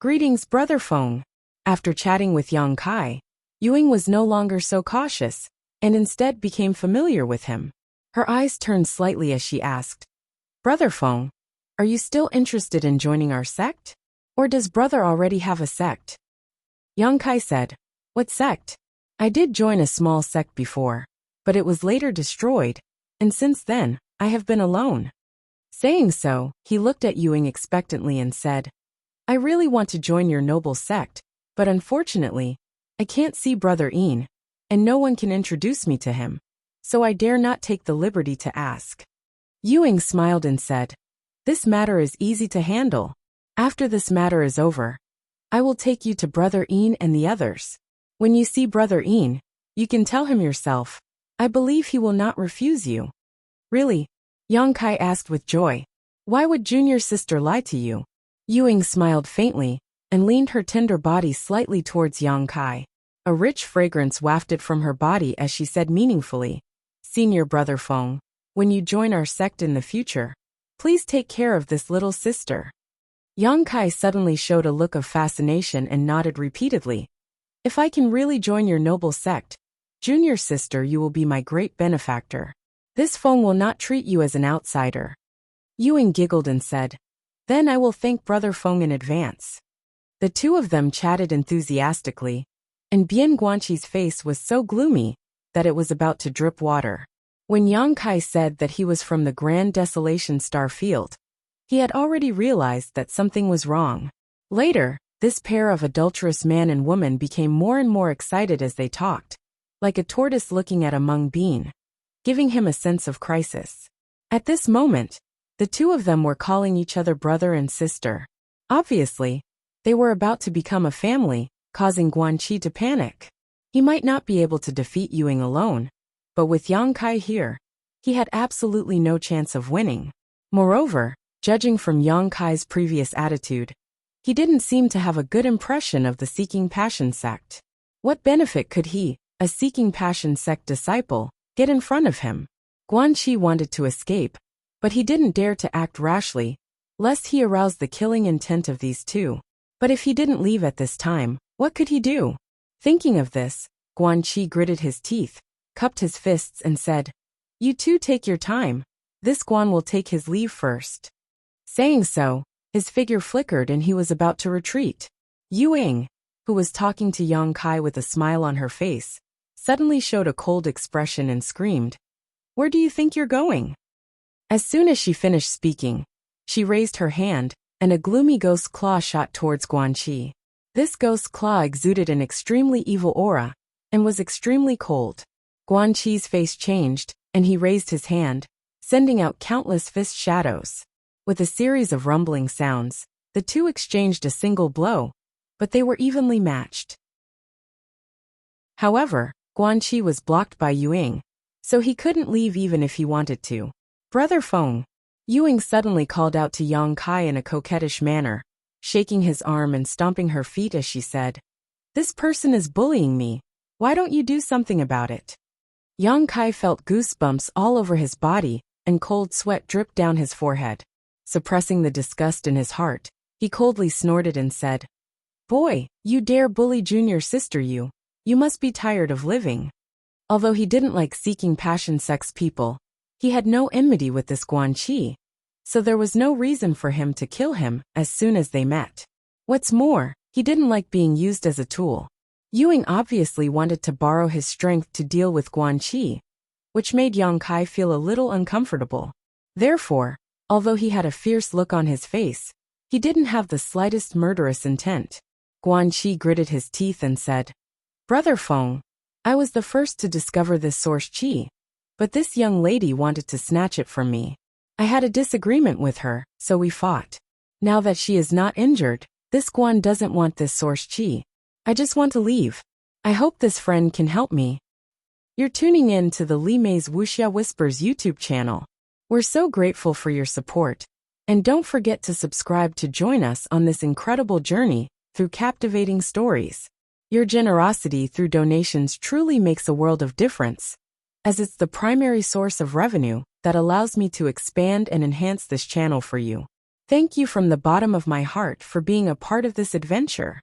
A: Greetings, Brother Feng. After chatting with Yang Kai, Yuing was no longer so cautious, and instead became familiar with him. Her eyes turned slightly as she asked, Brother Feng, are you still interested in joining our sect? Or does brother already have a sect? Yang Kai said, What sect? I did join a small sect before, but it was later destroyed, and since then, I have been alone. Saying so, he looked at Yuing expectantly and said, I really want to join your noble sect, but unfortunately, I can't see Brother Ian, and no one can introduce me to him, so I dare not take the liberty to ask. Yuing smiled and said, This matter is easy to handle. After this matter is over, I will take you to Brother Ian and the others. When you see Brother Ian, you can tell him yourself. I believe he will not refuse you. Really? Yang Kai asked with joy. Why would junior sister lie to you? Yuing smiled faintly and leaned her tender body slightly towards Yang Kai. A rich fragrance wafted from her body as she said meaningfully, Senior Brother Feng, when you join our sect in the future, please take care of this little sister. Yang Kai suddenly showed a look of fascination and nodded repeatedly. If I can really join your noble sect, junior sister, you will be my great benefactor. This Feng will not treat you as an outsider. Yuing giggled and said, Then I will thank Brother Feng in advance. The two of them chatted enthusiastically, and Bian Guanqi's face was so gloomy that it was about to drip water. When Yang Kai said that he was from the Grand Desolation Star Field, he had already realized that something was wrong. Later, this pair of adulterous man and woman became more and more excited as they talked, like a tortoise looking at a mung bean, giving him a sense of crisis. At this moment, the two of them were calling each other brother and sister. Obviously, they were about to become a family, causing Guanqi to panic. He might not be able to defeat Yuing alone, but with Yang Kai here, he had absolutely no chance of winning. Moreover, judging from Yang Kai's previous attitude, he didn't seem to have a good impression of the Seeking Passion sect. What benefit could he, a Seeking Passion sect disciple, get in front of him? Guanqi wanted to escape, but he didn't dare to act rashly, lest he arouse the killing intent of these two. But if he didn't leave at this time, what could he do? Thinking of this, Guanqi gritted his teeth, cupped his fists and said, You two take your time. This Guan will take his leave first. Saying so, his figure flickered and he was about to retreat. Yuing, who was talking to Yang Kai with a smile on her face, suddenly showed a cold expression and screamed, Where do you think you're going? As soon as she finished speaking, she raised her hand, and a gloomy ghost claw shot towards Guanqi. This ghost claw exuded an extremely evil aura, and was extremely cold. Guanqi's face changed, and he raised his hand, sending out countless fist shadows. With a series of rumbling sounds, the two exchanged a single blow, but they were evenly matched. However, Guanqi was blocked by Yuing, so he couldn't leave even if he wanted to. Brother Feng, Yuing suddenly called out to Yang Kai in a coquettish manner, shaking his arm and stomping her feet as she said, This person is bullying me. Why don't you do something about it? Yang Kai felt goosebumps all over his body, and cold sweat dripped down his forehead. Suppressing the disgust in his heart, he coldly snorted and said, Boy, you dare bully junior sister you. You must be tired of living. Although he didn't like Seeking Passion sex people, he had no enmity with this Guanqi, so there was no reason for him to kill him as soon as they met. What's more, he didn't like being used as a tool. Yuing obviously wanted to borrow his strength to deal with Guanqi, which made Yang Kai feel a little uncomfortable. Therefore, although he had a fierce look on his face, he didn't have the slightest murderous intent. Guan Qi gritted his teeth and said, "Brother Feng, I was the first to discover this source qi, but this young lady wanted to snatch it from me. I had a disagreement with her, so we fought. Now that she is not injured, this Guan doesn't want this source qi. I just want to leave. I hope this friend can help me." You're tuning in to the Li Mei's Wuxia Whispers YouTube channel. We're so grateful for your support. And don't forget to subscribe to join us on this incredible journey through captivating stories. Your generosity through donations truly makes a world of difference, as it's the primary source of revenue that allows me to expand and enhance this channel for you. Thank you from the bottom of my heart for being a part of this adventure.